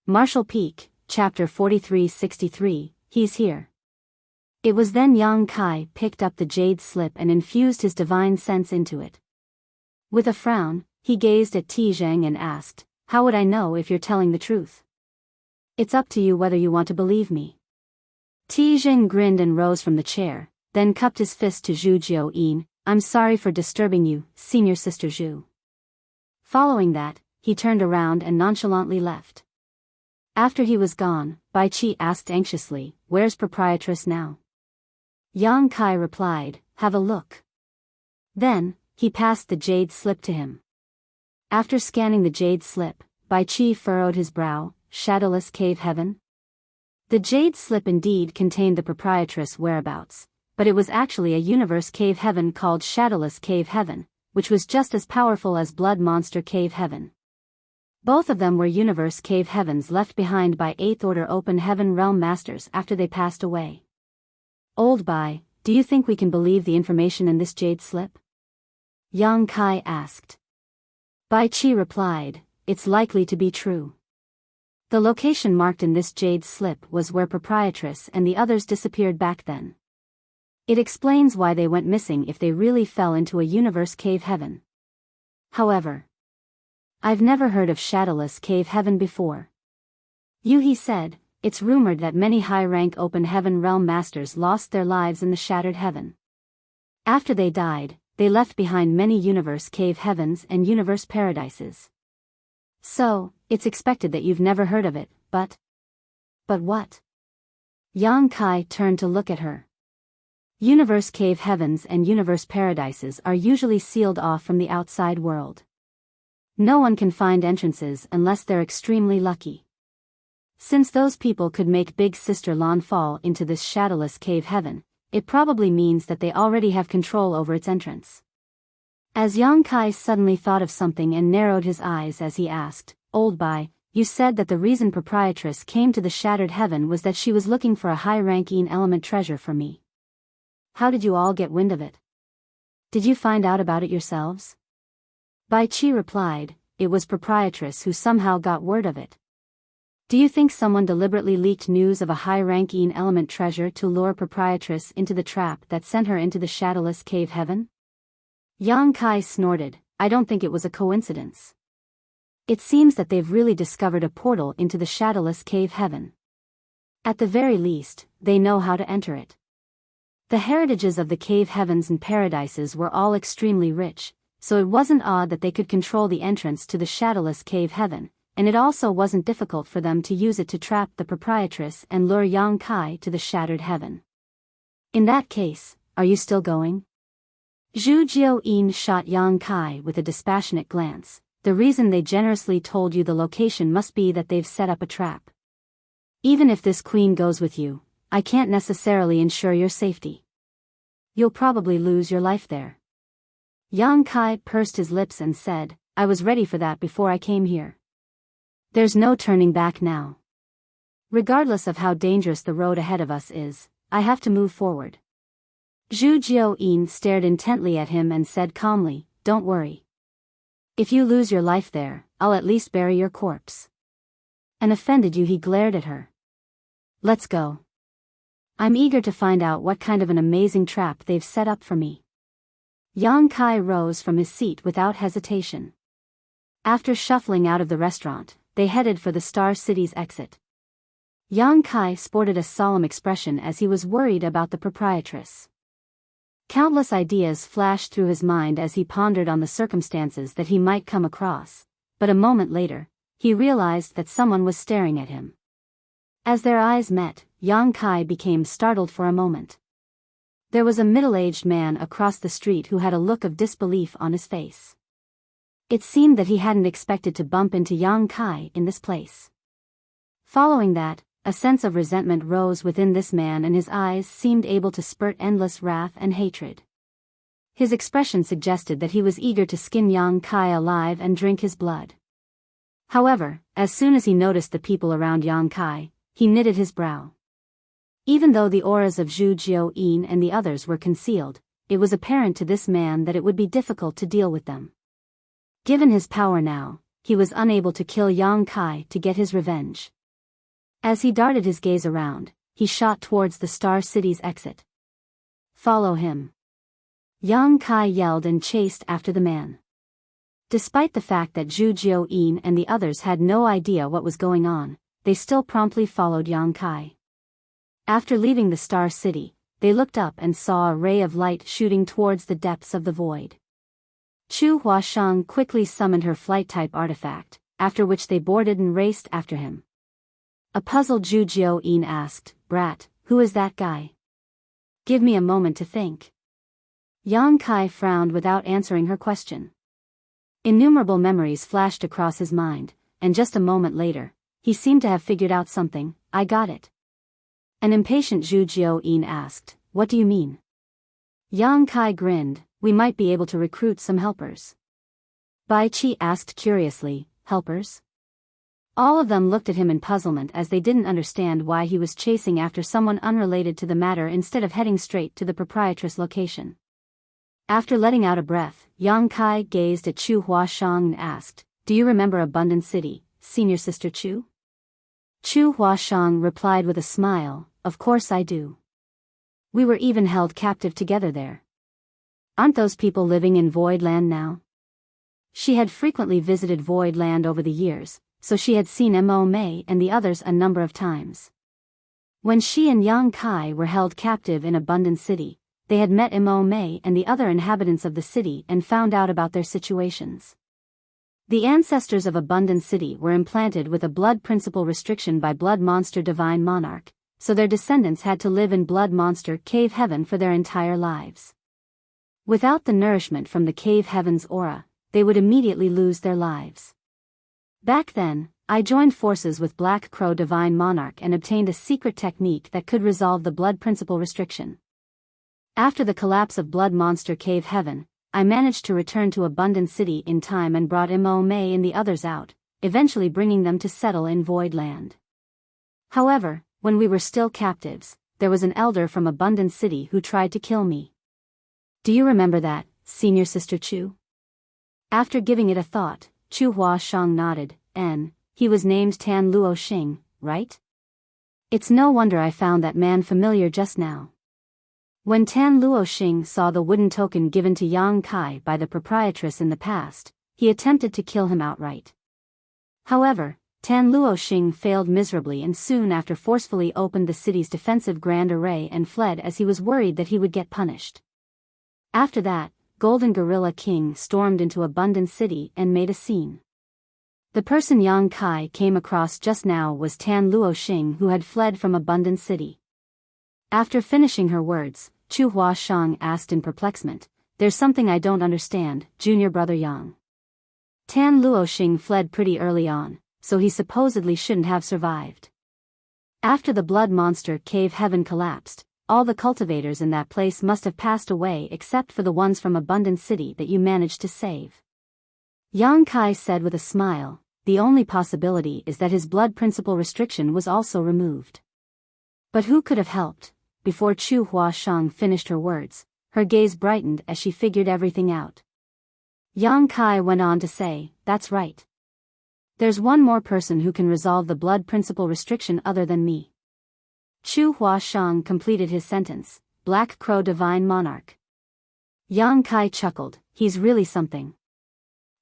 Marshall Peak, Chapter 4363, He's Here. It was then Yang Kai picked up the jade slip and infused his divine sense into it. With a frown, he gazed at Tizheng and asked, "How would I know if you're telling the truth? It's up to you whether you want to believe me." Tizheng grinned and rose from the chair, then cupped his fist to Zhu Jiuyin. "I'm sorry for disturbing you, senior sister Zhu." Following that, he turned around and nonchalantly left. After he was gone, Bai Qi asked anxiously, "Where's proprietress now?" Yang Kai replied, "Have a look." Then, he passed the jade slip to him. After scanning the jade slip, Bai Qi furrowed his brow. Shadowless cave heaven? The jade slip indeed contained the proprietress' whereabouts, but it was actually a universe cave heaven called Shadowless Cave Heaven, which was just as powerful as Blood Monster Cave Heaven. Both of them were universe cave heavens left behind by 8th Order Open Heaven Realm Masters after they passed away. "Old Bai, do you think we can believe the information in this jade slip?" Yang Kai asked. Bai Qi replied, "It's likely to be true." The location marked in this jade slip was where proprietress and the others disappeared back then. It explains why they went missing if they really fell into a universe cave heaven. However, I've never heard of Shadowless Cave Heaven before. He said, "It's rumored that many high-rank Open Heaven Realm Masters lost their lives in the Shattered Heaven. After they died, they left behind many universe cave heavens and universe paradises. So, it's expected that you've never heard of it, but..." "But what?" Yang Kai turned to look at her. Universe cave heavens and universe paradises are usually sealed off from the outside world. No one can find entrances unless they're extremely lucky. Since those people could make Big Sister Lan fall into this shadowless cave heaven, it probably means that they already have control over its entrance. As Yang Kai suddenly thought of something and narrowed his eyes as he asked, "Old Bai, you said that the reason proprietress came to the Shattered Heaven was that she was looking for a high-ranking element treasure for me. How did you all get wind of it? Did you find out about it yourselves?" Bai Qi replied, "It was proprietress who somehow got word of it." "Do you think someone deliberately leaked news of a high-ranking element treasure to lure proprietress into the trap that sent her into the Shadowless Cave Heaven?" Yang Kai snorted, "I don't think it was a coincidence. It seems that they've really discovered a portal into the Shadowless Cave Heaven. At the very least, they know how to enter it. The heritages of the cave heavens and paradises were all extremely rich, so it wasn't odd that they could control the entrance to the Shadowless Cave Heaven, and it also wasn't difficult for them to use it to trap the proprietress and lure Yang Kai to the Shattered Heaven. In that case, are you still going?" Zhu Jiuyin shot Yang Kai with a dispassionate glance. "The reason they generously told you the location must be that they've set up a trap. Even if this queen goes with you, I can't necessarily ensure your safety. You'll probably lose your life there." Yang Kai pursed his lips and said, "I was ready for that before I came here. There's no turning back now. Regardless of how dangerous the road ahead of us is, I have to move forward." Zhu Jiuyin stared intently at him and said calmly, "Don't worry. If you lose your life there, I'll at least bury your corpse." "And offended you?" he glared at her. "Let's go. I'm eager to find out what kind of an amazing trap they've set up for me." Yang Kai rose from his seat without hesitation. After shuffling out of the restaurant, they headed for the Star City's exit. Yang Kai sported a solemn expression as he was worried about the proprietress. Countless ideas flashed through his mind as he pondered on the circumstances that he might come across, but a moment later, he realized that someone was staring at him. As their eyes met, Yang Kai became startled for a moment. There was a middle-aged man across the street who had a look of disbelief on his face. It seemed that he hadn't expected to bump into Yang Kai in this place. Following that, a sense of resentment rose within this man and his eyes seemed able to spurt endless wrath and hatred. His expression suggested that he was eager to skin Yang Kai alive and drink his blood. However, as soon as he noticed the people around Yang Kai, he knitted his brow. Even though the auras of Zhu Jiuyin and the others were concealed, it was apparent to this man that it would be difficult to deal with them. Given his power now, he was unable to kill Yang Kai to get his revenge. As he darted his gaze around, he shot towards the Star City's exit. "Follow him!" Yang Kai yelled and chased after the man. Despite the fact that Zhu Jiuyin and the others had no idea what was going on, they still promptly followed Yang Kai. After leaving the Star City, they looked up and saw a ray of light shooting towards the depths of the void. Chu Huasheng quickly summoned her flight-type artifact, after which they boarded and raced after him. A puzzled Zhu Jiuyin asked, "Brat, who is that guy? Give me a moment to think." Yang Kai frowned without answering her question. Innumerable memories flashed across his mind, and just a moment later, he seemed to have figured out something. "I got it." An impatient Zhu Jiuyin asked, "What do you mean?" Yang Kai grinned, "We might be able to recruit some helpers." Bai Qi asked curiously, "Helpers?" All of them looked at him in puzzlement as they didn't understand why he was chasing after someone unrelated to the matter instead of heading straight to the proprietress' location. After letting out a breath, Yang Kai gazed at Chu Huasheng and asked, "Do you remember Abundant City, Senior Sister Chu?" Chu Huasheng replied with a smile, "Of course I do. We were even held captive together there. Aren't those people living in Void Land now?" She had frequently visited Void Land over the years, so she had seen Mo Mei and the others a number of times. When she and Yang Kai were held captive in Abundant City, they had met Mo Mei and the other inhabitants of the city and found out about their situations. The ancestors of Abundant City were implanted with a blood principle restriction by Blood Monster Divine Monarch, so their descendants had to live in Blood Monster Cave Heaven for their entire lives. Without the nourishment from the Cave Heaven's aura, they would immediately lose their lives. Back then, I joined forces with Black Crow Divine Monarch and obtained a secret technique that could resolve the blood principle restriction. After the collapse of Blood Monster Cave Heaven, I managed to return to Abundant City in time and brought Mo Mei and the others out, eventually bringing them to settle in Void Land. However, when we were still captives, there was an elder from Abundant City who tried to kill me. Do you remember that, Senior Sister Chu? After giving it a thought, Chu Huasheng nodded, he was named Tan Luo Xing, right? It's no wonder I found that man familiar just now. When Tan Luo Xing saw the wooden token given to Yang Kai by the proprietress in the past, he attempted to kill him outright. However, Tan Luo Xing failed miserably and soon after forcefully opened the city's defensive grand array and fled as he was worried that he would get punished. After that, Golden Gorilla King stormed into Abundant City and made a scene. The person Yang Kai came across just now was Tan Luo Xing, who had fled from Abundant City. After finishing her words, Chu Huasheng asked in perplexement, "There's something I don't understand, Junior Brother Yang. Tan Luo Xing fled pretty early on, so he supposedly shouldn't have survived. After the Blood Monster Cave Heaven collapsed, all the cultivators in that place must have passed away except for the ones from Abundant City that you managed to save." Yang Kai said with a smile, "The only possibility is that his blood principle restriction was also removed." But who could have helped? Before Chu Huasheng finished her words, her gaze brightened as she figured everything out. Yang Kai went on to say, "That's right. There's one more person who can resolve the blood principle restriction other than me." Chu Huasheng completed his sentence, "Black Crow Divine Monarch." Yang Kai chuckled, "He's really something."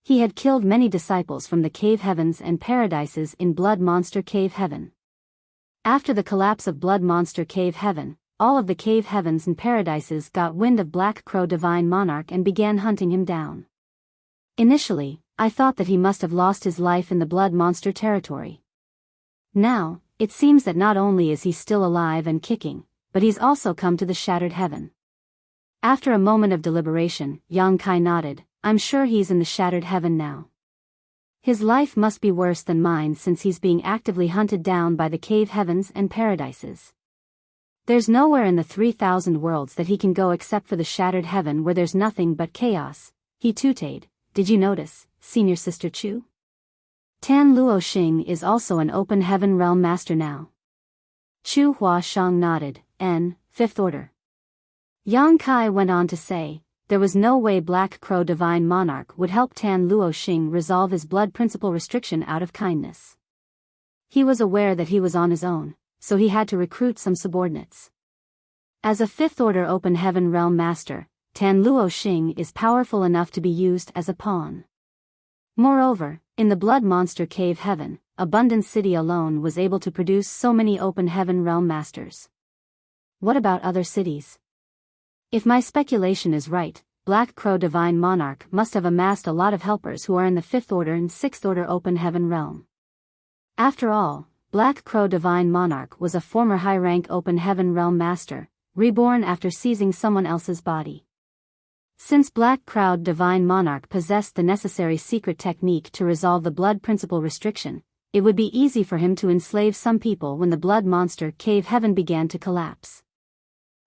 He had killed many disciples from the Cave Heavens and Paradises in Blood Monster Cave Heaven. After the collapse of Blood Monster Cave Heaven, all of the Cave Heavens and Paradises got wind of Black Crow Divine Monarch and began hunting him down. Initially, I thought that he must have lost his life in the Blood Monster territory. Now, it seems that not only is he still alive and kicking, but he's also come to the Shattered Heaven. After a moment of deliberation, Yang Kai nodded, "I'm sure he's in the Shattered Heaven now. His life must be worse than mine since he's being actively hunted down by the Cave Heavens and Paradises. There's nowhere in the 3,000 worlds that he can go except for the Shattered Heaven where there's nothing but chaos." He tooted, "Did you notice, Senior Sister Chu? Tan Luo Xing is also an Open Heaven Realm Master now." Chu Huasheng nodded, "Fifth Order." Yang Kai went on to say, there was no way Black Crow Divine Monarch would help Tan Luo Xing resolve his blood principle restriction out of kindness. He was aware that he was on his own, so he had to recruit some subordinates. As a fifth-order Open Heaven Realm Master, Tan Luo Xing is powerful enough to be used as a pawn. Moreover, in the Blood Monster Cave Heaven, Abundant City alone was able to produce so many Open Heaven Realm Masters. What about other cities? If my speculation is right, Black Crow Divine Monarch must have amassed a lot of helpers who are in the 5th Order and 6th Order Open Heaven Realm. After all, Black Crow Divine Monarch was a former high-rank Open Heaven Realm Master, reborn after seizing someone else's body. Since Black Crow Divine Monarch possessed the necessary secret technique to resolve the blood principle restriction, it would be easy for him to enslave some people when the Blood Monster Cave Heaven began to collapse.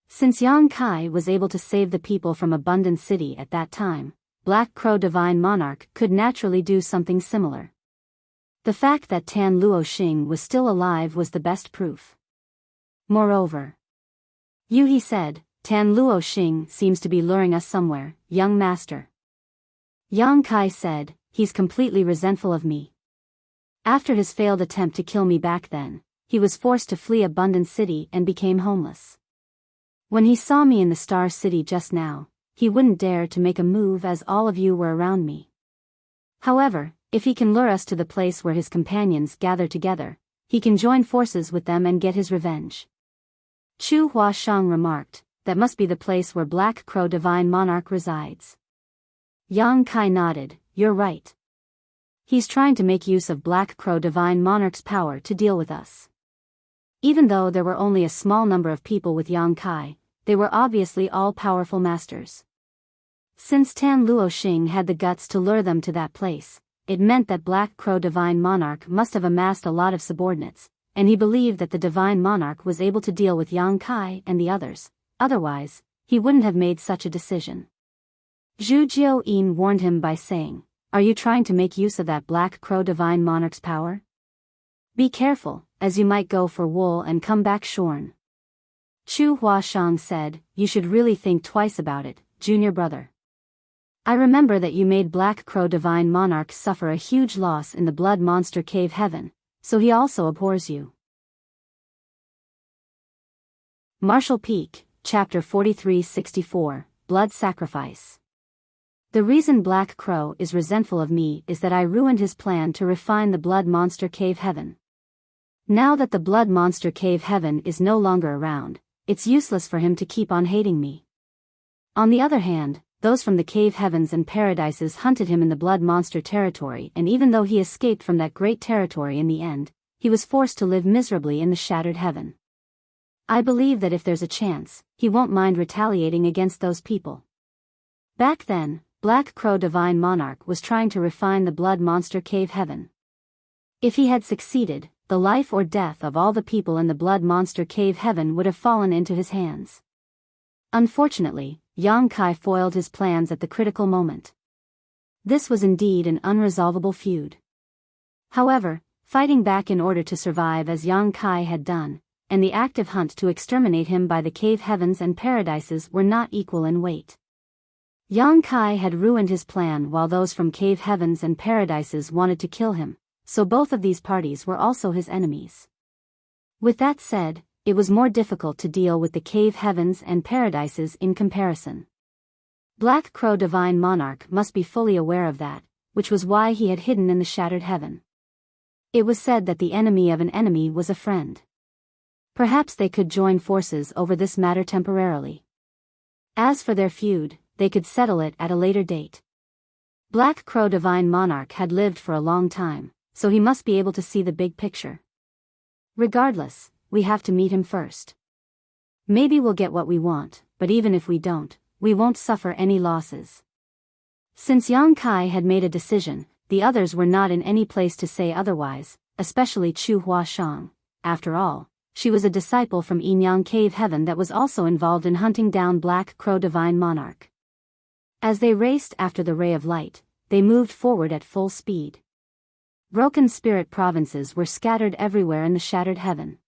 Since Yang Kai was able to save the people from Abundant City at that time, Black Crow Divine Monarch could naturally do something similar. The fact that Tan Luo Xing was still alive was the best proof. Moreover, he said, Tan Luo Xing seems to be luring us somewhere, young master. Yang Kai said, he's completely resentful of me. After his failed attempt to kill me back then, he was forced to flee Abundant City and became homeless. When he saw me in the Star City just now, he wouldn't dare to make a move as all of you were around me. However, if he can lure us to the place where his companions gather together, he can join forces with them and get his revenge. Chu Huashang remarked, that must be the place where Black Crow Divine Monarch resides. Yang Kai nodded, you're right. He's trying to make use of Black Crow Divine Monarch's power to deal with us. Even though there were only a small number of people with Yang Kai, they were obviously all powerful masters. Since Tan Luo Xing had the guts to lure them to that place, it meant that Black Crow Divine Monarch must have amassed a lot of subordinates, and he believed that the Divine Monarch was able to deal with Yang Kai and the others. Otherwise, he wouldn't have made such a decision. Zhu Jiuyin warned him by saying, are you trying to make use of that Black Crow Divine Monarch's power? Be careful, as you might go for wool and come back shorn. Chu Huashang said, you should really think twice about it, junior brother. I remember that you made Black Crow Divine Monarch suffer a huge loss in the Blood Monster Cave Heaven, so he also abhors you. Martial Peak, Chapter 4364, Blood Sacrifice. The reason Black Crow is resentful of me is that I ruined his plan to refine the Blood Monster Cave Heaven. Now that the Blood Monster Cave Heaven is no longer around, it's useless for him to keep on hating me. On the other hand, those from the Cave Heavens and Paradises hunted him in the Blood Monster territory, and even though he escaped from that great territory in the end, he was forced to live miserably in the Shattered Heaven. I believe that if there's a chance, he won't mind retaliating against those people. Back then, Black Crow Divine Monarch was trying to refine the Blood Monster Cave Heaven. If he had succeeded, the life or death of all the people in the Blood Monster Cave Heaven would have fallen into his hands. Unfortunately, Yang Kai foiled his plans at the critical moment. This was indeed an unresolvable feud. However, fighting back in order to survive as Yang Kai had done, and the active hunt to exterminate him by the Cave Heavens and Paradises were not equal in weight. Yang Kai had ruined his plan while those from Cave Heavens and Paradises wanted to kill him, so both of these parties were also his enemies. With that said, it was more difficult to deal with the Cave Heavens and Paradises in comparison. Black Crow Divine Monarch must be fully aware of that, which was why he had hidden in the Shattered Heaven. It was said that the enemy of an enemy was a friend. Perhaps they could join forces over this matter temporarily. As for their feud, they could settle it at a later date. Black Crow Divine Monarch had lived for a long time, so he must be able to see the big picture. Regardless, we have to meet him first. Maybe we'll get what we want, but even if we don't, we won't suffer any losses. Since Yang Kai had made a decision, the others were not in any place to say otherwise, especially Chu Huashang. After all, she was a disciple from Yinyang Cave Heaven that was also involved in hunting down Black Crow Divine Monarch. As they raced after the ray of light, they moved forward at full speed. Broken spirit provinces were scattered everywhere in the Shattered Heaven.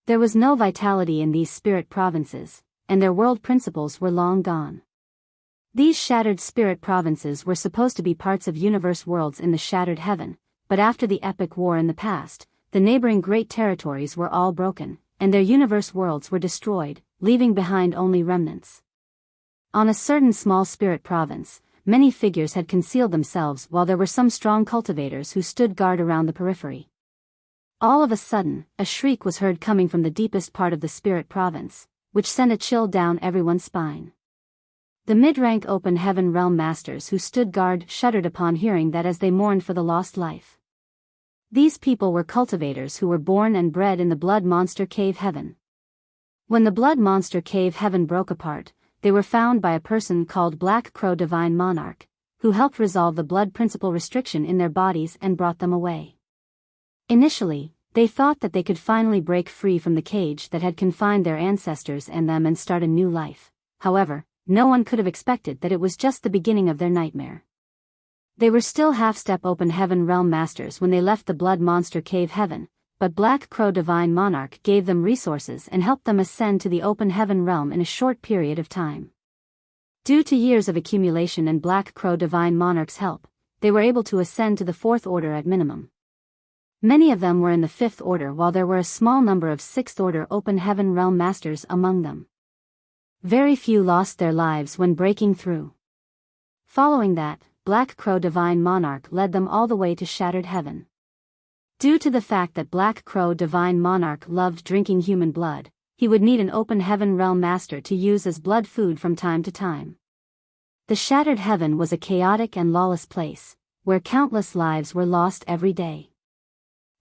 There was no vitality in these spirit provinces, and their world principles were long gone. These shattered spirit provinces were supposed to be parts of universe worlds in the shattered heaven, but after the epic war in the past, the neighboring great territories were all broken, and their universe worlds were destroyed, leaving behind only remnants. On a certain small spirit province, many figures had concealed themselves while there were some strong cultivators who stood guard around the periphery. All of a sudden, a shriek was heard coming from the deepest part of the spirit province, which sent a chill down everyone's spine. The mid-rank open heaven realm masters who stood guard shuddered upon hearing that as they mourned for the lost life. These people were cultivators who were born and bred in the blood monster cave heaven. When the blood monster cave heaven broke apart, they were found by a person called Black Crow Divine Monarch, who helped resolve the blood principle restriction in their bodies and brought them away. Initially, they thought that they could finally break free from the cage that had confined their ancestors and them and start a new life. However, no one could have expected that it was just the beginning of their nightmare. They were still half-step open heaven realm masters when they left the blood monster cave heaven, but Black Crow Divine Monarch gave them resources and helped them ascend to the open heaven realm in a short period of time. Due to years of accumulation and Black Crow Divine Monarch's help, they were able to ascend to the 4th order at minimum. Many of them were in the 5th order while there were a small number of 6th order open heaven realm masters among them. Very few lost their lives when breaking through. Following that, Black Crow Divine Monarch led them all the way to Shattered Heaven. Due to the fact that Black Crow Divine Monarch loved drinking human blood, he would need an open heaven realm master to use as blood food from time to time. The Shattered Heaven was a chaotic and lawless place, where countless lives were lost every day.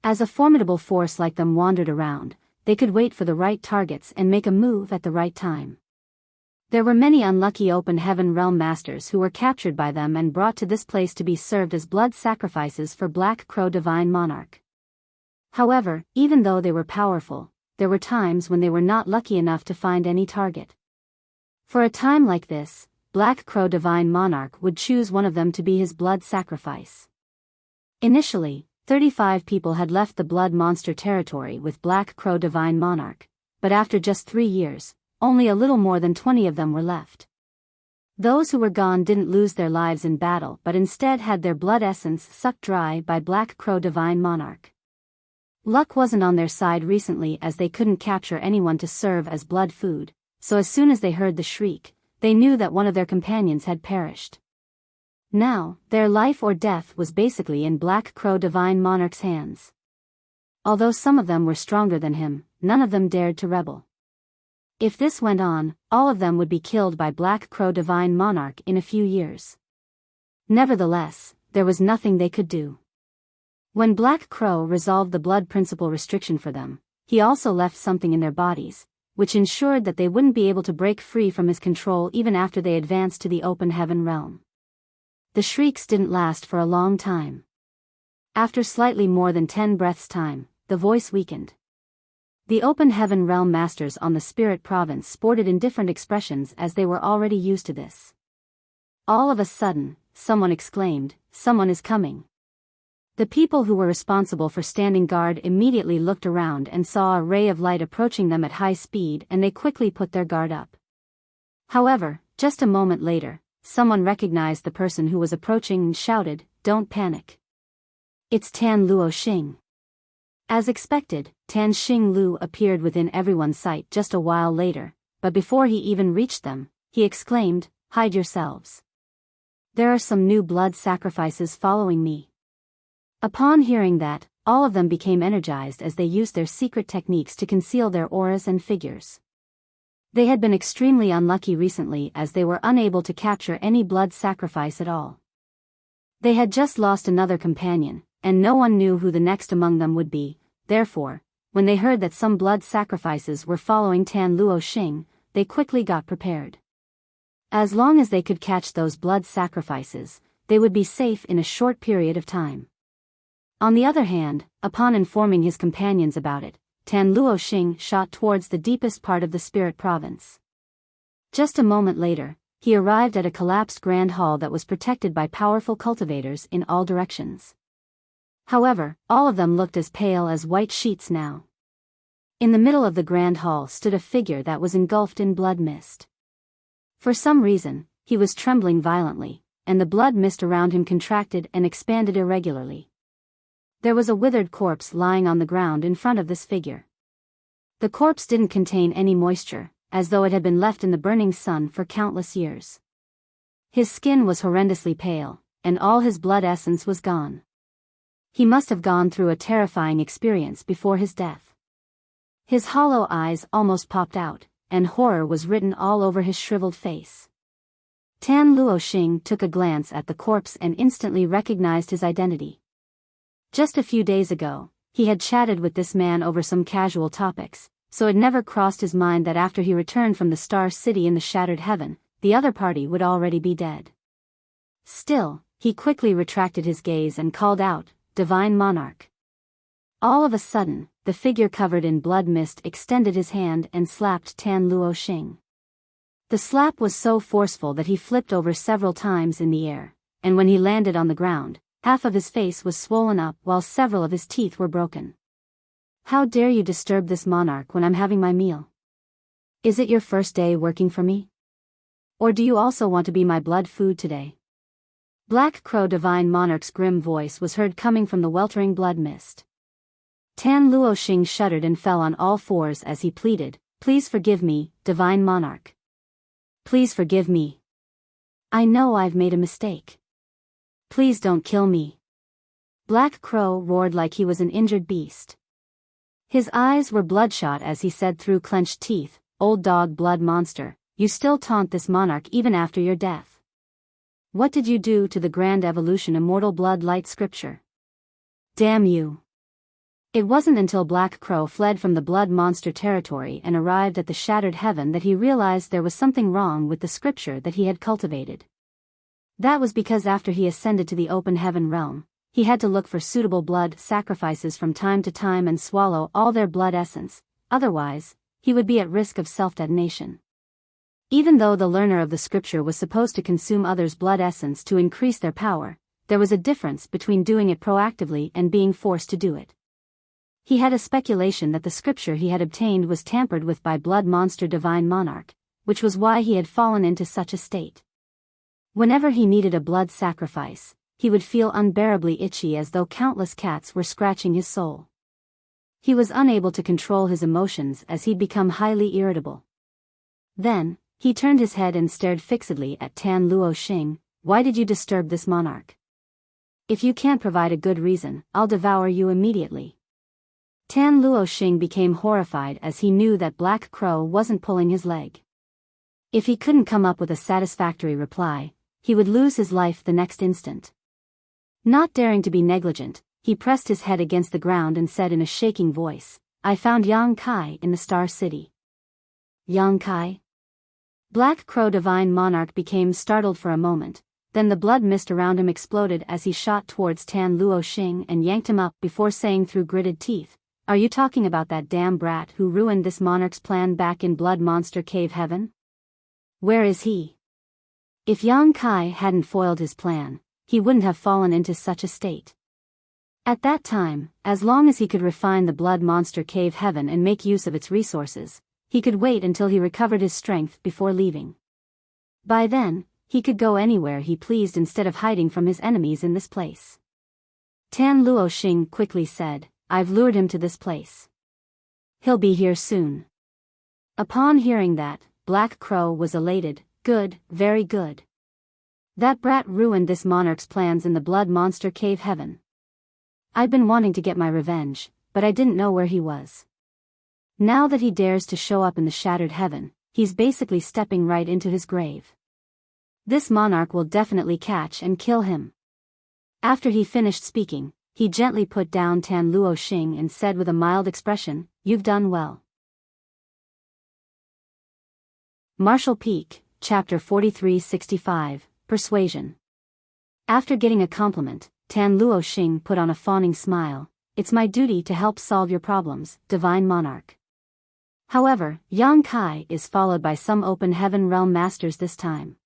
As a formidable force like them wandered around, they could wait for the right targets and make a move at the right time. There were many unlucky open heaven realm masters who were captured by them and brought to this place to be served as blood sacrifices for Black Crow Divine Monarch. However, even though they were powerful, there were times when they were not lucky enough to find any target. For a time like this, Black Crow Divine Monarch would choose one of them to be his blood sacrifice. Initially, 35 people had left the blood monster territory with Black Crow Divine Monarch, but after just 3 years, only a little more than 20 of them were left. Those who were gone didn't lose their lives in battle but instead had their blood essence sucked dry by Black Crow Divine Monarch. Luck wasn't on their side recently as they couldn't capture anyone to serve as blood food, so as soon as they heard the shriek, they knew that one of their companions had perished. Now, their life or death was basically in Black Crow Divine Monarch's hands. Although some of them were stronger than him, none of them dared to rebel. If this went on, all of them would be killed by Black Crow Divine Monarch in a few years. Nevertheless, there was nothing they could do. When Black Crow resolved the blood principle restriction for them, he also left something in their bodies, which ensured that they wouldn't be able to break free from his control even after they advanced to the open heaven realm. The shrieks didn't last for a long time. After slightly more than 10 breaths' time, the voice weakened. The open heaven realm masters on the spirit province sported in different expressions as they were already used to this. All of a sudden, someone exclaimed, "Someone is coming." The people who were responsible for standing guard immediately looked around and saw a ray of light approaching them at high speed and they quickly put their guard up. However, just a moment later, someone recognized the person who was approaching and shouted, "Don't panic. It's Tan Luo Xing." As expected, Tan Xing Lu appeared within everyone's sight just a while later, but before he even reached them, he exclaimed, "Hide yourselves. There are some new blood sacrifices following me." Upon hearing that, all of them became energized as they used their secret techniques to conceal their auras and figures. They had been extremely unlucky recently as they were unable to capture any blood sacrifice at all. They had just lost another companion, and no one knew who the next among them would be. Therefore, when they heard that some blood sacrifices were following Tan Luo Xing, they quickly got prepared. As long as they could catch those blood sacrifices, they would be safe in a short period of time. On the other hand, upon informing his companions about it, Tan Luo Xing shot towards the deepest part of the spirit province. Just a moment later, he arrived at a collapsed grand hall that was protected by powerful cultivators in all directions. However, all of them looked as pale as white sheets now. In the middle of the grand hall stood a figure that was engulfed in blood mist. For some reason, he was trembling violently, and the blood mist around him contracted and expanded irregularly. There was a withered corpse lying on the ground in front of this figure. The corpse didn't contain any moisture, as though it had been left in the burning sun for countless years. His skin was horrendously pale, and all his blood essence was gone. He must have gone through a terrifying experience before his death. His hollow eyes almost popped out, and horror was written all over his shriveled face. Tan Luoxing took a glance at the corpse and instantly recognized his identity. Just a few days ago, he had chatted with this man over some casual topics, so it never crossed his mind that after he returned from the Star City in the Shattered Heaven, the other party would already be dead. Still, he quickly retracted his gaze and called out, "Divine Monarch." All of a sudden, the figure covered in blood mist extended his hand and slapped Tan Luoxing. The slap was so forceful that he flipped over several times in the air, and when he landed on the ground, half of his face was swollen up while several of his teeth were broken. "How dare you disturb this monarch when I'm having my meal? Is it your first day working for me? Or do you also want to be my blood food today?" Black Crow Divine Monarch's grim voice was heard coming from the weltering blood mist. Tan Luoxing shuddered and fell on all fours as he pleaded, "Please forgive me, Divine Monarch. Please forgive me. I know I've made a mistake. Please don't kill me." Black Crow roared like he was an injured beast. His eyes were bloodshot as he said through clenched teeth, "Old dog blood monster, you still taunt this monarch even after your death. What did you do to the grand evolution immortal blood light scripture? Damn you." It wasn't until Black Crow fled from the blood monster territory and arrived at the Shattered Heaven that he realized there was something wrong with the scripture that he had cultivated. That was because after he ascended to the open heaven realm, he had to look for suitable blood sacrifices from time to time and swallow all their blood essence, otherwise, he would be at risk of self-detonation. Even though the learner of the scripture was supposed to consume others' blood essence to increase their power, there was a difference between doing it proactively and being forced to do it. He had a speculation that the scripture he had obtained was tampered with by blood monster Divine Monarch, which was why he had fallen into such a state. Whenever he needed a blood sacrifice, he would feel unbearably itchy as though countless cats were scratching his soul. He was unable to control his emotions as he'd become highly irritable. Then, he turned his head and stared fixedly at Tan Luoxing. "Why did you disturb this monarch? If you can't provide a good reason, I'll devour you immediately." Tan Luoxing became horrified as he knew that Black Crow wasn't pulling his leg. If he couldn't come up with a satisfactory reply, he would lose his life the next instant. Not daring to be negligent, he pressed his head against the ground and said in a shaking voice, "I found Yang Kai in the Star City." Yang Kai? Black Crow Divine Monarch became startled for a moment, then the blood mist around him exploded as he shot towards Tan Luoxing and yanked him up before saying through gritted teeth, "Are you talking about that damn brat who ruined this monarch's plan back in Blood Monster Cave Heaven? Where is he?" If Yang Kai hadn't foiled his plan, he wouldn't have fallen into such a state. At that time, as long as he could refine the Blood Monster Cave Heaven and make use of its resources, he could wait until he recovered his strength before leaving. By then, he could go anywhere he pleased instead of hiding from his enemies in this place. Tan Luoxing quickly said, "I've lured him to this place. He'll be here soon." Upon hearing that, Black Crow was elated. "Good, very good. That brat ruined this monarch's plans in the Blood Monster Cave Heaven. I'd been wanting to get my revenge, but I didn't know where he was. Now that he dares to show up in the Shattered Heaven, he's basically stepping right into his grave. This monarch will definitely catch and kill him." After he finished speaking, he gently put down Tan Luoxing and said with a mild expression, "You've done well." Martial Peak, Chapter 4365, Persuasion. After getting a compliment, Tan Luoxing put on a fawning smile. "It's my duty to help solve your problems, Divine Monarch. However, Yang Kai is followed by some open heaven realm masters this time.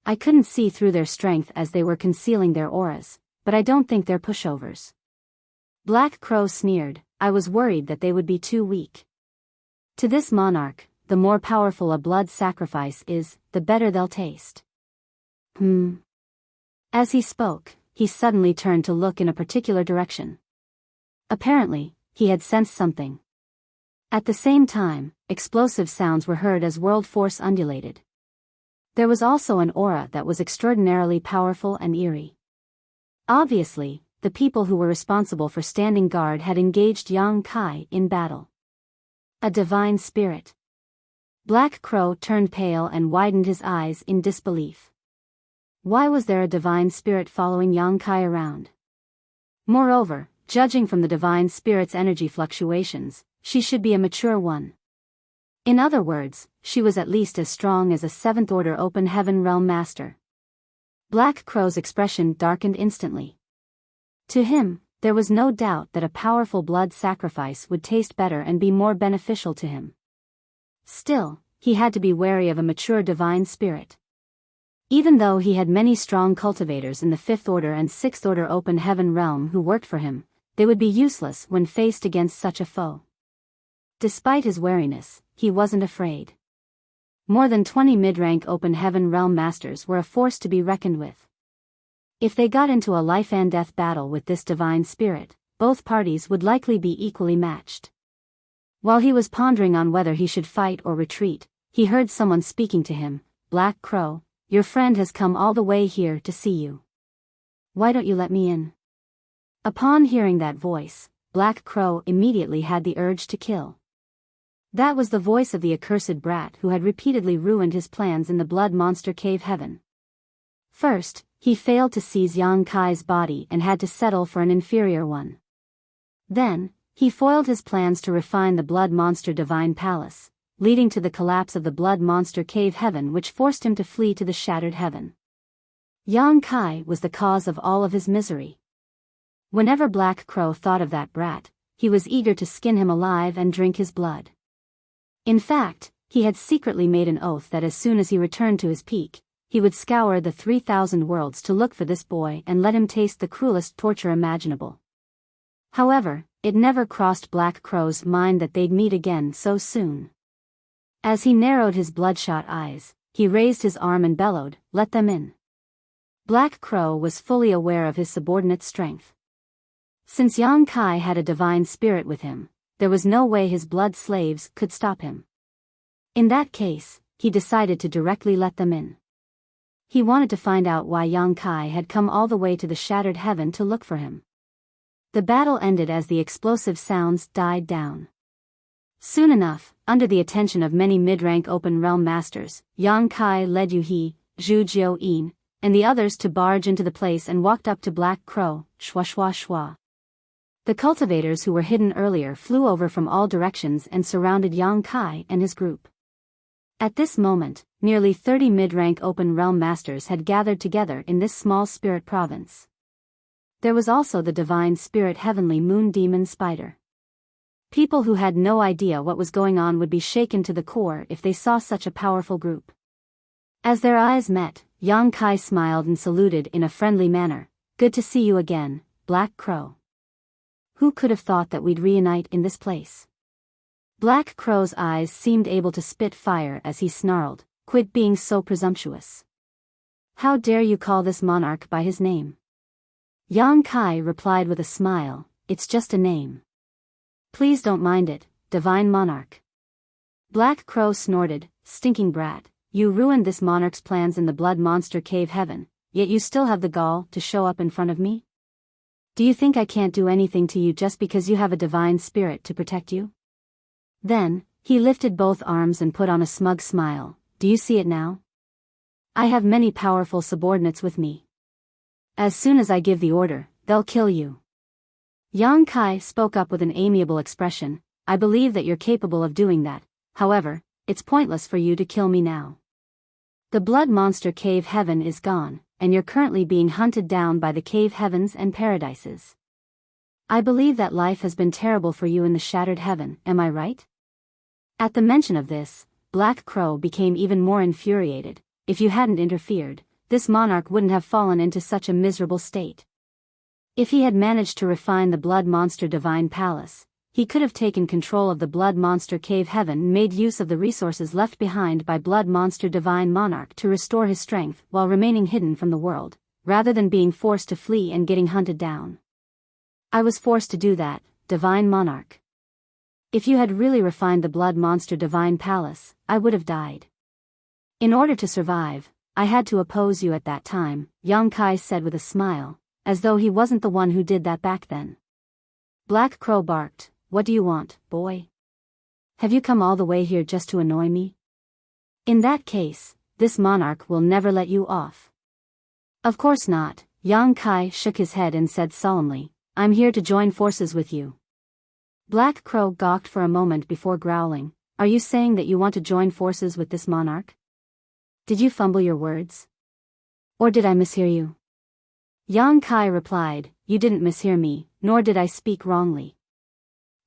I couldn't see through their strength as they were concealing their auras, but I don't think they're pushovers." Black Crow sneered, "I was worried that they would be too weak. To this monarch, the more powerful a blood sacrifice is, the better they'll taste." As he spoke, he suddenly turned to look in a particular direction. Apparently, he had sensed something. At the same time, explosive sounds were heard as world force undulated. There was also an aura that was extraordinarily powerful and eerie. Obviously, the people who were responsible for standing guard had engaged Yang Kai in battle. A divine spirit. Black Crow turned pale and widened his eyes in disbelief. Why was there a divine spirit following Yang Kai around? Moreover, judging from the divine spirit's energy fluctuations, she should be a mature one. In other words, she was at least as strong as a 7th Order Open Heaven Realm Master. Black Crow's expression darkened instantly. To him, there was no doubt that a powerful blood sacrifice would taste better and be more beneficial to him. Still, he had to be wary of a mature divine spirit. Even though he had many strong cultivators in the 5th Order and 6th Order Open Heaven Realm who worked for him, they would be useless when faced against such a foe. Despite his wariness, he wasn't afraid. More than 20 mid-rank Open Heaven Realm Masters were a force to be reckoned with. If they got into a life-and-death battle with this divine spirit, both parties would likely be equally matched. While he was pondering on whether he should fight or retreat, he heard someone speaking to him. "Black Crow, your friend has come all the way here to see you. Why don't you let me in?" Upon hearing that voice, Black Crow immediately had the urge to kill. That was the voice of the accursed brat who had repeatedly ruined his plans in the Blood Monster Cave Heaven. First, he failed to seize Yang Kai's body and had to settle for an inferior one. Then, he foiled his plans to refine the Blood Monster Divine Palace, leading to the collapse of the Blood Monster Cave Heaven, which forced him to flee to the Shattered Heaven. Yang Kai was the cause of all of his misery. Whenever Black Crow thought of that brat, he was eager to skin him alive and drink his blood. In fact, he had secretly made an oath that as soon as he returned to his peak, he would scour the 3,000 worlds to look for this boy and let him taste the cruelest torture imaginable. However, it never crossed Black Crow's mind that they'd meet again so soon. As he narrowed his bloodshot eyes, he raised his arm and bellowed, "Let them in." Black Crow was fully aware of his subordinate's strength. Since Yang Kai had a divine spirit with him, there was no way his blood slaves could stop him. In that case, he decided to directly let them in. He wanted to find out why Yang Kai had come all the way to the Shattered Heaven to look for him. The battle ended as the explosive sounds died down. Soon enough, under the attention of many mid-rank Open Realm Masters, Yang Kai led Yu He, Zhu Jiu-yin, and the others to barge into the place and walked up to Black Crow, shwa shwa shwa. The cultivators who were hidden earlier flew over from all directions and surrounded Yang Kai and his group. At this moment, nearly 30 mid-rank Open Realm Masters had gathered together in this small spirit province. There was also the divine spirit Heavenly Moon Demon Spider. People who had no idea what was going on would be shaken to the core if they saw such a powerful group. As their eyes met, Yang Kai smiled and saluted in a friendly manner. "Good to see you again, Black Crow. Who could have thought that we'd reunite in this place?" Black Crow's eyes seemed able to spit fire as he snarled, "Quit being so presumptuous. How dare you call this monarch by his name?" Yang Kai replied with a smile, "It's just a name. Please don't mind it, divine monarch." Black Crow snorted, "Stinking brat, you ruined this monarch's plans in the Blood Monster Cave Heaven, yet you still have the gall to show up in front of me? Do you think I can't do anything to you just because you have a divine spirit to protect you?" Then, he lifted both arms and put on a smug smile. "Do you see it now? I have many powerful subordinates with me. As soon as I give the order, they'll kill you." Yang Kai spoke up with an amiable expression, "I believe that you're capable of doing that, however, it's pointless for you to kill me now. The Blood Monster Cave Heaven is gone, and you're currently being hunted down by the Cave Heavens and Paradises. I believe that life has been terrible for you in the Shattered Heaven, am I right?" At the mention of this, Black Crow became even more infuriated. If you hadn't interfered, this monarch wouldn't have fallen into such a miserable state. If he had managed to refine the Blood Monster Divine Palace, he could have taken control of the Blood Monster Cave Heaven and made use of the resources left behind by Blood Monster Divine Monarch to restore his strength while remaining hidden from the world, rather than being forced to flee and getting hunted down. I was forced to do that, Divine Monarch. If you had really refined the Blood Monster Divine Palace, I would have died. In order to survive, I had to oppose you at that time, Yang Kai said with a smile, as though he wasn't the one who did that back then. Black Crow barked, "What do you want, boy? Have you come all the way here just to annoy me? In that case, this monarch will never let you off." Of course not, Yang Kai shook his head and said solemnly, "I'm here to join forces with you." Black Crow gawked for a moment before growling, "Are you saying that you want to join forces with this monarch? Did you fumble your words? Or did I mishear you?" Yang Kai replied, "You didn't mishear me, nor did I speak wrongly."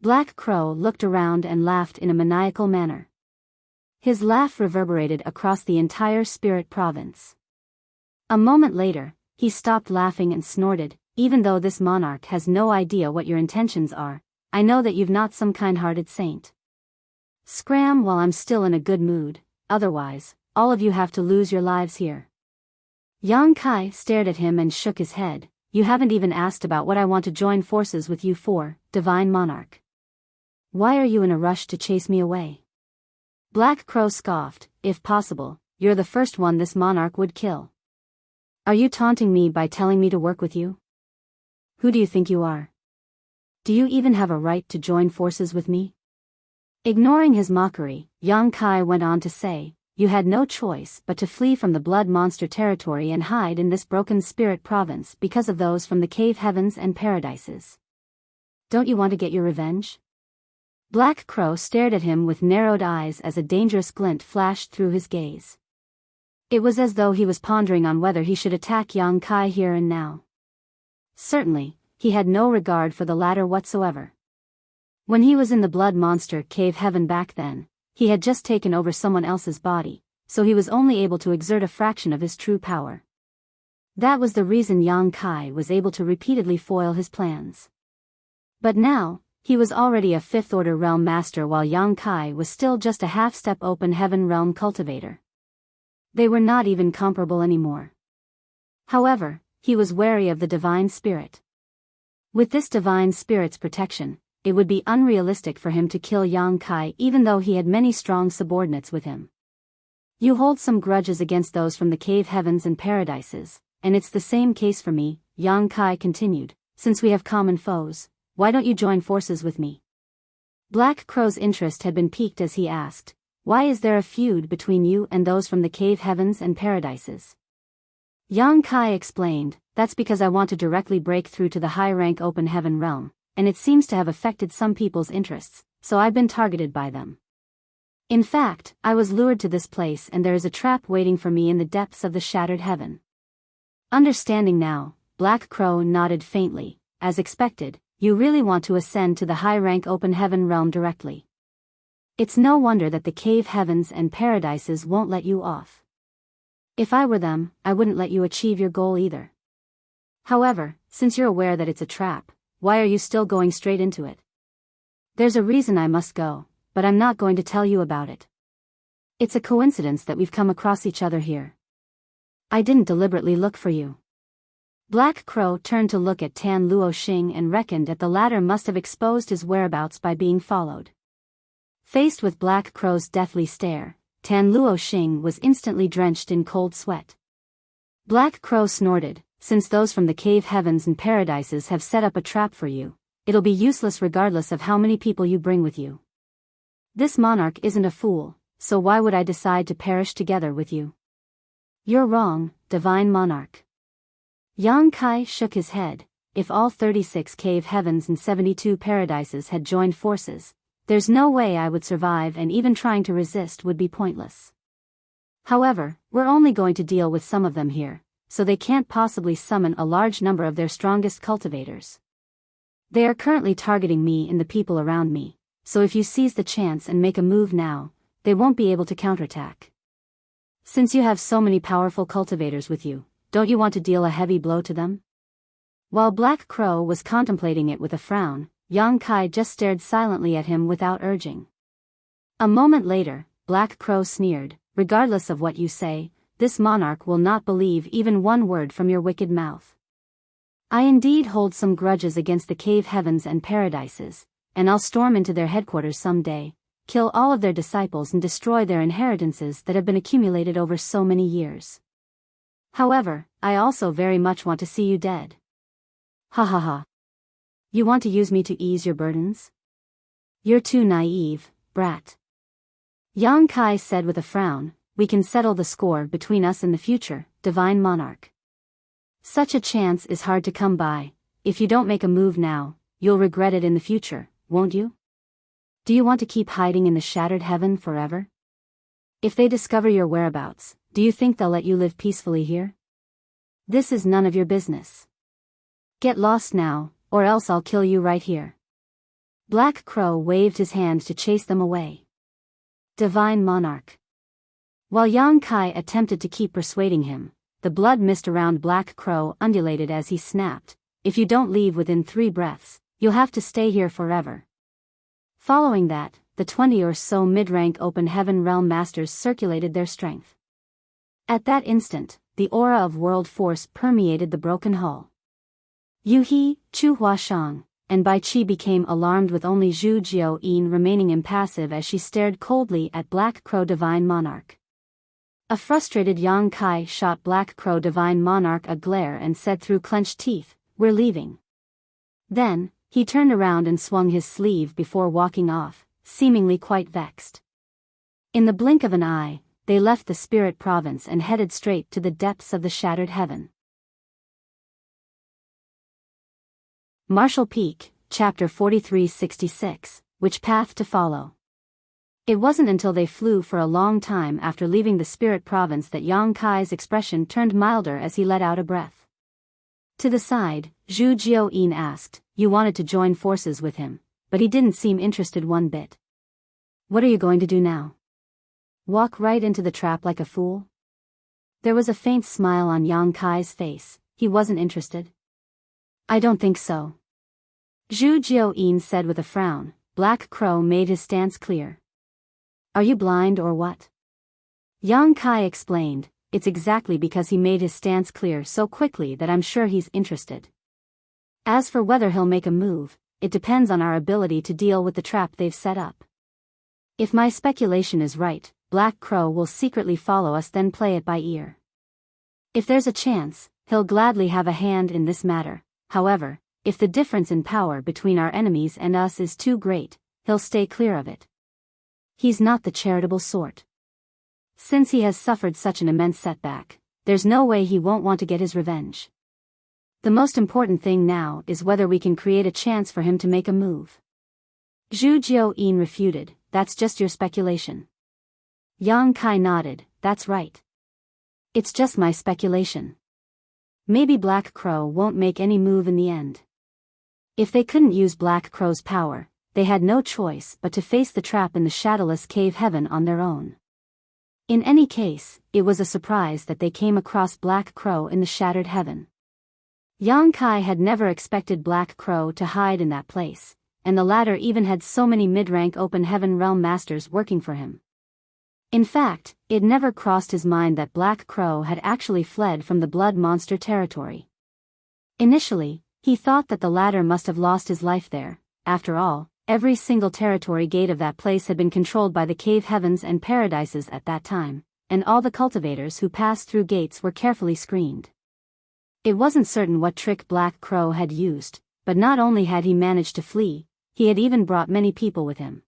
Black Crow looked around and laughed in a maniacal manner. His laugh reverberated across the entire spirit province. A moment later, he stopped laughing and snorted, "Even though this monarch has no idea what your intentions are, I know that you've not some kind-hearted saint. Scram while I'm still in a good mood, otherwise, all of you have to lose your lives here." Yang Kai stared at him and shook his head. "You haven't even asked about what I want to join forces with you for, Divine Monarch. Why are you in a rush to chase me away?" Black Crow scoffed, "If possible, you're the first one this monarch would kill. Are you taunting me by telling me to work with you? Who do you think you are? Do you even have a right to join forces with me?" Ignoring his mockery, Yang Kai went on to say, "You had no choice but to flee from the Blood Monster territory and hide in this broken spirit province because of those from the Cave Heavens and Paradises. Don't you want to get your revenge?" Black Crow stared at him with narrowed eyes as a dangerous glint flashed through his gaze. It was as though he was pondering on whether he should attack Yang Kai here and now. Certainly, he had no regard for the latter whatsoever. When he was in the Blood Monster Cave Heaven back then, he had just taken over someone else's body, so he was only able to exert a fraction of his true power. That was the reason Yang Kai was able to repeatedly foil his plans. But now, he was already a fifth-order realm master while Yang Kai was still just a half-step open heaven realm cultivator. They were not even comparable anymore. However, he was wary of the divine spirit. With this divine spirit's protection, it would be unrealistic for him to kill Yang Kai even though he had many strong subordinates with him. "You hold some grudges against those from the Cave Heavens and Paradises, and it's the same case for me," Yang Kai continued. "Since we have common foes, why don't you join forces with me?" Black Crow's interest had been piqued as he asked, "Why is there a feud between you and those from the Cave Heavens and Paradises?" Yang Kai explained, "That's because I want to directly break through to the high-rank open heaven realm, and it seems to have affected some people's interests, so I've been targeted by them. In fact, I was lured to this place and there is a trap waiting for me in the depths of the shattered heaven." Understanding now, Black Crow nodded faintly. "As expected, you really want to ascend to the high-rank open heaven realm directly. It's no wonder that the Cave Heavens and Paradises won't let you off. If I were them, I wouldn't let you achieve your goal either. However, since you're aware that it's a trap, why are you still going straight into it?" "There's a reason I must go, but I'm not going to tell you about it. It's a coincidence that we've come across each other here. I didn't deliberately look for you." Black Crow turned to look at Tan Luo Xing and reckoned that the latter must have exposed his whereabouts by being followed. Faced with Black Crow's deathly stare, Tan Luo Xing was instantly drenched in cold sweat. Black Crow snorted, "Since those from the Cave Heavens and Paradises have set up a trap for you, it'll be useless regardless of how many people you bring with you. This monarch isn't a fool, so why would I decide to perish together with you?" "You're wrong, Divine Monarch." Yang Kai shook his head. "If all 36 Cave Heavens and 72 Paradises had joined forces, there's no way I would survive, and even trying to resist would be pointless. However, we're only going to deal with some of them here, so they can't possibly summon a large number of their strongest cultivators. They are currently targeting me and the people around me, so if you seize the chance and make a move now, they won't be able to counterattack. Since you have so many powerful cultivators with you, don't you want to deal a heavy blow to them?" While Black Crow was contemplating it with a frown, Yang Kai just stared silently at him without urging. A moment later, Black Crow sneered, "Regardless of what you say, this monarch will not believe even one word from your wicked mouth. I indeed hold some grudges against the cave heavens and paradises, and I'll storm into their headquarters someday, kill all of their disciples and destroy their inheritances that have been accumulated over so many years. However, I also very much want to see you dead. Ha ha ha. You want to use me to ease your burdens? You're too naive, brat." Yang Kai said with a frown, "We can settle the score between us in the future, Divine Monarch. Such a chance is hard to come by. If you don't make a move now, you'll regret it in the future, won't you? Do you want to keep hiding in the shattered heaven forever? If they discover your whereabouts, do you think they'll let you live peacefully here? This is none of your business. Get lost now, or else I'll kill you right here." Black Crow waved his hand to chase them away. Divine Monarch. While Yang Kai attempted to keep persuading him, the blood mist around Black Crow undulated as he snapped, "If you don't leave within 3 breaths, you'll have to stay here forever." Following that, the 20 or so mid-rank Open Heaven Realm Masters circulated their strength. At that instant, the aura of world force permeated the broken hull. Yu He, Chu Huashang, and Bai Qi became alarmed, with only Zhu Jiao-yin remaining impassive as she stared coldly at Black Crow Divine Monarch. A frustrated Yang Kai shot Black Crow Divine Monarch a glare and said through clenched teeth, "We're leaving." Then, he turned around and swung his sleeve before walking off, seemingly quite vexed. In the blink of an eye, they left the Spirit Province and headed straight to the depths of the shattered heaven. Marshall Peak, Chapter 4366, Which Path to Follow. It wasn't until they flew for a long time after leaving the Spirit Province that Yang Kai's expression turned milder as he let out a breath. To the side, Zhu Jiao-yin asked, "You wanted to join forces with him, but he didn't seem interested one bit. What are you going to do now? Walk right into the trap like a fool?" There was a faint smile on Yang Kai's face. He wasn't interested. "I don't think so," Zhu Jiao-yin said with a frown. Black Crow made his stance clear. "Are you blind or what?" Yang Kai explained, "It's exactly because he made his stance clear so quickly that I'm sure he's interested. As for whether he'll make a move, it depends on our ability to deal with the trap they've set up. If my speculation is right, Black Crow will secretly follow us, then play it by ear. If there's a chance, he'll gladly have a hand in this matter. However, if the difference in power between our enemies and us is too great, he'll stay clear of it. He's not the charitable sort. Since he has suffered such an immense setback, there's no way he won't want to get his revenge. The most important thing now is whether we can create a chance for him to make a move." Zhu Jiao-yin refuted, "That's just your speculation." Yang Kai nodded, "That's right. It's just my speculation. Maybe Black Crow won't make any move in the end." If they couldn't use Black Crow's power, they had no choice but to face the trap in the shadowless cave heaven on their own. In any case, it was a surprise that they came across Black Crow in the shattered heaven. Yang Kai had never expected Black Crow to hide in that place, and the latter even had so many mid-rank Open Heaven Realm Masters working for him. In fact, it never crossed his mind that Black Crow had actually fled from the Blood Monster territory. Initially, he thought that the latter must have lost his life there. After all, every single territory gate of that place had been controlled by the cave heavens and paradises at that time, and all the cultivators who passed through gates were carefully screened. It wasn't certain what trick Black Crow had used, but not only had he managed to flee, he had even brought many people with him.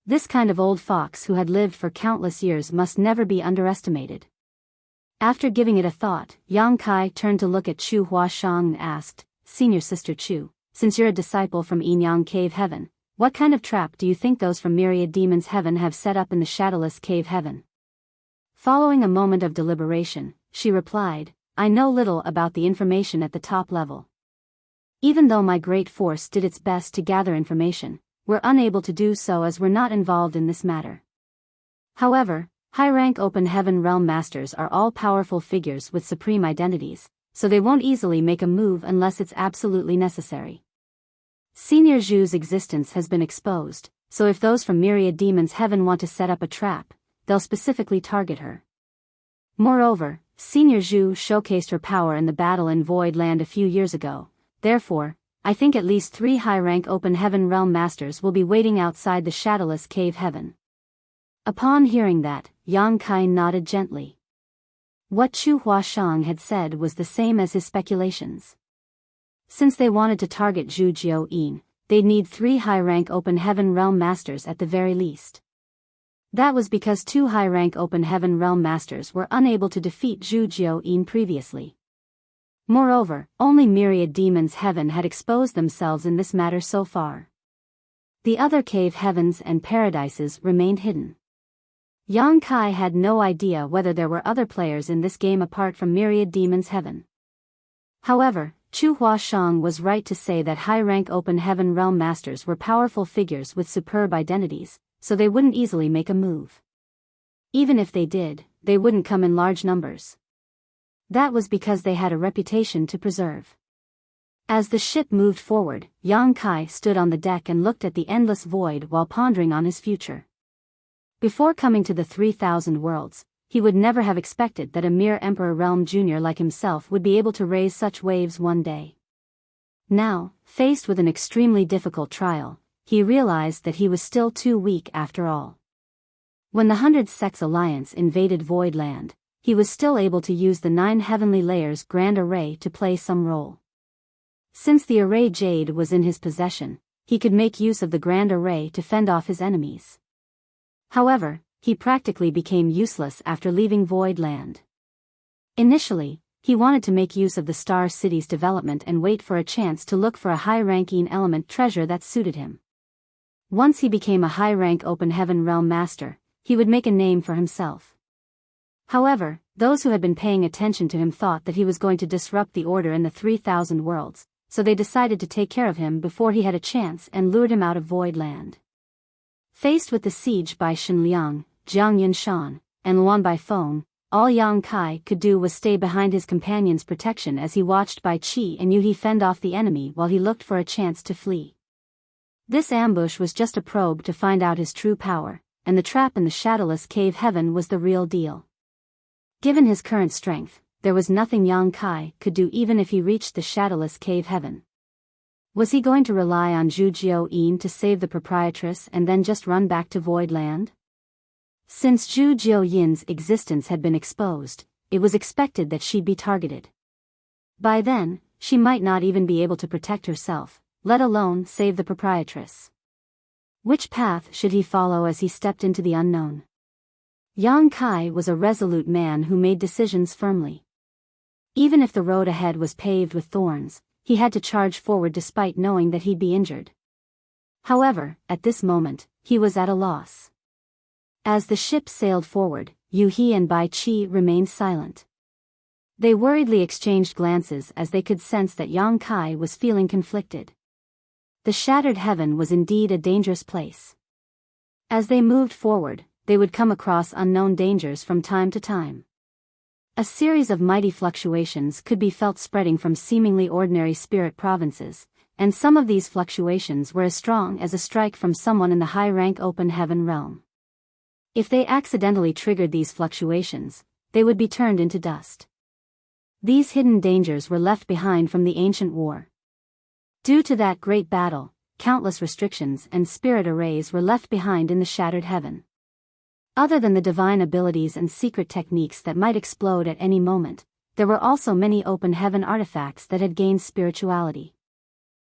This kind of old fox who had lived for countless years must never be underestimated. After giving it a thought, Yang Kai turned to look at Chu Huashang and asked, "Senior Sister Chu, since you're a disciple from Yinyang Cave Heaven, what kind of trap do you think those from Myriad Demons Heaven have set up in the shadowless cave heaven?" Following a moment of deliberation, she replied, "I know little about the information at the top level. Even though my great force did its best to gather information, we're unable to do so as we're not involved in this matter. However, high-rank Open Heaven Realm Masters are all powerful figures with supreme identities, so they won't easily make a move unless it's absolutely necessary. Senior Zhu's existence has been exposed, so if those from Myriad Demons Heaven want to set up a trap, they'll specifically target her. Moreover, Senior Zhu showcased her power in the battle in Void Land a few years ago, therefore, I think at least 3 high-rank Open Heaven Realm Masters will be waiting outside the Shadowless Cave Heaven. Upon hearing that, Yang Kai nodded gently. What Chu Huashang had said was the same as his speculations. Since they wanted to target Zhu Jiuyin, they'd need 3 high-rank Open Heaven Realm Masters at the very least. That was because 2 high-rank Open Heaven Realm Masters were unable to defeat Zhu Jiuyin previously. Moreover, only Myriad Demons Heaven had exposed themselves in this matter so far. The other cave heavens and paradises remained hidden. Yang Kai had no idea whether there were other players in this game apart from Myriad Demons Heaven. However, Chu Huashang was right to say that high-rank Open Heaven Realm Masters were powerful figures with superb identities, so they wouldn't easily make a move. Even if they did, they wouldn't come in large numbers. That was because they had a reputation to preserve. As the ship moved forward, Yang Kai stood on the deck and looked at the endless void while pondering on his future. Before coming to the 3,000 worlds, he would never have expected that a mere Emperor Realm Jr. like himself would be able to raise such waves one day. Now, faced with an extremely difficult trial, he realized that he was still too weak after all. When the 100 Sects Alliance invaded Void Land, he was still able to use the 9 Heavenly Layers Grand Array to play some role. Since the Array Jade was in his possession, he could make use of the Grand Array to fend off his enemies. However, he practically became useless after leaving Void Land. Initially, he wanted to make use of the Star City's development and wait for a chance to look for a high-ranking element treasure that suited him. Once he became a high-rank Open Heaven Realm Master, he would make a name for himself. However, those who had been paying attention to him thought that he was going to disrupt the order in the 3,000 worlds, so they decided to take care of him before he had a chance and lured him out of Void Land. Faced with the siege by Shen Liang, Jiang Yinshan, and Luan Baifeng, all Yang Kai could do was stay behind his companion's protection as he watched Bai Qi and Yu He fend off the enemy while he looked for a chance to flee. This ambush was just a probe to find out his true power, and the trap in the Shadowless Cave Heaven was the real deal. Given his current strength, there was nothing Yang Kai could do even if he reached the Shadowless Cave Heaven. Was he going to rely on Zhu Jiuyin to save the proprietress and then just run back to Void Land? Since Zhu Jiuyin's existence had been exposed, it was expected that she'd be targeted. By then, she might not even be able to protect herself, let alone save the proprietress. Which path should he follow as he stepped into the unknown? Yang Kai was a resolute man who made decisions firmly. Even if the road ahead was paved with thorns, he had to charge forward despite knowing that he'd be injured. However, at this moment, he was at a loss. As the ship sailed forward, Yu He and Bai Qi remained silent. They worriedly exchanged glances as they could sense that Yang Kai was feeling conflicted. The Shattered Heaven was indeed a dangerous place. As they moved forward, they would come across unknown dangers from time to time. A series of mighty fluctuations could be felt spreading from seemingly ordinary spirit provinces, and some of these fluctuations were as strong as a strike from someone in the high-rank Open Heaven realm. If they accidentally triggered these fluctuations, they would be turned into dust. These hidden dangers were left behind from the ancient war. Due to that great battle, countless restrictions and spirit arrays were left behind in the Shattered Heaven. Other than the divine abilities and secret techniques that might explode at any moment, there were also many Open Heaven artifacts that had gained spirituality.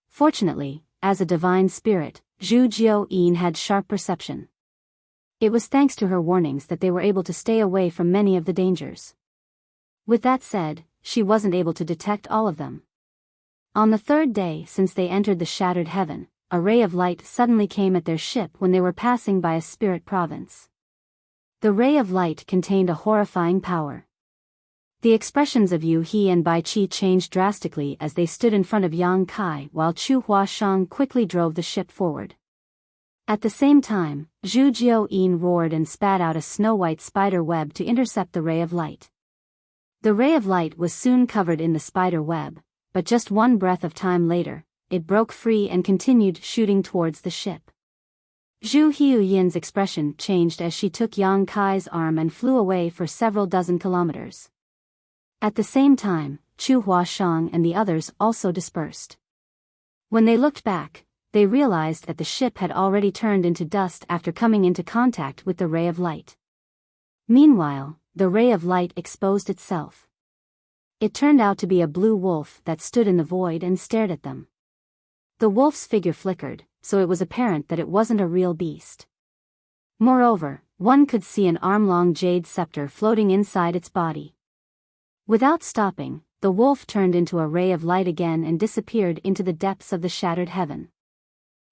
Fortunately, as a divine spirit, Zhu Jiuyin had sharp perception. It was thanks to her warnings that they were able to stay away from many of the dangers. With that said, she wasn't able to detect all of them. On the 3rd day since they entered the Shattered Heaven, a ray of light suddenly came at their ship when they were passing by a spirit province. The ray of light contained a horrifying power. The expressions of Yu He and Bai Qi changed drastically as they stood in front of Yang Kai while Chu Huashang quickly drove the ship forward. At the same time, Zhu Jiuyin roared and spat out a snow-white spider web to intercept the ray of light. The ray of light was soon covered in the spider web, but just one breath of time later, it broke free and continued shooting towards the ship. Zhu Huiyin's expression changed as she took Yang Kai's arm and flew away for several dozen kilometers. At the same time, Chu Huashang and the others also dispersed. When they looked back, they realized that the ship had already turned into dust after coming into contact with the ray of light. Meanwhile, the ray of light exposed itself. It turned out to be a blue wolf that stood in the void and stared at them. The wolf's figure flickered, so it was apparent that it wasn't a real beast. Moreover, one could see an arm-long jade scepter floating inside its body. Without stopping, the wolf turned into a ray of light again and disappeared into the depths of the shattered heaven.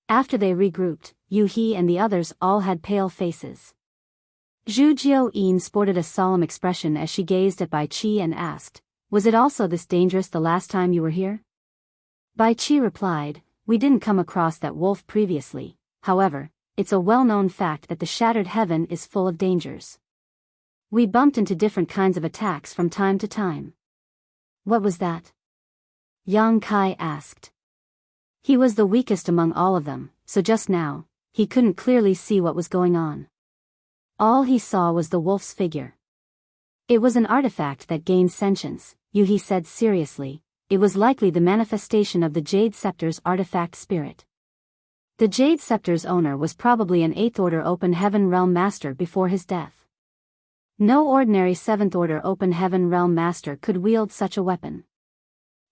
After they regrouped, Yu He and the others all had pale faces. Zhu Jiuyin sported a solemn expression as she gazed at Bai Qi and asked, "Was it also this dangerous the last time you were here?" Bai Qi replied, "We didn't come across that wolf previously, however, it's a well-known fact that the shattered heaven is full of dangers. We bumped into different kinds of attacks from time to time." "What was that?" Yang Kai asked. He was the weakest among all of them, so just now, he couldn't clearly see what was going on. All he saw was the wolf's figure. "It was an artifact that gained sentience," Yu He said seriously. "It was likely the manifestation of the Jade Scepter's artifact spirit. The Jade Scepter's owner was probably an 8th Order Open Heaven Realm Master before his death. No ordinary 7th Order Open Heaven Realm Master could wield such a weapon."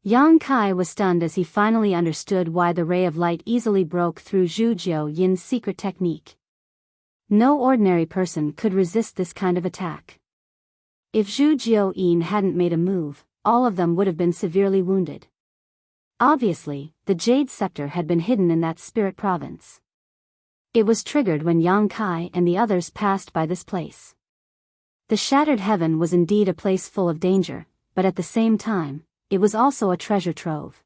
Yang Kai was stunned as he finally understood why the ray of light easily broke through Zhu Jiuyin's secret technique. No ordinary person could resist this kind of attack. If Zhu Jiuyin hadn't made a move, all of them would have been severely wounded. Obviously, the Jade Scepter had been hidden in that spirit province. It was triggered when Yang Kai and the others passed by this place. The shattered heaven was indeed a place full of danger, but at the same time, it was also a treasure trove.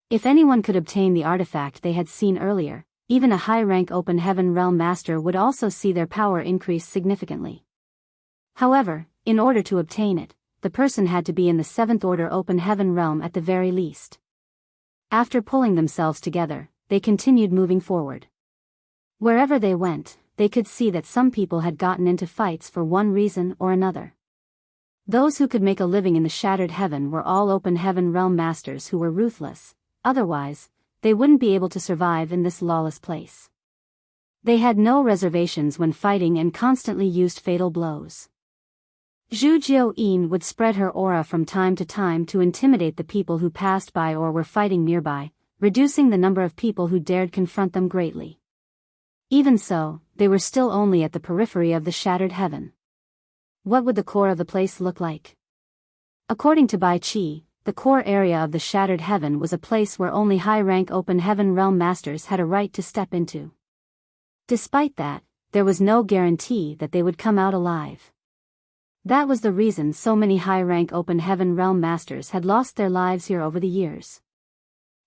If anyone could obtain the artifact they had seen earlier, even a high-rank Open Heaven Realm Master would also see their power increase significantly. However, in order to obtain it, the person had to be in the 7th Order Open Heaven Realm at the very least. After pulling themselves together, they continued moving forward. Wherever they went, they could see that some people had gotten into fights for one reason or another. Those who could make a living in the shattered heaven were all Open Heaven Realm Masters who were ruthless, otherwise, they wouldn't be able to survive in this lawless place. They had no reservations when fighting and constantly used fatal blows. Zhu Jiuyin would spread her aura from time to time to intimidate the people who passed by or were fighting nearby, reducing the number of people who dared confront them greatly. Even so, they were still only at the periphery of the shattered heaven. What would the core of the place look like? According to Bai Qi, the core area of the shattered heaven was a place where only high-rank Open Heaven Realm Masters had a right to step into. Despite that, there was no guarantee that they would come out alive. That was the reason so many high-rank Open Heaven Realm Masters had lost their lives here over the years.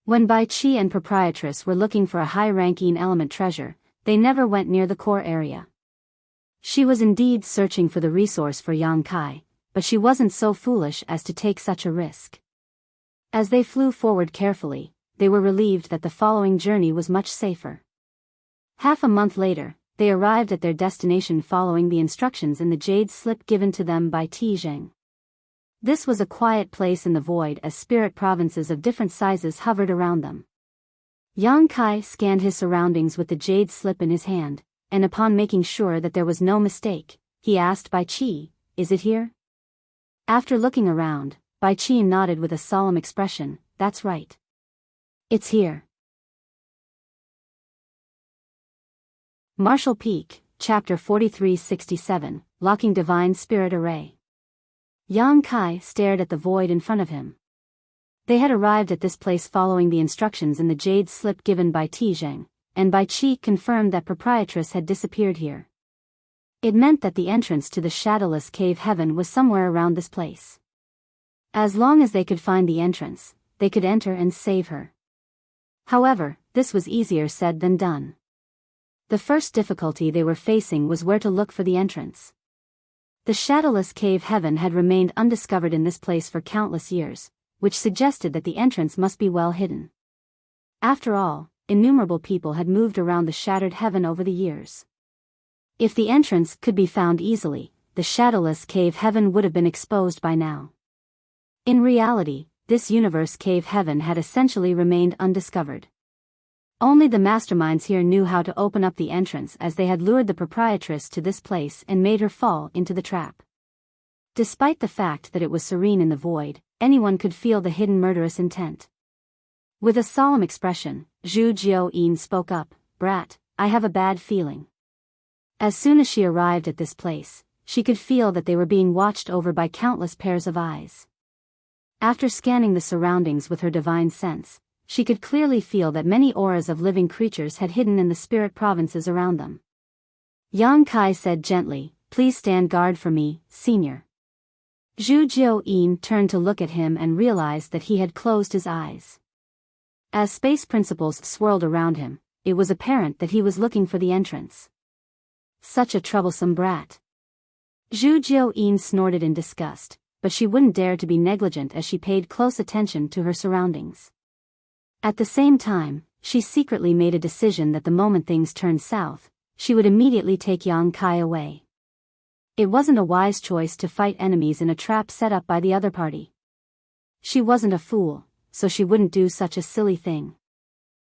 When Bai Qi and Proprietress were looking for a high-ranking element treasure, they never went near the core area. She was indeed searching for the resource for Yang Kai, but she wasn't so foolish as to take such a risk. As they flew forward carefully, they were relieved that the following journey was much safer. Half a month later, they arrived at their destination following the instructions in the jade slip given to them by Ti Zheng. This was a quiet place in the void as spirit provinces of different sizes hovered around them. Yang Kai scanned his surroundings with the jade slip in his hand, and upon making sure that there was no mistake, he asked Bai Qi, "Is it here?" After looking around, Bai Qi nodded with a solemn expression, "That's right. It's here." Martial Peak, Chapter 4367, Locking Divine Spirit Array. Yang Kai stared at the void in front of him. They had arrived at this place following the instructions in the jade slip given by Ti Zheng, and Bai Qi confirmed that Proprietress had disappeared here. It meant that the entrance to the shadowless cave heaven was somewhere around this place. As long as they could find the entrance, they could enter and save her. However, this was easier said than done. The first difficulty they were facing was where to look for the entrance. The shadowless cave heaven had remained undiscovered in this place for countless years, which suggested that the entrance must be well hidden. After all, innumerable people had moved around the shattered heaven over the years. If the entrance could be found easily, the shadowless cave heaven would have been exposed by now. In reality, this universe cave heaven had essentially remained undiscovered. Only the masterminds here knew how to open up the entrance, as they had lured the proprietress to this place and made her fall into the trap. Despite the fact that it was serene in the void, anyone could feel the hidden murderous intent. With a solemn expression, Zhu Jiao-yin spoke up, "Brat, I have a bad feeling." As soon as she arrived at this place, she could feel that they were being watched over by countless pairs of eyes. After scanning the surroundings with her divine sense, she could clearly feel that many auras of living creatures had hidden in the spirit provinces around them. Yang Kai said gently, "Please stand guard for me, senior." Zhu Jiao-yin turned to look at him and realized that he had closed his eyes. As space principles swirled around him, it was apparent that he was looking for the entrance. Such a troublesome brat. Zhu Jiao-yin snorted in disgust, but she wouldn't dare to be negligent as she paid close attention to her surroundings. At the same time, she secretly made a decision that the moment things turned south, she would immediately take Yang Kai away. It wasn't a wise choice to fight enemies in a trap set up by the other party. She wasn't a fool, so she wouldn't do such a silly thing.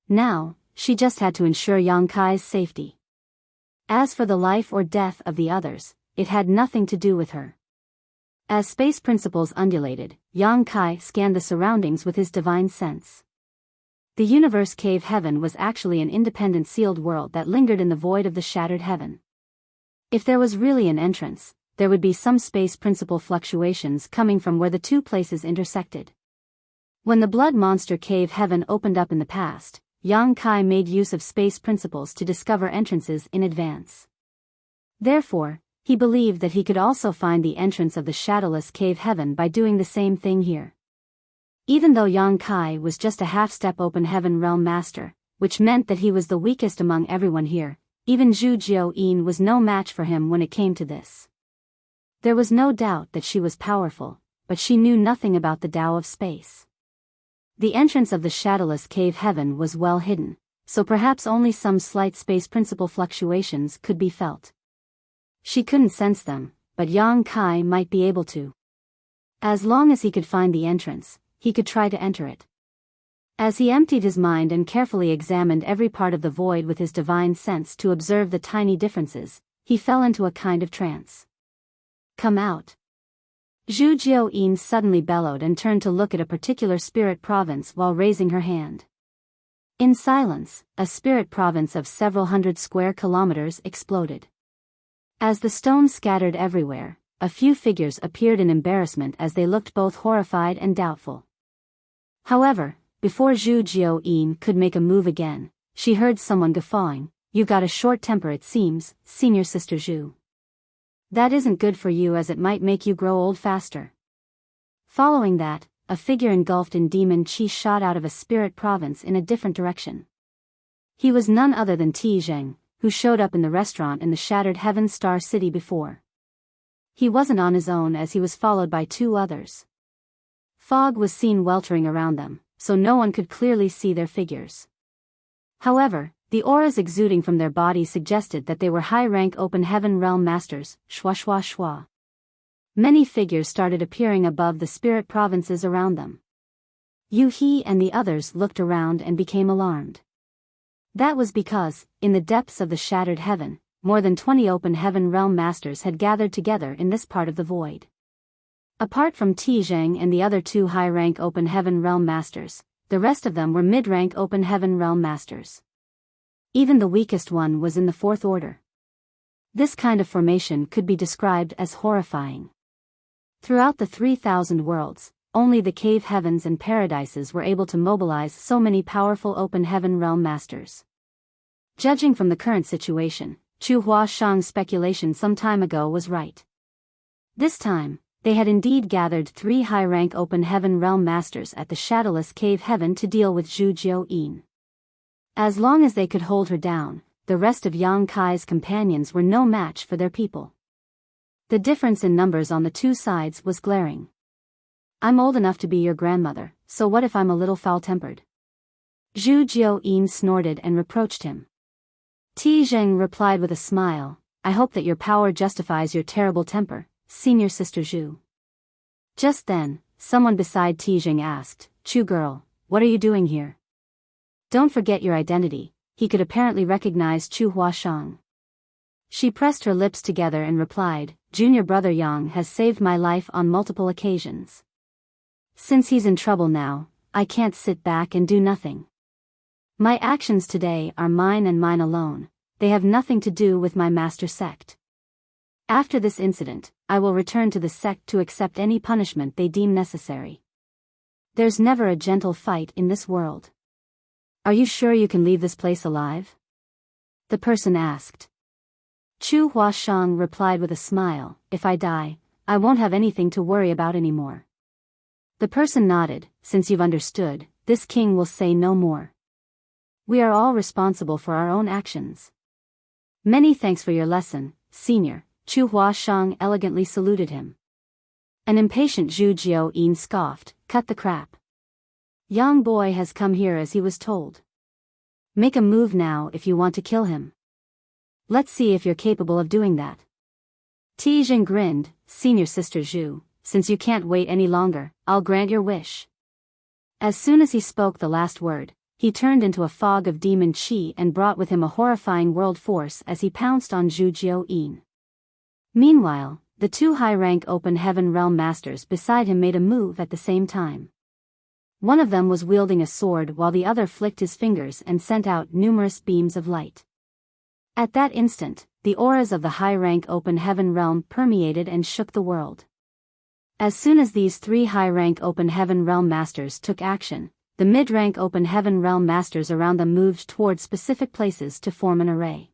Now, she just had to ensure Yang Kai's safety. As for the life or death of the others, it had nothing to do with her. As space principles undulated, Yang Kai scanned the surroundings with his divine sense. The universe cave heaven was actually an independent sealed world that lingered in the void of the shattered heaven. If there was really an entrance, there would be some space principle fluctuations coming from where the two places intersected. When the blood monster cave heaven opened up in the past, Yang Kai made use of space principles to discover entrances in advance. Therefore, he believed that he could also find the entrance of the shadowless cave heaven by doing the same thing here. Even though Yang Kai was just a half-step open heaven realm master, which meant that he was the weakest among everyone here, even Zhu Jiao-yin was no match for him when it came to this. There was no doubt that she was powerful, but she knew nothing about the Tao of space. The entrance of the shadowless cave heaven was well hidden, so perhaps only some slight space principle fluctuations could be felt. She couldn't sense them, but Yang Kai might be able to. As long as he could find the entrance, he could try to enter it. As he emptied his mind and carefully examined every part of the void with his divine sense to observe the tiny differences, he fell into a kind of trance. "Come out." Zhu Jiao-yin suddenly bellowed and turned to look at a particular spirit province while raising her hand. In silence, a spirit province of several hundred square kilometers exploded. As the stones scattered everywhere, a few figures appeared in embarrassment as they looked both horrified and doubtful. However, before Zhu Jiao-yin could make a move again, she heard someone guffawing, "You've got a short temper it seems, senior sister Zhu. That isn't good for you as it might make you grow old faster." Following that, a figure engulfed in demon chi shot out of a spirit province in a different direction. He was none other than Ti Zheng, who showed up in the restaurant in the shattered Heaven Star City before. He wasn't on his own as he was followed by two others. Fog was seen weltering around them, so no one could clearly see their figures. However, the auras exuding from their bodies suggested that they were high-rank open heaven realm masters, shwa shwa shwa. Many figures started appearing above the spirit provinces around them. Yu He and the others looked around and became alarmed. That was because, in the depths of the shattered heaven, more than 20 open heaven realm masters had gathered together in this part of the void. Apart from Ti Zheng and the other two high-rank open heaven realm masters, the rest of them were mid-rank open heaven realm masters. Even the weakest one was in the fourth order. This kind of formation could be described as horrifying. Throughout the 3,000 worlds, only the cave heavens and paradises were able to mobilize so many powerful open heaven realm masters. Judging from the current situation, Chu Hua Shang's speculation some time ago was right. This time, they had indeed gathered 3 high-rank open heaven realm masters at the shadowless cave heaven to deal with Zhu Jiao-yin. As long as they could hold her down, the rest of Yang Kai's companions were no match for their people. The difference in numbers on the two sides was glaring. "I'm old enough to be your grandmother, so what if I'm a little foul-tempered?" Zhu Jiuyin snorted and reproached him. Ti Zheng replied with a smile, I hope that your power justifies your terrible temper, senior sister Zhu. Just then, someone beside Ti Zheng asked, Chu girl, what are you doing here? Don't forget your identity. He could apparently recognize Chu Huashang. She pressed her lips together and replied, Junior brother Yang has saved my life on multiple occasions. Since he's in trouble now, I can't sit back and do nothing. My actions today are mine and mine alone, they have nothing to do with my master sect. After this incident, I will return to the sect to accept any punishment they deem necessary. There's never a gentle fight in this world. Are you sure you can leave this place alive? The person asked. Chu Huashang replied with a smile, if I die, I won't have anything to worry about anymore. The person nodded, since you've understood, this king will say no more. We are all responsible for our own actions. Many thanks for your lesson, senior, Chu Huashang elegantly saluted him. An impatient Zhu Jiuyin scoffed, cut the crap. Young boy has come here as he was told. Make a move now if you want to kill him. Let's see if you're capable of doing that. Ti Zheng grinned, senior sister Zhu, since you can't wait any longer, I'll grant your wish. As soon as he spoke the last word, he turned into a fog of demon qi and brought with him a horrifying world force as he pounced on Zhu Jiuyin. Meanwhile, the two high-rank open heaven realm masters beside him made a move at the same time. One of them was wielding a sword while the other flicked his fingers and sent out numerous beams of light. At that instant, the auras of the high-rank open heaven realm permeated and shook the world. As soon as these three high-rank open heaven realm masters took action, the mid-rank open heaven realm masters around them moved toward specific places to form an array.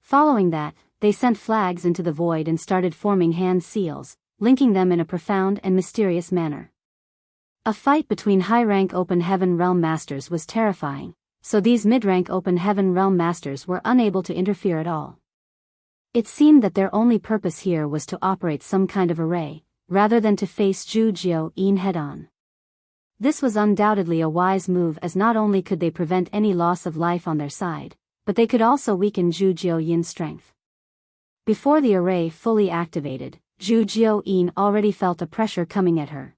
Following that, they sent flags into the void and started forming hand seals, linking them in a profound and mysterious manner. A fight between high-rank open heaven realm masters was terrifying, so these mid-rank open heaven realm masters were unable to interfere at all. It seemed that their only purpose here was to operate some kind of array, rather than to face Zhu Jiuyin head-on. This was undoubtedly a wise move, as not only could they prevent any loss of life on their side, but they could also weaken Zhu Jiuyin's strength. Before the array fully activated, Zhu Jiuyin already felt a pressure coming at her.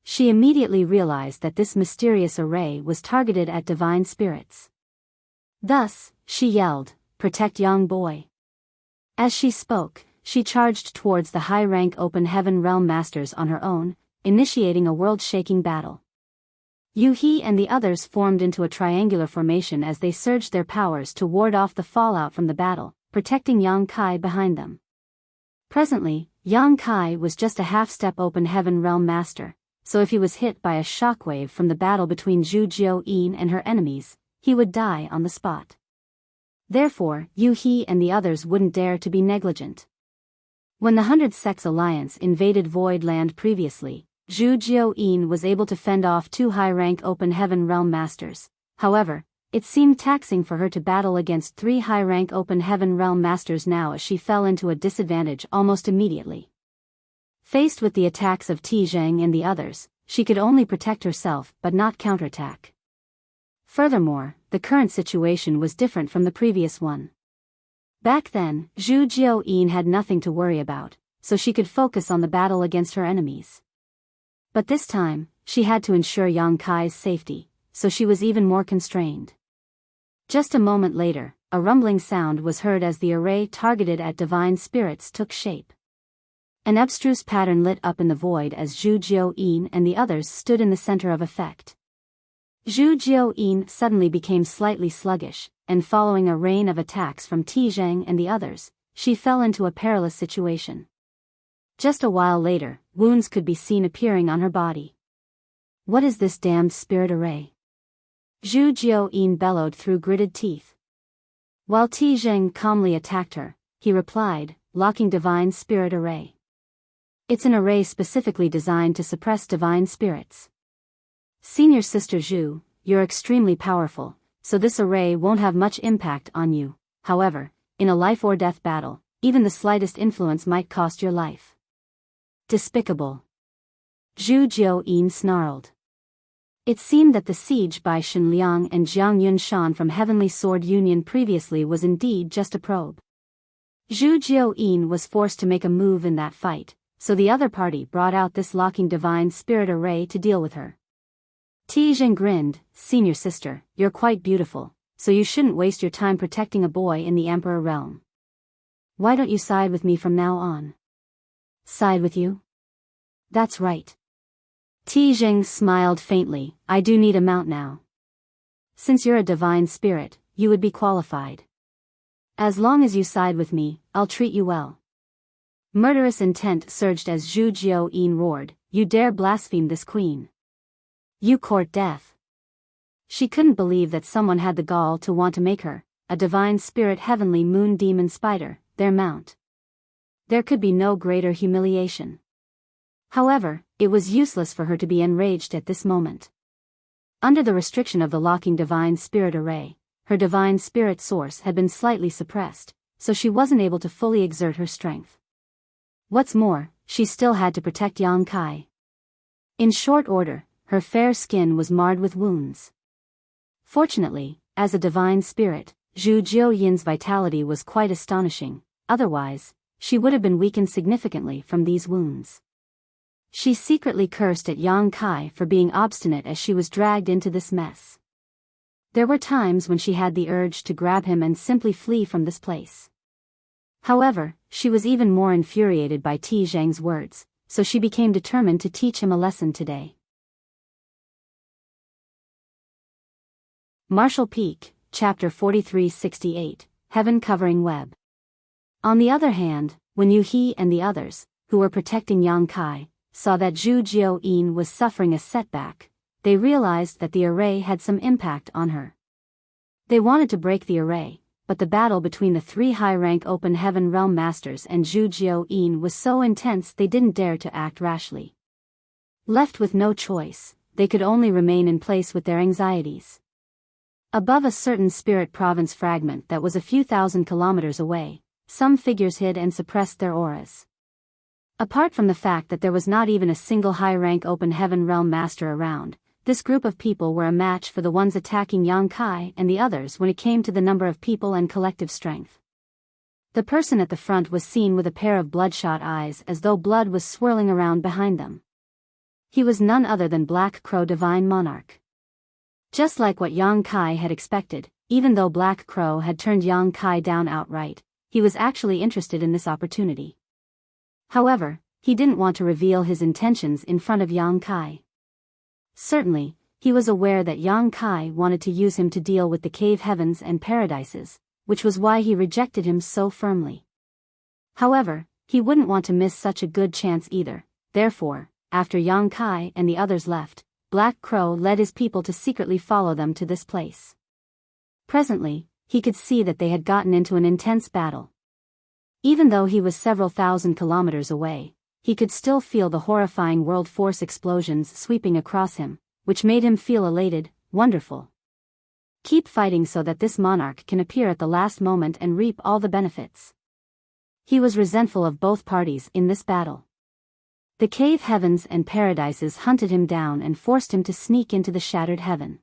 She immediately realized that this mysterious array was targeted at divine spirits. Thus, she yelled, "Protect young boy." As she spoke, she charged towards the high-rank open heaven realm masters on her own, initiating a world-shaking battle. Yu He and the others formed into a triangular formation as they surged their powers to ward off the fallout from the battle, protecting Yang Kai behind them. Presently, Yang Kai was just a half-step open heaven realm master, so if he was hit by a shockwave from the battle between Zhu Jiuyin and her enemies, he would die on the spot. Therefore, Yu He and the others wouldn't dare to be negligent. When the 100 Sects Alliance invaded Void Land previously, Zhu Jiuyin was able to fend off two high-rank open heaven realm masters. However, it seemed taxing for her to battle against three high-rank open heaven realm masters now, as she fell into a disadvantage almost immediately. Faced with the attacks of Ti Zheng and the others, she could only protect herself but not counterattack. Furthermore, the current situation was different from the previous one. Back then, Zhu Jiuyin had nothing to worry about, so she could focus on the battle against her enemies. But this time, she had to ensure Yang Kai's safety, so she was even more constrained. Just a moment later, a rumbling sound was heard as the array targeted at divine spirits took shape. An abstruse pattern lit up in the void as Zhu Jiuyin and the others stood in the center of effect. Zhu Jiuyin suddenly became slightly sluggish, and following a rain of attacks from Ti Zheng and the others, she fell into a perilous situation. Just a while later, wounds could be seen appearing on her body. "What is this damned spirit array?" Zhu Jiuyin bellowed through gritted teeth. While Ti Zheng calmly attacked her, he replied, "Locking divine spirit array. It's an array specifically designed to suppress divine spirits. Senior sister Zhu, you're extremely powerful, so this array won't have much impact on you. However, in a life-or-death battle, even the slightest influence might cost your life." Despicable. Zhu Jiuyin snarled. It seemed that the siege by Shen Liang and Jiang Yunshan from Heavenly Sword Union previously was indeed just a probe. Zhu Jiuyin was forced to make a move in that fight, so the other party brought out this locking divine spirit array to deal with her. Tizheng grinned, "Senior sister, you're quite beautiful, so you shouldn't waste your time protecting a boy in the Emperor realm. Why don't you side with me from now on?" "Side with you?" "That's right." Tizheng smiled faintly, "I do need a mount now. Since you're a divine spirit, you would be qualified. As long as you side with me, I'll treat you well." Murderous intent surged as Zhu Jiuyin roared, "You dare blaspheme this queen? You court death." She couldn't believe that someone had the gall to want to make her, a divine spirit heavenly moon demon spider, their mount. There could be no greater humiliation. However, it was useless for her to be enraged at this moment. Under the restriction of the locking divine spirit array, her divine spirit source had been slightly suppressed, so she wasn't able to fully exert her strength. What's more, she still had to protect Yang Kai. In short order, her fair skin was marred with wounds. Fortunately, as a divine spirit, Zhu Jiuyin's vitality was quite astonishing, otherwise, she would have been weakened significantly from these wounds. She secretly cursed at Yang Kai for being obstinate as she was dragged into this mess. There were times when she had the urge to grab him and simply flee from this place. However, she was even more infuriated by Tizheng's words, so she became determined to teach him a lesson today. Martial Peak, Chapter 4368, Heaven Covering Web. On the other hand, when Yu He and the others, who were protecting Yang Kai, saw that Zhu Jiuyin was suffering a setback, they realized that the array had some impact on her. They wanted to break the array, but the battle between the three high-rank Open Heaven Realm Masters and Zhu Jiuyin was so intense they didn't dare to act rashly. Left with no choice, they could only remain in place with their anxieties. Above a certain spirit province fragment that was a few thousand kilometers away, some figures hid and suppressed their auras. Apart from the fact that there was not even a single high-rank Open Heaven Realm Master around, this group of people were a match for the ones attacking Yang Kai and the others when it came to the number of people and collective strength. The person at the front was seen with a pair of bloodshot eyes as though blood was swirling around behind them. He was none other than Black Crow Divine Monarch. Just like what Yang Kai had expected, even though Black Crow had turned Yang Kai down outright, he was actually interested in this opportunity. However, he didn't want to reveal his intentions in front of Yang Kai. Certainly, he was aware that Yang Kai wanted to use him to deal with the cave heavens and paradises, which was why he rejected him so firmly. However, he wouldn't want to miss such a good chance either, therefore, after Yang Kai and the others left, Black Crow led his people to secretly follow them to this place. Presently, he could see that they had gotten into an intense battle. Even though he was several thousand kilometers away, he could still feel the horrifying world force explosions sweeping across him, which made him feel elated, wonderful. Keep fighting so that this monarch can appear at the last moment and reap all the benefits. He was resentful of both parties in this battle. The cave heavens and paradises hunted him down and forced him to sneak into the shattered heaven.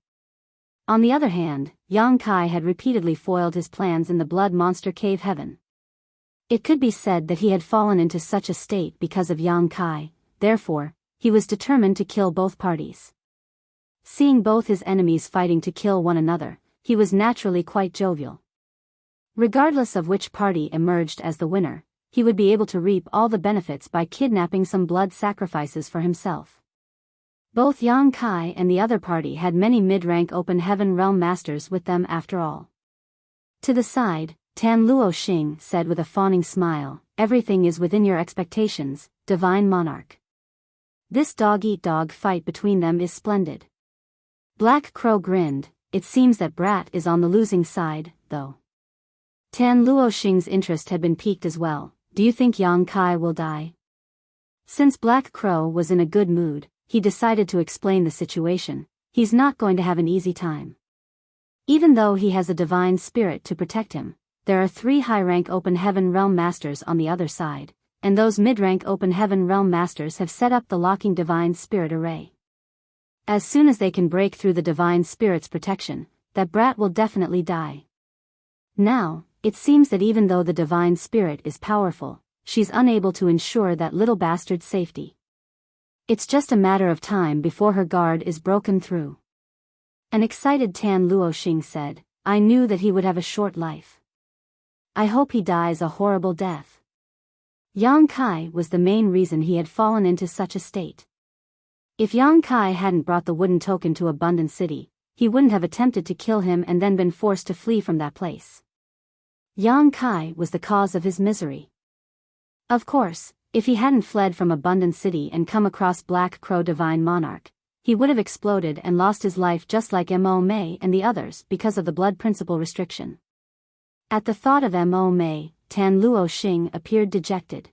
On the other hand, Yang Kai had repeatedly foiled his plans in the blood monster cave heaven. It could be said that he had fallen into such a state because of Yang Kai, therefore, he was determined to kill both parties. Seeing both his enemies fighting to kill one another, he was naturally quite jovial. Regardless of which party emerged as the winner, he would be able to reap all the benefits by kidnapping some blood sacrifices for himself. Both Yang Kai and the other party had many mid-rank Open Heaven Realm Masters with them after all. To the side, Tan Luo Xing said with a fawning smile, "Everything is within your expectations, Divine Monarch. This dog-eat-dog fight between them is splendid." Black Crow grinned, "It seems that Brat is on the losing side, though." Tan Luo Xing's interest had been piqued as well. "Do you think Yang Kai will die?" Since Black Crow was in a good mood, he decided to explain the situation. He's not going to have an easy time. Even though he has a divine spirit to protect him, there are 3 high-rank Open Heaven Realm Masters on the other side, and those mid-rank Open Heaven Realm Masters have set up the locking divine spirit array. As soon as they can break through the divine spirit's protection, that brat will definitely die. Now, it seems that even though the divine spirit is powerful, she's unable to ensure that little bastard's safety. It's just a matter of time before her guard is broken through. An excited Tan Luoxing said, I knew that he would have a short life. I hope he dies a horrible death. Yang Kai was the main reason he had fallen into such a state. If Yang Kai hadn't brought the wooden token to Abundant City, he wouldn't have attempted to kill him and then been forced to flee from that place. Yang Kai was the cause of his misery. Of course, if he hadn't fled from Abundant City and come across Black Crow Divine Monarch, he would have exploded and lost his life just like Mo Mei and the others because of the blood principle restriction. At the thought of Mo Mei, Tan Luoxing appeared dejected.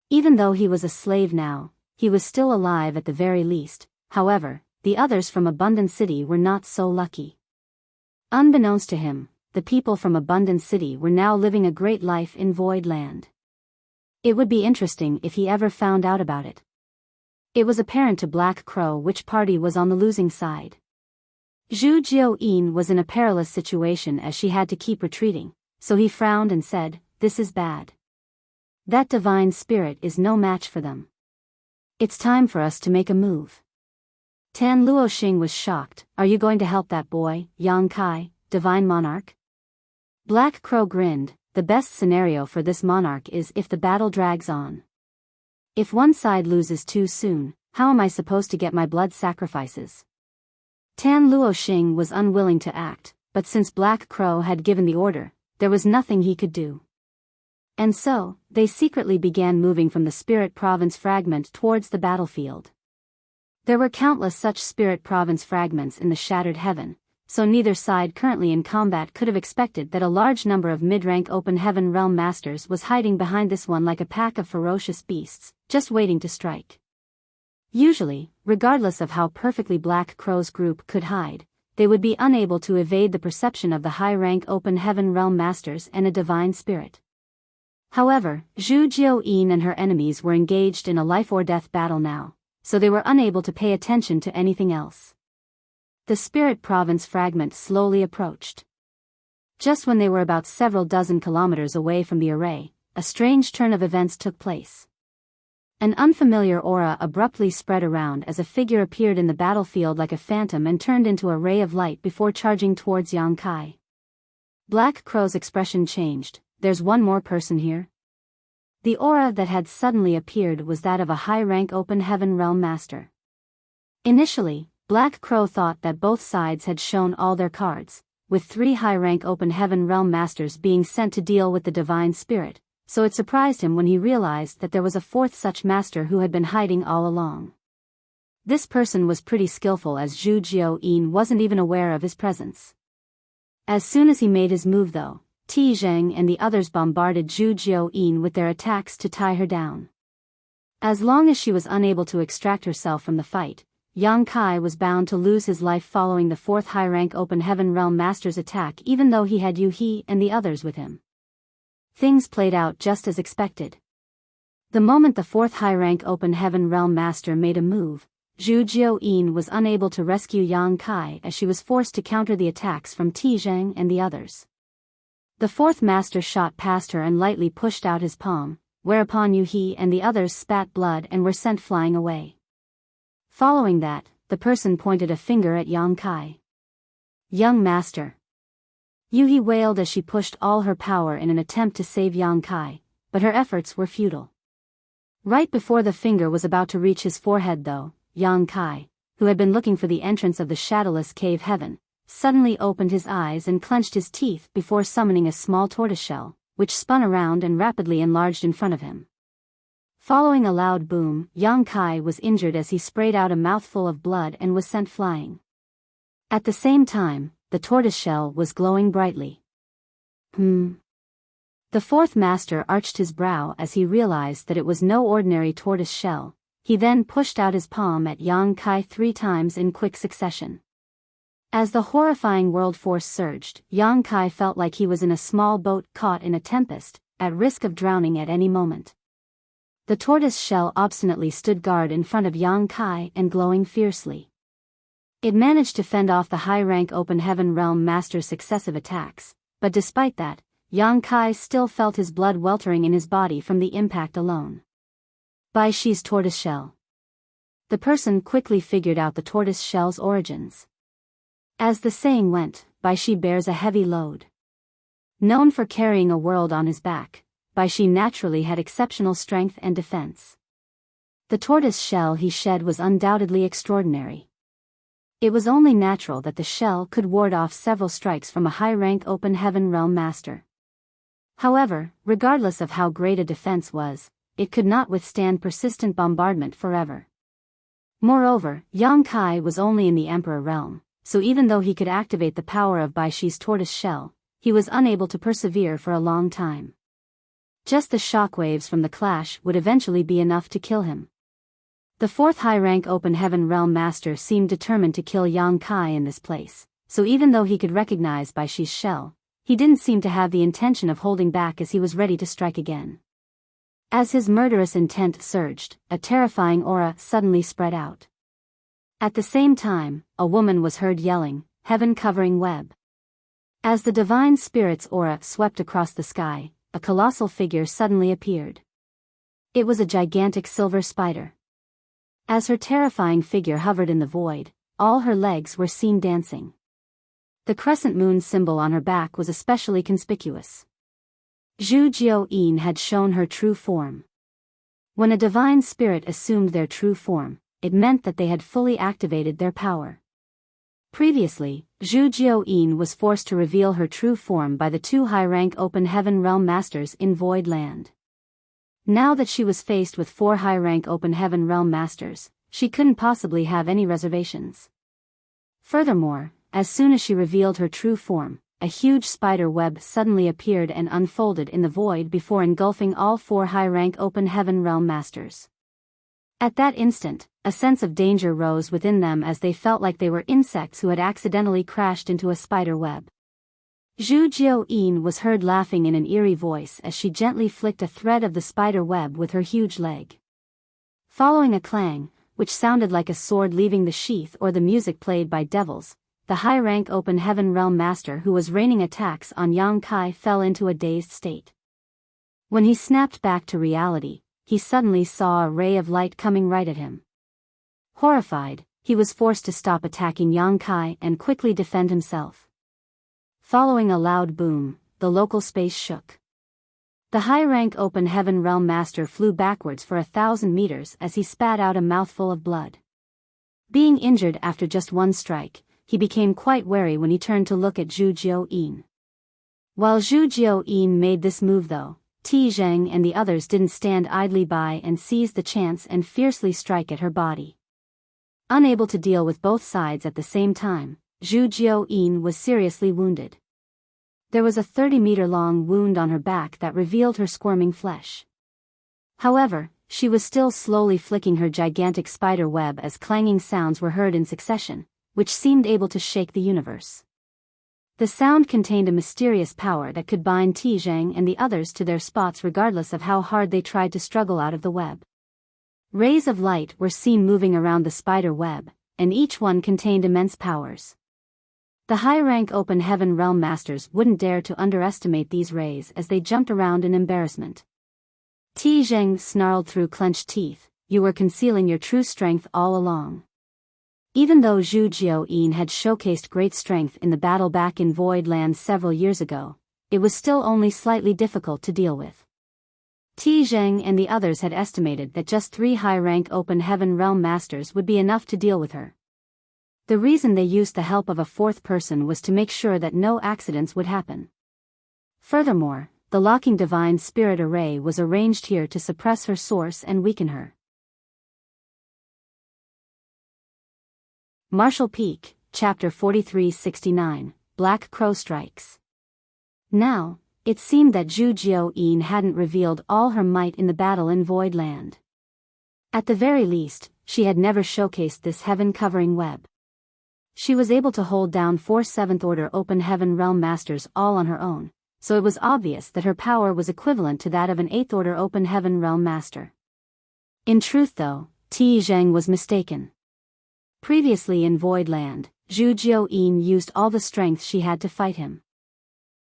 Even though he was a slave now, he was still alive at the very least. However, the others from Abundant City were not so lucky. Unbeknownst to him, the people from Abundant City were now living a great life in Void Land. It would be interesting if he ever found out about it. It was apparent to Black Crow which party was on the losing side. Zhu Jiuyin was in a perilous situation as she had to keep retreating, so he frowned and said, This is bad. That divine spirit is no match for them. It's time for us to make a move. Tan Luoxing was shocked. Are you going to help that boy, Yang Kai, Divine Monarch? Black Crow grinned. The best scenario for this monarch is if the battle drags on. If one side loses too soon, how am I supposed to get my blood sacrifices? Tan Luoxing was unwilling to act, but since Black Crow had given the order, there was nothing he could do. And so, they secretly began moving from the Spirit Province fragment towards the battlefield. There were countless such Spirit Province fragments in the Shattered Heaven, so neither side currently in combat could have expected that a large number of mid-rank Open Heaven Realm Masters was hiding behind this one like a pack of ferocious beasts, just waiting to strike. Usually, regardless of how perfectly Black Crow's group could hide, they would be unable to evade the perception of the high-rank Open Heaven Realm Masters and a Divine Spirit. However, Zhu Jiuyin and her enemies were engaged in a life-or-death battle now, so they were unable to pay attention to anything else. The Spirit Province fragment slowly approached. Just when they were about several dozen kilometers away from the array, a strange turn of events took place. An unfamiliar aura abruptly spread around as a figure appeared in the battlefield like a phantom and turned into a ray of light before charging towards Yang Kai. Black Crow's expression changed. There's one more person here? The aura that had suddenly appeared was that of a high-rank Open Heaven Realm Master. Initially, Black Crow thought that both sides had shown all their cards, with 3 high-rank Open Heaven Realm Masters being sent to deal with the Divine Spirit, so it surprised him when he realized that there was a 4th such master who had been hiding all along. This person was pretty skillful as Zhu Jiuyin wasn't even aware of his presence. As soon as he made his move though, Ti Zheng and the others bombarded Zhu Jiuyin with their attacks to tie her down. As long as she was unable to extract herself from the fight, Yang Kai was bound to lose his life following the 4th high-rank Open Heaven Realm Master's attack even though he had Yu He and the others with him. Things played out just as expected. The moment the 4th high-rank Open Heaven Realm Master made a move, Zhu Jiuyin was unable to rescue Yang Kai as she was forced to counter the attacks from Ti Zheng and the others. The 4th Master shot past her and lightly pushed out his palm, whereupon Yu He and the others spat blood and were sent flying away. Following that, the person pointed a finger at Yang Kai. Young Master. Yu He wailed as she pushed all her power in an attempt to save Yang Kai, but her efforts were futile. Right before the finger was about to reach his forehead though, Yang Kai, who had been looking for the entrance of the shadowless cave heaven, suddenly opened his eyes and clenched his teeth before summoning a small tortoiseshell, which spun around and rapidly enlarged in front of him. Following a loud boom, Yang Kai was injured as he sprayed out a mouthful of blood and was sent flying. At the same time, the tortoiseshell was glowing brightly. The 4th Master arched his brow as he realized that it was no ordinary tortoise shell. He then pushed out his palm at Yang Kai 3 times in quick succession. As the horrifying world force surged, Yang Kai felt like he was in a small boat caught in a tempest, at risk of drowning at any moment. The tortoise shell obstinately stood guard in front of Yang Kai and glowing fiercely. It managed to fend off the high-rank Open Heaven Realm Master's successive attacks, but despite that, Yang Kai still felt his blood weltering in his body from the impact alone. Baishi's tortoise shell. The person quickly figured out the tortoise shell's origins. As the saying went, Baishi bears a heavy load. Known for carrying a world on his back, Baishi naturally had exceptional strength and defense. The tortoise shell he shed was undoubtedly extraordinary. It was only natural that the shell could ward off several strikes from a high-rank Open Heaven Realm Master. However, regardless of how great a defense was, it could not withstand persistent bombardment forever. Moreover, Yang Kai was only in the Emperor realm, so even though he could activate the power of Baishi's tortoise shell, he was unable to persevere for a long time. Just the shockwaves from the clash would eventually be enough to kill him. The fourth high-rank Open Heaven Realm Master seemed determined to kill Yang Kai in this place, so even though he could recognize Baishi's shell, he didn't seem to have the intention of holding back as he was ready to strike again. As his murderous intent surged, a terrifying aura suddenly spread out. At the same time, a woman was heard yelling, "Heaven-covering web." As the divine spirit's aura swept across the sky, a colossal figure suddenly appeared. It was a gigantic silver spider. As her terrifying figure hovered in the void, all her legs were seen dancing. The crescent moon symbol on her back was especially conspicuous. Zhu Jiao-yin had shown her true form. When a divine spirit assumed their true form, it meant that they had fully activated their power. Previously, Zhu Jiao-yin was forced to reveal her true form by the two high-rank Open Heaven Realm Masters in Void Land. Now that she was faced with 4 high-rank Open Heaven Realm Masters, she couldn't possibly have any reservations. Furthermore, as soon as she revealed her true form, a huge spider web suddenly appeared and unfolded in the void before engulfing all 4 high-rank Open Heaven Realm Masters. At that instant, a sense of danger rose within them as they felt like they were insects who had accidentally crashed into a spider web. Zhu Jiao-yin was heard laughing in an eerie voice as she gently flicked a thread of the spider web with her huge leg. Following a clang, which sounded like a sword leaving the sheath or the music played by devils, the high-rank Open Heaven Realm Master who was raining attacks on Yang Kai fell into a dazed state. When he snapped back to reality, he suddenly saw a ray of light coming right at him. Horrified, he was forced to stop attacking Yang Kai and quickly defend himself. Following a loud boom, the local space shook. The high-rank Open Heaven Realm Master flew backwards for 1,000 meters as he spat out a mouthful of blood. Being injured after just one strike, he became quite wary when he turned to look at Zhu Jiao-yin. While Zhu Jiao-yin made this move though, Ti Zheng and the others didn't stand idly by and seized the chance and fiercely strike at her body. Unable to deal with both sides at the same time, Zhu Jiao-yin was seriously wounded. There was a 30-meter-long wound on her back that revealed her squirming flesh. However, she was still slowly flicking her gigantic spider web as clanging sounds were heard in succession, which seemed able to shake the universe. The sound contained a mysterious power that could bind Ti Zheng and the others to their spots regardless of how hard they tried to struggle out of the web. Rays of light were seen moving around the spider web, and each one contained immense powers. The high-rank Open Heaven Realm Masters wouldn't dare to underestimate these rays as they jumped around in embarrassment. Ti Zheng snarled through clenched teeth, "You were concealing your true strength all along." Even though Zhu Jiao-yin had showcased great strength in the battle back in Void Land several years ago, it was still only slightly difficult to deal with. Ti Zheng and the others had estimated that just 3 high-rank Open Heaven Realm Masters would be enough to deal with her. The reason they used the help of a 4th person was to make sure that no accidents would happen. Furthermore, the locking divine spirit array was arranged here to suppress her source and weaken her. Martial Peak, Chapter 4369, Black Crow Strikes. Now, it seemed that Zhu Jiao-yin hadn't revealed all her might in the battle in Void Land. At the very least, she had never showcased this heaven-covering web. She was able to hold down 4 7th Order Open Heaven Realm Masters all on her own, so it was obvious that her power was equivalent to that of an 8th Order Open Heaven Realm Master. In truth though, Ti Zheng was mistaken. Previously in Void Land, Zhu Jiuyin used all the strength she had to fight him.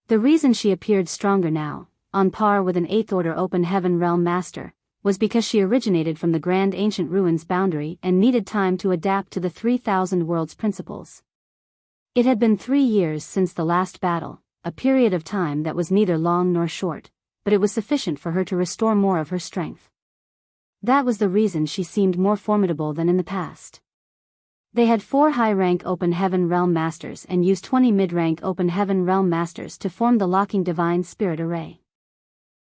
The reason she appeared stronger now, on par with an 8th Order Open Heaven Realm Master, was because she originated from the Grand Ancient Ruins boundary and needed time to adapt to the 3,000 Worlds principles. It had been 3 years since the last battle, a period of time that was neither long nor short, but it was sufficient for her to restore more of her strength. That was the reason she seemed more formidable than in the past. They had 4 high-rank Open Heaven Realm Masters and used 20 mid-rank Open Heaven Realm Masters to form the locking Divine Spirit Array.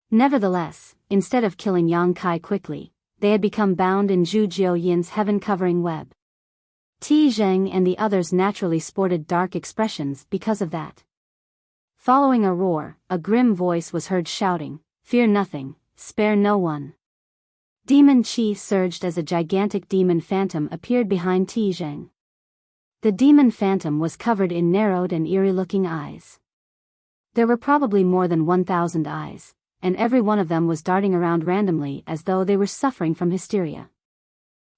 Nevertheless, instead of killing Yang Kai quickly, they had become bound in Zhu Jiuyin's heaven-covering web. Ti Zheng and the others naturally sported dark expressions because of that. Following a roar, a grim voice was heard shouting, "Fear nothing, spare no one." Demon Qi surged as a gigantic demon phantom appeared behind Ti Zheng. The demon phantom was covered in narrowed and eerie-looking eyes. There were probably more than 1,000 eyes, and every one of them was darting around randomly as though they were suffering from hysteria.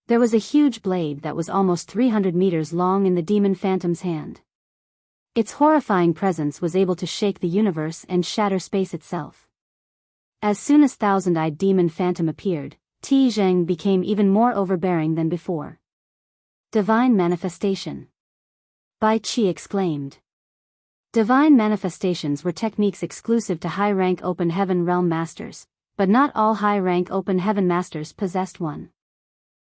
There was a huge blade that was almost 300 meters long in the demon phantom's hand. Its horrifying presence was able to shake the universe and shatter space itself. As soon as thousand-eyed demon phantom appeared, Ti Zheng became even more overbearing than before. Divine Manifestation. Bai Qi exclaimed. Divine manifestations were techniques exclusive to high-rank Open Heaven Realm Masters, but not all high-rank Open Heaven Masters possessed one.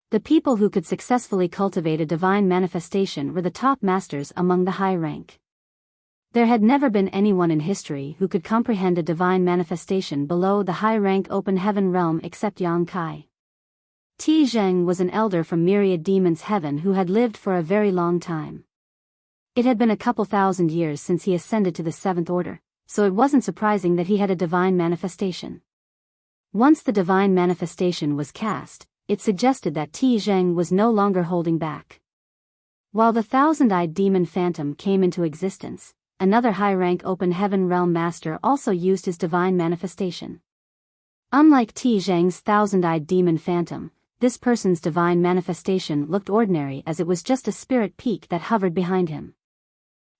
The people who could successfully cultivate a divine manifestation were the top masters among the high rank. There had never been anyone in history who could comprehend a divine manifestation below the high-rank Open Heaven realm except Yang Kai. Ti Zheng was an elder from Myriad Demons Heaven who had lived for a very long time. It had been a couple thousand years since he ascended to the 7th Order, so it wasn't surprising that he had a divine manifestation. Once the divine manifestation was cast, it suggested that Ti Zheng was no longer holding back. While the thousand-eyed demon phantom came into existence, another high-rank Open Heaven Realm Master also used his divine manifestation. Unlike Ti Zheng's thousand-eyed demon phantom, this person's divine manifestation looked ordinary as it was just a spirit peak that hovered behind him.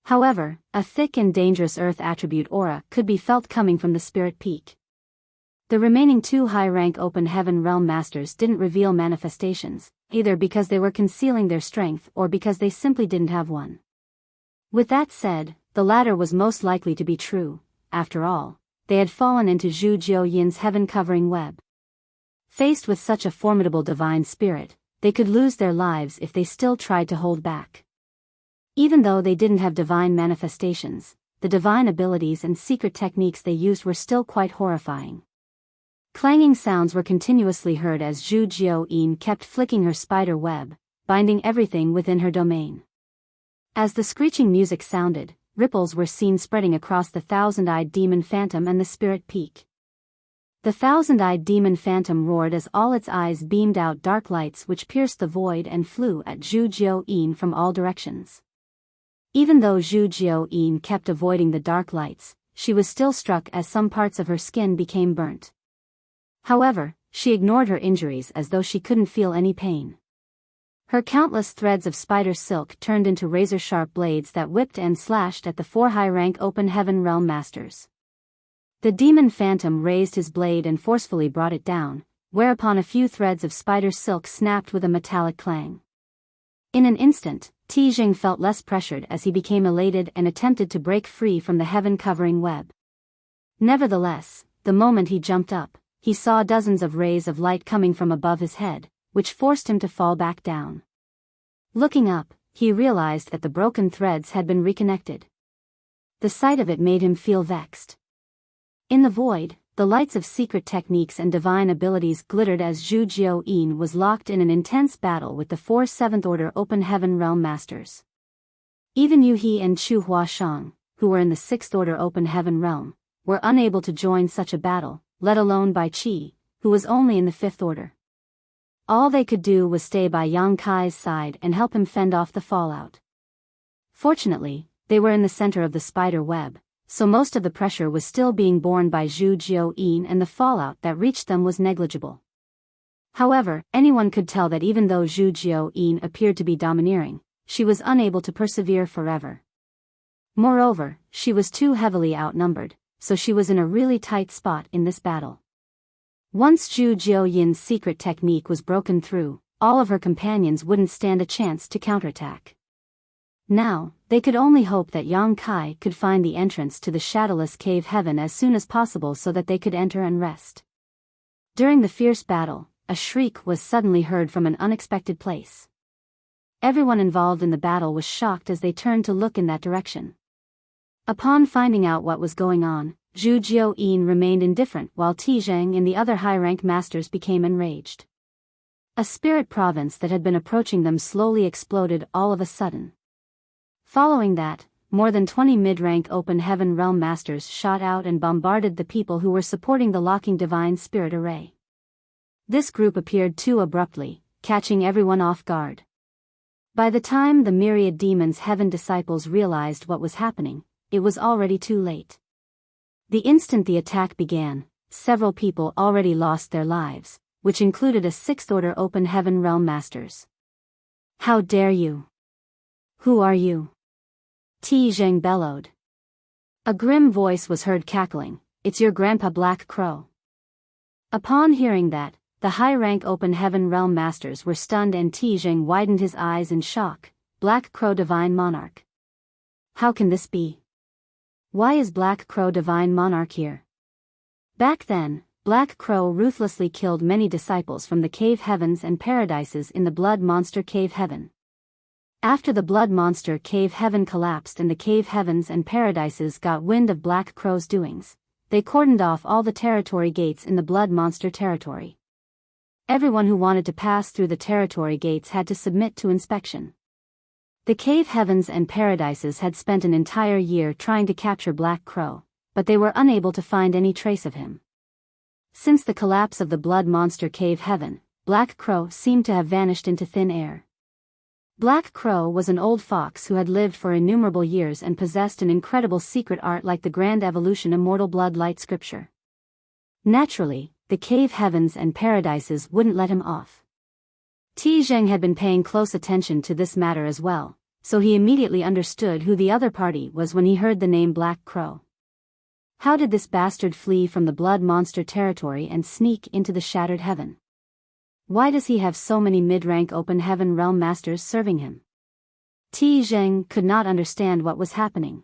However, a thick and dangerous earth attribute aura could be felt coming from the spirit peak. The remaining 2 high-rank Open Heaven Realm Masters didn't reveal manifestations, either because they were concealing their strength or because they simply didn't have one. With that said, the latter was most likely to be true. After all, they had fallen into Zhu Jiuyin's heaven-covering web. Faced with such a formidable divine spirit, they could lose their lives if they still tried to hold back. Even though they didn't have divine manifestations, the divine abilities and secret techniques they used were still quite horrifying. Clanging sounds were continuously heard as Zhu Jiuyin kept flicking her spider web, binding everything within her domain. As the screeching music sounded, ripples were seen spreading across the thousand-eyed demon phantom and the spirit peak. The thousand-eyed demon phantom roared as all its eyes beamed out dark lights which pierced the void and flew at Zhu Jiuyin from all directions. Even though Zhu Jiuyin kept avoiding the dark lights, she was still struck as some parts of her skin became burnt. However, she ignored her injuries as though she couldn't feel any pain. Her countless threads of spider silk turned into razor-sharp blades that whipped and slashed at the 4 high-rank Open Heaven Realm Masters. The demon phantom raised his blade and forcefully brought it down, whereupon a few threads of spider silk snapped with a metallic clang. In an instant, Ti Zheng felt less pressured as he became elated and attempted to break free from the heaven-covering web. Nevertheless, the moment he jumped up, he saw dozens of rays of light coming from above his head, which forced him to fall back down. Looking up, he realized that the broken threads had been reconnected. The sight of it made him feel vexed. In the void, the lights of secret techniques and divine abilities glittered as Zhu Jiuyin was locked in an intense battle with the 4 7th Order Open Heaven Realm Masters. Even Yu He and Chu Huashang, who were in the 6th Order Open Heaven Realm, were unable to join such a battle, let alone Bai Qi, who was only in the 5th Order. All they could do was stay by Yang Kai's side and help him fend off the fallout. Fortunately, they were in the center of the spider web, so most of the pressure was still being borne by Zhu Jiuyin and the fallout that reached them was negligible. However, anyone could tell that even though Zhu Jiao-yin appeared to be domineering, she was unable to persevere forever. Moreover, she was too heavily outnumbered, so she was in a really tight spot in this battle. Once Zhu Jiao-yin's secret technique was broken through, all of her companions wouldn't stand a chance to counterattack. Now, they could only hope that Yang Kai could find the entrance to the shadowless cave heaven as soon as possible so that they could enter and rest. During the fierce battle, a shriek was suddenly heard from an unexpected place. Everyone involved in the battle was shocked as they turned to look in that direction. Upon finding out what was going on, Zhu Jiao-yin remained indifferent while Tizheng and the other high-rank masters became enraged. A spirit province that had been approaching them slowly exploded all of a sudden. Following that, more than 20 mid-rank open heaven realm masters shot out and bombarded the people who were supporting the locking divine spirit array. This group appeared too abruptly, catching everyone off guard. By the time the myriad demons' heaven disciples realized what was happening, it was already too late. The instant the attack began, several people already lost their lives, which included a 6th order open heaven realm masters. How dare you? Who are you? Tizheng bellowed. A grim voice was heard cackling, "It's your grandpa Black Crow." Upon hearing that, the high-rank open heaven realm masters were stunned and Tizheng widened his eyes in shock. Black Crow Divine Monarch. How can this be? Why is Black Crow Divine Monarch here? Back then, Black Crow ruthlessly killed many disciples from the cave heavens and paradises in the Blood Monster Cave Heaven. After the Blood Monster Cave Heaven collapsed and the cave heavens and paradises got wind of Black Crow's doings, they cordoned off all the territory gates in the Blood Monster territory. Everyone who wanted to pass through the territory gates had to submit to inspection. The cave heavens and paradises had spent an entire year trying to capture Black Crow, but they were unable to find any trace of him. Since the collapse of the Blood Monster Cave Heaven, Black Crow seemed to have vanished into thin air. Black Crow was an old fox who had lived for innumerable years and possessed an incredible secret art like the Grand Evolution Immortal Blood Light Scripture. Naturally, the cave heavens and paradises wouldn't let him off. Tizheng had been paying close attention to this matter as well, so he immediately understood who the other party was when he heard the name Black Crow. How did this bastard flee from the Blood Monster territory and sneak into the Shattered Heaven? Why does he have so many mid-rank open heaven realm masters serving him? Tizheng could not understand what was happening.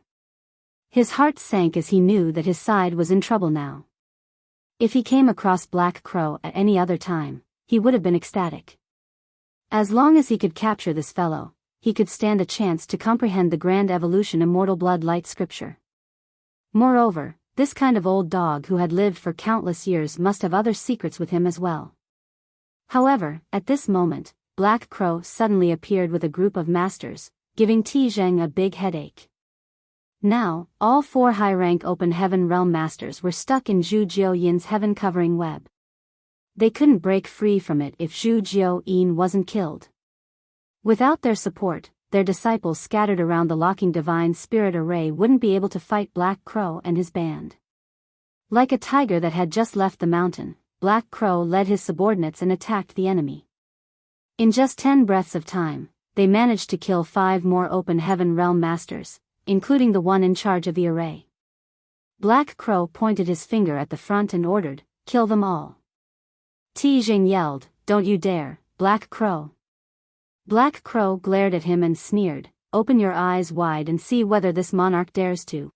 His heart sank as he knew that his side was in trouble now. If he came across Black Crow at any other time, he would have been ecstatic. As long as he could capture this fellow, he could stand a chance to comprehend the Grand Evolution Immortal Blood Light Scripture. Moreover, this kind of old dog who had lived for countless years must have other secrets with him as well. However, at this moment, Black Crow suddenly appeared with a group of masters, giving Tizheng a big headache. Now, all 4 high-rank open heaven realm masters were stuck in Zhu Jiao-yin's heaven-covering web. They couldn't break free from it if Zhu Jiao-yin wasn't killed. Without their support, their disciples scattered around the locking divine spirit array wouldn't be able to fight Black Crow and his band. Like a tiger that had just left the mountain, Black Crow led his subordinates and attacked the enemy. In just 10 breaths of time, they managed to kill 5 more open heaven realm masters, including the one in charge of the array. Black Crow pointed his finger at the front and ordered, "Kill them all." Tizheng yelled, "Don't you dare, Black Crow." Black Crow glared at him and sneered, "Open your eyes wide and see whether this monarch dares to."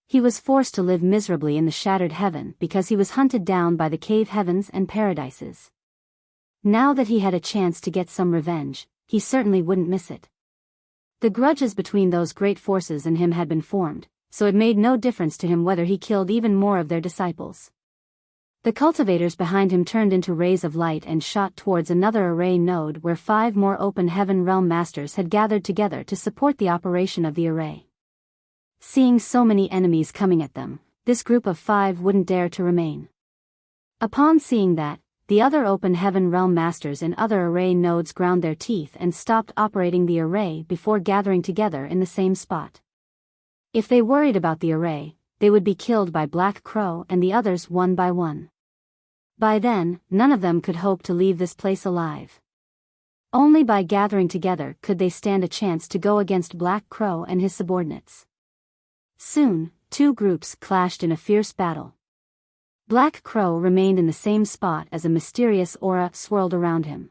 He was forced to live miserably in the Shattered Heaven because he was hunted down by the cave heavens and paradises. Now that he had a chance to get some revenge, he certainly wouldn't miss it. The grudges between those great forces and him had been formed, so it made no difference to him whether he killed even more of their disciples. The cultivators behind him turned into rays of light and shot towards another array node where 5 more open heaven realm masters had gathered together to support the operation of the array. Seeing so many enemies coming at them, this group of 5 wouldn't dare to remain. Upon seeing that, the other open heaven realm masters in other array nodes ground their teeth and stopped operating the array before gathering together in the same spot. If they worried about the array, they would be killed by Black Crow and the others one by one. By then, none of them could hope to leave this place alive. Only by gathering together could they stand a chance to go against Black Crow and his subordinates. Soon, two groups clashed in a fierce battle. Black Crow remained in the same spot as a mysterious aura swirled around him.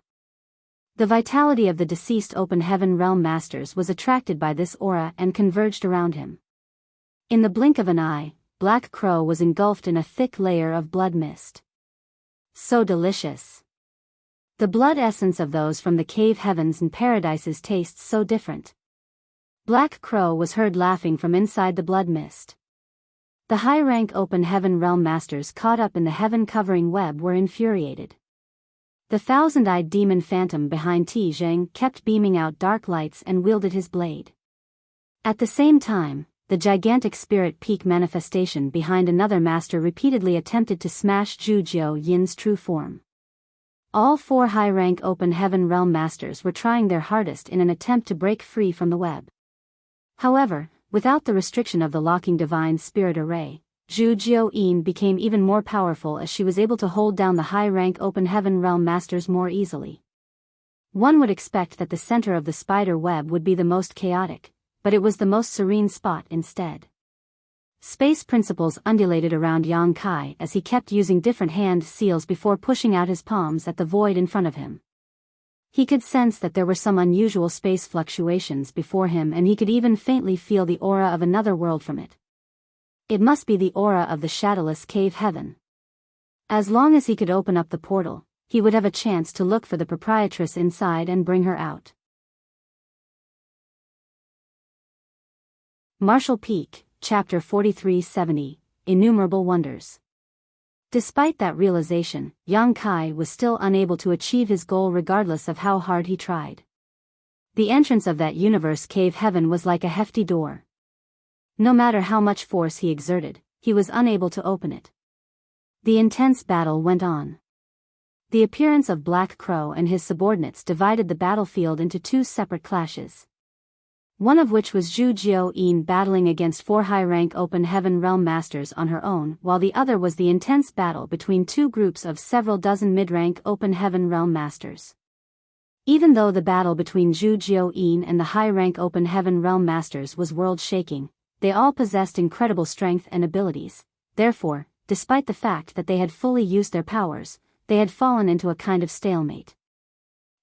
The vitality of the deceased Open Heaven Realm Masters was attracted by this aura and converged around him. In the blink of an eye, Black Crow was engulfed in a thick layer of blood mist. So delicious. The blood essence of those from the cave heavens and paradises tastes so different. Black Crow was heard laughing from inside the blood mist. The high-rank Open Heaven Realm Masters caught up in the heaven-covering web were infuriated. The thousand-eyed demon phantom behind Ti Zheng kept beaming out dark lights and wielded his blade. At the same time, the gigantic spirit peak manifestation behind another master repeatedly attempted to smash Zhu Jiao Yin's true form. All four high-rank Open Heaven Realm Masters were trying their hardest in an attempt to break free from the web. However, without the restriction of the locking divine spirit array, Zhu Jiao Yin became even more powerful as she was able to hold down the high-rank Open Heaven Realm Masters more easily. One would expect that the center of the spider web would be the most chaotic, but it was the most serene spot instead. Space principles undulated around Yang Kai as he kept using different hand seals before pushing out his palms at the void in front of him. He could sense that there were some unusual space fluctuations before him, and he could even faintly feel the aura of another world from it. It must be the aura of the shadowless cave heaven. As long as he could open up the portal, he would have a chance to look for the proprietress inside and bring her out. Martial Peak, Chapter 4370, Innumerable Wonders. Despite that realization, Yang Kai was still unable to achieve his goal regardless of how hard he tried. The entrance of that universe cave heaven was like a hefty door. No matter how much force he exerted, he was unable to open it. The intense battle went on. The appearance of Black Crow and his subordinates divided the battlefield into two separate clashes. One of which was Zhu Jiao Yin battling against four high-rank Open Heaven Realm Masters on her own, while the other was the intense battle between two groups of several dozen mid-rank Open Heaven Realm Masters. Even though the battle between Zhu Jiao Yin and the high-rank Open Heaven Realm Masters was world-shaking, they all possessed incredible strength and abilities. Therefore, despite the fact that they had fully used their powers, they had fallen into a kind of stalemate.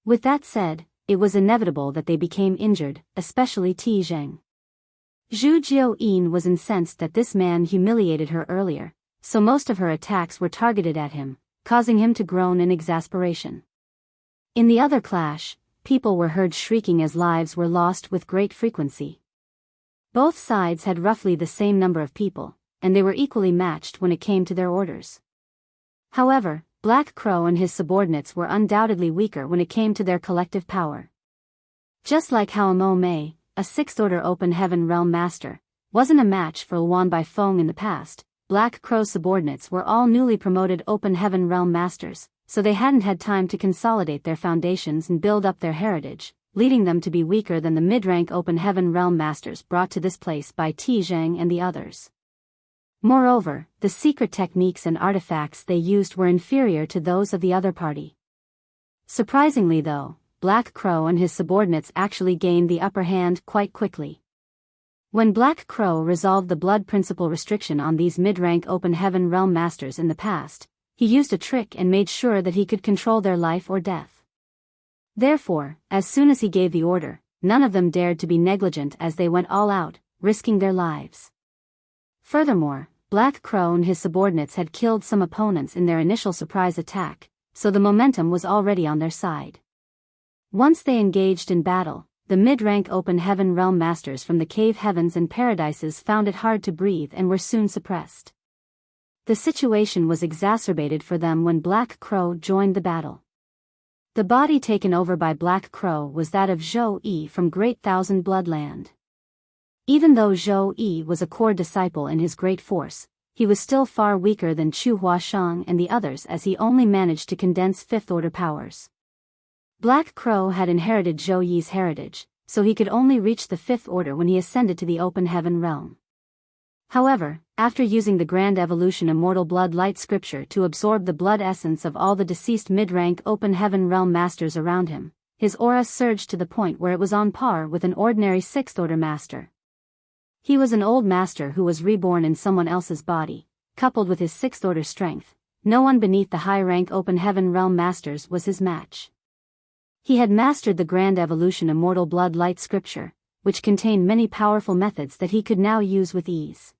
With that said, it was inevitable that they became injured, especially Ti Zheng. Zhu Jiao Yin was incensed that this man humiliated her earlier, so most of her attacks were targeted at him, causing him to groan in exasperation. In the other clash, people were heard shrieking as lives were lost with great frequency. Both sides had roughly the same number of people, and they were equally matched when it came to their orders. However, Black Crow and his subordinates were undoubtedly weaker when it came to their collective power. Just like how Mo Mei, a sixth-order Open Heaven Realm Master, wasn't a match for Luan Baifeng in the past, Black Crow subordinates were all newly promoted Open Heaven Realm Masters, so they hadn't had time to consolidate their foundations and build up their heritage, leading them to be weaker than the mid-rank Open Heaven Realm Masters brought to this place by Ti Zheng and the others. Moreover, the secret techniques and artifacts they used were inferior to those of the other party. Surprisingly though, Black Crow and his subordinates actually gained the upper hand quite quickly. When Black Crow resolved the blood principle restriction on these mid-rank Open Heaven Realm Masters in the past, he used a trick and made sure that he could control their life or death. Therefore, as soon as he gave the order, none of them dared to be negligent as they went all out, risking their lives. Furthermore, Black Crow and his subordinates had killed some opponents in their initial surprise attack, so the momentum was already on their side. Once they engaged in battle, the mid-rank Open Heaven Realm Masters from the cave heavens and paradises found it hard to breathe and were soon suppressed. The situation was exacerbated for them when Black Crow joined the battle. The body taken over by Black Crow was that of Zhou Yi from Great Thousand Bloodland. Even though Zhou Yi was a core disciple in his great force, he was still far weaker than Chu Huashang and the others as he only managed to condense fifth-order powers. Black Crow had inherited Zhou Yi's heritage, so he could only reach the fifth order when he ascended to the Open Heaven realm. However, after using the Grand Evolution Immortal Blood Light Scripture to absorb the blood essence of all the deceased mid-rank Open Heaven Realm Masters around him, his aura surged to the point where it was on par with an ordinary 6th Order Master. He was an old master who was reborn in someone else's body, coupled with his 6th Order strength. No one beneath the high-rank Open Heaven Realm Masters was his match. He had mastered the Grand Evolution Immortal Blood Light Scripture, which contained many powerful methods that he could now use with ease.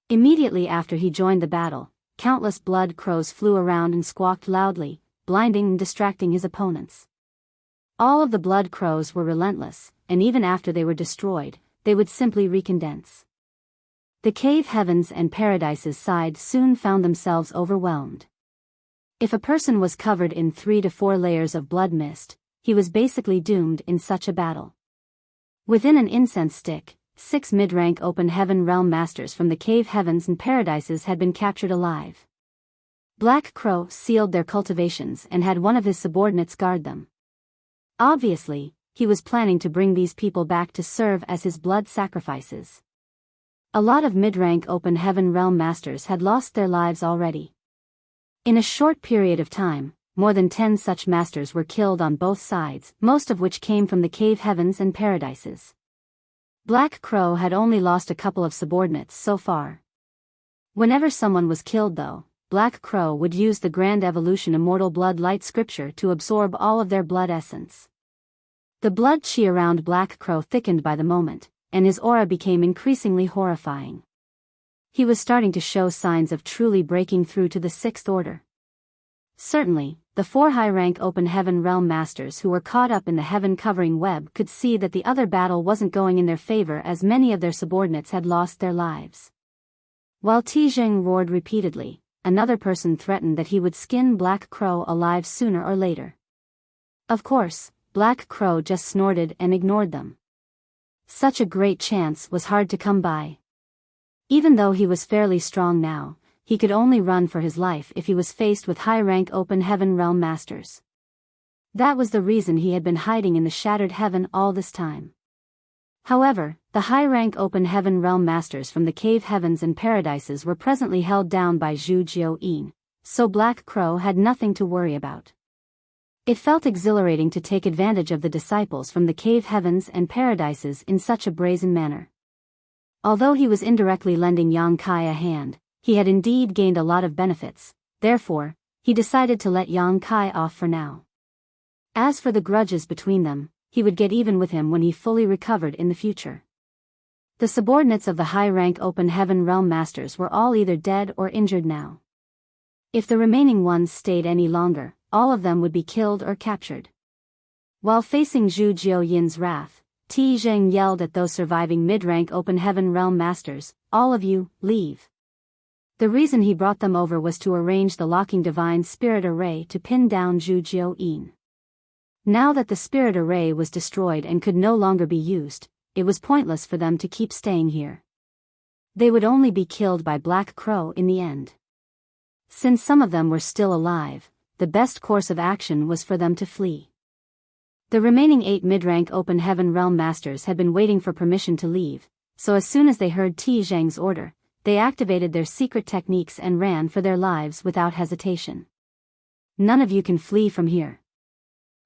Immediately after he joined the battle, countless blood crows flew around and squawked loudly, blinding and distracting his opponents. All of the blood crows were relentless, and even after they were destroyed, they would simply recondense. The cave heavens and paradises side soon found themselves overwhelmed. If a person was covered in 3 to 4 layers of blood mist, he was basically doomed in such a battle. Within an incense stick, 6 mid-rank Open Heaven Realm Masters from the cave heavens and paradises had been captured alive. Black Crow sealed their cultivations and had one of his subordinates guard them. Obviously, he was planning to bring these people back to serve as his blood sacrifices. A lot of mid-rank Open Heaven Realm Masters had lost their lives already. In a short period of time, more than 10 such masters were killed on both sides, most of which came from the cave heavens and paradises. Black Crow had only lost a couple of subordinates so far. Whenever someone was killed though, Black Crow would use the Grand Evolution Immortal Blood Light Scripture to absorb all of their blood essence. The blood chi around Black Crow thickened by the moment, and his aura became increasingly horrifying. He was starting to show signs of truly breaking through to the 6th Order. Certainly, the 4 high-rank Open Heaven Realm Masters who were caught up in the heaven-covering web could see that the other battle wasn't going in their favor as many of their subordinates had lost their lives. While Tijing roared repeatedly, another person threatened that he would skin Black Crow alive sooner or later. Of course, Black Crow just snorted and ignored them. Such a great chance was hard to come by. Even though he was fairly strong now, he could only run for his life if he was faced with high-rank Open Heaven Realm Masters. That was the reason he had been hiding in the Shattered Heaven all this time. However, the high-rank Open Heaven Realm Masters from the cave heavens and paradises were presently held down by Zhu Jiuyin, so Black Crow had nothing to worry about. It felt exhilarating to take advantage of the disciples from the cave heavens and paradises in such a brazen manner. Although he was indirectly lending Yang Kai a hand, he had indeed gained a lot of benefits, therefore, he decided to let Yang Kai off for now. As for the grudges between them, he would get even with him when he fully recovered in the future. The subordinates of the high-rank Open Heaven Realm Masters were all either dead or injured now. If the remaining ones stayed any longer, all of them would be killed or captured. While facing Zhu Jiuyin's wrath, Ti Zheng yelled at those surviving mid-rank Open Heaven Realm Masters, "All of you, leave." The reason he brought them over was to arrange the locking Divine Spirit Array to pin down Zhu Jiuyin. Now that the Spirit Array was destroyed and could no longer be used, it was pointless for them to keep staying here. They would only be killed by Black Crow in the end. Since some of them were still alive, the best course of action was for them to flee. The remaining 8 mid-rank Open Heaven Realm Masters had been waiting for permission to leave, so as soon as they heard Ti Zheng's order, they activated their secret techniques and ran for their lives without hesitation. "None of you can flee from here."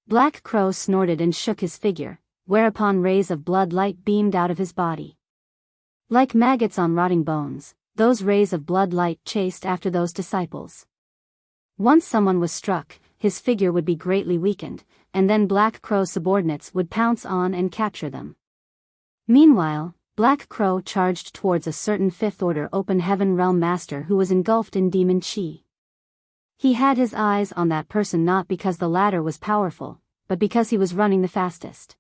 Black Crow snorted and shook his figure, whereupon rays of blood light beamed out of his body. Like maggots on rotting bones, those rays of blood light chased after those disciples. Once someone was struck, his figure would be greatly weakened, and then Black Crow's subordinates would pounce on and capture them. Meanwhile, Black Crow charged towards a certain 5th Order Open Heaven Realm Master who was engulfed in demon chi. He had his eyes on that person not because the latter was powerful, but because he was running the fastest.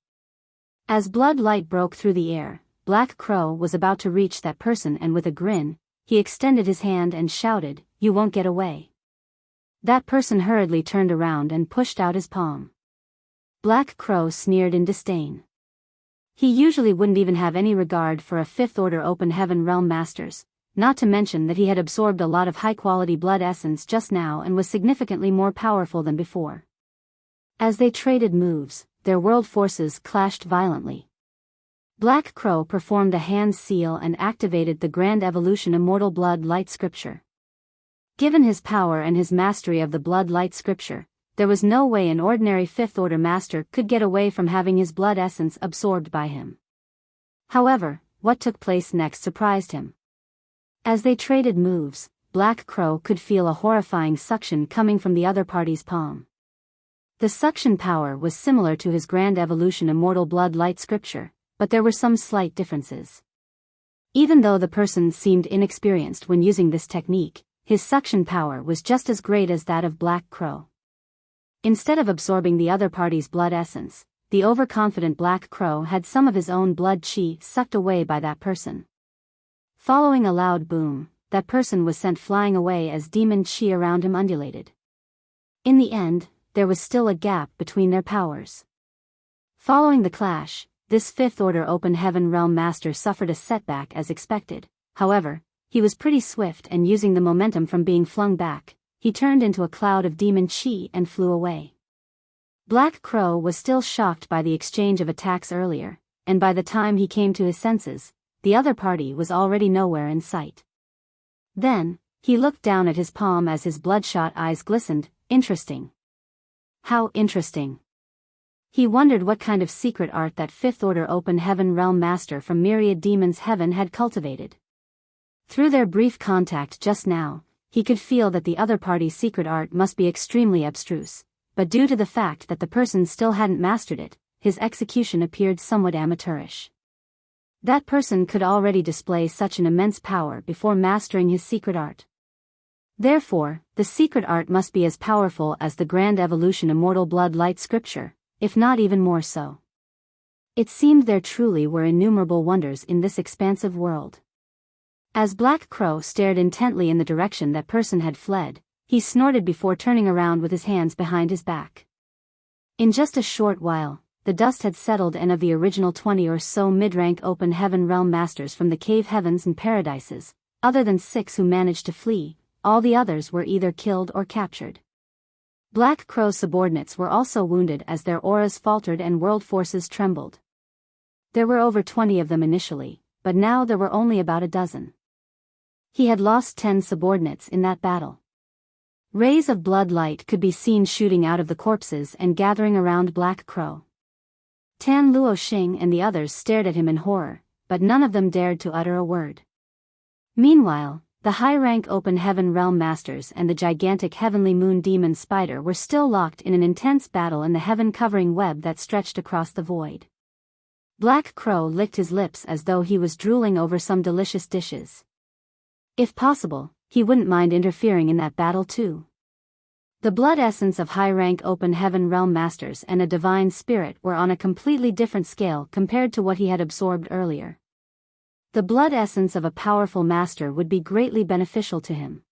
As blood light broke through the air, Black Crow was about to reach that person and with a grin, he extended his hand and shouted, "You won't get away." That person hurriedly turned around and pushed out his palm. Black Crow sneered in disdain. He usually wouldn't even have any regard for a 5th Order Open Heaven Realm Masters, not to mention that he had absorbed a lot of high-quality blood essence just now and was significantly more powerful than before. As they traded moves, their world forces clashed violently. Black Crow performed a hand seal and activated the Grand Evolution Immortal Blood Light Scripture. Given his power and his mastery of the Blood Light Scripture, there was no way an ordinary Fifth Order Master could get away from having his blood essence absorbed by him. However, what took place next surprised him. As they traded moves, Black Crow could feel a horrifying suction coming from the other party's palm. The suction power was similar to his Grand Evolution Immortal Blood Light Scripture, but there were some slight differences. Even though the person seemed inexperienced when using this technique, his suction power was just as great as that of Black Crow. Instead of absorbing the other party's blood essence, the overconfident Black Crow had some of his own blood chi sucked away by that person. Following a loud boom, that person was sent flying away as demon chi around him undulated. In the end, there was still a gap between their powers. Following the clash, this Fifth Order Open Heaven Realm Master suffered a setback as expected. However, he was pretty swift, and using the momentum from being flung back, he turned into a cloud of demon chi and flew away. Black Crow was still shocked by the exchange of attacks earlier, and by the time he came to his senses, the other party was already nowhere in sight. Then, he looked down at his palm as his bloodshot eyes glistened. Interesting. How interesting. He wondered what kind of secret art that Fifth Order Open Heaven Realm Master from Myriad Demons Heaven had cultivated. Through their brief contact just now, he could feel that the other party's secret art must be extremely abstruse, but due to the fact that the person still hadn't mastered it, his execution appeared somewhat amateurish. That person could already display such an immense power before mastering his secret art. Therefore, the secret art must be as powerful as the Grand Evolution Immortal Blood Light Scripture, if not even more so. It seemed there truly were innumerable wonders in this expansive world. As Black Crow stared intently in the direction that person had fled, he snorted before turning around with his hands behind his back. In just a short while, the dust had settled, and of the original 20 or so mid-rank Open Heaven Realm Masters from the Cave Heavens and Paradises, other than 6 who managed to flee, all the others were either killed or captured. Black Crow's subordinates were also wounded as their auras faltered and world forces trembled. There were over 20 of them initially, but now there were only about a dozen. He had lost 10 subordinates in that battle. Rays of blood light could be seen shooting out of the corpses and gathering around Black Crow. Tan Luo Xing and the others stared at him in horror, but none of them dared to utter a word. Meanwhile, the high-rank Open Heaven Realm Masters and the gigantic Heavenly Moon Demon Spider were still locked in an intense battle in the heaven-covering web that stretched across the void. Black Crow licked his lips as though he was drooling over some delicious dishes. If possible, he wouldn't mind interfering in that battle too. The blood essence of high-rank Open Heaven Realm Masters and a divine spirit were on a completely different scale compared to what he had absorbed earlier. The blood essence of a powerful master would be greatly beneficial to him.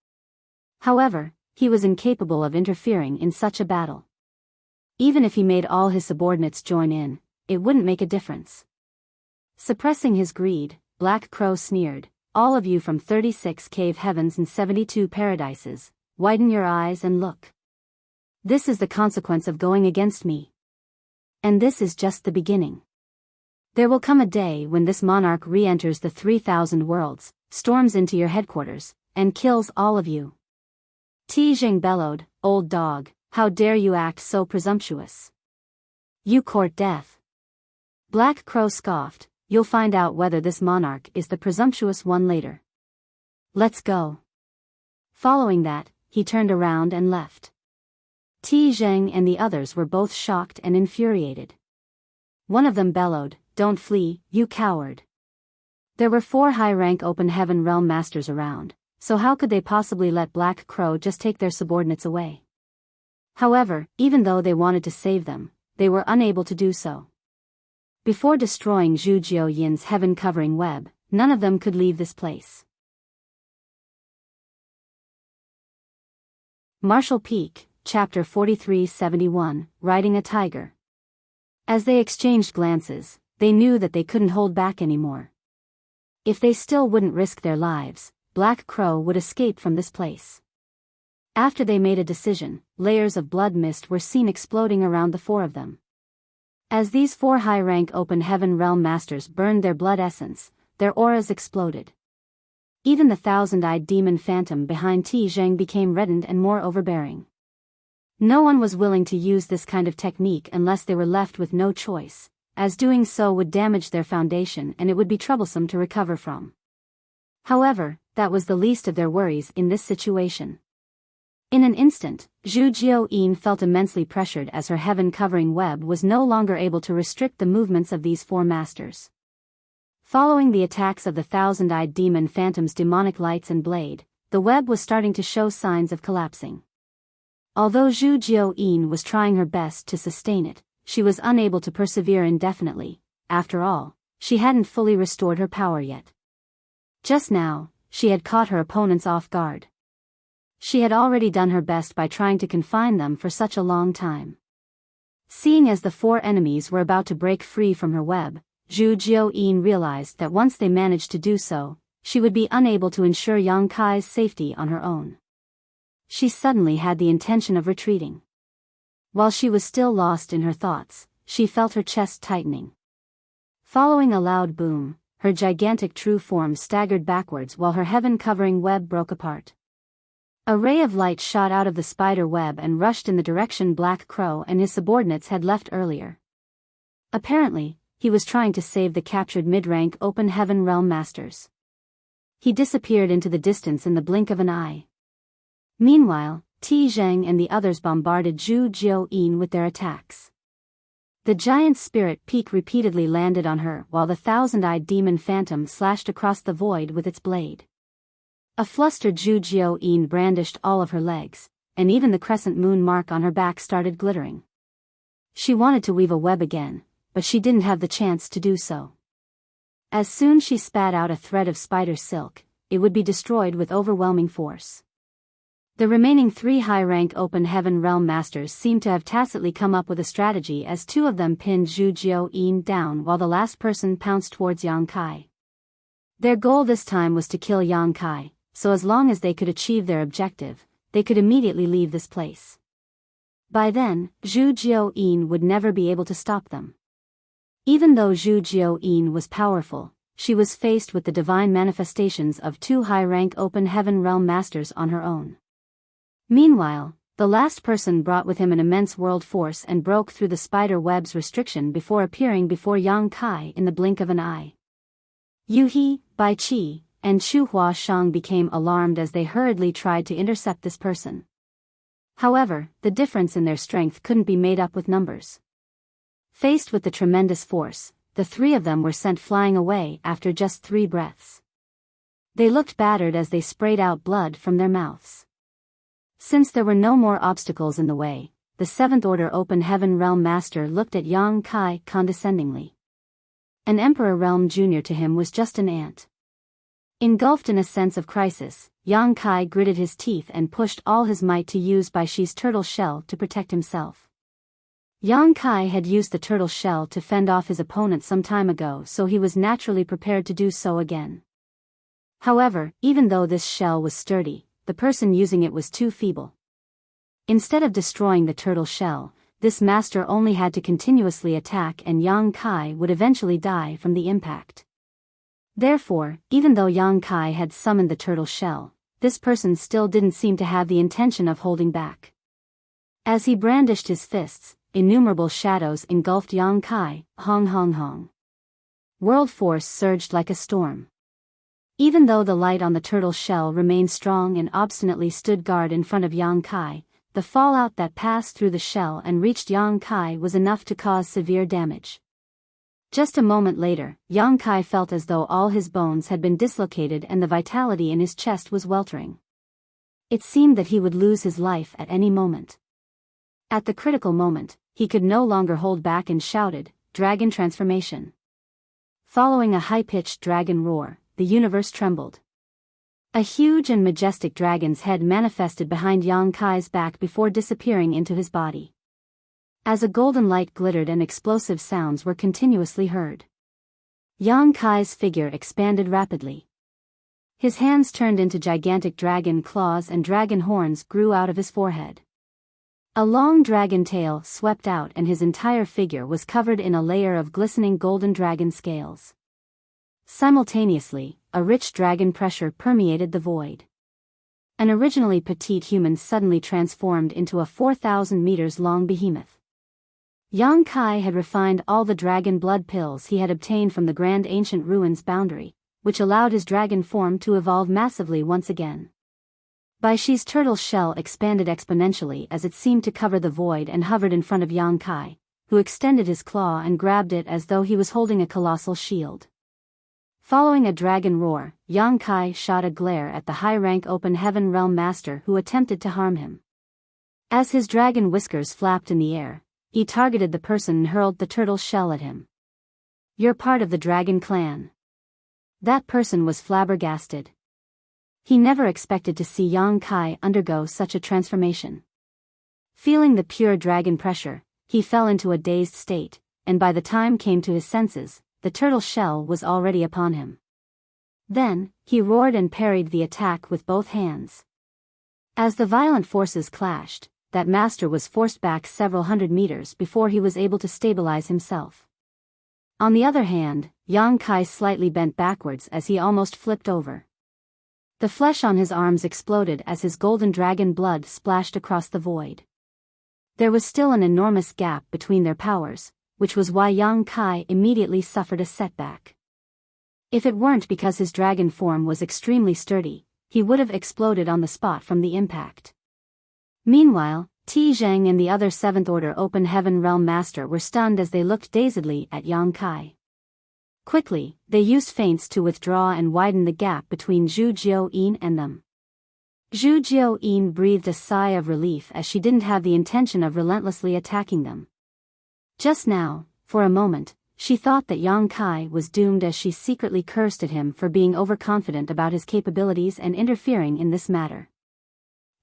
However, he was incapable of interfering in such a battle. Even if he made all his subordinates join in, it wouldn't make a difference. Suppressing his greed, Black Crow sneered, "All of you from 36 Cave Heavens and 72 Paradises, widen your eyes and look. This is the consequence of going against me. And this is just the beginning. There will come a day when this monarch re-enters the 3,000 worlds, storms into your headquarters, and kills all of you." Ti Jing bellowed, "Old dog, how dare you act so presumptuous? You court death." Black Crow scoffed, "You'll find out whether this monarch is the presumptuous one later. Let's go." Following that, he turned around and left. Ti Jing and the others were both shocked and infuriated. One of them bellowed, "Don't flee, you coward." There were 4 high-rank Open Heaven Realm Masters around, so how could they possibly let Black Crow just take their subordinates away? However, even though they wanted to save them, they were unable to do so. Before destroying Zhu Jiuyin's heaven-covering web, none of them could leave this place. Marshall Peak, Chapter 4371, Riding a Tiger. As they exchanged glances, they knew that they couldn't hold back anymore. If they still wouldn't risk their lives, Black Crow would escape from this place. After they made a decision, layers of blood mist were seen exploding around the 4 of them. As these 4 high-rank open heaven realm masters burned their blood essence, their auras exploded. Even the thousand-eyed demon phantom behind Ti Zheng became reddened and more overbearing. No one was willing to use this kind of technique unless they were left with no choice, as doing so would damage their foundation and it would be troublesome to recover from. However, that was the least of their worries in this situation. In an instant, Zhu Jiuyin felt immensely pressured as her heaven-covering web was no longer able to restrict the movements of these 4 masters. Following the attacks of the thousand-eyed demon phantom's demonic lights and blade, the web was starting to show signs of collapsing. Although Zhu Jiuyin was trying her best to sustain it, she was unable to persevere indefinitely. After all, she hadn't fully restored her power yet. Just now, she had caught her opponents off guard. She had already done her best by trying to confine them for such a long time. Seeing as the 4 enemies were about to break free from her web, Zhu Jiuyin realized that once they managed to do so, she would be unable to ensure Yang Kai's safety on her own. She suddenly had the intention of retreating. While she was still lost in her thoughts, she felt her chest tightening. Following a loud boom, her gigantic true form staggered backwards while her heaven-covering web broke apart. A ray of light shot out of the spider web and rushed in the direction Black Crow and his subordinates had left earlier. Apparently, he was trying to save the captured mid-rank open heaven realm masters. He disappeared into the distance in the blink of an eye. Meanwhile, Ti Zheng and the others bombarded Zhu Jiuyin with their attacks. The giant spirit peak repeatedly landed on her while the thousand-eyed demon phantom slashed across the void with its blade. A flustered Zhu Jiuyin brandished all of her legs, and even the crescent moon mark on her back started glittering. She wanted to weave a web again, but she didn't have the chance to do so. As soon as she spat out a thread of spider silk, it would be destroyed with overwhelming force. The remaining 3 high-rank open heaven realm masters seemed to have tacitly come up with a strategy as 2 of them pinned Zhu Jiuyin down while the last person pounced towards Yang Kai. Their goal this time was to kill Yang Kai, so as long as they could achieve their objective, they could immediately leave this place. By then, Zhu Jiuyin would never be able to stop them. Even though Zhu Jiuyin was powerful, she was faced with the divine manifestations of 2 high-rank open heaven realm masters on her own. Meanwhile, the last person brought with him an immense world force and broke through the spider web's restriction before appearing before Yang Kai in the blink of an eye. Yu He, Bai Qi, and Chu Hua Shang became alarmed as they hurriedly tried to intercept this person. However, the difference in their strength couldn't be made up with numbers. Faced with the tremendous force, the 3 of them were sent flying away after just 3 breaths. They looked battered as they sprayed out blood from their mouths. Since there were no more obstacles in the way, the 7th Order Open Heaven Realm Master looked at Yang Kai condescendingly. An Emperor Realm junior to him was just an ant. Engulfed in a sense of crisis, Yang Kai gritted his teeth and pushed all his might to use Bai Shi's turtle shell to protect himself. Yang Kai had used the turtle shell to fend off his opponent some time ago, so he was naturally prepared to do so again. However, even though this shell was sturdy, the person using it was too feeble. Instead of destroying the turtle shell, this master only had to continuously attack and Yang Kai would eventually die from the impact. Therefore, even though Yang Kai had summoned the turtle shell, this person still didn't seem to have the intention of holding back. As he brandished his fists, innumerable shadows engulfed Yang Kai, hong hong hong. World force surged like a storm. Even though the light on the turtle shell remained strong and obstinately stood guard in front of Yang Kai, the fallout that passed through the shell and reached Yang Kai was enough to cause severe damage. Just a moment later, Yang Kai felt as though all his bones had been dislocated and the vitality in his chest was weltering. It seemed that he would lose his life at any moment. At the critical moment, he could no longer hold back and shouted, "Dragon transformation!" Following a high-pitched dragon roar, the universe trembled. A huge and majestic dragon's head manifested behind Yang Kai's back before disappearing into his body. As a golden light glittered and explosive sounds were continuously heard. Yang Kai's figure expanded rapidly. His hands turned into gigantic dragon claws and dragon horns grew out of his forehead. A long dragon tail swept out and his entire figure was covered in a layer of glistening golden dragon scales. Simultaneously, a rich dragon pressure permeated the void. An originally petite human suddenly transformed into a 4,000 meters long behemoth. Yang Kai had refined all the dragon blood pills he had obtained from the Grand Ancient Ruins boundary, which allowed his dragon form to evolve massively once again. Bai Shi's turtle shell expanded exponentially as it seemed to cover the void and hovered in front of Yang Kai, who extended his claw and grabbed it as though he was holding a colossal shield. Following a dragon roar, Yang Kai shot a glare at the high-rank Open Heaven Realm Master who attempted to harm him. As his dragon whiskers flapped in the air, he targeted the person and hurled the turtle shell at him. "You're part of the dragon clan." That person was flabbergasted. He never expected to see Yang Kai undergo such a transformation. Feeling the pure dragon pressure, he fell into a dazed state, and by the time came to his senses, the turtle shell was already upon him. Then, he roared and parried the attack with both hands. As the violent forces clashed, that master was forced back several hundred meters before he was able to stabilize himself. On the other hand, Yang Kai slightly bent backwards as he almost flipped over. The flesh on his arms exploded as his golden dragon blood splashed across the void. There was still an enormous gap between their powers, which was why Yang Kai immediately suffered a setback. If it weren't because his dragon form was extremely sturdy, he would have exploded on the spot from the impact. Meanwhile, Ti Zheng and the other 7th Order Open Heaven Realm Master were stunned as they looked dazedly at Yang Kai. Quickly, they used feints to withdraw and widen the gap between Zhu Jiuyin and them. Zhu Jiuyin breathed a sigh of relief as she didn't have the intention of relentlessly attacking them. Just now, for a moment, she thought that Yang Kai was doomed as she secretly cursed at him for being overconfident about his capabilities and interfering in this matter.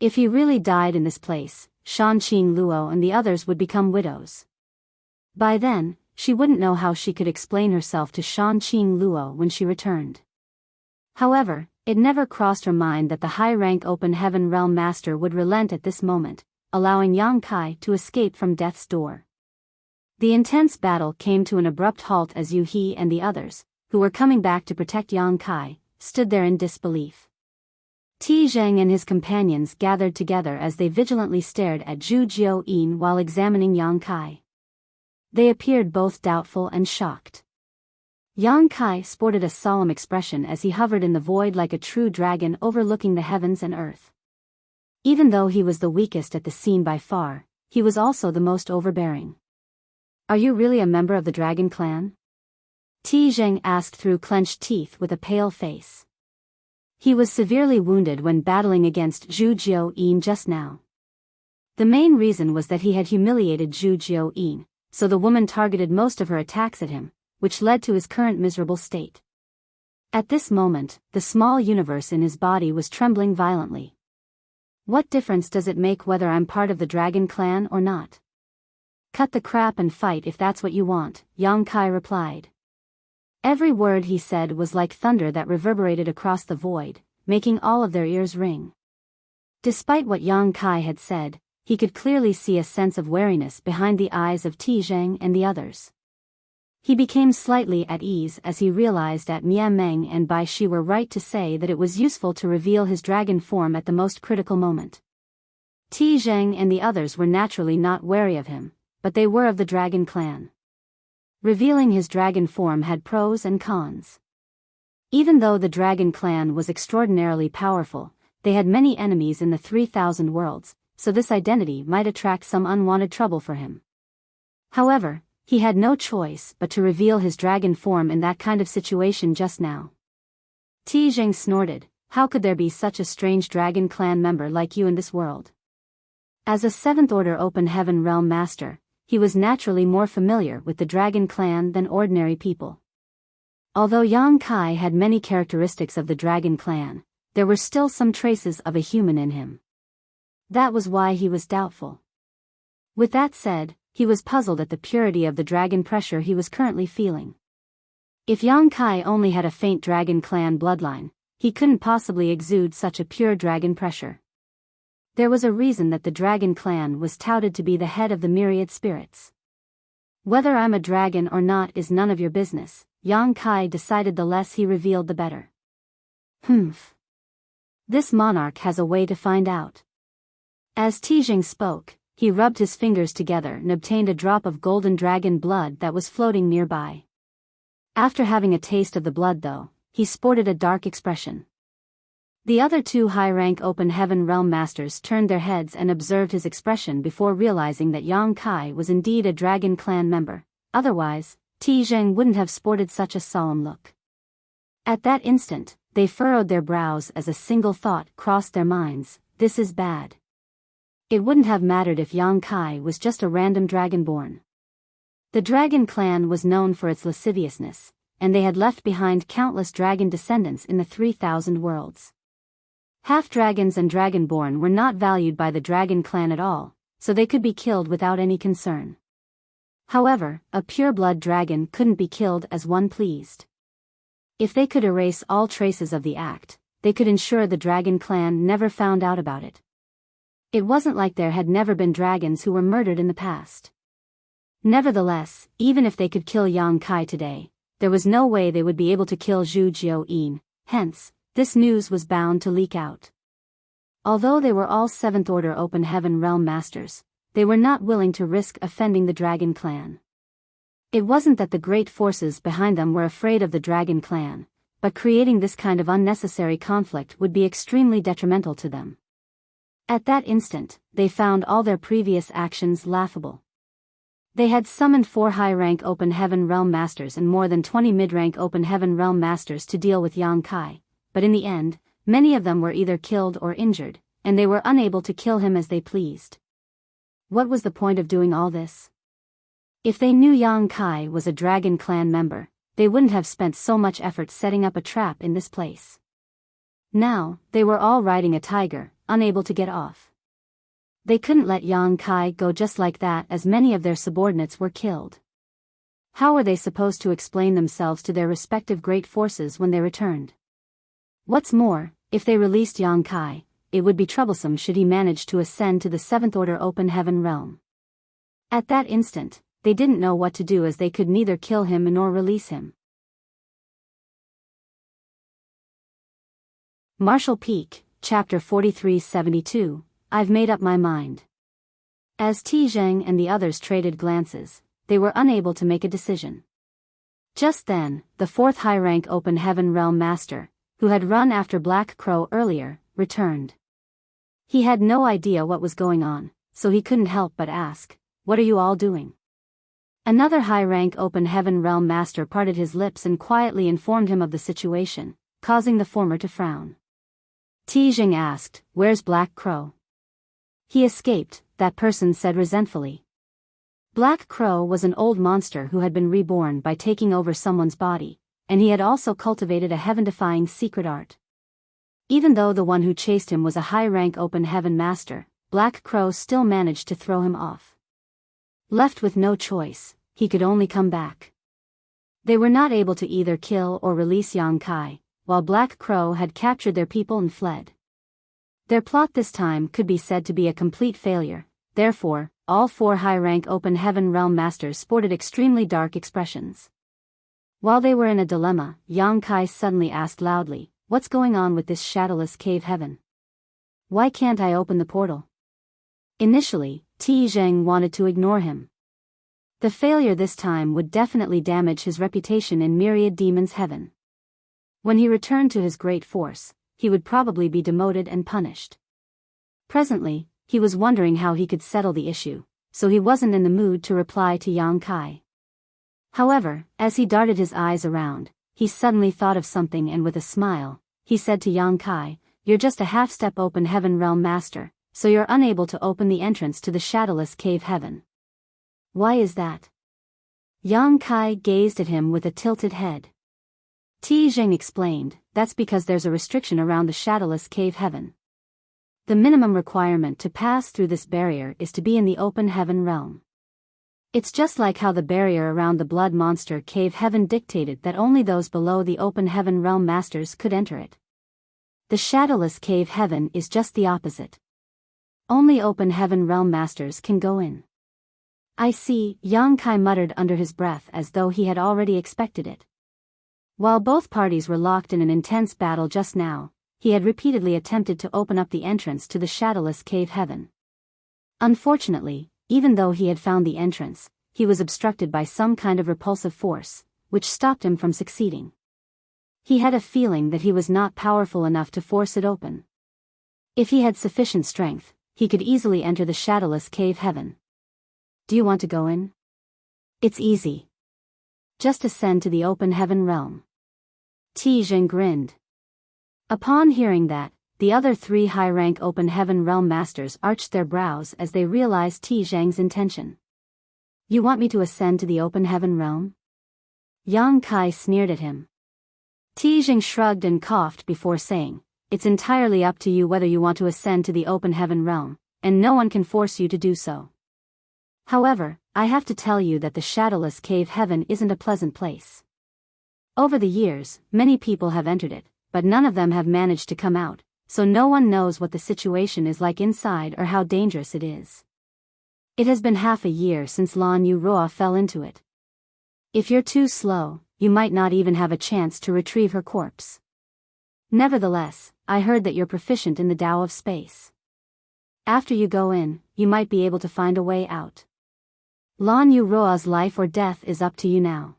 If he really died in this place, Shanqing Luo and the others would become widows. By then, she wouldn't know how she could explain herself to Shanqing Luo when she returned. However, it never crossed her mind that the high-rank Open Heaven Realm Master would relent at this moment, allowing Yang Kai to escape from death's door. The intense battle came to an abrupt halt as Yu He and the others, who were coming back to protect Yang Kai, stood there in disbelief. Ti Zheng and his companions gathered together as they vigilantly stared at Zhu Jiuyin while examining Yang Kai. They appeared both doubtful and shocked. Yang Kai sported a solemn expression as he hovered in the void like a true dragon overlooking the heavens and earth. Even though he was the weakest at the scene by far, he was also the most overbearing. "Are you really a member of the dragon clan?" Ti Zheng asked through clenched teeth with a pale face. He was severely wounded when battling against Zhu Jiuyin just now. The main reason was that he had humiliated Zhu Jiuyin, so the woman targeted most of her attacks at him, which led to his current miserable state. At this moment, the small universe in his body was trembling violently. "What difference does it make whether I'm part of the dragon clan or not? Cut the crap and fight if that's what you want," Yang Kai replied. Every word he said was like thunder that reverberated across the void, making all of their ears ring. Despite what Yang Kai had said, he could clearly see a sense of wariness behind the eyes of Ti Zheng and the others. He became slightly at ease as he realized that Mian Meng and Bai Shi were right to say that it was useful to reveal his dragon form at the most critical moment. Ti Zheng and the others were naturally not wary of him, but they were of the dragon clan. Revealing his dragon form had pros and cons. Even though the dragon clan was extraordinarily powerful, they had many enemies in the 3,000 worlds, so this identity might attract some unwanted trouble for him. However, he had no choice but to reveal his dragon form in that kind of situation just now. Ti Zheng snorted, "How could there be such a strange dragon clan member like you in this world?" As a 7th Order Open Heaven Realm Master, he was naturally more familiar with the dragon clan than ordinary people. Although Yang Kai had many characteristics of the dragon clan, there were still some traces of a human in him. That was why he was doubtful. With that said, he was puzzled at the purity of the dragon pressure he was currently feeling. If Yang Kai only had a faint dragon clan bloodline, he couldn't possibly exude such a pure dragon pressure. There was a reason that the dragon clan was touted to be the head of the myriad spirits. Whether I'm a dragon or not is none of your business, Yang Kai decided. The less he revealed the better. Humph. This monarch has a way to find out. As Tijing spoke, he rubbed his fingers together and obtained a drop of golden dragon blood that was floating nearby. After having a taste of the blood though, he sported a dark expression. The other two high-rank open heaven realm masters turned their heads and observed his expression before realizing that Yang Kai was indeed a dragon clan member, otherwise, Tijing wouldn't have sported such a solemn look. At that instant, they furrowed their brows as a single thought crossed their minds: this is bad. It wouldn't have mattered if Yang Kai was just a random dragonborn. The dragon clan was known for its lasciviousness, and they had left behind countless dragon descendants in the 3,000 worlds. Half-dragons and dragonborn were not valued by the dragon clan at all, so they could be killed without any concern. However, a pure-blood dragon couldn't be killed as one pleased. If they could erase all traces of the act, they could ensure the dragon clan never found out about it. It wasn't like there had never been dragons who were murdered in the past. Nevertheless, even if they could kill Yang Kai today, there was no way they would be able to kill Zhu Jiuyin, hence, this news was bound to leak out. Although they were all 7th Order Open Heaven Realm Masters, they were not willing to risk offending the Dragon Clan. It wasn't that the great forces behind them were afraid of the Dragon Clan, but creating this kind of unnecessary conflict would be extremely detrimental to them. At that instant, they found all their previous actions laughable. They had summoned 4 high-rank Open Heaven Realm Masters and more than 20 mid-rank Open Heaven Realm Masters to deal with Yang Kai, but in the end, many of them were either killed or injured, and they were unable to kill him as they pleased. What was the point of doing all this? If they knew Yang Kai was a Dragon Clan member, they wouldn't have spent so much effort setting up a trap in this place. Now, they were all riding a tiger, unable to get off. They couldn't let Yang Kai go just like that, as many of their subordinates were killed. How were they supposed to explain themselves to their respective great forces when they returned? What's more, if they released Yang Kai, it would be troublesome should he manage to ascend to the 7th Order Open Heaven Realm. At that instant, they didn't know what to do, as they could neither kill him nor release him. Martial Peak, Chapter 4372, I've made up my mind. As Tijing and the others traded glances, they were unable to make a decision. Just then, the 4th high-rank Open Heaven Realm Master, who had run after Black Crow earlier, returned. He had no idea what was going on, so he couldn't help but ask, "What are you all doing?" Another high-rank Open Heaven Realm Master parted his lips and quietly informed him of the situation, causing the former to frown. Tijing asked, "Where's Black Crow?" "He escaped," that person said resentfully. Black Crow was an old monster who had been reborn by taking over someone's body, and he had also cultivated a heaven-defying secret art. Even though the one who chased him was a high-rank Open Heaven Master, Black Crow still managed to throw him off. Left with no choice, he could only come back. They were not able to either kill or release Yang Kai, while Black Crow had captured their people and fled. Their plot this time could be said to be a complete failure, therefore, all 4 high-rank Open Heaven Realm Masters sported extremely dark expressions. While they were in a dilemma, Yang Kai suddenly asked loudly, "What's going on with this shadowless cave heaven? Why can't I open the portal?" Initially, Tijing wanted to ignore him. The failure this time would definitely damage his reputation in Myriad Demon's Heaven. When he returned to his great force, he would probably be demoted and punished. Presently, he was wondering how he could settle the issue, so he wasn't in the mood to reply to Yang Kai. However, as he darted his eyes around, he suddenly thought of something, and with a smile, he said to Yang Kai, "You're just a half-step Open Heaven Realm Master, so you're unable to open the entrance to the shadowless cave heaven." "Why is that?" Yang Kai gazed at him with a tilted head. Tijing explained, "That's because there's a restriction around the shadowless cave heaven. The minimum requirement to pass through this barrier is to be in the Open Heaven Realm. It's just like how the barrier around the Blood Monster Cave Heaven dictated that only those below the Open Heaven Realm Masters could enter it. The Shadowless Cave Heaven is just the opposite. Only open heaven realm masters can go in. I see, Yang Kai muttered under his breath as though he had already expected it. While both parties were locked in an intense battle just now, he had repeatedly attempted to open up the entrance to the shadowless cave heaven. Unfortunately, even though he had found the entrance, he was obstructed by some kind of repulsive force, which stopped him from succeeding. He had a feeling that he was not powerful enough to force it open. If he had sufficient strength, he could easily enter the shadowless cave heaven. Do you want to go in? It's easy. Just ascend to the open heaven realm. Tijing grinned. Upon hearing that, the other 3 high-rank open heaven realm masters arched their brows as they realized Tijing's intention. You want me to ascend to the open heaven realm? Yang Kai sneered at him. Tijing shrugged and coughed before saying, it's entirely up to you whether you want to ascend to the open heaven realm, and no one can force you to do so. However, I have to tell you that the shadowless cave heaven isn't a pleasant place. Over the years, many people have entered it, but none of them have managed to come out, so no one knows what the situation is like inside or how dangerous it is. It has been half a year since Lan Yu Roa fell into it. If you're too slow, you might not even have a chance to retrieve her corpse. Nevertheless, I heard that you're proficient in the Tao of space. After you go in, you might be able to find a way out. Lan Yu Roa's life or death is up to you now.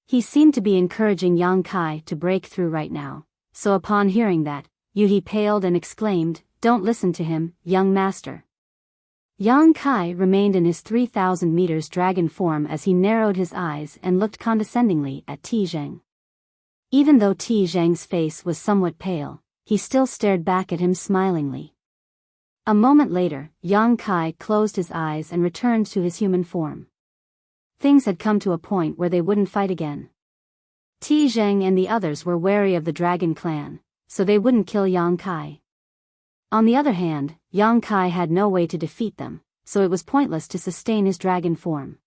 He seemed to be encouraging Yang Kai to break through right now, so upon hearing that, Yu paled and exclaimed, don't listen to him, young master. Yang Kai remained in his 3,000 meters dragon form as he narrowed his eyes and looked condescendingly at Tijing. Even though Tijing's face was somewhat pale, he still stared back at him smilingly. A moment later, Yang Kai closed his eyes and returned to his human form. Things had come to a point where they wouldn't fight again. Tijing and the others were wary of the Dragon Clan, so they wouldn't kill Yang Kai. On the other hand, Yang Kai had no way to defeat them, so it was pointless to sustain his dragon form.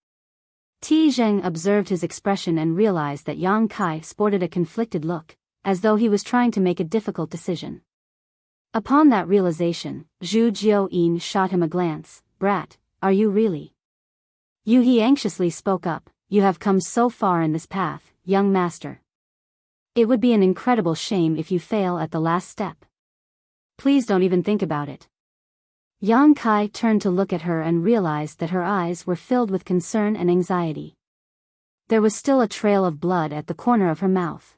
Tijing observed his expression and realized that Yang Kai sported a conflicted look, as though he was trying to make a difficult decision. Upon that realization, Zhu Jiuyin shot him a glance. Brat, are you really? Yu anxiously spoke up, you have come so far in this path, young master. It would be an incredible shame if you fail at the last step. Please don't even think about it. Yang Kai turned to look at her and realized that her eyes were filled with concern and anxiety. There was still a trail of blood at the corner of her mouth.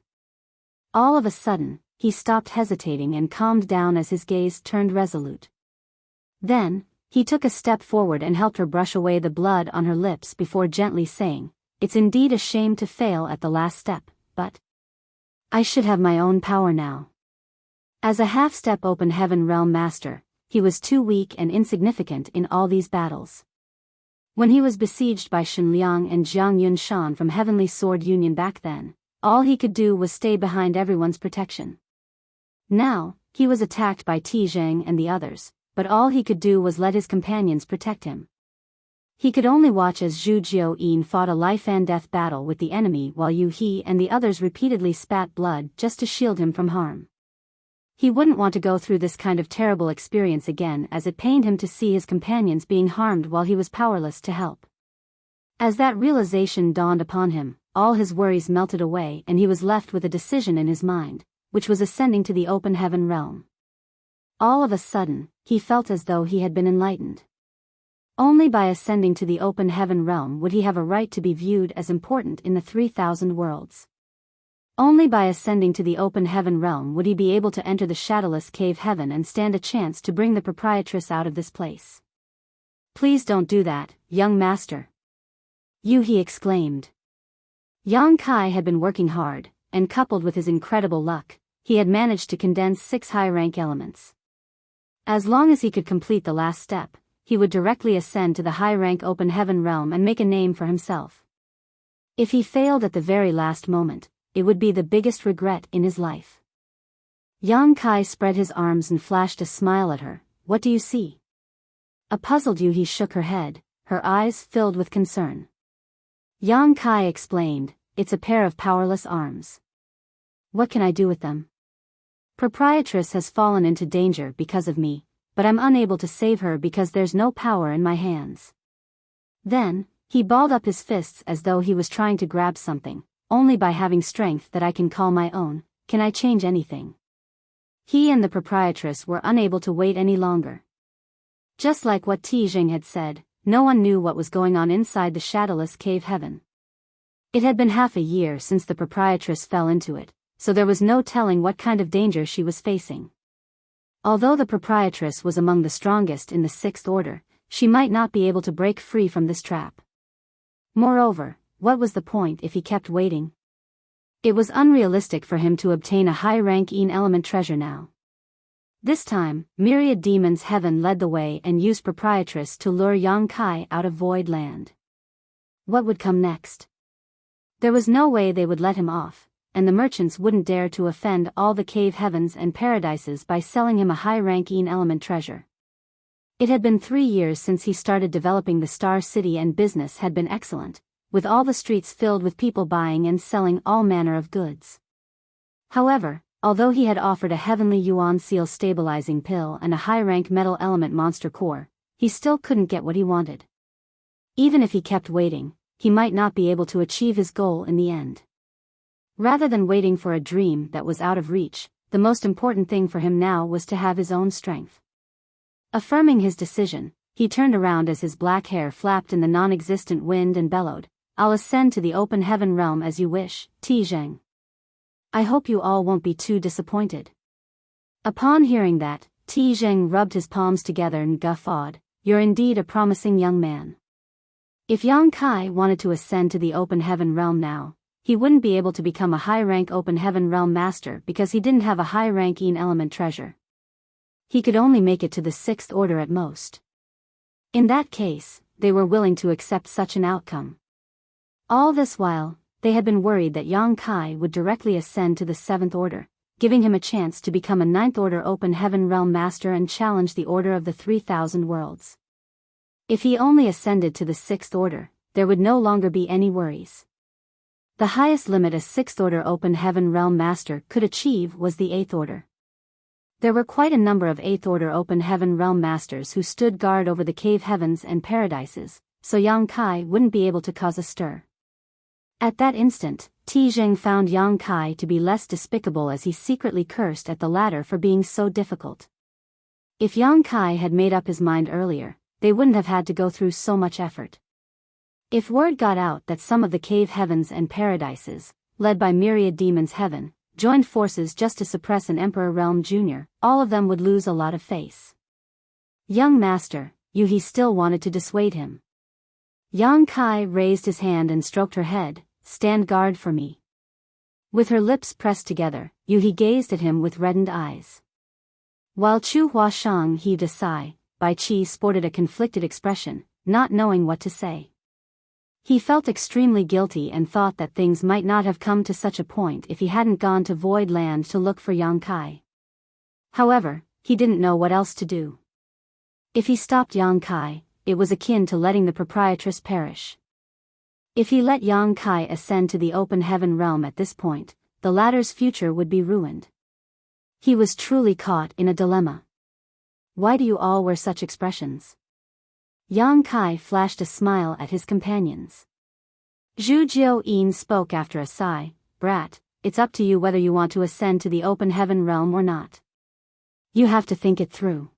All of a sudden, he stopped hesitating and calmed down as his gaze turned resolute. Then, he took a step forward and helped her brush away the blood on her lips before gently saying, it's indeed a shame to fail at the last step, but I should have my own power now. As a half-step open heaven realm master, he was too weak and insignificant in all these battles. When he was besieged by Shen Liang and Jiang Yunshan from Heavenly Sword Union back then, all he could do was stay behind everyone's protection. Now, he was attacked by Tijing and the others, but all he could do was let his companions protect him. He could only watch as Zhu Jiuyin fought a life-and-death battle with the enemy while Yu He and the others repeatedly spat blood just to shield him from harm. He wouldn't want to go through this kind of terrible experience again, as it pained him to see his companions being harmed while he was powerless to help. As that realization dawned upon him, all his worries melted away and he was left with a decision in his mind, which was ascending to the open heaven realm. All of a sudden, he felt as though he had been enlightened. Only by ascending to the open heaven realm would he have a right to be viewed as important in the 3,000 worlds. Only by ascending to the open heaven realm would he be able to enter the shadowless cave heaven and stand a chance to bring the proprietress out of this place. Please don't do that, young master. Yu He exclaimed. Yang Kai had been working hard, and coupled with his incredible luck, he had managed to condense 6 high-rank elements. As long as he could complete the last step, he would directly ascend to the high-rank open heaven realm and make a name for himself. If he failed at the very last moment, it would be the biggest regret in his life. Yang Kai spread his arms and flashed a smile at her. What do you see? A puzzled Yu He shook her head, her eyes filled with concern. Yang Kai explained, it's a pair of powerless arms. What can I do with them? Proprietress has fallen into danger because of me, but I'm unable to save her because there's no power in my hands. Then, he balled up his fists as though he was trying to grab something. Only by having strength that I can call my own, can I change anything. He and the proprietress were unable to wait any longer. Just like what Tijing had said, no one knew what was going on inside the shadowless cave heaven. It had been half a year since the proprietress fell into it, so there was no telling what kind of danger she was facing. Although the proprietress was among the strongest in the Sixth Order, she might not be able to break free from this trap. Moreover, what was the point if he kept waiting? It was unrealistic for him to obtain a high-rank element treasure now. This time, myriad demons heaven led the way and used proprietress to lure Yang Kai out of Void Land. What would come next? There was no way they would let him off, and the merchants wouldn't dare to offend all the cave heavens and paradises by selling him a high-rank element treasure. It had been 3 years since he started developing the Star City, and business had been excellent, with all the streets filled with people buying and selling all manner of goods. However, although he had offered a heavenly yuan seal stabilizing pill and a high-rank metal element monster core, he still couldn't get what he wanted. Even if he kept waiting, he might not be able to achieve his goal in the end. Rather than waiting for a dream that was out of reach, the most important thing for him now was to have his own strength. Affirming his decision, he turned around as his black hair flapped in the non-existent wind and bellowed, "I'll ascend to the open heaven realm as you wish, Tijing. I hope you all won't be too disappointed." Upon hearing that, Tijing rubbed his palms together and guffawed, "You're indeed a promising young man." If Yang Kai wanted to ascend to the open heaven realm now, he wouldn't be able to become a high-rank open heaven realm master because he didn't have a high-rank element treasure. He could only make it to the Sixth Order at most. In that case, they were willing to accept such an outcome. All this while, they had been worried that Yang Kai would directly ascend to the Seventh Order, giving him a chance to become a Ninth Order open heaven realm master and challenge the Order of the 3,000 Worlds. If he only ascended to the Sixth Order, there would no longer be any worries. The highest limit a Sixth Order open heaven realm master could achieve was the Eighth Order. There were quite a number of Eighth Order open heaven realm masters who stood guard over the cave heavens and paradises, so Yang Kai wouldn't be able to cause a stir. At that instant, Tijing found Yang Kai to be less despicable as he secretly cursed at the latter for being so difficult. If Yang Kai had made up his mind earlier, they wouldn't have had to go through so much effort. If word got out that some of the cave heavens and paradises, led by myriad demons heaven, joined forces just to suppress an Emperor Realm Jr., all of them would lose a lot of face. "Young master," He still wanted to dissuade him. Yang Kai raised his hand and stroked her head, "Stand guard for me." With her lips pressed together, He gazed at him with reddened eyes. While Chu Huashang heaved a sigh, Bai Qi sported a conflicted expression, not knowing what to say. He felt extremely guilty and thought that things might not have come to such a point if he hadn't gone to Void Land to look for Yang Kai. However, he didn't know what else to do. If he stopped Yang Kai, it was akin to letting the proprietress perish. If he let Yang Kai ascend to the open heaven realm at this point, the latter's future would be ruined. He was truly caught in a dilemma. "Why do you all wear such expressions?" Yang Kai flashed a smile at his companions. Zhu Jiao-yin spoke after a sigh, "Brat, it's up to you whether you want to ascend to the open heaven realm or not. You have to think it through."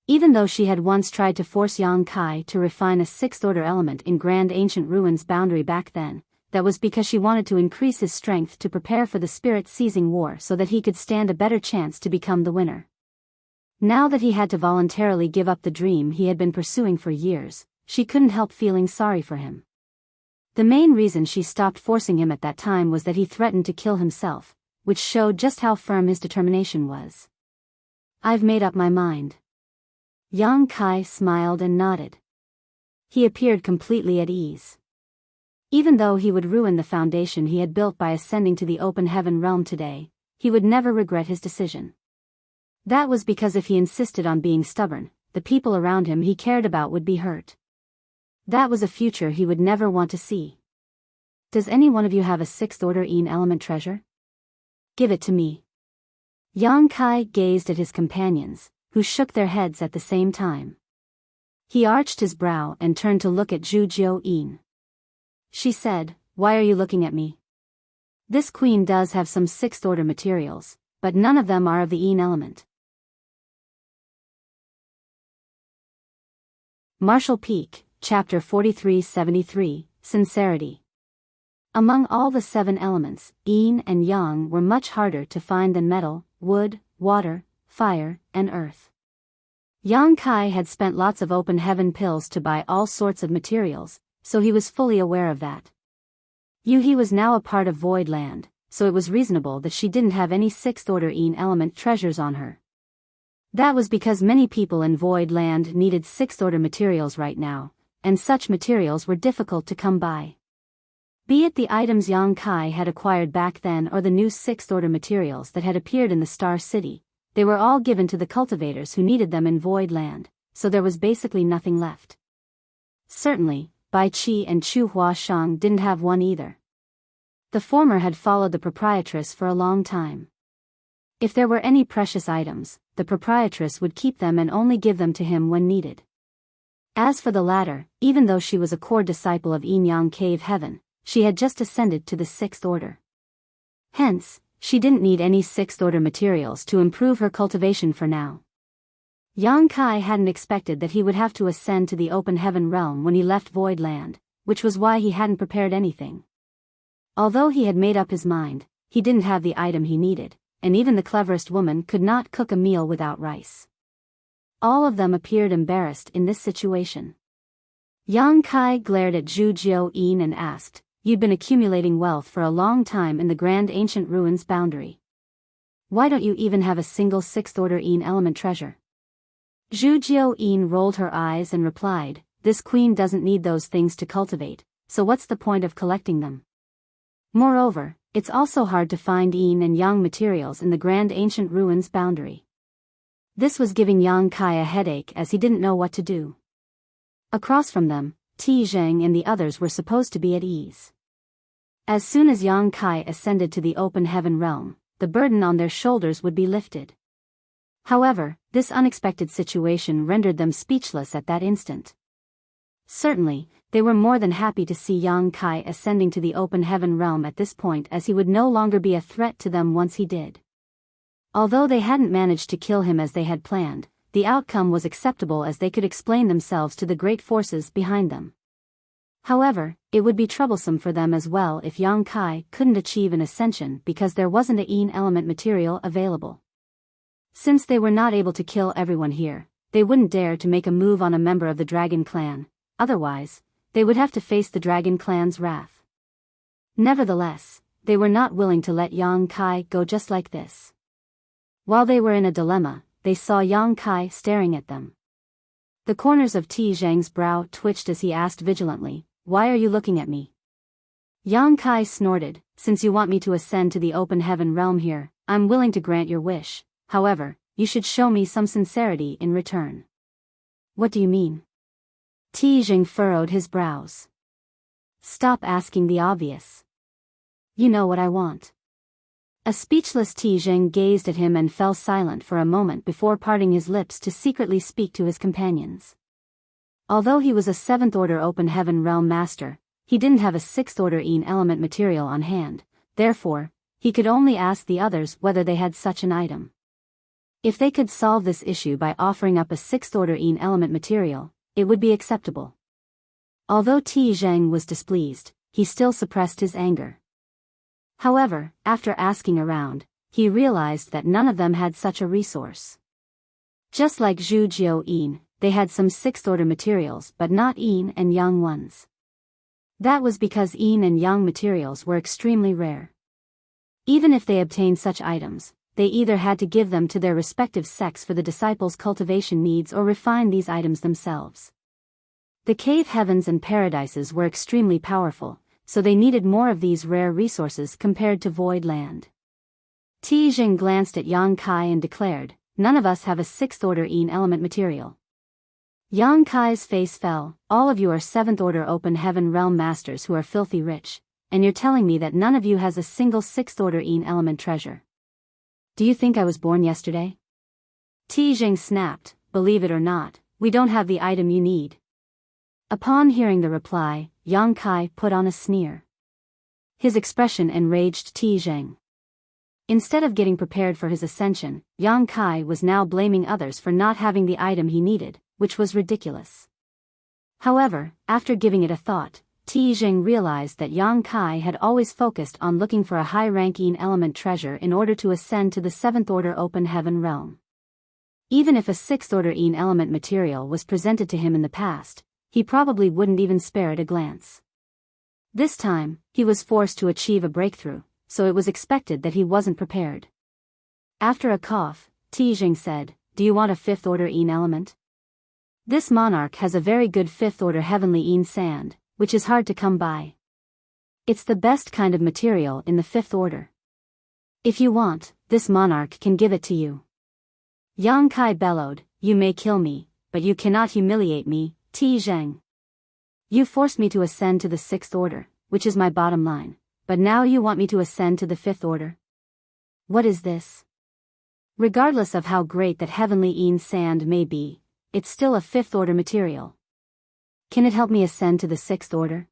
Even though she had once tried to force Yang Kai to refine a Sixth Order element in Grand Ancient Ruins boundary back then, that was because she wanted to increase his strength to prepare for the spirit-seizing war so that he could stand a better chance to become the winner. Now that he had to voluntarily give up the dream he had been pursuing for years, she couldn't help feeling sorry for him. The main reason she stopped forcing him at that time was that he threatened to kill himself, which showed just how firm his determination was. "I've made up my mind." Yang Kai smiled and nodded. He appeared completely at ease. Even though he would ruin the foundation he had built by ascending to the open heaven realm today, he would never regret his decision. That was because if he insisted on being stubborn, the people around him he cared about would be hurt. That was a future he would never want to see. "Does any one of you have a Sixth Order element treasure? Give it to me." Yang Kai gazed at his companions, who shook their heads at the same time. He arched his brow and turned to look at Zhu Jiuyin. She said, "Why are you looking at me? This queen does have some sixth-order materials, but none of them are of the yin element." Martial Peak, Chapter 4373, Sincerity. Among all the 7 elements, yin and yang were much harder to find than metal, wood, water, fire, and earth. Yang Kai had spent lots of open heaven pills to buy all sorts of materials, so he was fully aware of that. Yuhi was now a part of Void Land, so it was reasonable that she didn't have any sixth-order yin element treasures on her. That was because many people in Void Land needed sixth-order materials right now, and such materials were difficult to come by. Be it the items Yang Kai had acquired back then or the new sixth-order materials that had appeared in the Star City, they were all given to the cultivators who needed them in Void Land, so there was basically nothing left. Certainly, Bai Qi and Chu Huashang didn't have one either. The former had followed the proprietress for a long time. If there were any precious items, the proprietress would keep them and only give them to him when needed. As for the latter, even though she was a core disciple of Yin Yang Cave Heaven, she had just ascended to the 6th order. Hence, she didn't need any 6th order materials to improve her cultivation for now. Yang Kai hadn't expected that he would have to ascend to the open heaven realm when he left Void Land, which was why he hadn't prepared anything. Although he had made up his mind, he didn't have the item he needed, and even the cleverest woman could not cook a meal without rice. All of them appeared embarrassed in this situation. Yang Kai glared at Zhu Jiuyin and asked, "You'd been accumulating wealth for a long time in the Grand Ancient Ruins boundary. Why don't you even have a single 6th order yin element treasure?" Zhu Jiuyin rolled her eyes and replied, "This queen doesn't need those things to cultivate, so what's the point of collecting them? Moreover, it's also hard to find yin and yang materials in the Grand Ancient Ruins boundary." This was giving Yang Kai a headache as he didn't know what to do. Across from them, Ti Zheng and the others were supposed to be at ease. As soon as Yang Kai ascended to the open heaven realm, the burden on their shoulders would be lifted. However, this unexpected situation rendered them speechless at that instant. Certainly, they were more than happy to see Yang Kai ascending to the open heaven realm at this point, as he would no longer be a threat to them once he did. Although they hadn't managed to kill him as they had planned, the outcome was acceptable as they could explain themselves to the great forces behind them. However, it would be troublesome for them as well if Yang Kai couldn't achieve an ascension because there wasn't a yin element material available. Since they were not able to kill everyone here, they wouldn't dare to make a move on a member of the Dragon Clan, otherwise, they would have to face the Dragon Clan's wrath. Nevertheless, they were not willing to let Yang Kai go just like this. While they were in a dilemma, they saw Yang Kai staring at them. The corners of Ti Zheng's brow twitched as he asked vigilantly, "Why are you looking at me?" Yang Kai snorted, "Since you want me to ascend to the open heaven realm here, I'm willing to grant your wish. However, you should show me some sincerity in return." "What do you mean?" Ti Zheng furrowed his brows. "Stop asking the obvious. You know what I want." A speechless Ti Zheng gazed at him and fell silent for a moment before parting his lips to secretly speak to his companions. Although he was a 7th order open heaven realm master, he didn't have a 6th order yin element material on hand, therefore, he could only ask the others whether they had such an item. If they could solve this issue by offering up a 6th order yin element material, it would be acceptable. Although Ti Zheng was displeased, he still suppressed his anger. However, after asking around, he realized that none of them had such a resource. Just like Zhu Jiuyin, they had some 6th order materials but not yin and yang ones. That was because yin and yang materials were extremely rare. Even if they obtained such items, they either had to give them to their respective sects for the disciples' cultivation needs or refine these items themselves. The cave heavens and paradises were extremely powerful, so they needed more of these rare resources compared to Void Land. Ti Zheng glanced at Yang Kai and declared, "None of us have a 6th order yin element material." Yang Kai's face fell. "All of you are 7th order open heaven realm masters who are filthy rich, and you're telling me that none of you has a single 6th order yin element treasure. Do you think I was born yesterday?" Tijing snapped, believe it or not, we don't have the item you need. Upon hearing the reply, Yang Kai put on a sneer. His expression enraged Tijing. Instead of getting prepared for his ascension, Yang Kai was now blaming others for not having the item he needed, which was ridiculous. However, after giving it a thought, Tijing realized that Yang Kai had always focused on looking for a high-ranking element treasure in order to ascend to the 7th order open heaven realm. Even if a 6th order element material was presented to him in the past, he probably wouldn't even spare it a glance. This time, he was forced to achieve a breakthrough, so it was expected that he wasn't prepared. After a cough, Tijing said, do you want a 5th order element? This monarch has a very good 5th order heavenly sand, which is hard to come by. It's the best kind of material in the 5th order. If you want, this monarch can give it to you. Yang Kai bellowed, you may kill me, but you cannot humiliate me, Tijing. You forced me to ascend to the 6th order, which is my bottom line, but now you want me to ascend to the 5th order? What is this? Regardless of how great that heavenly sand may be, it's still a 5th order material. Can it help me ascend to the 6th order?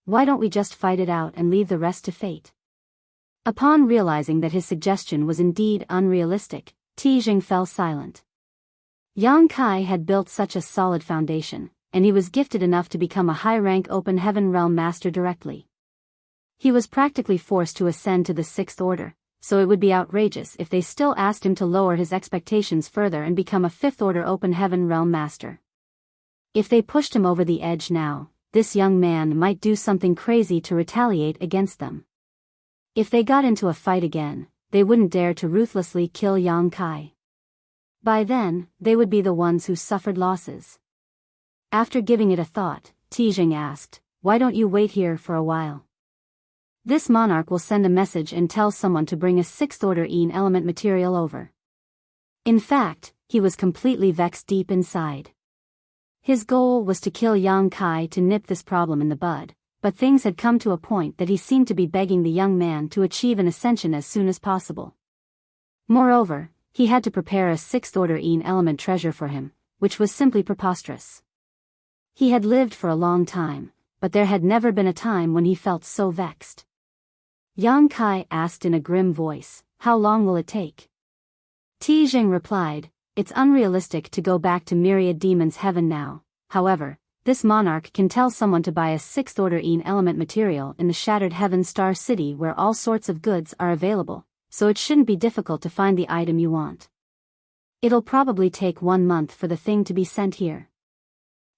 Why don't we just fight it out and leave the rest to fate? Upon realizing that his suggestion was indeed unrealistic, Tijing fell silent. Yang Kai had built such a solid foundation, and he was gifted enough to become a high-rank open heaven realm master directly. He was practically forced to ascend to the 6th order, so it would be outrageous if they still asked him to lower his expectations further and become a 5th order open heaven realm master. If they pushed him over the edge now, this young man might do something crazy to retaliate against them. If they got into a fight again, they wouldn't dare to ruthlessly kill Yang Kai. By then, they would be the ones who suffered losses. After giving it a thought, Tijing asked, why don't you wait here for a while? This monarch will send a message and tell someone to bring a 6th order element material over. In fact, he was completely vexed deep inside. His goal was to kill Yang Kai to nip this problem in the bud, but things had come to a point that he seemed to be begging the young man to achieve an ascension as soon as possible. Moreover, he had to prepare a 6th order element treasure for him, which was simply preposterous. He had lived for a long time, but there had never been a time when he felt so vexed. Yang Kai asked in a grim voice, how long will it take? Tijing replied, it's unrealistic to go back to Myriad Demon's heaven now. However, this monarch can tell someone to buy a 6th order element material in the Shattered Heaven Star City where all sorts of goods are available, so it shouldn't be difficult to find the item you want. It'll probably take 1 month for the thing to be sent here.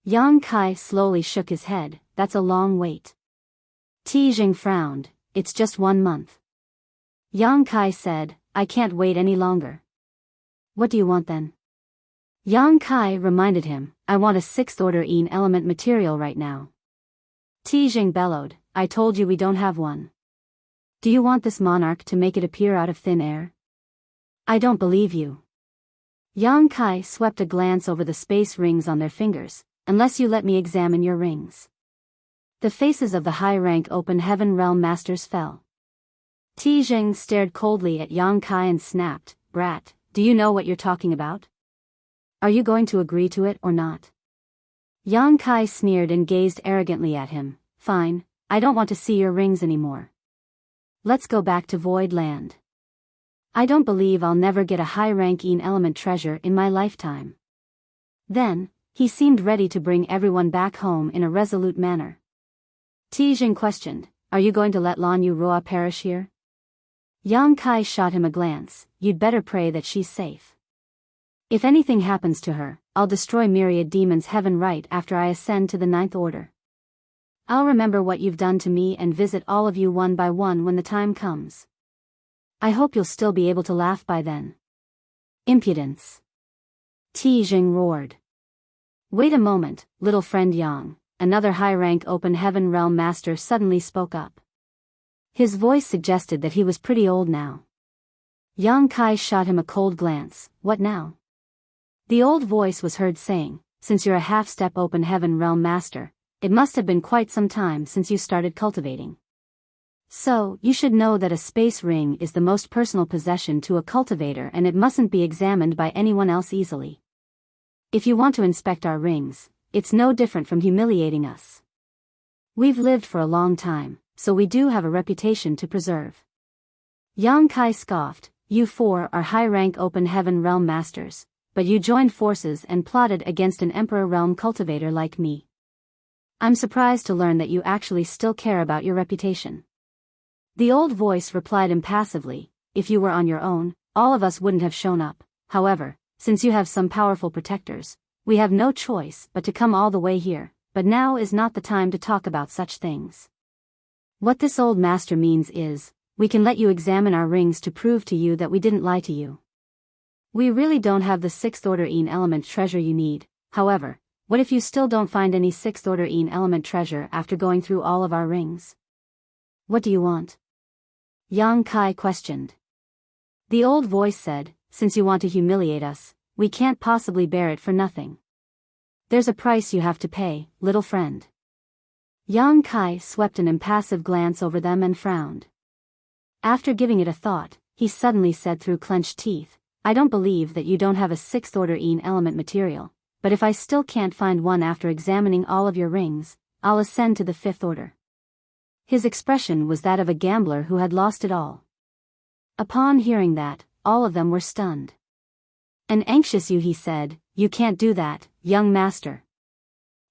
Yang Kai slowly shook his head, that's a long wait. Tijing frowned, it's just 1 month. Yang Kai said, I can't wait any longer. What do you want then? Yang Kai reminded him, I want a 6th order element material right now. Tijing bellowed, I told you we don't have one. Do you want this monarch to make it appear out of thin air? I don't believe you. Yang Kai swept a glance over the space rings on their fingers, unless you let me examine your rings. The faces of the high-rank open heaven realm masters fell. Tijing stared coldly at Yang Kai and snapped, brat, do you know what you're talking about? Are you going to agree to it or not? Yang Kai sneered and gazed arrogantly at him, fine, I don't want to see your rings anymore. Let's go back to Void Land. I don't believe I'll never get a high-ranking element treasure in my lifetime. Then, he seemed ready to bring everyone back home in a resolute manner. Tijing questioned, are you going to let Lan Yu Roa perish here? Yang Kai shot him a glance, you'd better pray that she's safe. If anything happens to her, I'll destroy Myriad Demon's heaven right after I ascend to the 9th order. I'll remember what you've done to me and visit all of you one by one when the time comes. I hope you'll still be able to laugh by then. Impudence. Tijing roared. Wait a moment, little friend Yang, another high-rank open heaven realm master suddenly spoke up. His voice suggested that he was pretty old now. Yang Kai shot him a cold glance, what now? The old voice was heard saying, since you're a half-step open heaven realm master, it must have been quite some time since you started cultivating. So, you should know that a space ring is the most personal possession to a cultivator and it mustn't be examined by anyone else easily. If you want to inspect our rings, it's no different from humiliating us. We've lived for a long time, so we do have a reputation to preserve. Yang Kai scoffed, you four are high-rank open heaven realm masters, but you joined forces and plotted against an emperor realm cultivator like me. I'm surprised to learn that you actually still care about your reputation. The old voice replied impassively, if you were on your own, all of us wouldn't have shown up. However, since you have some powerful protectors, we have no choice but to come all the way here, but now is not the time to talk about such things. What this old master means is, we can let you examine our rings to prove to you that we didn't lie to you. We really don't have the 6th order Een element treasure you need. However, what if you still don't find any 6th order Een element treasure after going through all of our rings? What do you want? Yang Kai questioned. The old voice said, since you want to humiliate us, we can't possibly bear it for nothing. There's a price you have to pay, little friend. Yang Kai swept an impassive glance over them and frowned. After giving it a thought, he suddenly said through clenched teeth, I don't believe that you don't have a 6th order Een element material, but if I still can't find one after examining all of your rings, I'll ascend to the 5th order. His expression was that of a gambler who had lost it all. Upon hearing that, all of them were stunned. An anxious he said, you can't do that, young master.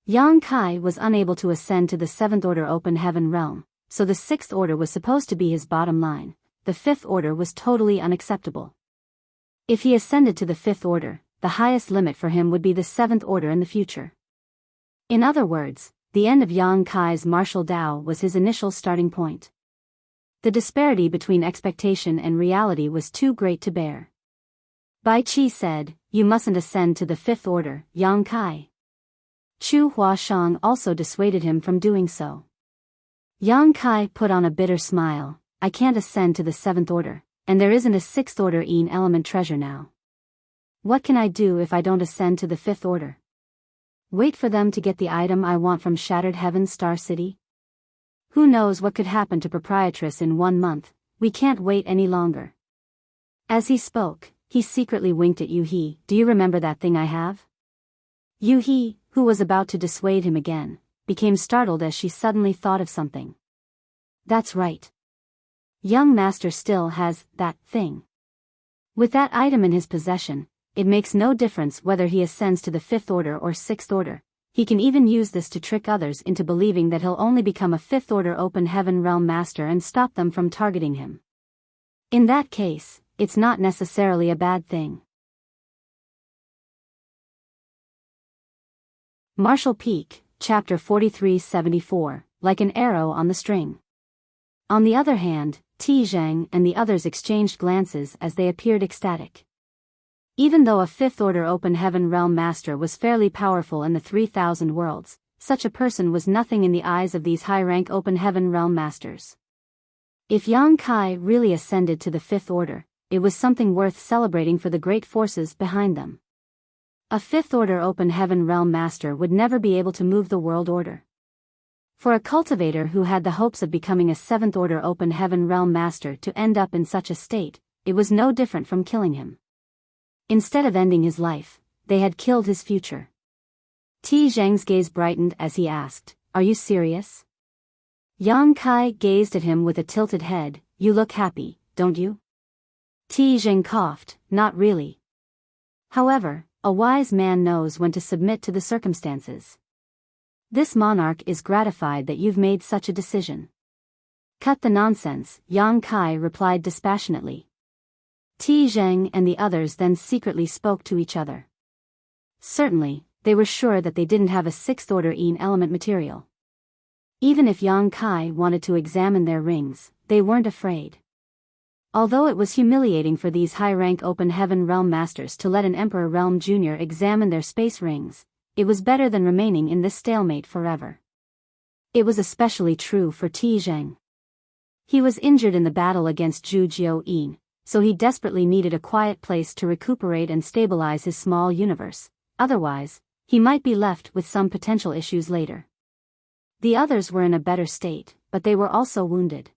Yang Kai was unable to ascend to the 7th order open heaven realm, so the 6th order was supposed to be his bottom line. The 5th order was totally unacceptable. If he ascended to the 5th order, the highest limit for him would be the 7th order in the future. In other words, the end of Yang Kai's martial Dao was his initial starting point. The disparity between expectation and reality was too great to bear. Bai Qi said, you mustn't ascend to the 5th order, Yang Kai. Chu Huashang also dissuaded him from doing so. Yang Kai put on a bitter smile, I can't ascend to the 7th order, and there isn't a 6th order Een element treasure now. What can I do if I don't ascend to the 5th order? Wait for them to get the item I want from Shattered Heaven's Star City? Who knows what could happen to Proprietress in 1 month, we can't wait any longer. As he spoke, he secretly winked at Yu He, do you remember that thing I have? Yu He, who was about to dissuade him again, became startled as she suddenly thought of something. That's right. Young master still has that thing. With that item in his possession, it makes no difference whether he ascends to the 5th order or 6th order. He can even use this to trick others into believing that he'll only become a 5th order open heaven realm master and stop them from targeting him. In that case, it's not necessarily a bad thing. Martial Peak, Chapter 4374, like an arrow on the string. On the other hand, Ti Zhang and the others exchanged glances as they appeared ecstatic. Even though a 5th order open heaven realm master was fairly powerful in the 3,000 worlds, such a person was nothing in the eyes of these high-rank open heaven realm masters. If Yang Kai really ascended to the 5th order, it was something worth celebrating for the great forces behind them. A 5th order open heaven realm master would never be able to move the world order. For a cultivator who had the hopes of becoming a 7th order open heaven realm master to end up in such a state, it was no different from killing him. Instead of ending his life, they had killed his future. Ti Zhang's gaze brightened as he asked, are you serious? Yang Kai gazed at him with a tilted head, you look happy, don't you? Ti Zhang coughed, not really. However, a wise man knows when to submit to the circumstances. This monarch is gratified that you've made such a decision. Cut the nonsense, Yang Kai replied dispassionately. Ti Zhang and the others then secretly spoke to each other. Certainly, they were sure that they didn't have a 6th order Een element material. Even if Yang Kai wanted to examine their rings, they weren't afraid. Although it was humiliating for these high-rank open heaven realm masters to let an Emperor Realm Jr. examine their space rings, it was better than remaining in this stalemate forever. It was especially true for Ti Zhang. He was injured in the battle against Zhu Jiao-yin, so he desperately needed a quiet place to recuperate and stabilize his small universe, otherwise, he might be left with some potential issues later. The others were in a better state, but they were also wounded.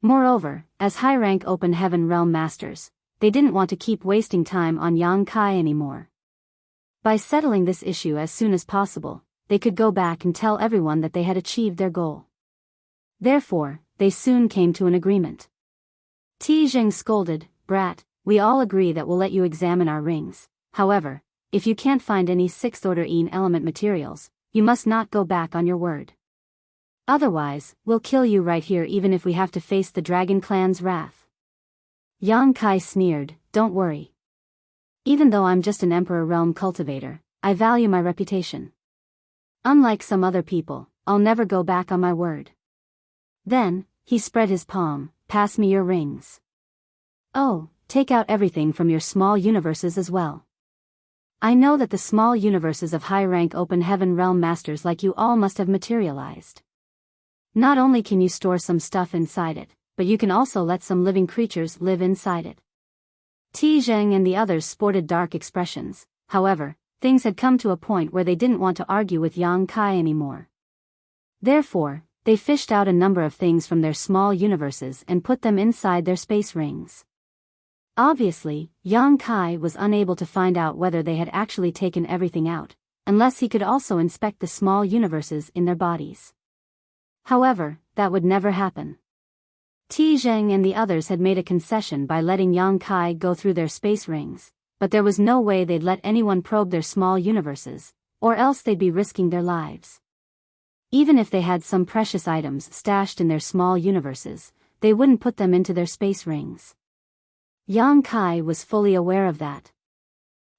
Moreover, as high-rank open heaven realm masters, they didn't want to keep wasting time on Yang Kai anymore. By settling this issue as soon as possible, they could go back and tell everyone that they had achieved their goal. Therefore, they soon came to an agreement. Ti Zheng scolded, "Brat, we all agree that we'll let you examine our rings. However, if you can't find any sixth-order Yin element materials, you must not go back on your word. Otherwise, we'll kill you right here even if we have to face the Dragon Clan's wrath." Yang Kai sneered, "Don't worry. Even though I'm just an Emperor Realm cultivator, I value my reputation. Unlike some other people, I'll never go back on my word." Then, he spread his palm, "Pass me your rings. Oh, take out everything from your small universes as well. I know that the small universes of high-rank open heaven realm masters like you all must have materialized. Not only can you store some stuff inside it, but you can also let some living creatures live inside it." Ti Zheng and the others sported dark expressions. However, things had come to a point where they didn't want to argue with Yang Kai anymore. Therefore, they fished out a number of things from their small universes and put them inside their space rings. Obviously, Yang Kai was unable to find out whether they had actually taken everything out, unless he could also inspect the small universes in their bodies. However, that would never happen. Ti Zheng and the others had made a concession by letting Yang Kai go through their space rings, but there was no way they'd let anyone probe their small universes, or else they'd be risking their lives. Even if they had some precious items stashed in their small universes, they wouldn't put them into their space rings. Yang Kai was fully aware of that.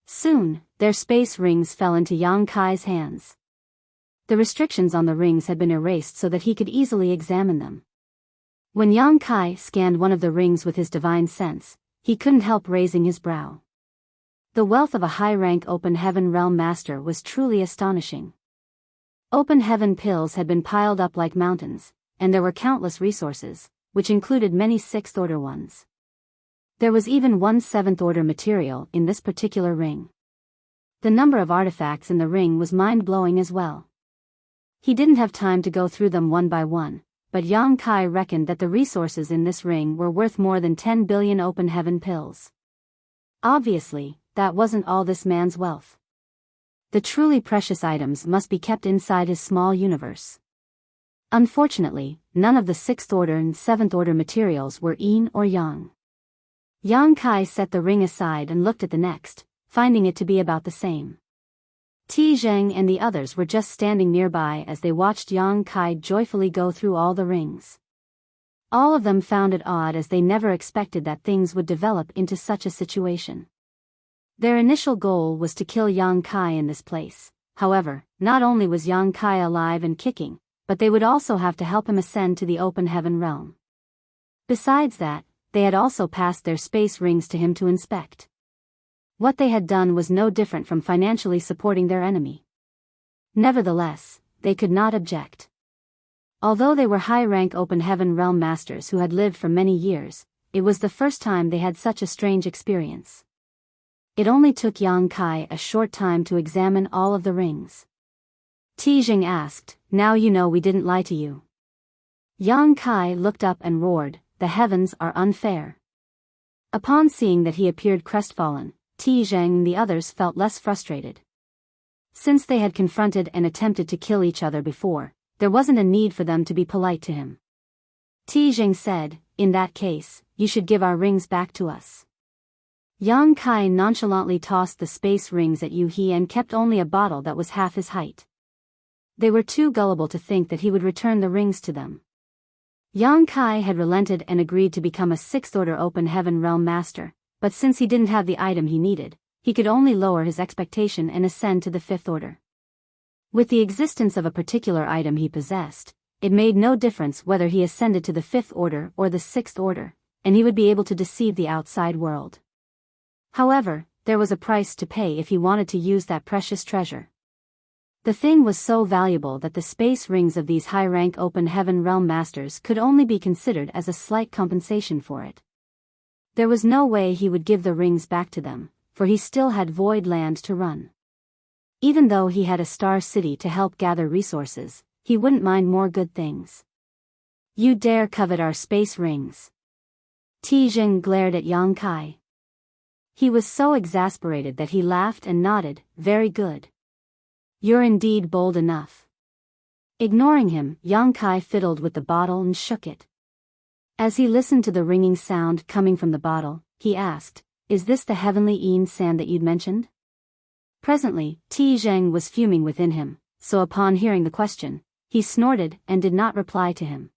Soon, their space rings fell into Yang Kai's hands. The restrictions on the rings had been erased so that he could easily examine them. When Yang Kai scanned one of the rings with his divine sense, he couldn't help raising his brow. The wealth of a high-rank open heaven realm master was truly astonishing. Open heaven pills had been piled up like mountains, and there were countless resources, which included many sixth-order ones. There was even one seventh-order material in this particular ring. The number of artifacts in the ring was mind-blowing as well. He didn't have time to go through them one by one, but Yang Kai reckoned that the resources in this ring were worth more than 10 billion open heaven pills. Obviously, that wasn't all this man's wealth. The truly precious items must be kept inside his small universe. Unfortunately, none of the sixth-order and seventh-order materials were Yin or Yang. Yang Kai set the ring aside and looked at the next, finding it to be about the same. Ti Zheng and the others were just standing nearby as they watched Yang Kai joyfully go through all the rings. All of them found it odd as they never expected that things would develop into such a situation. Their initial goal was to kill Yang Kai in this place. However, not only was Yang Kai alive and kicking, but they would also have to help him ascend to the open heaven realm. Besides that, they had also passed their space rings to him to inspect. What they had done was no different from financially supporting their enemy. Nevertheless, they could not object. Although they were high-rank open heaven realm masters who had lived for many years, it was the first time they had such a strange experience. It only took Yang Kai a short time to examine all of the rings. Ti Zheng asked, "Now you know we didn't lie to you." Yang Kai looked up and roared, "The heavens are unfair." Upon seeing that he appeared crestfallen, Ti Zheng and the others felt less frustrated. Since they had confronted and attempted to kill each other before, there wasn't a need for them to be polite to him. Ti Zheng said, "In that case, you should give our rings back to us." Yang Kai nonchalantly tossed the space rings at Yu He and kept only a bottle that was half his height. They were too gullible to think that he would return the rings to them. Yang Kai had relented and agreed to become a sixth-order open heaven realm master, but since he didn't have the item he needed, he could only lower his expectation and ascend to the fifth order. With the existence of a particular item he possessed, it made no difference whether he ascended to the fifth order or the sixth order, and he would be able to deceive the outside world. However, there was a price to pay if he wanted to use that precious treasure. The thing was so valuable that the space rings of these high-rank open heaven realm masters could only be considered as a slight compensation for it. There was no way he would give the rings back to them, for he still had void land to run. Even though he had a star city to help gather resources, he wouldn't mind more good things. You dare covet our space rings? Tijing glared at Yang Kai. He was so exasperated that he laughed and nodded, very good. You're indeed bold enough. Ignoring him, Yang Kai fiddled with the bottle and shook it. As he listened to the ringing sound coming from the bottle, he asked, Is this the heavenly Yin sand that you'd mentioned? Presently, Tijing was fuming within him, so upon hearing the question, he snorted and did not reply to him.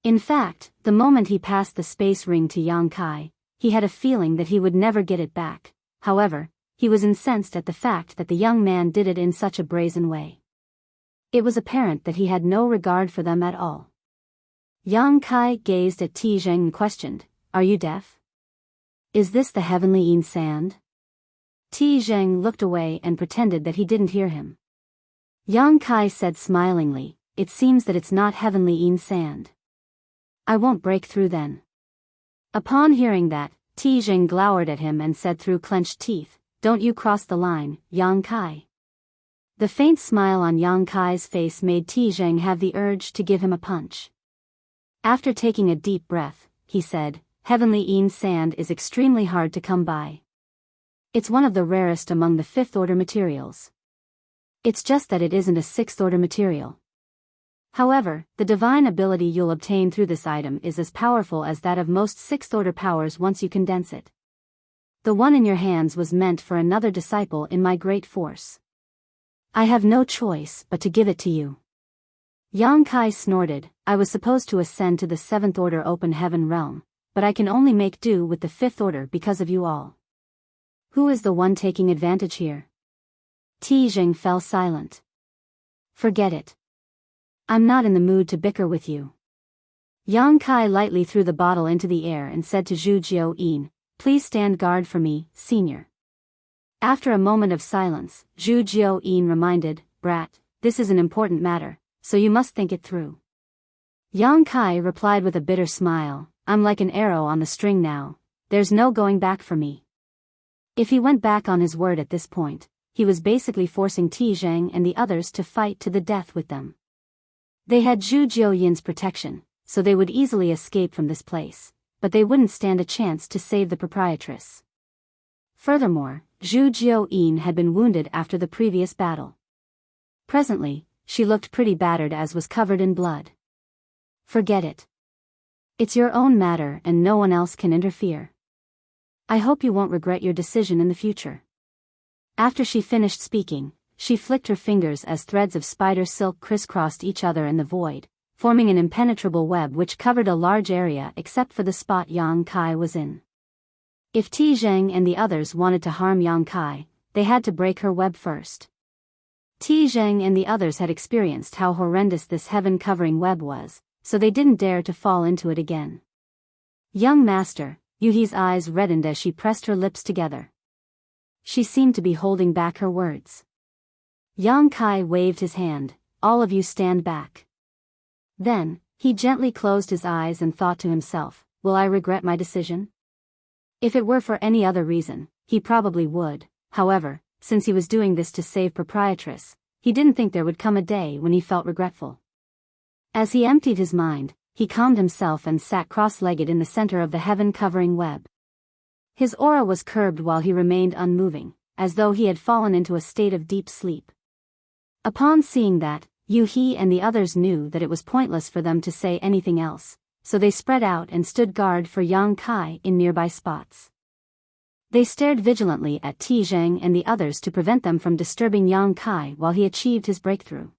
In fact, the moment he passed the space ring to Yang Kai, he had a feeling that he would never get it back. However, he was incensed at the fact that the young man did it in such a brazen way. It was apparent that he had no regard for them at all. Yang Kai gazed at Tijing and questioned, Are you deaf? Is this the heavenly Yin sand? Tijing looked away and pretended that he didn't hear him. Yang Kai said smilingly, It seems that it's not heavenly Yin sand. I won't break through then. Upon hearing that, Tijing glowered at him and said through clenched teeth, Don't you cross the line, Yang Kai. The faint smile on Yang Kai's face made Tijing have the urge to give him a punch. After taking a deep breath, he said, Heavenly Yin sand is extremely hard to come by. It's one of the rarest among the fifth-order materials. It's just that it isn't a sixth-order material. However, the divine ability you'll obtain through this item is as powerful as that of most sixth-order powers once you condense it. The one in your hands was meant for another disciple in my great force. I have no choice but to give it to you. Yang Kai snorted, I was supposed to ascend to the seventh-order open heaven realm, but I can only make do with the fifth order because of you all. Who is the one taking advantage here? Tijing fell silent. Forget it. I'm not in the mood to bicker with you. Yang Kai lightly threw the bottle into the air and said to Zhu Jiao-yin, Please stand guard for me, senior. After a moment of silence, Zhu Jiao-yin reminded, Brat, this is an important matter, so you must think it through. Yang Kai replied with a bitter smile, I'm like an arrow on the string now, there's no going back for me. If he went back on his word at this point, he was basically forcing Tijing and the others to fight to the death with them. They had Zhu Jiao-yin's protection, so they would easily escape from this place, but they wouldn't stand a chance to save the proprietress. Furthermore, Zhu Jiao-yin had been wounded after the previous battle. Presently, she looked pretty battered as was covered in blood. Forget it. It's your own matter and no one else can interfere. I hope you won't regret your decision in the future. After she finished speaking, she flicked her fingers as threads of spider silk crisscrossed each other in the void, forming an impenetrable web which covered a large area except for the spot Yang Kai was in. If Tijing and the others wanted to harm Yang Kai, they had to break her web first. Tijing and the others had experienced how horrendous this heaven-covering web was, so they didn't dare to fall into it again. Young master, Yuhi's eyes reddened as she pressed her lips together. She seemed to be holding back her words. Yang Kai waved his hand, all of you stand back. Then, he gently closed his eyes and thought to himself, will I regret my decision? If it were for any other reason, he probably would, however, since he was doing this to save proprietress, he didn't think there would come a day when he felt regretful. As he emptied his mind, he calmed himself and sat cross-legged in the center of the heaven-covering web. His aura was curbed while he remained unmoving, as though he had fallen into a state of deep sleep. Upon seeing that, Yuhi and the others knew that it was pointless for them to say anything else, so they spread out and stood guard for Yang Kai in nearby spots. They stared vigilantly at Tijing and the others to prevent them from disturbing Yang Kai while he achieved his breakthrough.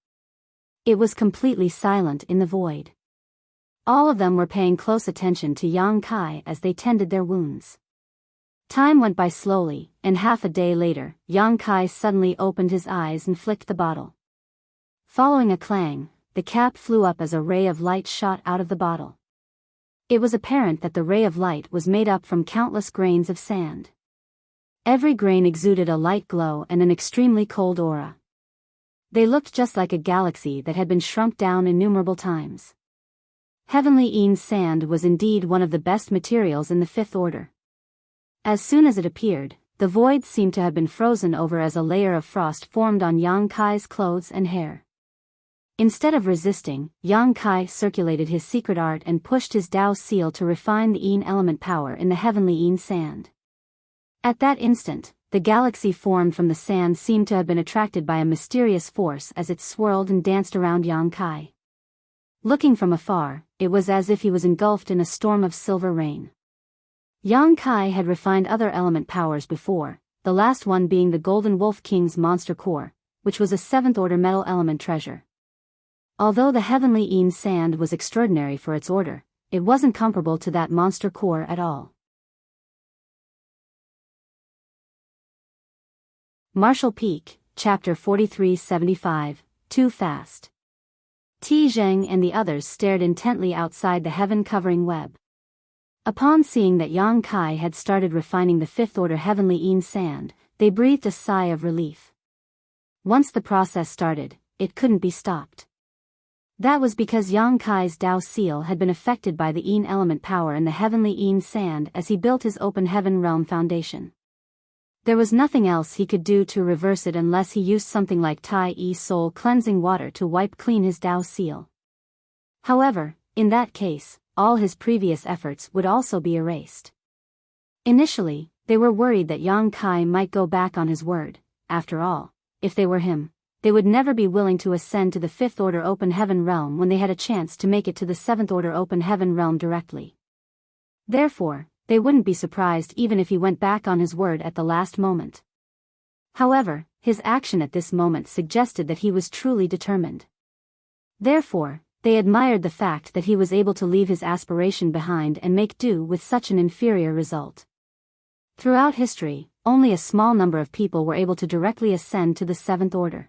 It was completely silent in the void. All of them were paying close attention to Yang Kai as they tended their wounds. Time went by slowly, and half a day later, Yang Kai suddenly opened his eyes and flicked the bottle. Following a clang, the cap flew up as a ray of light shot out of the bottle. It was apparent that the ray of light was made up from countless grains of sand. Every grain exuded a light glow and an extremely cold aura. They looked just like a galaxy that had been shrunk down innumerable times. Heavenly Yin sand was indeed one of the best materials in the fifth order. As soon as it appeared, the void seemed to have been frozen over as a layer of frost formed on Yang Kai's clothes and hair. Instead of resisting, Yang Kai circulated his secret art and pushed his Dao seal to refine the Yin element power in the heavenly Yin sand. At that instant, the galaxy formed from the sand seemed to have been attracted by a mysterious force as it swirled and danced around Yang Kai. Looking from afar, it was as if he was engulfed in a storm of silver rain. Yang Kai had refined other element powers before, the last one being the Golden Wolf King's monster core, which was a 7th-order metal element treasure. Although the heavenly Yin sand was extraordinary for its order, it wasn't comparable to that monster core at all. Marshall Peak, Chapter 4375, Too Fast. Ti Zheng and the others stared intently outside the heaven-covering web. Upon seeing that Yang Kai had started refining the 5th-order heavenly Yin sand, they breathed a sigh of relief. Once the process started, it couldn't be stopped. That was because Yang Kai's Dao seal had been affected by the Yin element power in the heavenly Yin sand as he built his open heaven realm foundation. There was nothing else he could do to reverse it unless he used something like Tai-E soul cleansing water to wipe clean his Dao seal. However, in that case, all his previous efforts would also be erased. Initially, they were worried that Yang Kai might go back on his word. After all, if they were him, they would never be willing to ascend to the 5th-order open heaven realm when they had a chance to make it to the 7th-order open heaven realm directly. Therefore, they wouldn't be surprised even if he went back on his word at the last moment. However, his action at this moment suggested that he was truly determined. Therefore, they admired the fact that he was able to leave his aspiration behind and make do with such an inferior result. Throughout history, only a small number of people were able to directly ascend to the 7th order.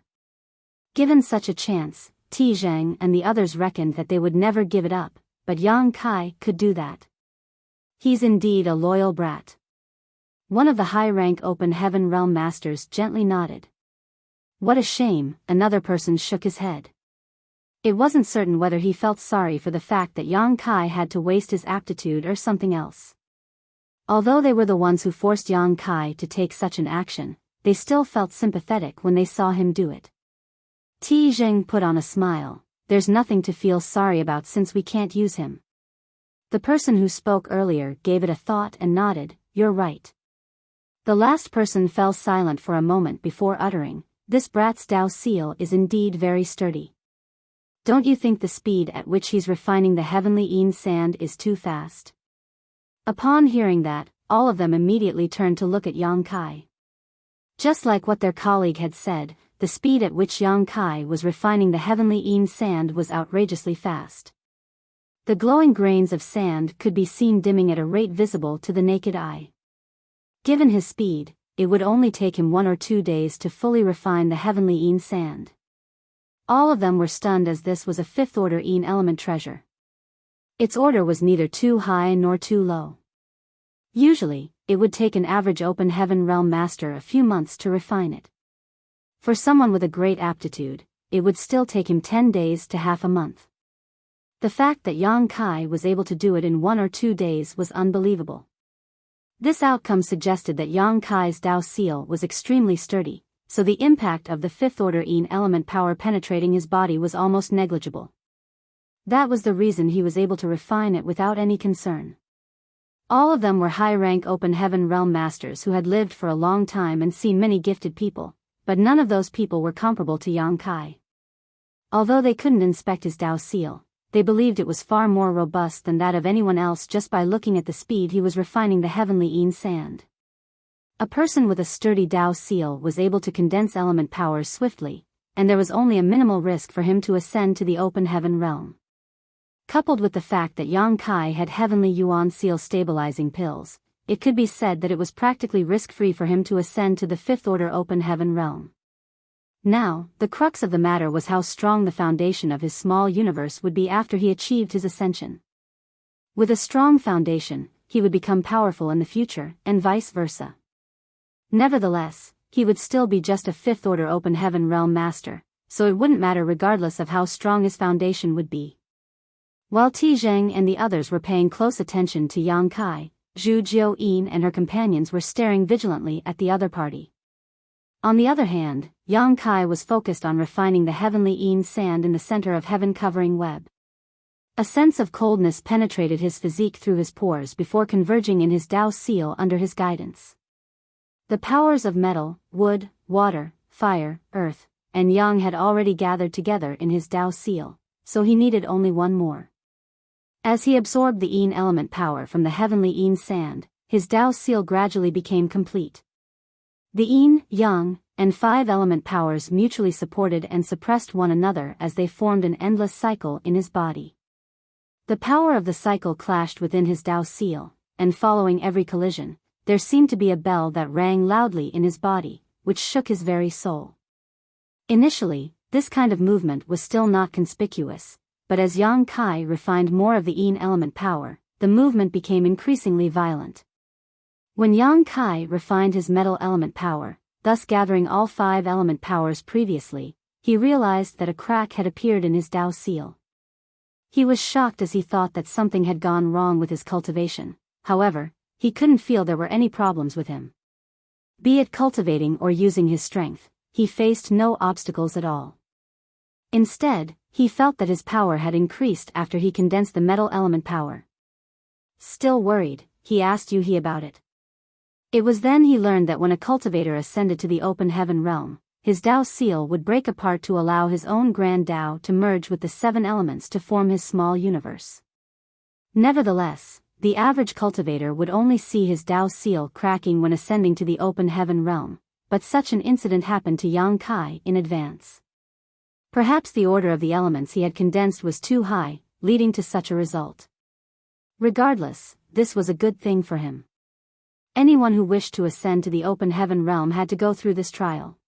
Given such a chance, Ti Zheng and the others reckoned that they would never give it up, but Yang Kai could do that. He's indeed a loyal brat. One of the high-rank open heaven realm masters gently nodded. What a shame, another person shook his head. It wasn't certain whether he felt sorry for the fact that Yang Kai had to waste his aptitude or something else. Although they were the ones who forced Yang Kai to take such an action, they still felt sympathetic when they saw him do it. Ti Zheng put on a smile. There's nothing to feel sorry about since we can't use him. The person who spoke earlier gave it a thought and nodded, you're right. The last person fell silent for a moment before uttering, this brat's Dao seal is indeed very sturdy. Don't you think the speed at which he's refining the heavenly Yin sand is too fast? Upon hearing that, all of them immediately turned to look at Yang Kai. Just like what their colleague had said, the speed at which Yang Kai was refining the heavenly Yin sand was outrageously fast. The glowing grains of sand could be seen dimming at a rate visible to the naked eye. Given his speed, it would only take him 1 or 2 days to fully refine the heavenly Yin sand. All of them were stunned as this was a 5th-order Yin element treasure. Its order was neither too high nor too low. Usually, it would take an average open heaven realm master a few months to refine it. For someone with a great aptitude, it would still take him 10 days to half a month. The fact that Yang Kai was able to do it in 1 or 2 days was unbelievable. This outcome suggested that Yang Kai's Dao seal was extremely sturdy, so the impact of the 5th-order Yin element power penetrating his body was almost negligible. That was the reason he was able to refine it without any concern. All of them were high-rank open heaven realm masters who had lived for a long time and seen many gifted people, but none of those people were comparable to Yang Kai. Although they couldn't inspect his Dao seal, they believed it was far more robust than that of anyone else just by looking at the speed he was refining the heavenly Yin sand. A person with a sturdy Dao seal was able to condense element powers swiftly, and there was only a minimal risk for him to ascend to the open heaven realm. Coupled with the fact that Yang Kai had heavenly Yuan seal stabilizing pills, it could be said that it was practically risk-free for him to ascend to the 5th-order open heaven realm. Now, the crux of the matter was how strong the foundation of his small universe would be after he achieved his ascension. With a strong foundation, he would become powerful in the future, and vice versa. Nevertheless, he would still be just a 5th-order open heaven realm master, so it wouldn't matter regardless of how strong his foundation would be. While Ti Zheng and the others were paying close attention to Yang Kai, Zhu Jiuyin and her companions were staring vigilantly at the other party. On the other hand, Yang Kai was focused on refining the heavenly Yin sand in the center of heaven-covering web. A sense of coldness penetrated his physique through his pores before converging in his Tao seal under his guidance. The powers of metal, wood, water, fire, earth, and yang had already gathered together in his Tao seal, so he needed only one more. As he absorbed the Yin element power from the heavenly Yin sand, his Tao seal gradually became complete. The Yin, Yang, and 5 element powers mutually supported and suppressed one another as they formed an endless cycle in his body. The power of the cycle clashed within his Tao seal, and following every collision, there seemed to be a bell that rang loudly in his body, which shook his very soul. Initially, this kind of movement was still not conspicuous, but as Yang Kai refined more of the Yin element power, the movement became increasingly violent. When Yang Kai refined his metal element power, thus gathering all 5 element powers previously, he realized that a crack had appeared in his Tao seal. He was shocked as he thought that something had gone wrong with his cultivation. However, he couldn't feel there were any problems with him. Be it cultivating or using his strength, he faced no obstacles at all. Instead, he felt that his power had increased after he condensed the metal element power. Still worried, he asked Yuhi about it. It was then he learned that when a cultivator ascended to the open heaven realm, his Tao seal would break apart to allow his own grand Tao to merge with the 7 elements to form his small universe. Nevertheless, the average cultivator would only see his Tao seal cracking when ascending to the open heaven realm, but such an incident happened to Yang Kai in advance. Perhaps the order of the elements he had condensed was too high, leading to such a result. Regardless, this was a good thing for him. Anyone who wished to ascend to the open heaven realm had to go through this trial.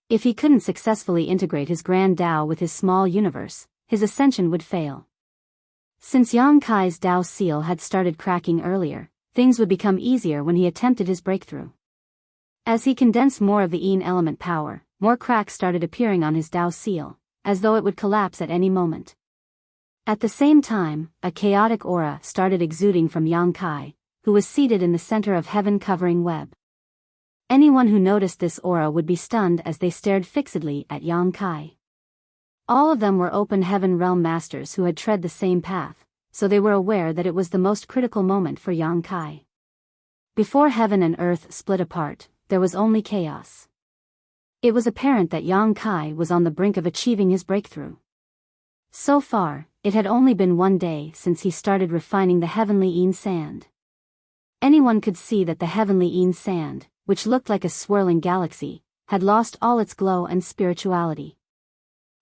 If he couldn't successfully integrate his grand Tao with his small universe, his ascension would fail. Since Yang Kai's Tao seal had started cracking earlier, things would become easier when he attempted his breakthrough. As he condensed more of the Yin element power, more cracks started appearing on his Tao seal, as though it would collapse at any moment. At the same time, a chaotic aura started exuding from Yang Kai, who was seated in the center of heaven-covering web. Anyone who noticed this aura would be stunned as they stared fixedly at Yang Kai. All of them were open heaven realm masters who had tread the same path, so they were aware that it was the most critical moment for Yang Kai. Before heaven and earth split apart, there was only chaos. It was apparent that Yang Kai was on the brink of achieving his breakthrough. So far, it had only been 1 day since he started refining the heavenly Yin sand. Anyone could see that the heavenly Yin sand, which looked like a swirling galaxy, had lost all its glow and spirituality.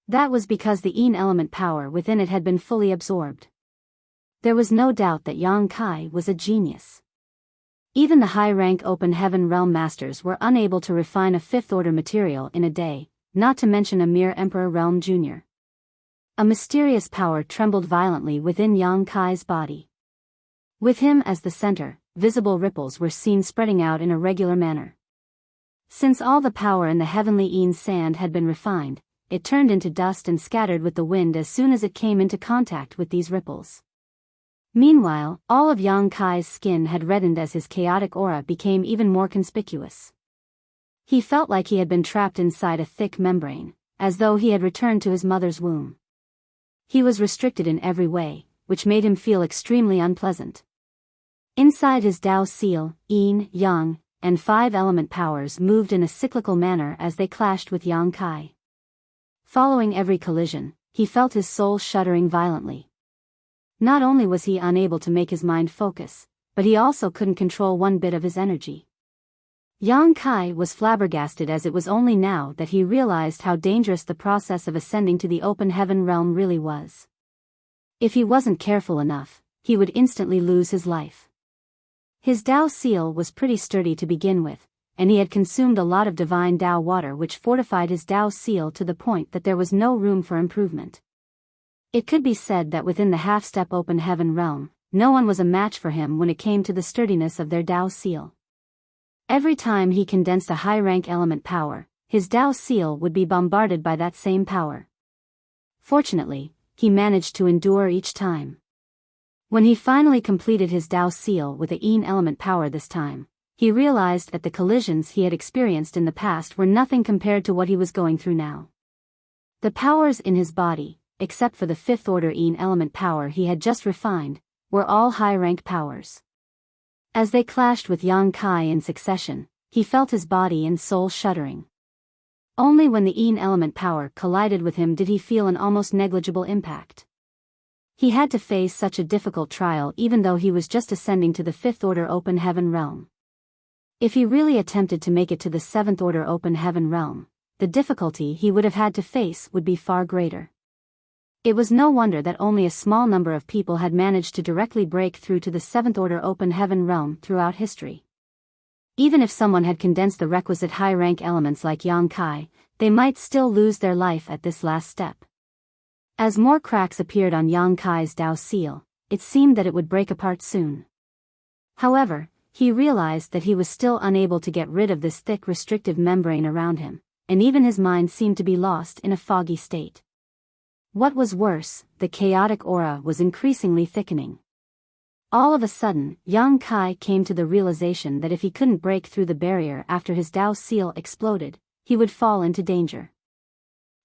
That was because the Yin element power within it had been fully absorbed. There was no doubt that Yang Kai was a genius. Even the high-rank open heaven realm masters were unable to refine a 5th-order material in a day, not to mention a mere Emperor Realm Jr. A mysterious power trembled violently within Yang Kai's body. With him as the center, visible ripples were seen spreading out in a regular manner. Since all the power in the heavenly Yin sand had been refined, it turned into dust and scattered with the wind as soon as it came into contact with these ripples. Meanwhile, all of Yang Kai's skin had reddened as his chaotic aura became even more conspicuous. He felt like he had been trapped inside a thick membrane, as though he had returned to his mother's womb. He was restricted in every way, which made him feel extremely unpleasant. Inside his Tao seal, Yin, Yang, and 5 element powers moved in a cyclical manner as they clashed with Yang Kai. Following every collision, he felt his soul shuddering violently. Not only was he unable to make his mind focus, but he also couldn't control one bit of his energy. Yang Kai was flabbergasted as it was only now that he realized how dangerous the process of ascending to the open heaven realm really was. If he wasn't careful enough, he would instantly lose his life. His Tao seal was pretty sturdy to begin with, and he had consumed a lot of divine Tao water which fortified his Tao seal to the point that there was no room for improvement. It could be said that within the half-step open heaven realm, no one was a match for him when it came to the sturdiness of their Tao seal. Every time he condensed a high-rank element power, his Tao seal would be bombarded by that same power. Fortunately, he managed to endure each time. When he finally completed his Tao seal with a Yin element power this time, he realized that the collisions he had experienced in the past were nothing compared to what he was going through now. The powers in his body, except for the fifth-order Yin element power he had just refined, were all high-rank powers. As they clashed with Yang Kai in succession, he felt his body and soul shuddering. Only when the Yin element power collided with him did he feel an almost negligible impact. He had to face such a difficult trial even though he was just ascending to the fifth-order open heaven realm. If he really attempted to make it to the seventh-order open heaven realm, the difficulty he would have had to face would be far greater. It was no wonder that only a small number of people had managed to directly break through to the seventh-order open heaven realm throughout history. Even if someone had condensed the requisite high-rank elements like Yang Kai, they might still lose their life at this last step. As more cracks appeared on Yang Kai's Dao seal, it seemed that it would break apart soon. However, he realized that he was still unable to get rid of this thick restrictive membrane around him, and even his mind seemed to be lost in a foggy state. What was worse, the chaotic aura was increasingly thickening. All of a sudden, Yang Kai came to the realization that if he couldn't break through the barrier after his Dao seal exploded, he would fall into danger.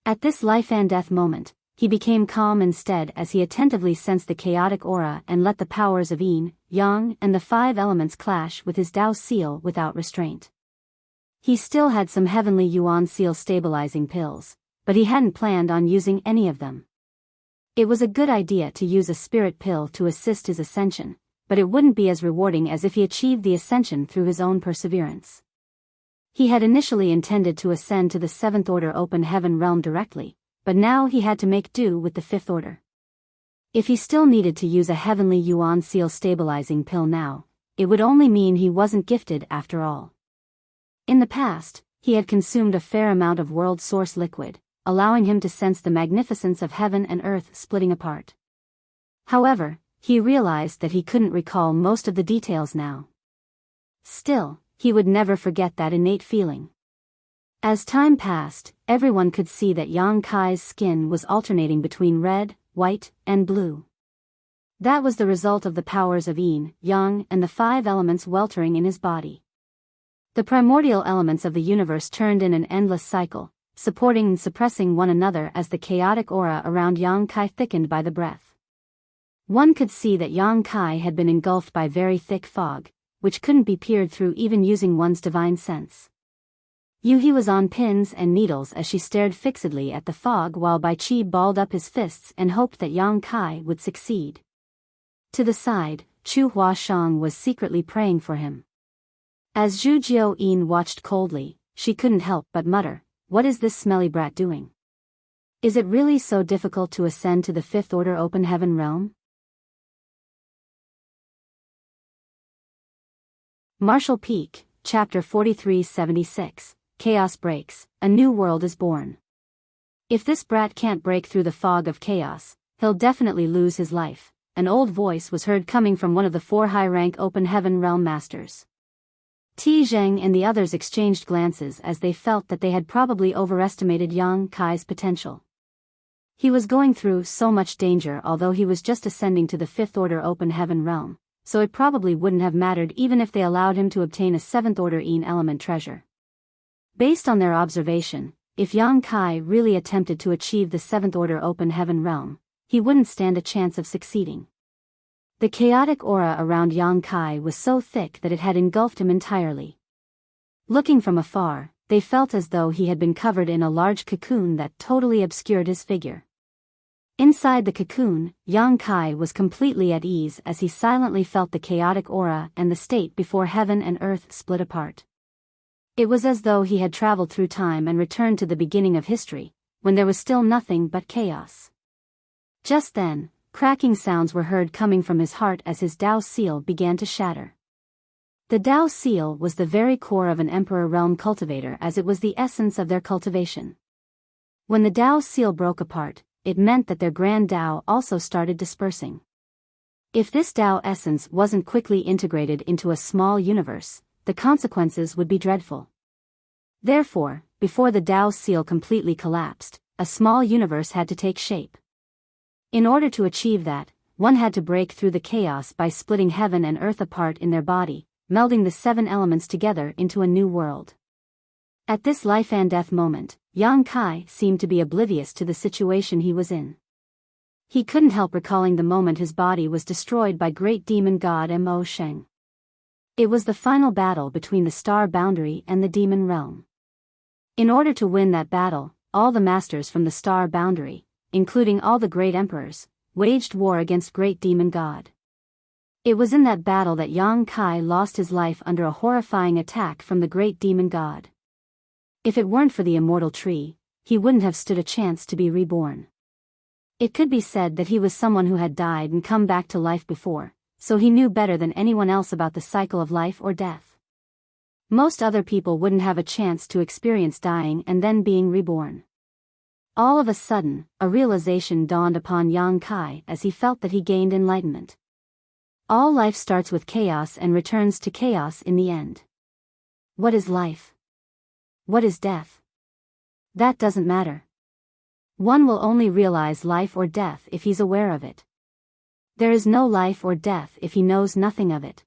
At this life-and-death moment, he became calm instead as he attentively sensed the chaotic aura and let the powers of Yin, Yang, and the five elements clash with his Dao seal without restraint. He still had some heavenly Yuan seal stabilizing pills, but he hadn't planned on using any of them. It was a good idea to use a spirit pill to assist his ascension, but it wouldn't be as rewarding as if he achieved the ascension through his own perseverance. He had initially intended to ascend to the seventh-order open heaven realm directly, but now he had to make do with the fifth order. If he still needed to use a heavenly Yuan seal stabilizing pill now, it would only mean he wasn't gifted after all. In the past, he had consumed a fair amount of world source liquid, allowing him to sense the magnificence of heaven and earth splitting apart. However, he realized that he couldn't recall most of the details now. Still, he would never forget that innate feeling. As time passed, everyone could see that Yang Kai's skin was alternating between red, white, and blue. That was the result of the powers of Yin, Yang, and the five elements weltering in his body. The primordial elements of the universe turned in an endless cycle, supporting and suppressing one another as the chaotic aura around Yang Kai thickened by the breath. One could see that Yang Kai had been engulfed by very thick fog, which couldn't be peered through even using one's divine sense. Yuhi was on pins and needles as she stared fixedly at the fog while Bai Qi balled up his fists and hoped that Yang Kai would succeed. To the side, Chu Huashang was secretly praying for him. As Zhu Jiao-yin watched coldly, she couldn't help but mutter, "What is this smelly brat doing? Is it really so difficult to ascend to the fifth-order open heaven realm?" Marshall Peak, Chapter 4376, Chaos Breaks, A New World is Born. If this brat can't break through the fog of chaos, he'll definitely lose his life, an old voice was heard coming from one of the four high-rank open heaven realm masters. Ti Zheng and the others exchanged glances as they felt that they had probably overestimated Yang Kai's potential. He was going through so much danger although he was just ascending to the fifth-order open heaven realm, so it probably wouldn't have mattered even if they allowed him to obtain a seventh-order Yin element treasure. Based on their observation, if Yang Kai really attempted to achieve the seventh-order open heaven realm, he wouldn't stand a chance of succeeding. The chaotic aura around Yang Kai was so thick that it had engulfed him entirely. Looking from afar, they felt as though he had been covered in a large cocoon that totally obscured his figure. Inside the cocoon, Yang Kai was completely at ease as he silently felt the chaotic aura and the state before heaven and earth split apart. It was as though he had traveled through time and returned to the beginning of history, when there was still nothing but chaos. Just then, cracking sounds were heard coming from his heart as his Dao seal began to shatter. The Dao seal was the very core of an Emperor realm cultivator as it was the essence of their cultivation. When the Dao seal broke apart, it meant that their grand Dao also started dispersing. If this Dao essence wasn't quickly integrated into a small universe, the consequences would be dreadful. Therefore, before the Dao seal completely collapsed, a small universe had to take shape. In order to achieve that, one had to break through the chaos by splitting heaven and earth apart in their body, melding the 7 elements together into a new world. At this life and death moment, Yang Kai seemed to be oblivious to the situation he was in. He couldn't help recalling the moment his body was destroyed by great demon god Mo Sheng. It was the final battle between the star boundary and the demon realm. In order to win that battle, all the masters from the star boundary, including all the great emperors, waged war against great demon god. It was in that battle that Yang Kai lost his life under a horrifying attack from the great demon god. If it weren't for the immortal tree, he wouldn't have stood a chance to be reborn. It could be said that he was someone who had died and come back to life before, so he knew better than anyone else about the cycle of life or death. Most other people wouldn't have a chance to experience dying and then being reborn. All of a sudden, a realization dawned upon Yang Kai as he felt that he gained enlightenment. All life starts with chaos and returns to chaos in the end. What is life? What is death? That doesn't matter. One will only realize life or death if he's aware of it. There is no life or death if he knows nothing of it.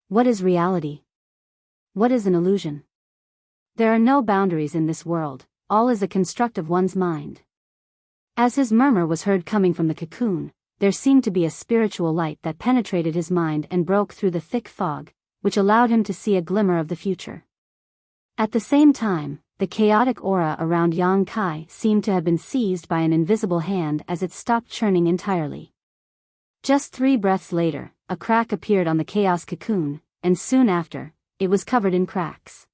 What is reality? What is an illusion? There are no boundaries in this world, all is a construct of one's mind. As his murmur was heard coming from the cocoon, there seemed to be a spiritual light that penetrated his mind and broke through the thick fog, which allowed him to see a glimmer of the future. At the same time, the chaotic aura around Yang Kai seemed to have been seized by an invisible hand as it stopped churning entirely. Just 3 breaths later, a crack appeared on the chaos cocoon, and soon after, it was covered in cracks.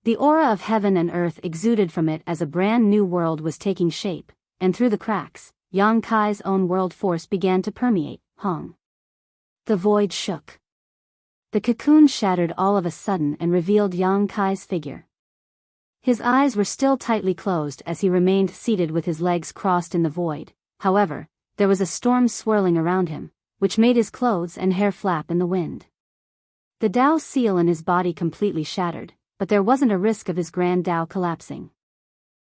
The aura of heaven and earth exuded from it as a brand new world was taking shape, and through the cracks, Yang Kai's own world force began to permeate, Hong. The void shook. The cocoon shattered all of a sudden and revealed Yang Kai's figure. His eyes were still tightly closed as he remained seated with his legs crossed in the void. However, there was a storm swirling around him, which made his clothes and hair flap in the wind. The Tao seal in his body completely shattered, but there wasn't a risk of his grand Tao collapsing.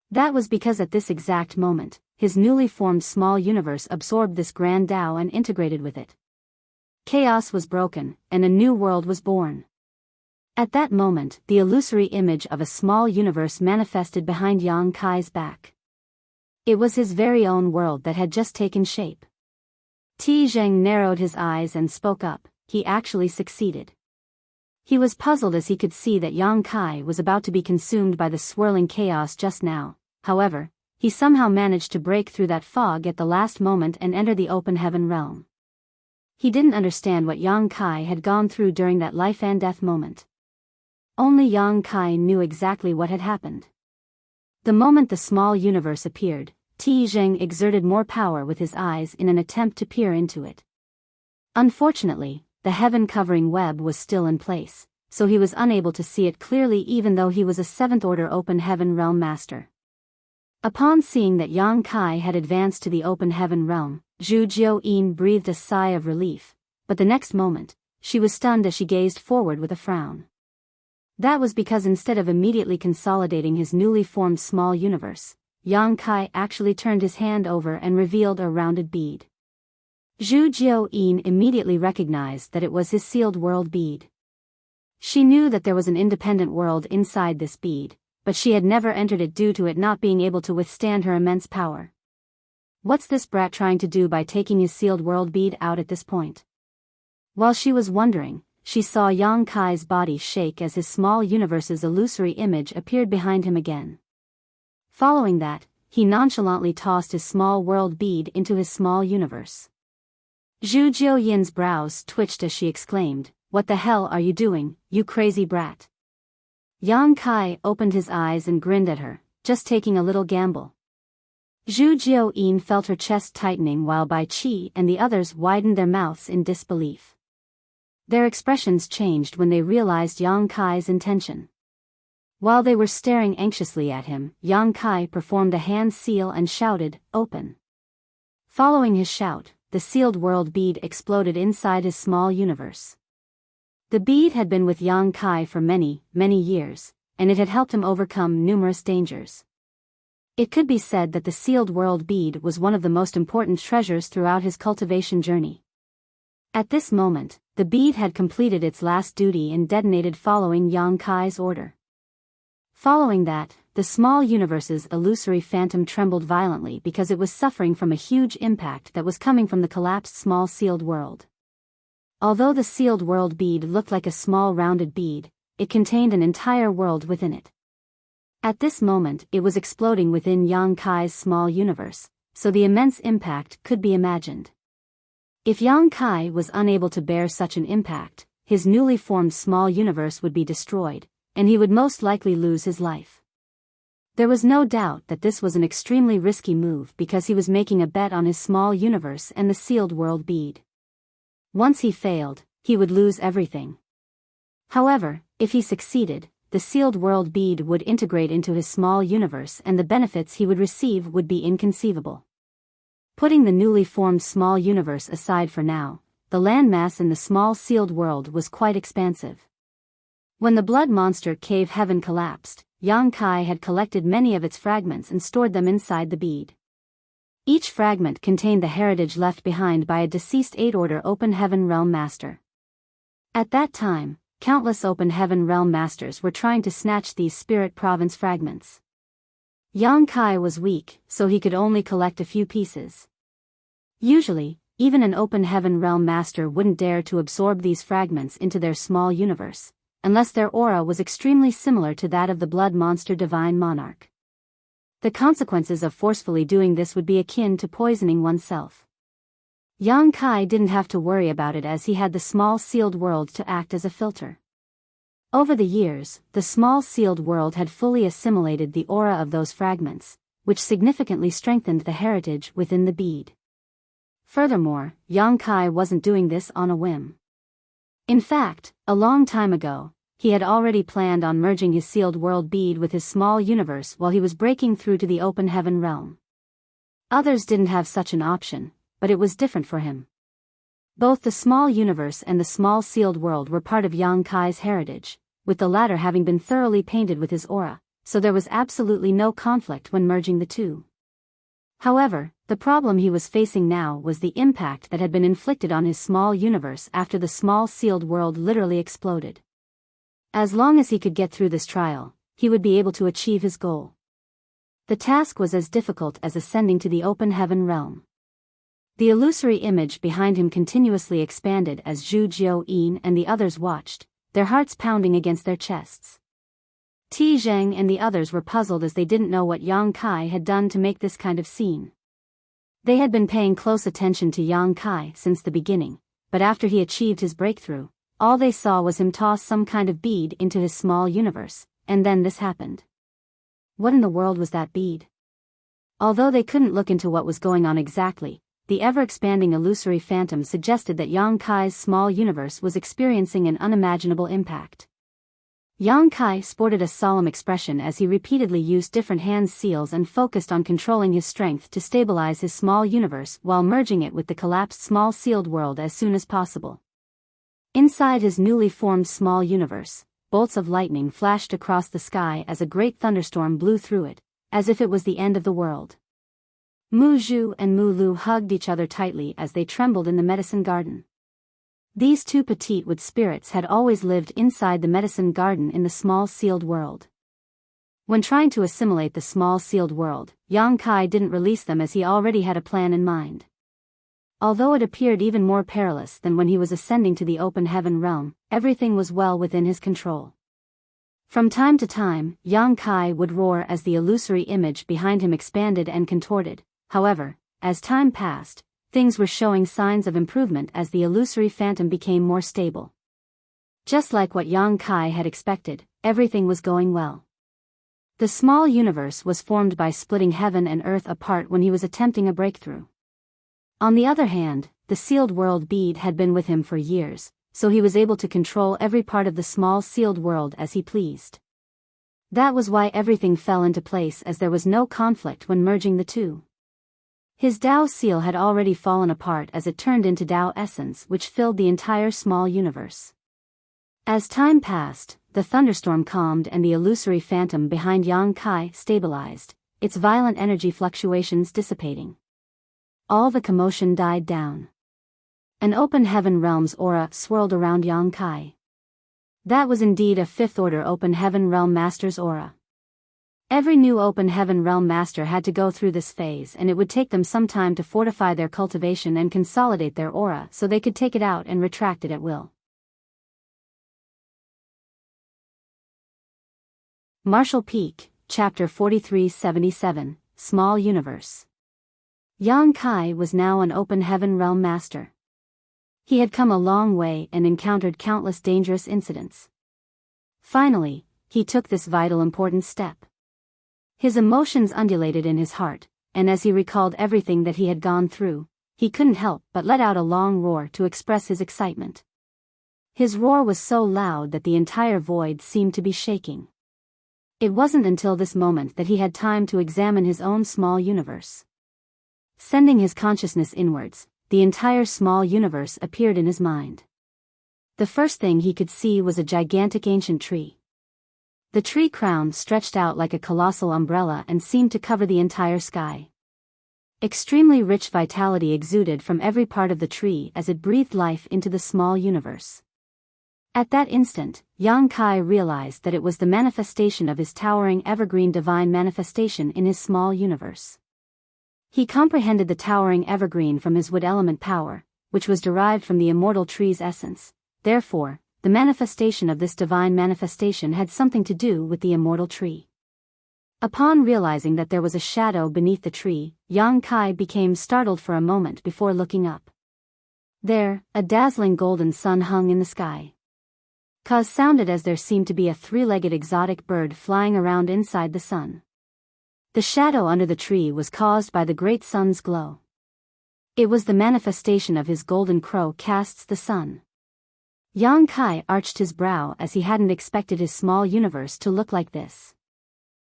That was because at this exact moment, his newly formed small universe absorbed this grand Tao and integrated with it. Chaos was broken, and a new world was born. At that moment, the illusory image of a small universe manifested behind Yang Kai's back. It was his very own world that had just taken shape. Ti Zheng narrowed his eyes and spoke up. He actually succeeded. He was puzzled as he could see that Yang Kai was about to be consumed by the swirling chaos just now. However, he somehow managed to break through that fog at the last moment and enter the open heaven realm. He didn't understand what Yang Kai had gone through during that life and death moment. Only Yang Kai knew exactly what had happened. The moment the small universe appeared, Ti Zheng exerted more power with his eyes in an attempt to peer into it. Unfortunately, the heaven-covering web was still in place, so he was unable to see it clearly even though he was a 7th-order open heaven realm master. Upon seeing that Yang Kai had advanced to the open heaven realm, Zhu Jiuyin breathed a sigh of relief, but the next moment, she was stunned as she gazed forward with a frown. That was because instead of immediately consolidating his newly formed small universe, Yang Kai actually turned his hand over and revealed a rounded bead. Zhu Jiuyin immediately recognized that it was his sealed world bead. She knew that there was an independent world inside this bead, but she had never entered it due to it not being able to withstand her immense power. What's this brat trying to do by taking his sealed world bead out at this point? While she was wondering, she saw Yang Kai's body shake as his small universe's illusory image appeared behind him again. Following that, he nonchalantly tossed his small world bead into his small universe. Zhu Jiuyin's brows twitched as she exclaimed, "What the hell are you doing, you crazy brat?" Yang Kai opened his eyes and grinned at her, just taking a little gamble. Zhu Jiuyin felt her chest tightening while Bai Qi and the others widened their mouths in disbelief. Their expressions changed when they realized Yang Kai's intention. While they were staring anxiously at him, Yang Kai performed a hand seal and shouted, "Open." Following his shout, the sealed world bead exploded inside his small universe. The bead had been with Yang Kai for many, many years, and it had helped him overcome numerous dangers. It could be said that the sealed world bead was one of the most important treasures throughout his cultivation journey. At this moment, the bead had completed its last duty and detonated following Yang Kai's order. Following that, the small universe's illusory phantom trembled violently because it was suffering from a huge impact that was coming from the collapsed small sealed world. Although the sealed world bead looked like a small rounded bead, it contained an entire world within it. At this moment it was exploding within Yang Kai's small universe, so the immense impact could be imagined. If Yang Kai was unable to bear such an impact, his newly formed small universe would be destroyed, and he would most likely lose his life. There was no doubt that this was an extremely risky move because he was making a bet on his small universe and the sealed world bead. Once he failed, he would lose everything. However, if he succeeded, the sealed world bead would integrate into his small universe and the benefits he would receive would be inconceivable. Putting the newly formed small universe aside for now, the landmass in the small sealed world was quite expansive. When the blood monster cave heaven collapsed, Yang Kai had collected many of its fragments and stored them inside the bead. Each fragment contained the heritage left behind by a deceased 8th-order Open Heaven Realm Master. At that time, countless Open Heaven Realm Masters were trying to snatch these Spirit Province fragments. Yang Kai was weak, so he could only collect a few pieces. Usually, even an Open Heaven Realm Master wouldn't dare to absorb these fragments into their small universe, unless their aura was extremely similar to that of the blood monster Divine Monarch. The consequences of forcefully doing this would be akin to poisoning oneself. Yang Kai didn't have to worry about it as he had the small sealed world to act as a filter. Over the years, the small sealed world had fully assimilated the aura of those fragments, which significantly strengthened the heritage within the bead. Furthermore, Yang Kai wasn't doing this on a whim. In fact, a long time ago, he had already planned on merging his sealed world bead with his small universe while he was breaking through to the open heaven realm. Others didn't have such an option, but it was different for him. Both the small universe and the small sealed world were part of Yang Kai's heritage, with the latter having been thoroughly painted with his aura, so there was absolutely no conflict when merging the two. However, the problem he was facing now was the impact that had been inflicted on his small universe after the small sealed world literally exploded. As long as he could get through this trial, he would be able to achieve his goal. The task was as difficult as ascending to the open heaven realm. The illusory image behind him continuously expanded as Zhu Jiao-yin and the others watched, their hearts pounding against their chests. Ti Zheng and the others were puzzled as they didn't know what Yang Kai had done to make this kind of scene. They had been paying close attention to Yang Kai since the beginning, but after he achieved his breakthrough, all they saw was him toss some kind of bead into his small universe, and then this happened. What in the world was that bead? Although they couldn't look into what was going on exactly, the ever-expanding illusory phantom suggested that Yang Kai's small universe was experiencing an unimaginable impact. Yang Kai sported a solemn expression as he repeatedly used different hand seals and focused on controlling his strength to stabilize his small universe while merging it with the collapsed small sealed world as soon as possible. Inside his newly formed small universe, bolts of lightning flashed across the sky as a great thunderstorm blew through it, as if it was the end of the world. Mu Zhu and Mu Lu hugged each other tightly as they trembled in the medicine garden. These two petite wood spirits had always lived inside the medicine garden in the small sealed world. When trying to assimilate the small sealed world, Yang Kai didn't release them as he already had a plan in mind. Although it appeared even more perilous than when he was ascending to the open heaven realm, everything was well within his control. From time to time, Yang Kai would roar as the illusory image behind him expanded and contorted. However, as time passed, things were showing signs of improvement as the illusory phantom became more stable. Just like what Yang Kai had expected, everything was going well. The small universe was formed by splitting heaven and earth apart when he was attempting a breakthrough. On the other hand, the sealed world bead had been with him for years, so he was able to control every part of the small sealed world as he pleased. That was why everything fell into place as there was no conflict when merging the two. His Tao seal had already fallen apart as it turned into Tao essence which filled the entire small universe. As time passed, the thunderstorm calmed and the illusory phantom behind Yang Kai stabilized, its violent energy fluctuations dissipating. All the commotion died down. An open heaven realm's aura swirled around Yang Kai. That was indeed a fifth-order open heaven realm master's aura. Every new open heaven realm master had to go through this phase, and it would take them some time to fortify their cultivation and consolidate their aura so they could take it out and retract it at will. Martial Peak, Chapter 4377, Small Universe. Yang Kai was now an open heaven realm master. He had come a long way and encountered countless dangerous incidents. Finally, he took this vital important step. His emotions undulated in his heart, and as he recalled everything that he had gone through, he couldn't help but let out a long roar to express his excitement. His roar was so loud that the entire void seemed to be shaking. It wasn't until this moment that he had time to examine his own small universe. Sending his consciousness inwards, the entire small universe appeared in his mind. The first thing he could see was a gigantic ancient tree. The tree crown stretched out like a colossal umbrella and seemed to cover the entire sky. Extremely rich vitality exuded from every part of the tree as it breathed life into the small universe. At that instant, Yang Kai realized that it was the manifestation of his towering evergreen divine manifestation in his small universe. He comprehended the towering evergreen from his wood element power, which was derived from the immortal tree's essence. Therefore, the manifestation of this divine manifestation had something to do with the immortal tree. Upon realizing that there was a shadow beneath the tree, Yang Kai became startled for a moment before looking up. There, a dazzling golden sun hung in the sky. Cause sounded as there seemed to be a three-legged exotic bird flying around inside the sun. The shadow under the tree was caused by the great sun's glow. It was the manifestation of his golden crow casts the sun. Yang Kai arched his brow as he hadn't expected his small universe to look like this.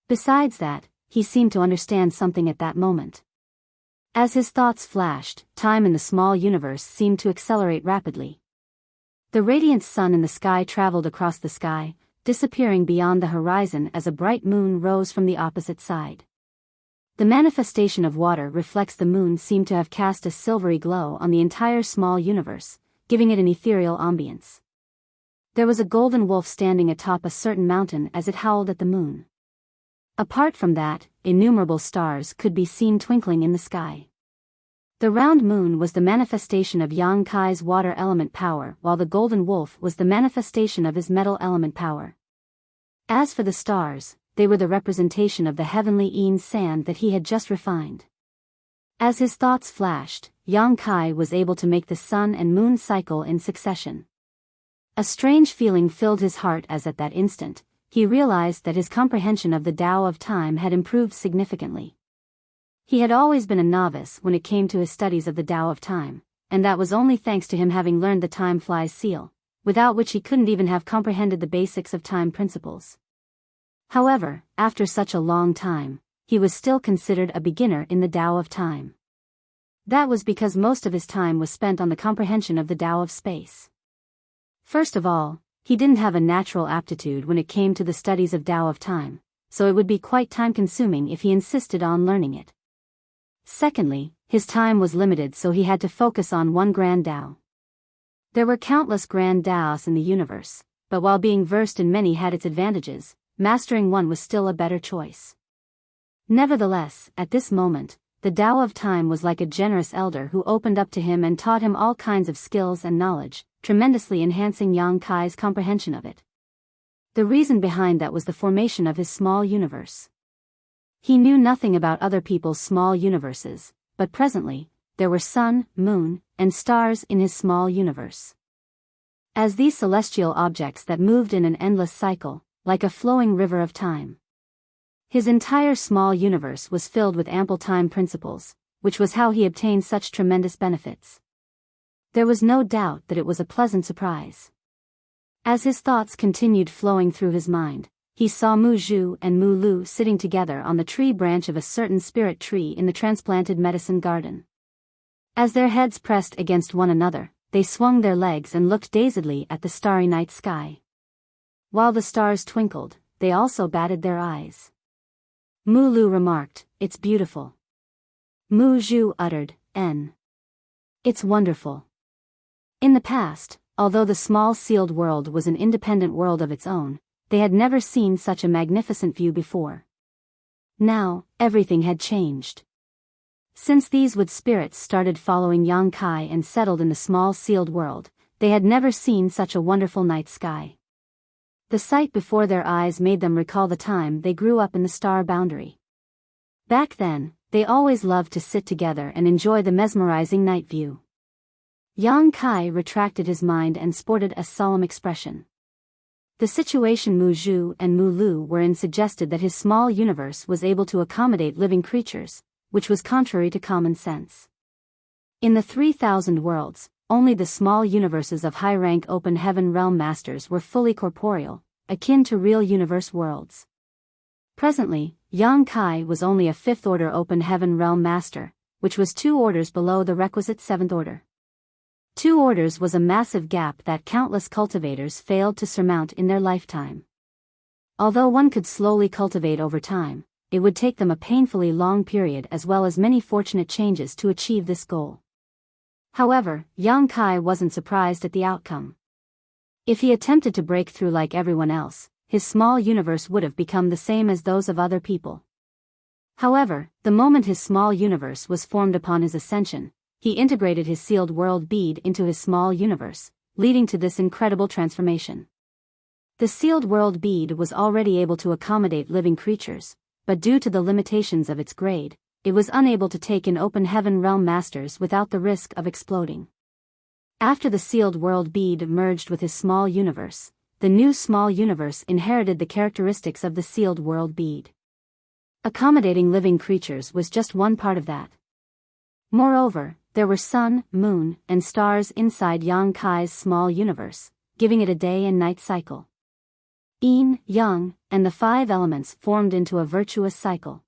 Besides that, he seemed to understand something at that moment. As his thoughts flashed, time in the small universe seemed to accelerate rapidly. The radiant sun in the sky traveled across the sky, disappearing beyond the horizon as a bright moon rose from the opposite side. The manifestation of water reflects the moon seemed to have cast a silvery glow on the entire small universe, giving it an ethereal ambience. There was a golden wolf standing atop a certain mountain as it howled at the moon. Apart from that, innumerable stars could be seen twinkling in the sky. The round moon was the manifestation of Yang Kai's water element power, while the golden wolf was the manifestation of his metal element power. As for the stars, they were the representation of the heavenly Yin sand that he had just refined. As his thoughts flashed, Yang Kai was able to make the sun and moon cycle in succession. A strange feeling filled his heart as at that instant, he realized that his comprehension of the Tao of time had improved significantly. He had always been a novice when it came to his studies of the Tao of time, and that was only thanks to him having learned the time flies seal, without which he couldn't even have comprehended the basics of time principles. However, after such a long time, he was still considered a beginner in the Tao of time. That was because most of his time was spent on the comprehension of the Tao of space. First of all, he didn't have a natural aptitude when it came to the studies of Tao of time, so it would be quite time-consuming if he insisted on learning it. Secondly, his time was limited, so he had to focus on one grand Tao. There were countless grand Taos in the universe, but while being versed in many had its advantages, mastering one was still a better choice. Nevertheless, at this moment, the Tao of time was like a generous elder who opened up to him and taught him all kinds of skills and knowledge, tremendously enhancing Yang Kai's comprehension of it. The reason behind that was the formation of his small universe. He knew nothing about other people's small universes, but presently, there were sun, moon, and stars in his small universe. As these celestial objects that moved in an endless cycle, like a flowing river of time. His entire small universe was filled with ample time principles, which was how he obtained such tremendous benefits. There was no doubt that it was a pleasant surprise. As his thoughts continued flowing through his mind, he saw Mu Zhu and Mu Lu sitting together on the tree branch of a certain spirit tree in the transplanted medicine garden. As their heads pressed against one another, they swung their legs and looked dazedly at the starry night sky. While the stars twinkled, they also batted their eyes. Mu Lu remarked, "It's beautiful." Mu Zhu uttered, "N. It's wonderful." In the past, although the small sealed world was an independent world of its own, they had never seen such a magnificent view before. Now, everything had changed. Since these wood spirits started following Yang Kai and settled in the small sealed world, they had never seen such a wonderful night sky. The sight before their eyes made them recall the time they grew up in the star boundary. Back then, they always loved to sit together and enjoy the mesmerizing night view. Yang Kai retracted his mind and sported a solemn expression. The situation Mu Zhu and Mu Lu were in suggested that his small universe was able to accommodate living creatures, which was contrary to common sense. In the 3,000 worlds, only the small universes of high-rank open heaven realm masters were fully corporeal, akin to real universe worlds. Presently, Yang Kai was only a 5th order open heaven realm master, which was 2 orders below the requisite 7th order. 2 orders was a massive gap that countless cultivators failed to surmount in their lifetime. Although one could slowly cultivate over time, it would take them a painfully long period as well as many fortunate changes to achieve this goal. However, Yang Kai wasn't surprised at the outcome. If he attempted to break through like everyone else, his small universe would have become the same as those of other people. However, the moment his small universe was formed upon his ascension, he integrated his sealed world bead into his small universe, leading to this incredible transformation. The sealed world bead was already able to accommodate living creatures, but due to the limitations of its grade, it was unable to take in open heaven realm masters without the risk of exploding. After the sealed world bead merged with his small universe, the new small universe inherited the characteristics of the sealed world bead. Accommodating living creatures was just one part of that. Moreover, there were sun, moon, and stars inside Yang Kai's small universe, giving it a day and night cycle. Yin, Yang, and the 5 elements formed into a virtuous cycle.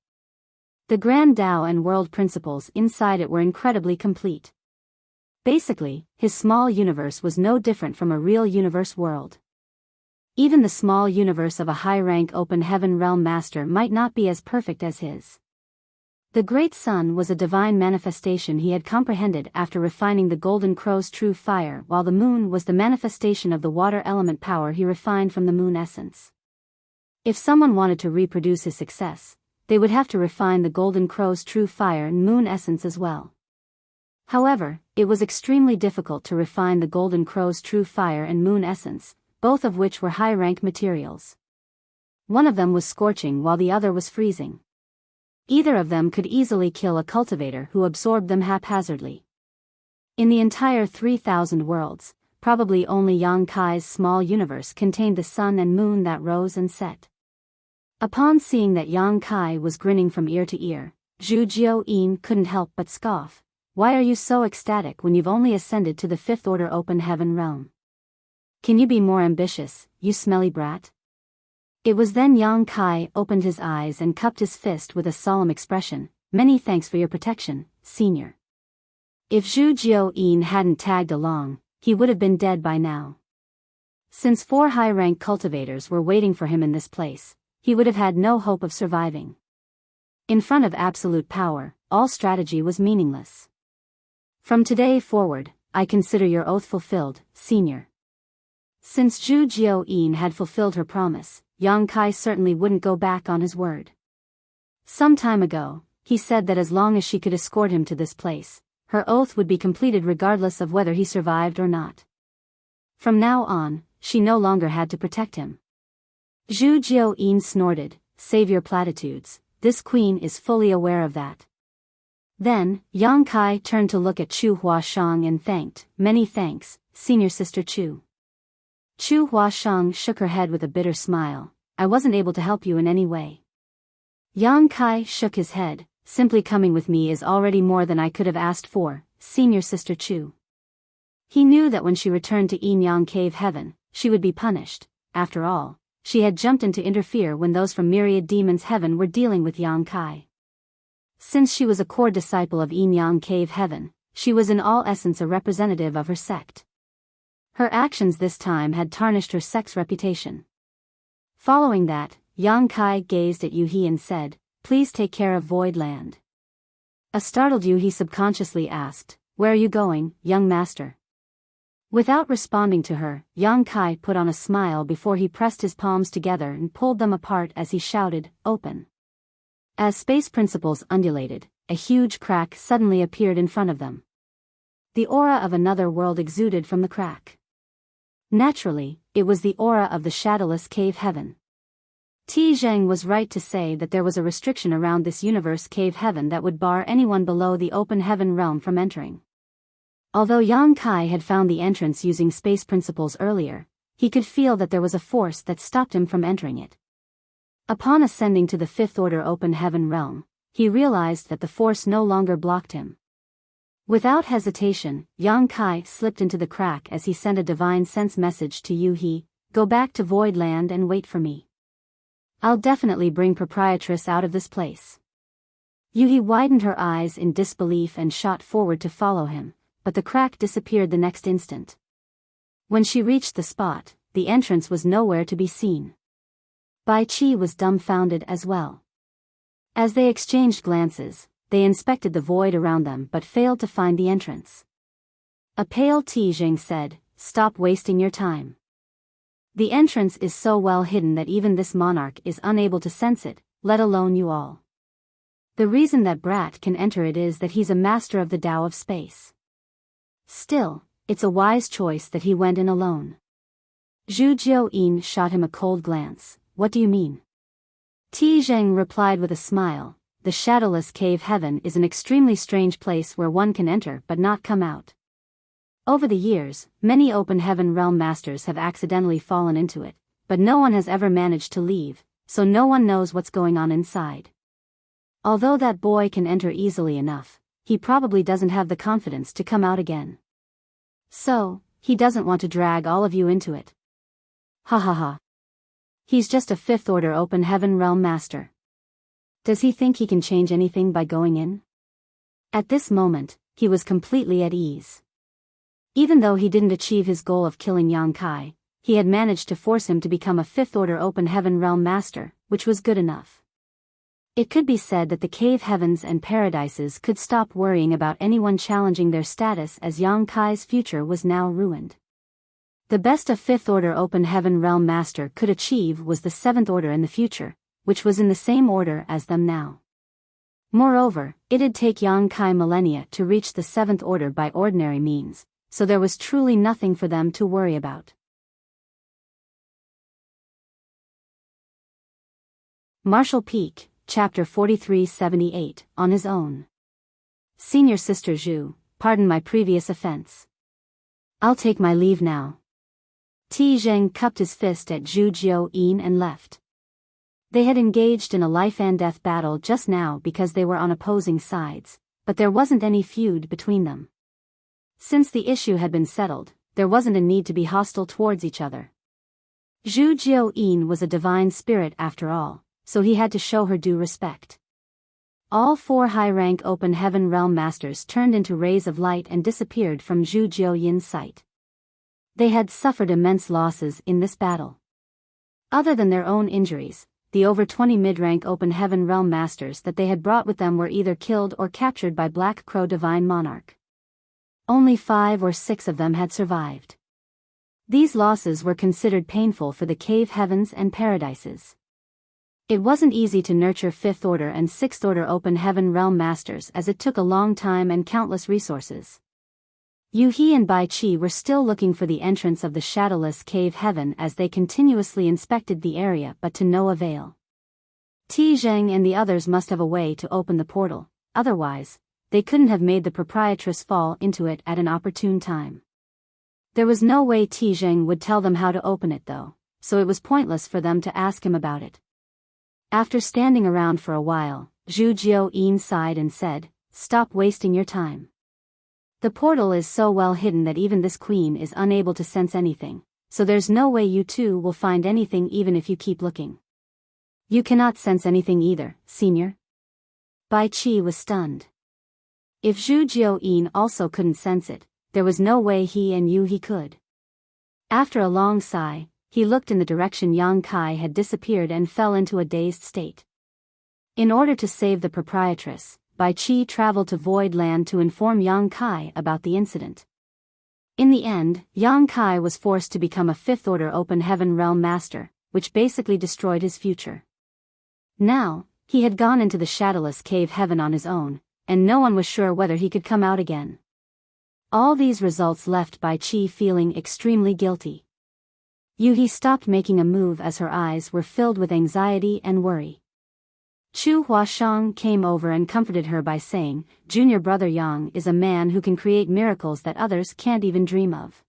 The grand Tao and world principles inside it were incredibly complete. Basically, his small universe was no different from a real universe world. Even the small universe of a high-rank open heaven realm master might not be as perfect as his. The great sun was a divine manifestation he had comprehended after refining the golden crow's true fire, while the moon was the manifestation of the water element power he refined from the moon essence. If someone wanted to reproduce his success, they would have to refine the golden crow's true fire and moon essence as well. However, it was extremely difficult to refine the golden crow's true fire and moon essence, both of which were high-rank materials. One of them was scorching while the other was freezing. Either of them could easily kill a cultivator who absorbed them haphazardly. In the entire 3,000 worlds, probably only Yang Kai's small universe contained the sun and moon that rose and set. Upon seeing that Yang Kai was grinning from ear to ear, Zhu Jiao-yin couldn't help but scoff. Why are you so ecstatic when you've only ascended to the 5th order open heaven realm? Can you be more ambitious, you smelly brat? It was then Yang Kai opened his eyes and cupped his fist with a solemn expression. Many thanks for your protection, senior. If Zhu Jiao-yin hadn't tagged along, he would have been dead by now. Since 4 high-rank cultivators were waiting for him in this place, he would have had no hope of surviving. In front of absolute power, all strategy was meaningless. From today forward, I consider your oath fulfilled, senior. Since Zhu Jiao-yin had fulfilled her promise, Yang Kai certainly wouldn't go back on his word. Some time ago, he said that as long as she could escort him to this place, her oath would be completed regardless of whether he survived or not. From now on, she no longer had to protect him. Zhu Jiao-yin snorted, save your platitudes, this queen is fully aware of that. Then, Yang Kai turned to look at Chu Huashang and thanked, many thanks, senior sister Chu. Chu Huashang shook her head with a bitter smile. I wasn't able to help you in any way. Yang Kai shook his head. Simply coming with me is already more than I could have asked for, senior sister Chu. He knew that when she returned to Yin Yang Cave Heaven, she would be punished. After all, she had jumped in to interfere when those from Myriad Demons Heaven were dealing with Yang Kai. Since she was a core disciple of Yin Yang Cave Heaven, she was in all essence a representative of her sect. Her actions this time had tarnished her sect's reputation. Following that, Yang Kai gazed at Yu He and said, please take care of Void Land. A startled Yu He subconsciously asked, where are you going, young master? Without responding to her, Yang Kai put on a smile before he pressed his palms together and pulled them apart as he shouted, "Open." As space principles undulated, a huge crack suddenly appeared in front of them. The aura of another world exuded from the crack. Naturally, it was the aura of the shadowless cave heaven. Ti Zheng was right to say that there was a restriction around this universe cave heaven that would bar anyone below the open heaven realm from entering. Although Yang Kai had found the entrance using space principles earlier, he could feel that there was a force that stopped him from entering it. Upon ascending to the fifth order open heaven realm, he realized that the force no longer blocked him. Without hesitation, Yang Kai slipped into the crack as he sent a divine sense message to Yu He, "Go back to Void Land and wait for me. I'll definitely bring Proprietress out of this place." Yu He widened her eyes in disbelief and shot forward to follow him, but the crack disappeared the next instant. When she reached the spot, the entrance was nowhere to be seen. Bai Qi was dumbfounded as well. As they exchanged glances, they inspected the void around them but failed to find the entrance. A pale Ti Zheng said, "Stop wasting your time. The entrance is so well hidden that even this monarch is unable to sense it, let alone you all. The reason that brat can enter it is that he's a master of the Tao of space. Still, it's a wise choice that he went in alone." Zhu Jiuyin shot him a cold glance. "What do you mean?" Ti Zheng replied with a smile, "The shadowless cave heaven is an extremely strange place where one can enter but not come out. Over the years, many open heaven realm masters have accidentally fallen into it, but no one has ever managed to leave, so no one knows what's going on inside. Although that boy can enter easily enough, he probably doesn't have the confidence to come out again. So, he doesn't want to drag all of you into it. Ha ha ha. He's just a fifth order open heaven realm master. Does he think he can change anything by going in?" At this moment, he was completely at ease. Even though he didn't achieve his goal of killing Yang Kai, he had managed to force him to become a fifth order open heaven realm master, which was good enough. It could be said that the cave heavens and paradises could stop worrying about anyone challenging their status, as Yang Kai's future was now ruined. The best a fifth order open heaven realm master could achieve was the seventh order in the future, which was in the same order as them now. Moreover, it'd take Yang Kai millennia to reach the seventh order by ordinary means, so there was truly nothing for them to worry about. Marshall Peak, Chapter 4378, On His Own. Senior Sister Zhu, pardon my previous offense. I'll take my leave now. Ti Zheng cupped his fist at Zhu Jiuyin and left. They had engaged in a life-and-death battle just now because they were on opposing sides, but there wasn't any feud between them. Since the issue had been settled, there wasn't a need to be hostile towards each other. Zhu Jiuyin was a divine spirit after all, so he had to show her due respect. All four high-rank open heaven realm masters turned into rays of light and disappeared from Zhu Jiuyin's sight. They had suffered immense losses in this battle. Other than their own injuries, the over 20 mid-rank open heaven realm masters that they had brought with them were either killed or captured by Black Crow Divine Monarch. Only 5 or 6 of them had survived. These losses were considered painful for the cave heavens and paradises. It wasn't easy to nurture 5th order and 6th order open heaven realm masters, as it took a long time and countless resources. Yu He and Bai Qi were still looking for the entrance of the shadowless cave heaven as they continuously inspected the area, but to no avail. Ti Zheng and the others must have a way to open the portal, otherwise, they couldn't have made the proprietress fall into it at an opportune time. There was no way Ti Zheng would tell them how to open it though, so it was pointless for them to ask him about it. After standing around for a while, Zhu Jiuyin sighed and said, "Stop wasting your time. The portal is so well hidden that even this queen is unable to sense anything, so there's no way you two will find anything even if you keep looking." "You cannot sense anything either, senior?" Bai Qi was stunned. If Zhu Jiuyin also couldn't sense it, there was no way he and Yu He could. After a long sigh, he looked in the direction Yang Kai had disappeared and fell into a dazed state. In order to save the proprietress, Bai Qi traveled to Void Land to inform Yang Kai about the incident. In the end, Yang Kai was forced to become a fifth-order open heaven realm master, which basically destroyed his future. Now, he had gone into the shadowless cave heaven on his own, and no one was sure whether he could come out again. All these results left Bai Qi feeling extremely guilty. Yuhi stopped making a move as her eyes were filled with anxiety and worry. Chu Huashang came over and comforted her by saying, "Junior brother Yang is a man who can create miracles that others can't even dream of.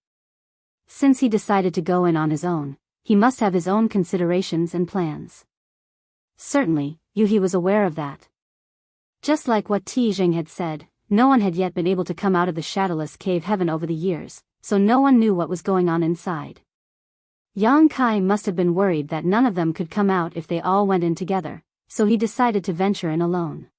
Since he decided to go in on his own, he must have his own considerations and plans." Certainly, Yuhi was aware of that. Just like what Tijing had said, no one had yet been able to come out of the shadowless cave heaven over the years, so no one knew what was going on inside. Yang Kai must have been worried that none of them could come out if they all went in together, so he decided to venture in alone.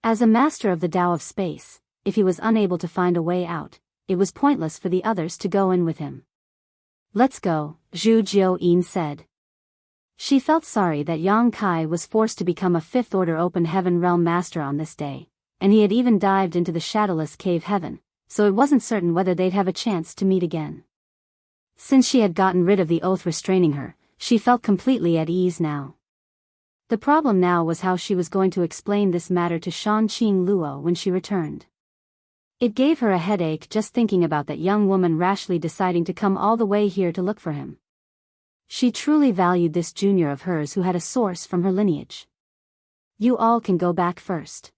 As a master of the Tao of space, if he was unable to find a way out, it was pointless for the others to go in with him. "Let's go," Zhu Jiuyin said. She felt sorry that Yang Kai was forced to become a fifth-order open heaven realm master on this day, and he had even dived into the shadowless cave heaven, so it wasn't certain whether they'd have a chance to meet again. Since she had gotten rid of the oath restraining her, she felt completely at ease now. The problem now was how she was going to explain this matter to Shanqing Luo when she returned. It gave her a headache just thinking about that young woman rashly deciding to come all the way here to look for him. She truly valued this junior of hers who had a source from her lineage. "You all can go back first.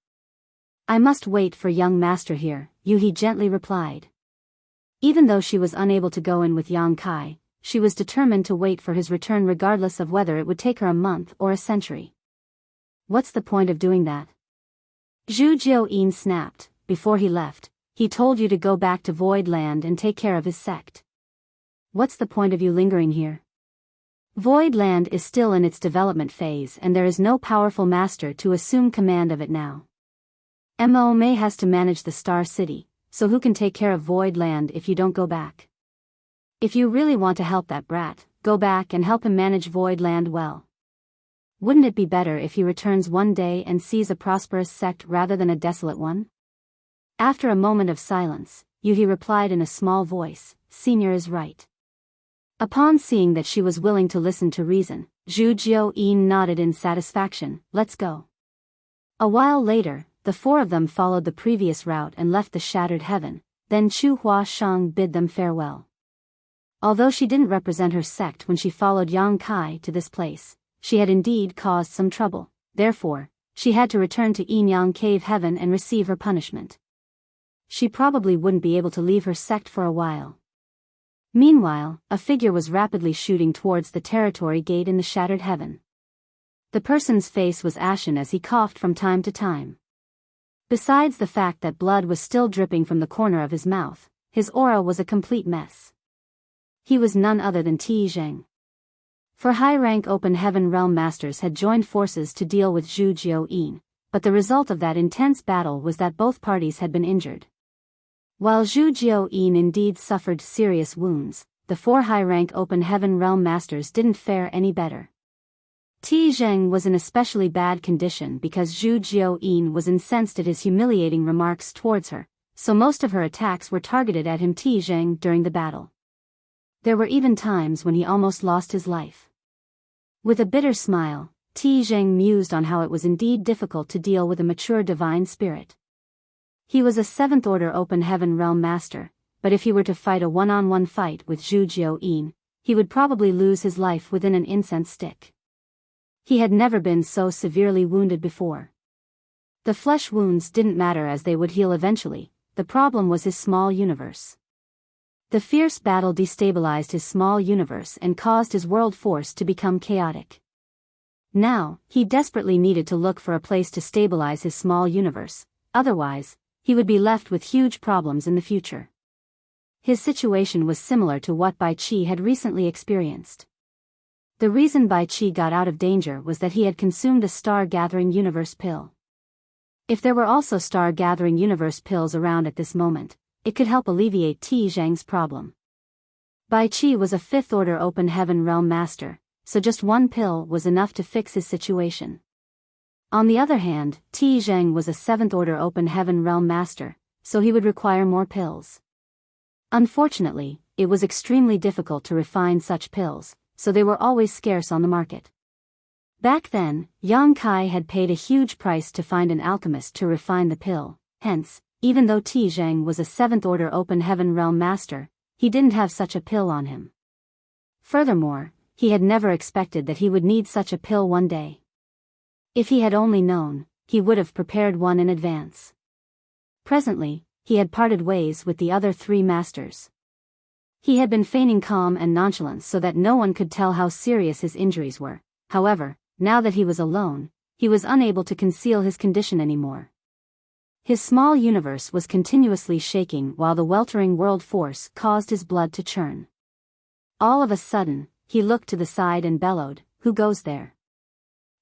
I must wait for young master here," Yuhi gently replied. Even though she was unable to go in with Yang Kai, she was determined to wait for his return regardless of whether it would take her a month or a century. "What's the point of doing that?" Zhu Jiuyin snapped. "Before he left, he told you to go back to Void Land and take care of his sect. What's the point of you lingering here? Void Land is still in its development phase and there is no powerful master to assume command of it now. Mo Mei has to manage the Star City, so who can take care of Void Land if you don't go back? If you really want to help that brat, go back and help him manage Void Land well. Wouldn't it be better if he returns one day and sees a prosperous sect rather than a desolate one?" After a moment of silence, Yuhi replied in a small voice, "Senior is right." Upon seeing that she was willing to listen to reason, Zhu Jiuyin nodded in satisfaction. "Let's go." A while later, the four of them followed the previous route and left the shattered heaven, then Chu Huashang bid them farewell. Although she didn't represent her sect when she followed Yang Kai to this place, she had indeed caused some trouble, therefore, she had to return to Yinyang Cave Heaven and receive her punishment. She probably wouldn't be able to leave her sect for a while. Meanwhile, a figure was rapidly shooting towards the territory gate in the shattered heaven. The person's face was ashen as he coughed from time to time. Besides the fact that blood was still dripping from the corner of his mouth, his aura was a complete mess. He was none other than Tijing. For high-rank open heaven realm masters had joined forces to deal with Zhu Jiuyin, but the result of that intense battle was that both parties had been injured. While Zhu Jiuyin indeed suffered serious wounds, the four high-rank open heaven realm masters didn't fare any better. Tijing was in especially bad condition because Zhu Jiuyin was incensed at his humiliating remarks towards her, so most of her attacks were targeted at him Tijing during the battle. There were even times when he almost lost his life. With a bitter smile, Tijing mused on how it was indeed difficult to deal with a mature divine spirit. He was a seventh-order open heaven realm master, but if he were to fight a one-on-one fight with Zhu Jiuyin, he would probably lose his life within an incense stick. He had never been so severely wounded before. The flesh wounds didn't matter as they would heal eventually, the problem was his small universe. The fierce battle destabilized his small universe and caused his world force to become chaotic. Now, he desperately needed to look for a place to stabilize his small universe, otherwise, he would be left with huge problems in the future. His situation was similar to what Bai Qi had recently experienced. The reason Bai Qi got out of danger was that he had consumed a star-gathering universe pill. If there were also star-gathering universe pills around at this moment, it could help alleviate Tijing's problem. Bai Qi was a fifth-order open heaven realm master, so just one pill was enough to fix his situation. On the other hand, Tijing was a seventh-order open heaven realm master, so he would require more pills. Unfortunately, it was extremely difficult to refine such pills, so they were always scarce on the market. Back then, Yang Kai had paid a huge price to find an alchemist to refine the pill, hence, even though Ti Zheng was a 7th-order Open Heaven Realm Master, he didn't have such a pill on him. Furthermore, he had never expected that he would need such a pill one day. If he had only known, he would have prepared one in advance. Presently, he had parted ways with the other 3 masters. He had been feigning calm and nonchalance so that no one could tell how serious his injuries were. However, now that he was alone, he was unable to conceal his condition anymore. His small universe was continuously shaking while the weltering world force caused his blood to churn. All of a sudden, he looked to the side and bellowed, "Who goes there?"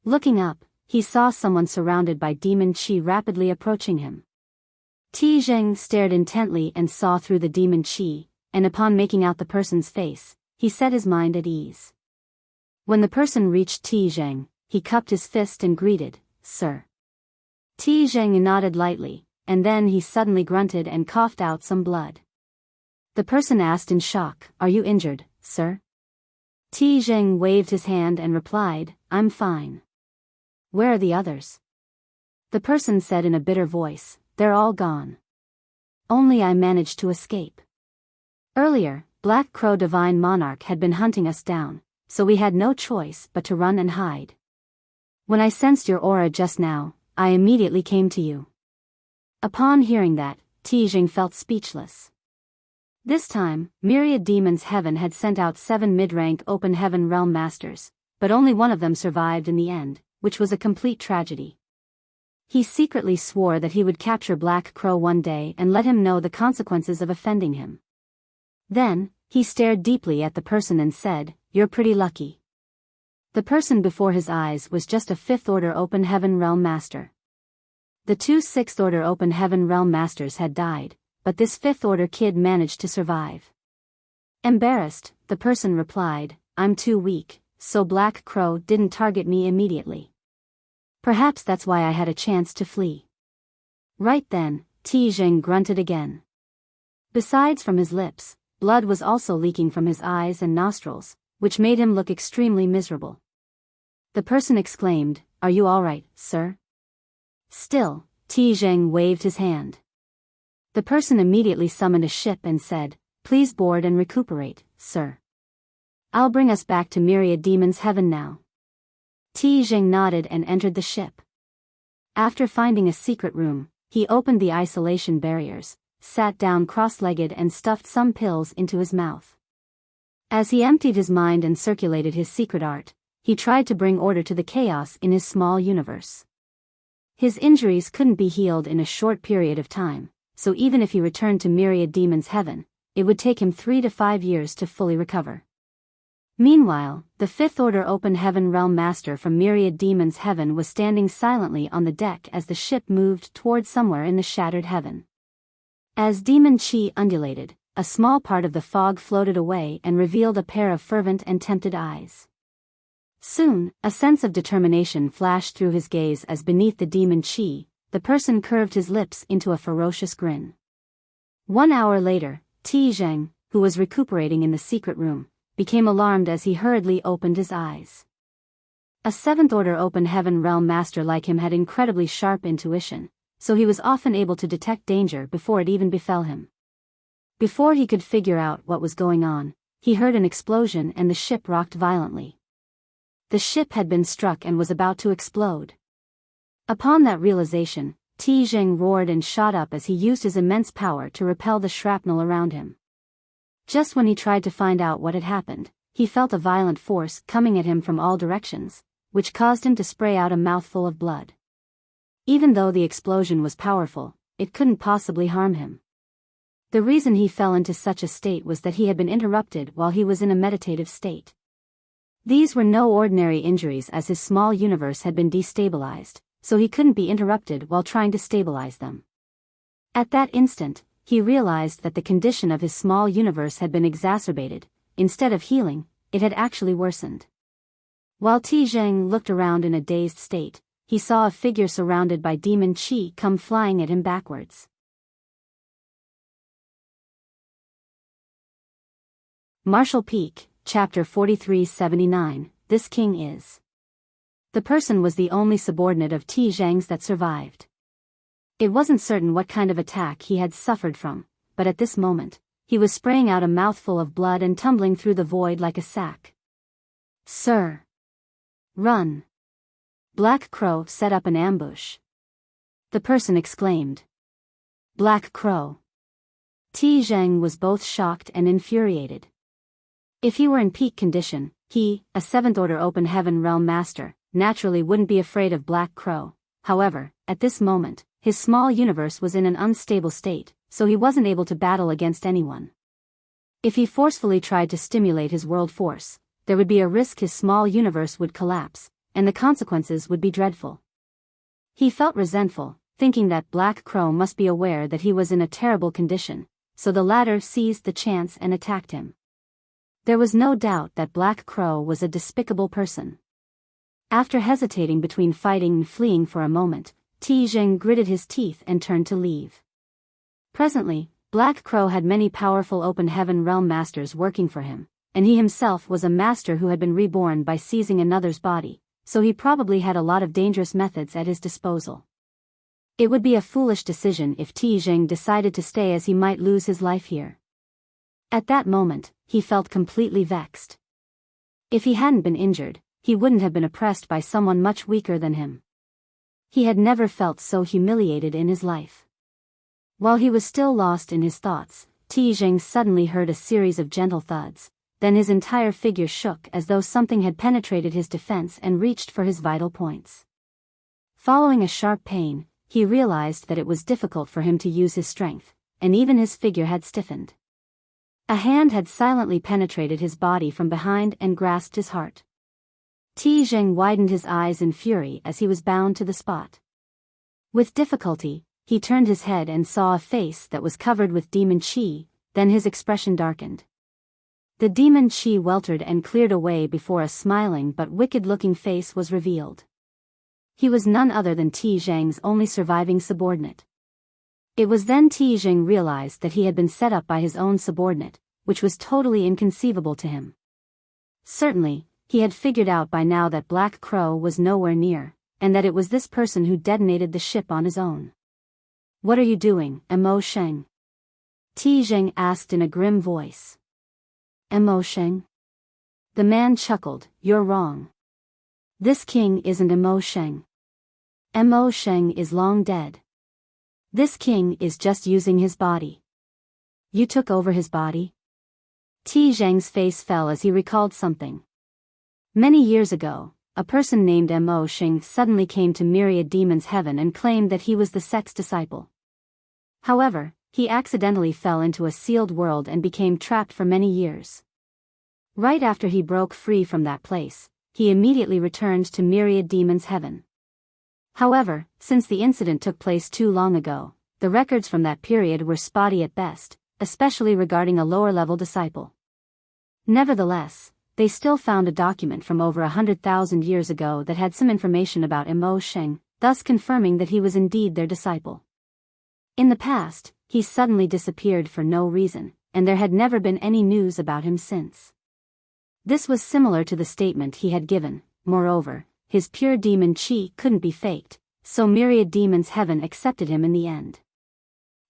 Looking up, he saw someone surrounded by demon qi rapidly approaching him. Ti Zheng stared intently and saw through the demon qi, and upon making out the person's face, he set his mind at ease. When the person reached Ti Zheng, he cupped his fist and greeted, "Sir." Ti Zheng nodded lightly, and then he suddenly grunted and coughed out some blood. The person asked in shock, "Are you injured, sir?" Ti Zheng waved his hand and replied, "I'm fine." "Where are the others?" The person said in a bitter voice, "They're all gone. Only I managed to escape. Earlier, Black Crow Divine Monarch had been hunting us down, so we had no choice but to run and hide. When I sensed your aura just now, I immediately came to you." Upon hearing that, Ti Zheng felt speechless. This time, Myriad Demons Heaven had sent out 7 mid-rank Open Heaven Realm Masters, but only one of them survived in the end, which was a complete tragedy. He secretly swore that he would capture Black Crow one day and let him know the consequences of offending him. Then, he stared deeply at the person and said, "You're pretty lucky." The person before his eyes was just a 5th-order Open Heaven Realm Master. The 2 6th-order Open Heaven Realm Masters had died, but this 5th-order kid managed to survive. Embarrassed, the person replied, "I'm too weak, so Black Crow didn't target me immediately. Perhaps that's why I had a chance to flee." Right then, Ti Zheng grunted again. Besides from his lips, blood was also leaking from his eyes and nostrils, which made him look extremely miserable. The person exclaimed, "Are you all right, sir?" Still, Ti Zheng waved his hand. The person immediately summoned a ship and said, "Please board and recuperate, sir. I'll bring us back to Myriad Demons Heaven now." Ti Zheng nodded and entered the ship. After finding a secret room, he opened the isolation barriers, sat down cross-legged and stuffed some pills into his mouth. As he emptied his mind and circulated his secret art, he tried to bring order to the chaos in his small universe. His injuries couldn't be healed in a short period of time, so even if he returned to Myriad Demons Heaven, it would take him 3 to 5 years to fully recover. Meanwhile, the 5th-order Open Heaven Realm Master from Myriad Demons Heaven was standing silently on the deck as the ship moved toward somewhere in the shattered heaven. As demon chi undulated, a small part of the fog floated away and revealed a pair of fervent and tempted eyes. Soon, a sense of determination flashed through his gaze as beneath the demon chi, the person curved his lips into a ferocious grin. 1 hour later, Ti Zheng, who was recuperating in the secret room, became alarmed as he hurriedly opened his eyes. A 7th-order Open Heaven Realm Master like him had incredibly sharp intuition, so he was often able to detect danger before it even befell him. Before he could figure out what was going on, he heard an explosion and the ship rocked violently. The ship had been struck and was about to explode. Upon that realization, Ti Zheng roared and shot up as he used his immense power to repel the shrapnel around him. Just when he tried to find out what had happened, he felt a violent force coming at him from all directions, which caused him to spray out a mouthful of blood. Even though the explosion was powerful, it couldn't possibly harm him. The reason he fell into such a state was that he had been interrupted while he was in a meditative state. These were no ordinary injuries as his small universe had been destabilized, so he couldn't be interrupted while trying to stabilize them. At that instant, he realized that the condition of his small universe had been exacerbated. Instead of healing, it had actually worsened. While Ti Zheng looked around in a dazed state, he saw a figure surrounded by demon chi come flying at him backwards. Martial Peak, Chapter 4379, This King is. The person was the only subordinate of Ti Zhang's that survived. It wasn't certain what kind of attack he had suffered from, but at this moment, he was spraying out a mouthful of blood and tumbling through the void like a sack. Sir! Run! Black Crow set up an ambush. The person exclaimed. Black Crow. Ti Zhang was both shocked and infuriated. If he were in peak condition, he, a 7th Order Open Heaven Realm Master, naturally wouldn't be afraid of Black Crow. However, at this moment, his small universe was in an unstable state, so he wasn't able to battle against anyone. If he forcefully tried to stimulate his world force, there would be a risk his small universe would collapse, and the consequences would be dreadful. He felt resentful, thinking that Black Crow must be aware that he was in a terrible condition, so the latter seized the chance and attacked him. There was no doubt that Black Crow was a despicable person. After hesitating between fighting and fleeing for a moment, Ti Zhang gritted his teeth and turned to leave. Presently, Black Crow had many powerful Open Heaven Realm Masters working for him, and he himself was a master who had been reborn by seizing another's body, so he probably had a lot of dangerous methods at his disposal. It would be a foolish decision if Ti Zhang decided to stay, as he might lose his life here. At that moment, he felt completely vexed. If he hadn't been injured, he wouldn't have been oppressed by someone much weaker than him. He had never felt so humiliated in his life. While he was still lost in his thoughts, Ti Zhang suddenly heard a series of gentle thuds, then his entire figure shook as though something had penetrated his defense and reached for his vital points. Following a sharp pain, he realized that it was difficult for him to use his strength, and even his figure had stiffened. A hand had silently penetrated his body from behind and grasped his heart. Ti Zhang widened his eyes in fury as he was bound to the spot. With difficulty, he turned his head and saw a face that was covered with demon qi, then his expression darkened. The demon qi weltered and cleared away before a smiling but wicked-looking face was revealed. He was none other than Ti Zhang's only surviving subordinate. It was then Ti Zhang realized that he had been set up by his own subordinate, which was totally inconceivable to him. Certainly, he had figured out by now that Black Crow was nowhere near, and that it was this person who detonated the ship on his own. What are you doing, Mo Sheng? Ti Zhang asked in a grim voice. Mo Sheng? The man chuckled, you're wrong. This king isn't Mo Sheng. Mo Sheng is long dead. This king is just using his body. You took over his body? Ti Zhang's face fell as he recalled something. Many years ago, a person named Mo Sheng suddenly came to Myriad Demon's heaven and claimed that he was the sect's disciple. However, he accidentally fell into a sealed world and became trapped for many years. Right after he broke free from that place, he immediately returned to Myriad Demon's heaven. However, since the incident took place too long ago, the records from that period were spotty at best, especially regarding a lower-level disciple. Nevertheless, they still found a document from over 100,000 years ago that had some information about Mo Sheng, thus confirming that he was indeed their disciple. In the past, he suddenly disappeared for no reason, and there had never been any news about him since. This was similar to the statement he had given. Moreover, his pure demon qi couldn't be faked, so Myriad Demon's heaven accepted him in the end.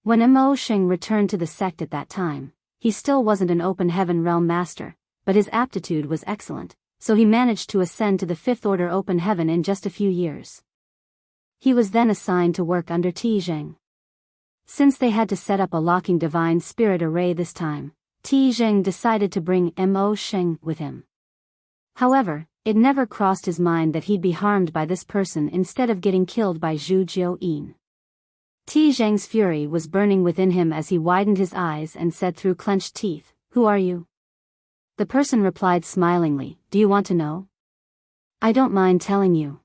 When Mo Sheng returned to the sect at that time, he still wasn't an Open Heaven Realm Master, but his aptitude was excellent, so he managed to ascend to the 5th Order Open Heaven in just a few years. He was then assigned to work under Ti Zhang. Since they had to set up a locking divine spirit array this time, Ti Zhang decided to bring Mo Sheng with him. However, it never crossed his mind that he'd be harmed by this person instead of getting killed by Zhu Jiuyin. Ti Zhang's fury was burning within him as he widened his eyes and said through clenched teeth, "Who are you?" The person replied smilingly, "Do you want to know?" "I don't mind telling you."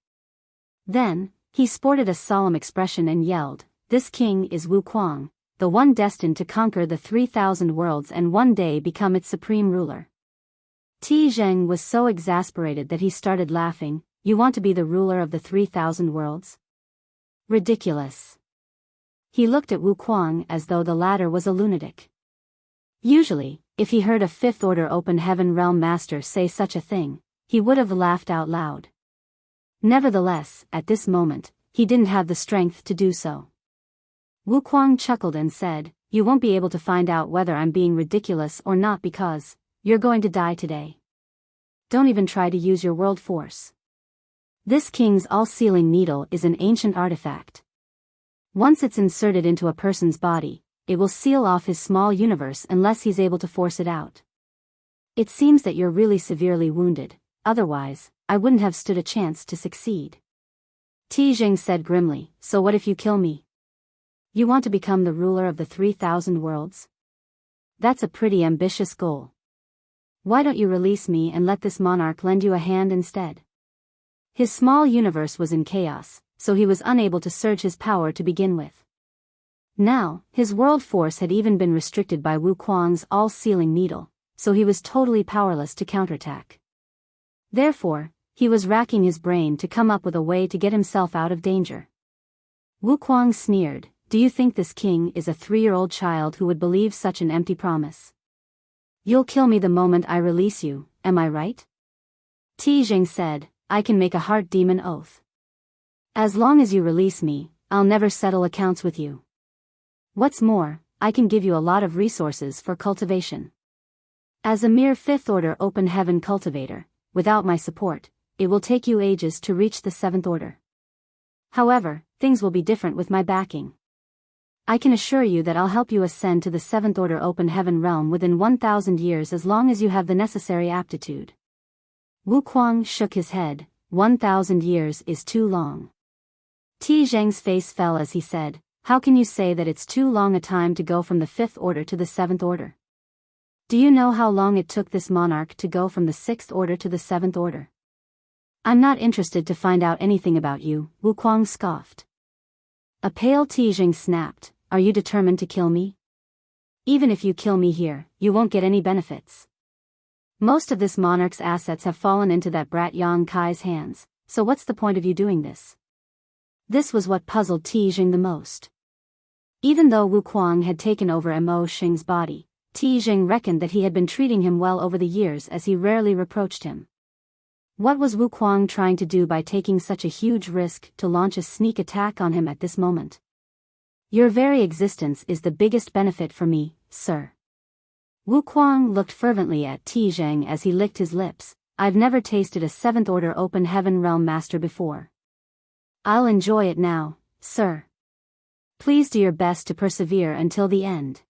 Then, he sported a solemn expression and yelled, "This king is Wu Kuang, the one destined to conquer the 3,000 worlds and one day become its supreme ruler." Ti Zhang was so exasperated that he started laughing. "You want to be the ruler of the 3,000 worlds? Ridiculous." He looked at Wu Kuang as though the latter was a lunatic. Usually, if he heard a fifth-order open heaven realm master say such a thing, he would have laughed out loud. Nevertheless, at this moment, he didn't have the strength to do so. Wuquang chuckled and said, "You won't be able to find out whether I'm being ridiculous or not because you're going to die today. Don't even try to use your world force. This king's all-sealing needle is an ancient artifact. Once it's inserted into a person's body, it will seal off his small universe unless he's able to force it out. It seems that you're really severely wounded, otherwise, I wouldn't have stood a chance to succeed." Tijing said grimly, "So what if you kill me? You want to become the ruler of the 3,000 worlds? That's a pretty ambitious goal. Why don't you release me and let this monarch lend you a hand instead?" His small universe was in chaos, so he was unable to surge his power to begin with. Now, his world force had even been restricted by Wuquang's all-sealing needle, so he was totally powerless to counterattack. Therefore, he was racking his brain to come up with a way to get himself out of danger. Wuquang sneered, "Do you think this king is a 3-year-old child who would believe such an empty promise? You'll kill me the moment I release you, am I right?" Tijing said, "I can make a heart demon oath. As long as you release me, I'll never settle accounts with you. What's more, I can give you a lot of resources for cultivation. As a mere 5th-order open heaven cultivator, without my support, it will take you ages to reach the 7th order. However, things will be different with my backing. I can assure you that I'll help you ascend to the 7th order open heaven realm within 1,000 years as long as you have the necessary aptitude." Wuquang shook his head. 1,000 years is too long. Tijing's face fell as he said, "How can you say that it's too long a time to go from the 5th order to the 7th order? Do you know how long it took this monarch to go from the 6th order to the 7th order? I'm not interested to find out anything about you," Wuquang scoffed. A pale Tijing snapped, "Are you determined to kill me? Even if you kill me here, you won't get any benefits. Most of this monarch's assets have fallen into that brat Yang Kai's hands, so what's the point of you doing this?" This was what puzzled Tijing the most. Even though Wuquang had taken over Mo Xing's body, Tijing reckoned that he had been treating him well over the years as he rarely reproached him. What was Wuquang trying to do by taking such a huge risk to launch a sneak attack on him at this moment? "Your very existence is the biggest benefit for me, sir." Wuquang looked fervently at Tijing as he licked his lips. "I've never tasted a 7th order open heaven realm master before. I'll enjoy it now, sir. Please do your best to persevere until the end."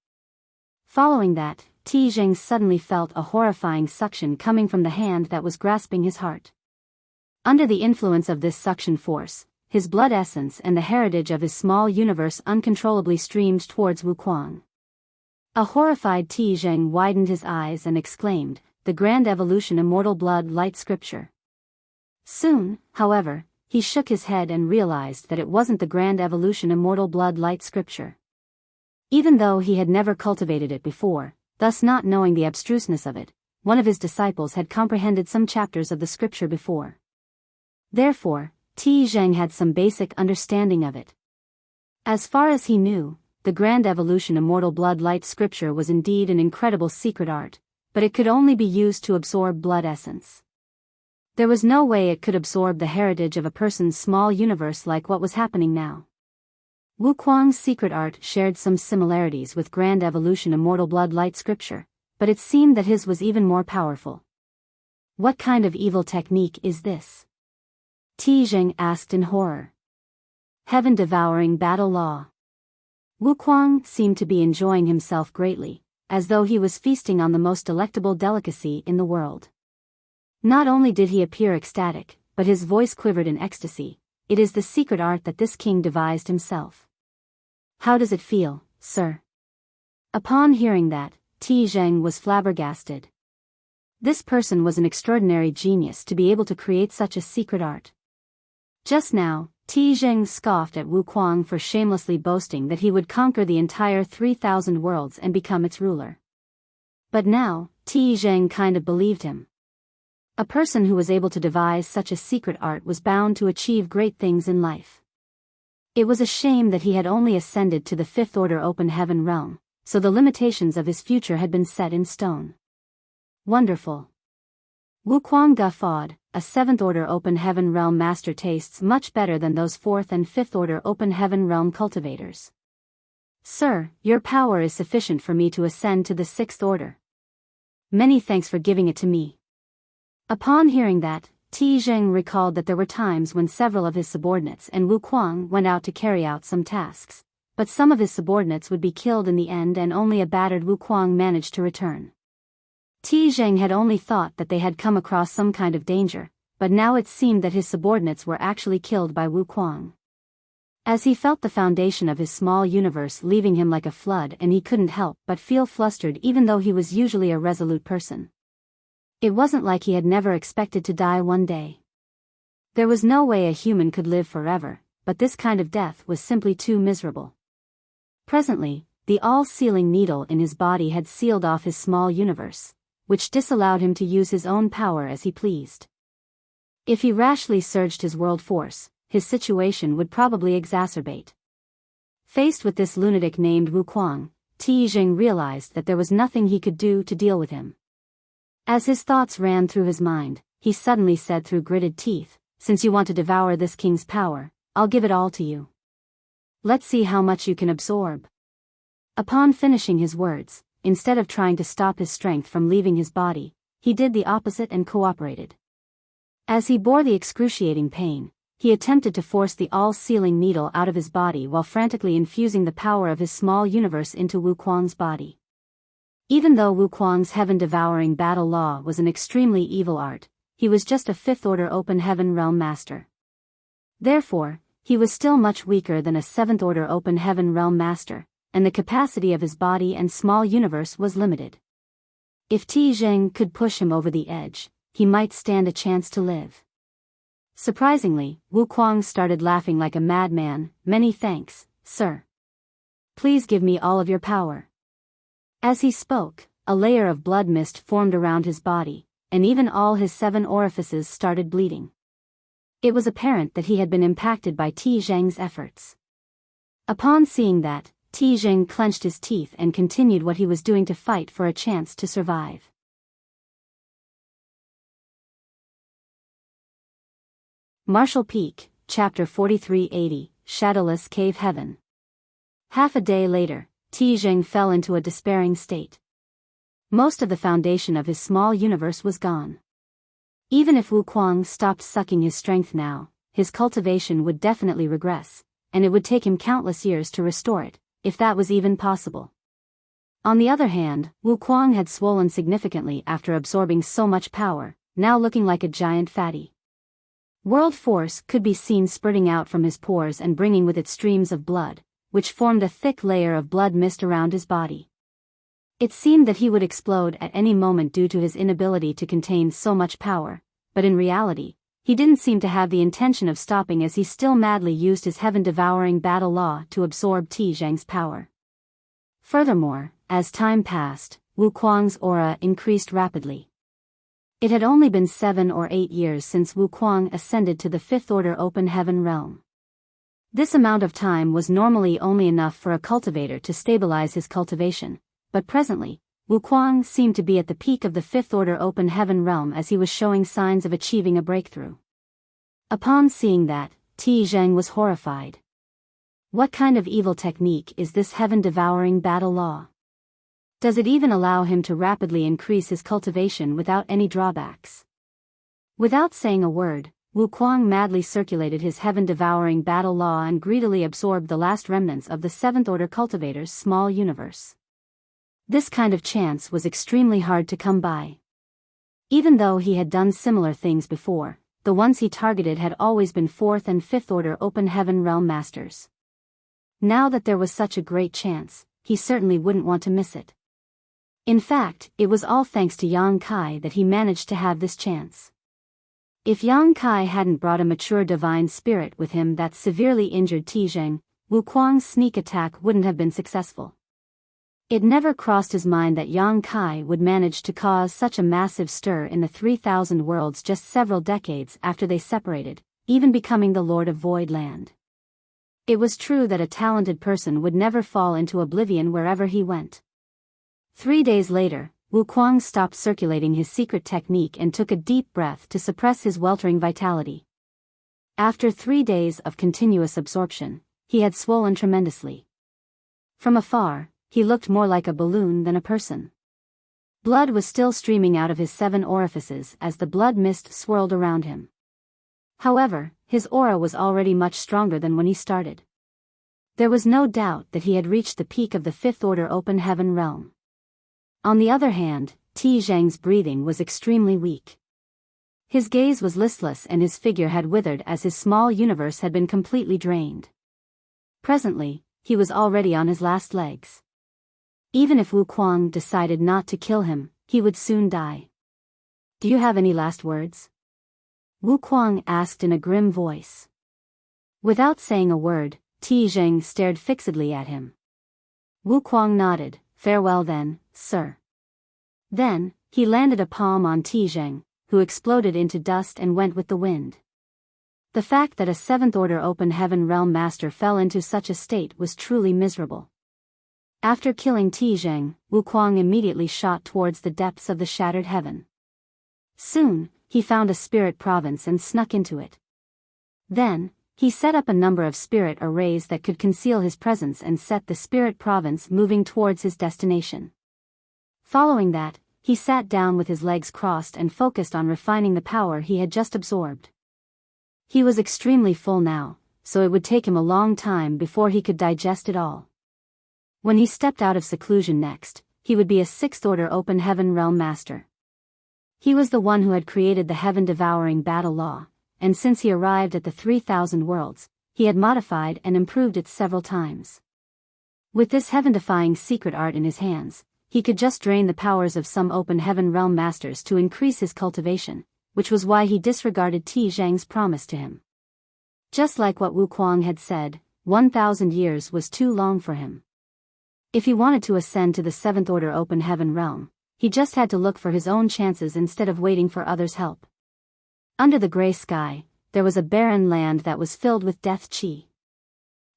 Following that, Tijing suddenly felt a horrifying suction coming from the hand that was grasping his heart. Under the influence of this suction force, his blood essence and the heritage of his small universe uncontrollably streamed towards Wuquang. A horrified Tijing widened his eyes and exclaimed, "The Grand Evolution Immortal Blood Light Scripture." Soon, however, he shook his head and realized that it wasn't the Grand Evolution Immortal Blood Light Scripture. Even though he had never cultivated it before, thus not knowing the abstruseness of it, one of his disciples had comprehended some chapters of the scripture before. Therefore, Tijing had some basic understanding of it. As far as he knew, the Grand Evolution Immortal Blood Light Scripture was indeed an incredible secret art, but it could only be used to absorb blood essence. There was no way it could absorb the heritage of a person's small universe like what was happening now. Wuquang's secret art shared some similarities with Grand Evolution Immortal Blood Light Scripture, but it seemed that his was even more powerful. "What kind of evil technique is this?" Tijing asked in horror. "Heaven-devouring battle law." Wuquang seemed to be enjoying himself greatly, as though he was feasting on the most delectable delicacy in the world. Not only did he appear ecstatic, but his voice quivered in ecstasy. "It is the secret art that this king devised himself. How does it feel, sir?" Upon hearing that, Tijing was flabbergasted. This person was an extraordinary genius to be able to create such a secret art. Just now, Tijing scoffed at Wuquang for shamelessly boasting that he would conquer the entire 3,000 worlds and become its ruler. But now, Tijing kind of believed him. A person who was able to devise such a secret art was bound to achieve great things in life. It was a shame that he had only ascended to the 5th order open heaven realm, so the limitations of his future had been set in stone. Wonderful. Wuquang guffawed, a 7th Order Open Heaven Realm Master tastes much better than those 4th and 5th Order Open Heaven Realm cultivators. Sir, your power is sufficient for me to ascend to the 6th Order. Many thanks for giving it to me. Upon hearing that, Ti Zheng recalled that there were times when several of his subordinates and Wuquang went out to carry out some tasks, but some of his subordinates would be killed in the end and only a battered Wuquang managed to return. Ti Zheng had only thought that they had come across some kind of danger, but now it seemed that his subordinates were actually killed by Wuquang. As he felt the foundation of his small universe leaving him like a flood, and he couldn't help but feel flustered even though he was usually a resolute person. It wasn't like he had never expected to die one day. There was no way a human could live forever, but this kind of death was simply too miserable. Presently, the all-sealing needle in his body had sealed off his small universe, which disallowed him to use his own power as he pleased. If he rashly surged his world force, his situation would probably exacerbate. Faced with this lunatic named Wuquang, Ti Zheng realized that there was nothing he could do to deal with him. As his thoughts ran through his mind, he suddenly said through gritted teeth, "Since you want to devour this king's power, I'll give it all to you. Let's see how much you can absorb." Upon finishing his words, instead of trying to stop his strength from leaving his body, he did the opposite and cooperated. As he bore the excruciating pain, he attempted to force the all-sealing needle out of his body while frantically infusing the power of his small universe into Wuquang's body. Even though Wuquang's heaven-devouring battle law was an extremely evil art, he was just a 5th Order Open Heaven Realm Master. Therefore, he was still much weaker than a 7th Order Open Heaven Realm Master, and the capacity of his body and small universe was limited. If Ti Zheng could push him over the edge, he might stand a chance to live. Surprisingly, Wuquang started laughing like a madman. "Many thanks, sir. Please give me all of your power." As he spoke, a layer of blood mist formed around his body, and even all his 7 orifices started bleeding. It was apparent that he had been impacted by Ti Zheng's efforts. Upon seeing that, Ti Zheng clenched his teeth and continued what he was doing to fight for a chance to survive. Martial Peak, Chapter 4380, Shadowless Cave Heaven. Half a day later, Ti Zheng fell into a despairing state. Most of the foundation of his small universe was gone. Even if Wuquang stopped sucking his strength now, his cultivation would definitely regress, and it would take him countless years to restore it, if that was even possible. On the other hand, Wuquang had swollen significantly after absorbing so much power, now looking like a giant fatty. World force could be seen spurting out from his pores and bringing with it streams of blood, which formed a thick layer of blood mist around his body. It seemed that he would explode at any moment due to his inability to contain so much power, but in reality, he didn't seem to have the intention of stopping as he still madly used his heaven-devouring battle law to absorb Ti Zheng's power. Furthermore, as time passed, Wuquang's aura increased rapidly. It had only been 7 or 8 years since Wuquang ascended to the 5th Order Open Heaven Realm. This amount of time was normally only enough for a cultivator to stabilize his cultivation, but presently, Wuquang seemed to be at the peak of the 5th Order Open Heaven Realm as he was showing signs of achieving a breakthrough. Upon seeing that, Ti Zheng was horrified. What kind of evil technique is this heaven-devouring battle law? Does it even allow him to rapidly increase his cultivation without any drawbacks? Without saying a word, Wuquang madly circulated his heaven-devouring battle law and greedily absorbed the last remnants of the 7th Order cultivator's small universe. This kind of chance was extremely hard to come by. Even though he had done similar things before, the ones he targeted had always been 4th and 5th Order Open Heaven Realm Masters. Now that there was such a great chance, he certainly wouldn't want to miss it. In fact, it was all thanks to Yang Kai that he managed to have this chance. If Yang Kai hadn't brought a mature divine spirit with him that severely injured Ti Zheng, Wuquang's sneak attack wouldn't have been successful. It never crossed his mind that Yang Kai would manage to cause such a massive stir in the 3,000 worlds just several decades after they separated, even becoming the Lord of Void Land. It was true that a talented person would never fall into oblivion wherever he went. 3 days later, Wuquang stopped circulating his secret technique and took a deep breath to suppress his weltering vitality. After 3 days of continuous absorption, he had swollen tremendously. From afar, he looked more like a balloon than a person. Blood was still streaming out of his 7 orifices as the blood mist swirled around him. However, his aura was already much stronger than when he started. There was no doubt that he had reached the peak of the 5th order open heaven realm. On the other hand, Ti Zheng's breathing was extremely weak. His gaze was listless and his figure had withered as his small universe had been completely drained. Presently, he was already on his last legs. Even if Wuquang decided not to kill him, he would soon die. "Do you have any last words?" Wuquang asked in a grim voice. Without saying a word, Ti Zheng stared fixedly at him. Wuquang nodded. "Farewell then, sir." Then, he landed a palm on Ti Zheng, who exploded into dust and went with the wind. The fact that a 7th order open heaven realm master fell into such a state was truly miserable. After killing Ti Zheng, Wuquang immediately shot towards the depths of the shattered heaven. Soon, he found a spirit province and snuck into it. Then, he set up a number of spirit arrays that could conceal his presence and set the spirit province moving towards his destination. Following that, he sat down with his legs crossed and focused on refining the power he had just absorbed. He was extremely full now, so it would take him a long time before he could digest it all. When he stepped out of seclusion next, he would be a 6th order open heaven realm master. He was the one who had created the heaven-devouring battle law, and since he arrived at the 3,000 worlds, he had modified and improved it several times. With this heaven-defying secret art in his hands, he could just drain the powers of some open heaven realm masters to increase his cultivation, which was why he disregarded Ti Zheng's promise to him. Just like what Wuquang had said, 1,000 years was too long for him. If he wanted to ascend to the 7th order open heaven realm, he just had to look for his own chances instead of waiting for others' help. Under the gray sky, there was a barren land that was filled with death chi.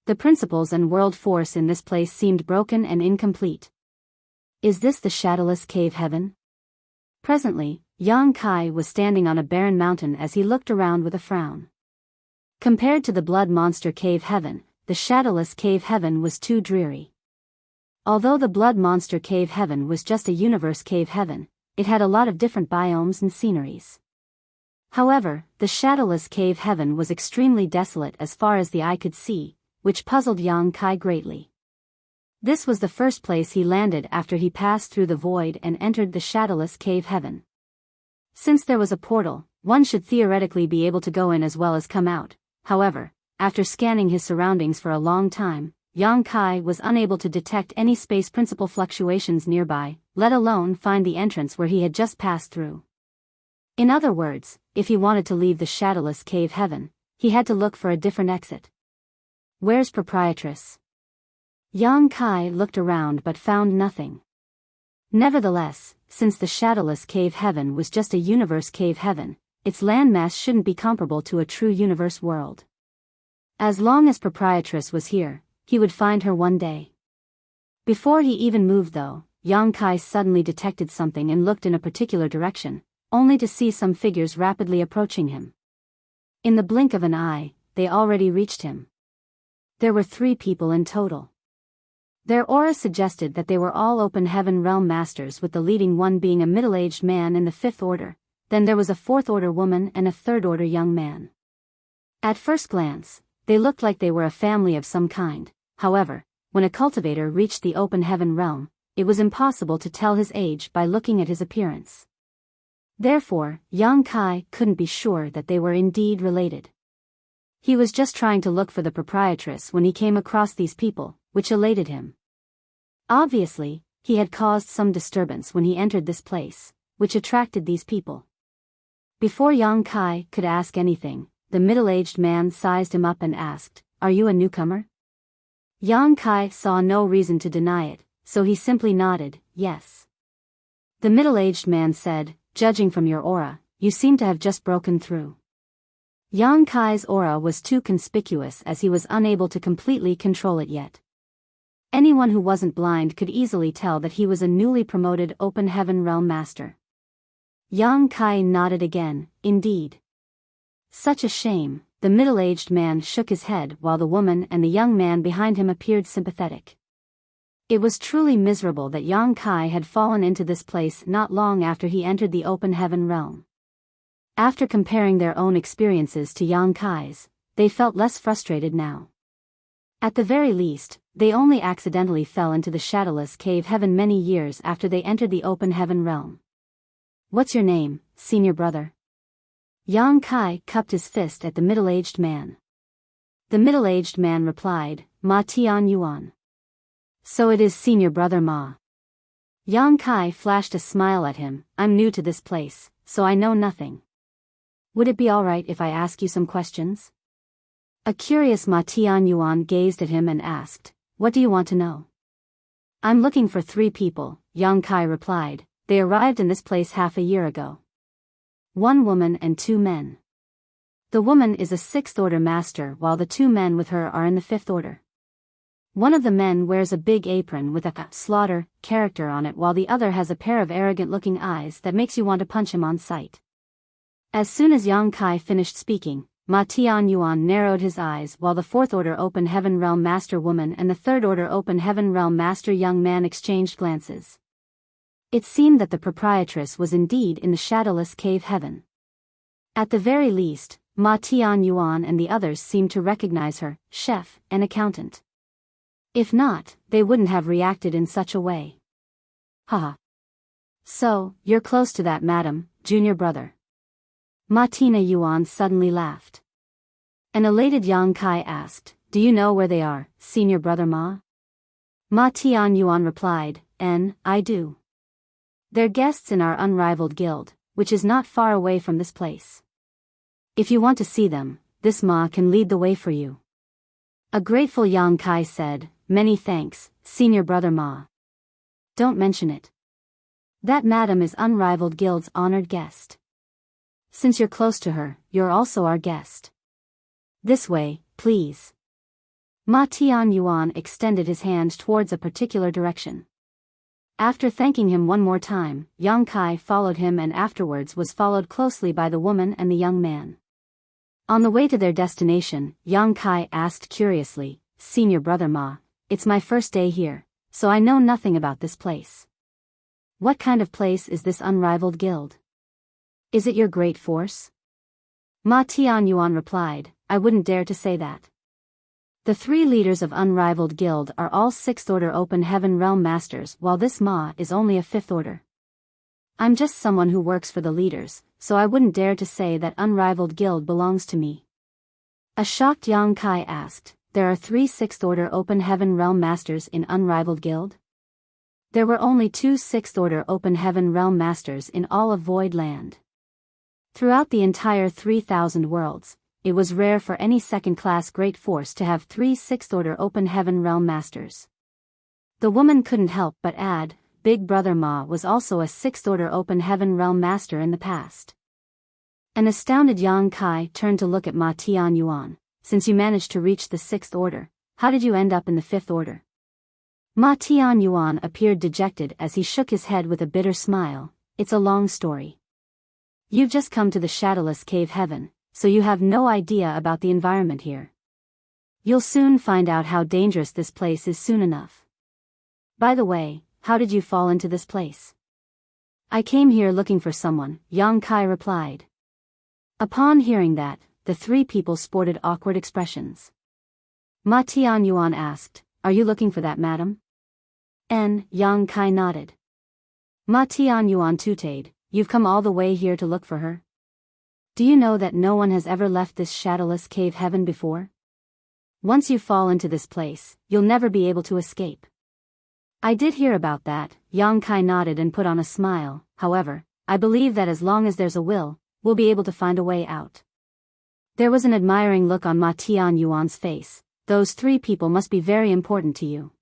The principles and world force in this place seemed broken and incomplete. Is this the shadowless cave heaven? Presently, Yang Kai was standing on a barren mountain as he looked around with a frown. Compared to the blood monster cave heaven, the shadowless cave heaven was too dreary. Although the blood monster cave heaven was just a universe cave heaven, it had a lot of different biomes and sceneries. However, the shadowless cave heaven was extremely desolate as far as the eye could see, which puzzled Yang Kai greatly. This was the first place he landed after he passed through the void and entered the shadowless cave heaven. Since there was a portal, one should theoretically be able to go in as well as come out. However, after scanning his surroundings for a long time, Yang Kai was unable to detect any space principle fluctuations nearby, let alone find the entrance where he had just passed through. In other words, if he wanted to leave the shadowless cave heaven, he had to look for a different exit. Where's proprietress? Yang Kai looked around but found nothing. Nevertheless, since the shadowless cave heaven was just a universe cave heaven, its landmass shouldn't be comparable to a true universe world. As long as proprietress was here, he would find her one day. Before he even moved though, Yang Kai suddenly detected something and looked in a particular direction, only to see some figures rapidly approaching him. In the blink of an eye, they already reached him. There were 3 people in total. Their aura suggested that they were all open heaven realm masters, with the leading one being a middle-aged man in the 5th order, then there was a 4th order woman and a 3rd order young man. At first glance, they looked like they were a family of some kind. However, when a cultivator reached the open heaven realm, it was impossible to tell his age by looking at his appearance. Therefore, Yang Kai couldn't be sure that they were indeed related. He was just trying to look for the proprietress when he came across these people, which elated him. Obviously, he had caused some disturbance when he entered this place, which attracted these people. Before Yang Kai could ask anything, the middle-aged man sized him up and asked, "Are you a newcomer?" Yang Kai saw no reason to deny it, so he simply nodded, "Yes." The middle-aged man said, "Judging from your aura, you seem to have just broken through." Yang Kai's aura was too conspicuous as he was unable to completely control it yet. Anyone who wasn't blind could easily tell that he was a newly promoted Open Heaven Realm Master. Yang Kai nodded again, indeed. Such a shame. The middle-aged man shook his head while the woman and the young man behind him appeared sympathetic. It was truly miserable that Yang Kai had fallen into this place not long after he entered the Open Heaven Realm. After comparing their own experiences to Yang Kai's, they felt less frustrated now. At the very least, they only accidentally fell into the shadowless cave heaven many years after they entered the Open Heaven Realm. "What's your name, senior brother?" Yang Kai cupped his fist at the middle-aged man. The middle-aged man replied, "Ma Tian Yuan." "So it is senior brother Ma." Yang Kai flashed a smile at him. "I'm new to this place, so I know nothing. Would it be alright if I ask you some questions?" A curious Ma Tian Yuan gazed at him and asked, "What do you want to know?" "I'm looking for 3 people, Yang Kai replied. "They arrived in this place half a year ago. 1 woman and 2 men. The woman is a 6th order master while the 2 men with her are in the 5th order. One of the men wears a big apron with a slaughter character on it while the other has a pair of arrogant-looking eyes that makes you want to punch him on sight." As soon as Yang Kai finished speaking, Ma Tian Yuan narrowed his eyes while the 4th order Open Heaven Realm Master woman and the 3rd order Open Heaven Realm Master young man exchanged glances. It seemed that the proprietress was indeed in the shadowless cave heaven. At the very least, Ma Tian Yuan and the others seemed to recognize her, chef, and accountant. If not, they wouldn't have reacted in such a way. Haha. "So, you're close to that madam, junior brother." Ma Tina Yuan suddenly laughed. An elated Yang Kai asked, "Do you know where they are, senior brother Ma?" Ma Tian Yuan replied, "I do. They're guests in our unrivaled guild, which is not far away from this place. If you want to see them, this Ma can lead the way for you." A grateful Yang Kai said, "Many thanks, senior brother Ma. Don't mention it. That madam is unrivaled guild's honored guest. Since you're close to her, you're also our guest. This way, please." Ma Tian Yuan extended his hand towards a particular direction. After thanking him one more time, Yang Kai followed him and afterwards was followed closely by the woman and the young man. On the way to their destination, Yang Kai asked curiously, "Senior brother Ma, it's my first day here, so I know nothing about this place. What kind of place is this unrivaled guild? Is it your great force?" Ma Tian Yuan replied, "I wouldn't dare to say that. The 3 leaders of Unrivaled Guild are all 6th order Open Heaven Realm Masters while this Ma is only a 5th order. I'm just someone who works for the leaders, so I wouldn't dare to say that Unrivaled Guild belongs to me." A shocked Yang Kai asked, "There are 3 6th order Open Heaven Realm Masters in Unrivaled Guild?" There were only 2 6th order Open Heaven Realm Masters in all of Void Land. Throughout the entire 3,000 worlds, it was rare for any second-class great force to have 3 6th order Open Heaven Realm Masters. The woman couldn't help but add, Big Brother Ma was also a 6th order Open Heaven Realm Master in the past. An astounded Yang Kai turned to look at Ma Tian Yuan. "Since you managed to reach the 6th order, how did you end up in the 5th order?" Ma Tian Yuan appeared dejected as he shook his head with a bitter smile. "It's a long story. You've just come to the shadowless cave heaven, so you have no idea about the environment here. You'll soon find out how dangerous this place is soon enough. By the way, how did you fall into this place?" "I came here looking for someone," Yang Kai replied. Upon hearing that, the 3 people sported awkward expressions. Ma Tian Yuan asked, "Are you looking for that madam?" Yang Kai nodded. Ma Tian Yuan tooted, "You've come all the way here to look for her? Do you know that no one has ever left this shadowless cave heaven before? Once you fall into this place, you'll never be able to escape." "I did hear about that," Yang Kai nodded and put on a smile. "However, I believe that as long as there's a will, we'll be able to find a way out." There was an admiring look on Ma Tian Yuan's face. "Those 3 people must be very important to you."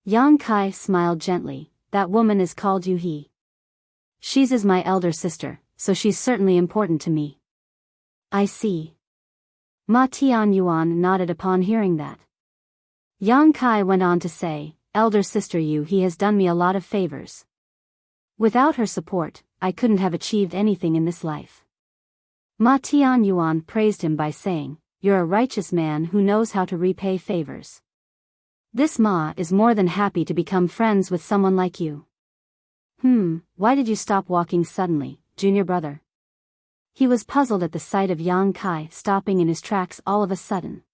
Yang Kai smiled gently. "That woman is called Yu He. She's my elder sister, so she's certainly important to me." "I see." Ma Tianyuan nodded upon hearing that. Yang Kai went on to say, elder sister Yu, he has done me a lot of favors. Without her support, I couldn't have achieved anything in this life. Ma Tianyuan praised him by saying, you're a righteous man who knows how to repay favors. This Ma is more than happy to become friends with someone like you. Why did you stop walking suddenly, junior brother? He was puzzled at the sight of Yang Kai stopping in his tracks all of a sudden.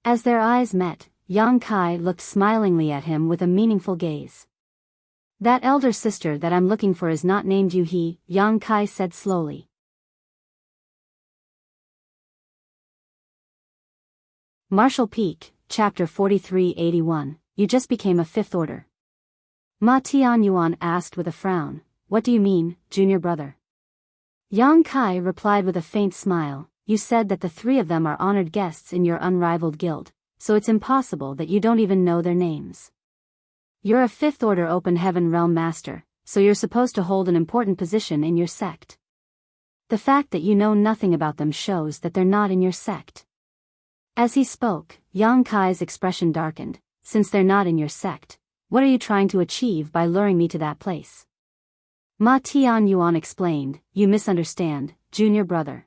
As their eyes met, Yang Kai looked smilingly at him with a meaningful gaze. That elder sister that I'm looking for is not named Yu, Yang Kai said slowly. Martial Peak, Chapter 4381, You just became a fifth order. Ma Tianyuan asked with a frown, what do you mean, junior brother? Yang Kai replied with a faint smile, you said that the three of them are honored guests in your unrivaled guild, so it's impossible that you don't even know their names. You're a fifth order open heaven realm master, so you're supposed to hold an important position in your sect. The fact that you know nothing about them shows that they're not in your sect. As he spoke, Yang Kai's expression darkened. Since they're not in your sect, what are you trying to achieve by luring me to that place? Ma Tianyuan explained, you misunderstand, junior brother.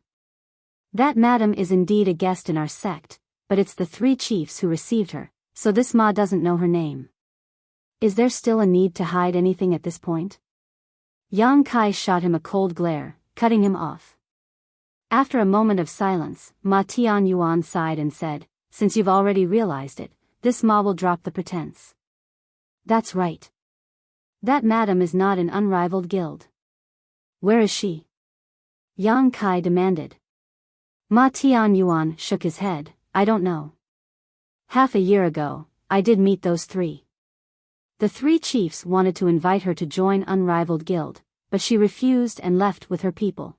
That madam is indeed a guest in our sect, but it's the three chiefs who received her, so this Ma doesn't know her name. Is there still a need to hide anything at this point? Yang Kai shot him a cold glare, cutting him off. After a moment of silence, Ma Tianyuan sighed and said, since you've already realized it, this Ma will drop the pretense. That's right. That madam is not an unrivaled guild. Where is she? Yang Kai demanded. Ma Tianyuan shook his head, I don't know. Half a year ago, I did meet those three. The three chiefs wanted to invite her to join Unrivaled Guild, but she refused and left with her people.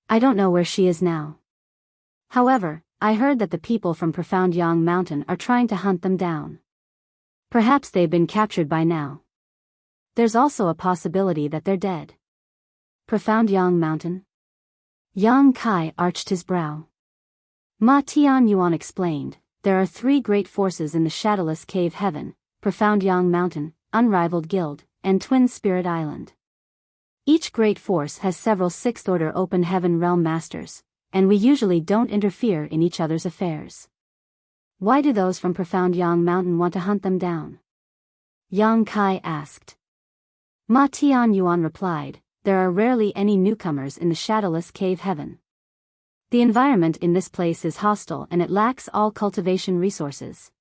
I don't know where she is now. However, I heard that the people from Profound Yang Mountain are trying to hunt them down. Perhaps they've been captured by now. There's also a possibility that they're dead. Profound Yang Mountain? Yang Kai arched his brow. Ma Tianyuan explained, there are three great forces in the shadowless cave heaven, Profound Yang Mountain, Unrivaled Guild, and Twin Spirit Island. Each great force has several sixth-order open heaven realm masters, and we usually don't interfere in each other's affairs. Why do those from Profound Yang Mountain want to hunt them down? Yang Kai asked. Ma Tianyuan replied, there are rarely any newcomers in the shadowless cave heaven. The environment in this place is hostile and it lacks all cultivation resources.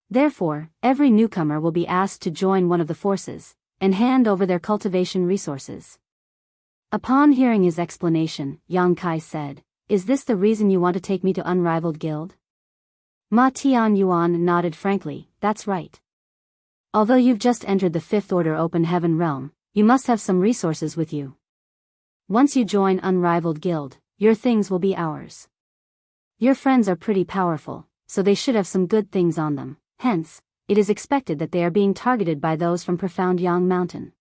Therefore, every newcomer will be asked to join one of the forces, and hand over their cultivation resources. Upon hearing his explanation, Yang Kai said, is this the reason you want to take me to Unrivaled Guild? Ma Tianyuan nodded frankly, that's right. Although you've just entered the fifth order open heaven realm, you must have some resources with you. Once you join Unrivaled Guild, your things will be ours. Your friends are pretty powerful, so they should have some good things on them. Hence, it is expected that they are being targeted by those from Profound Yang Mountain.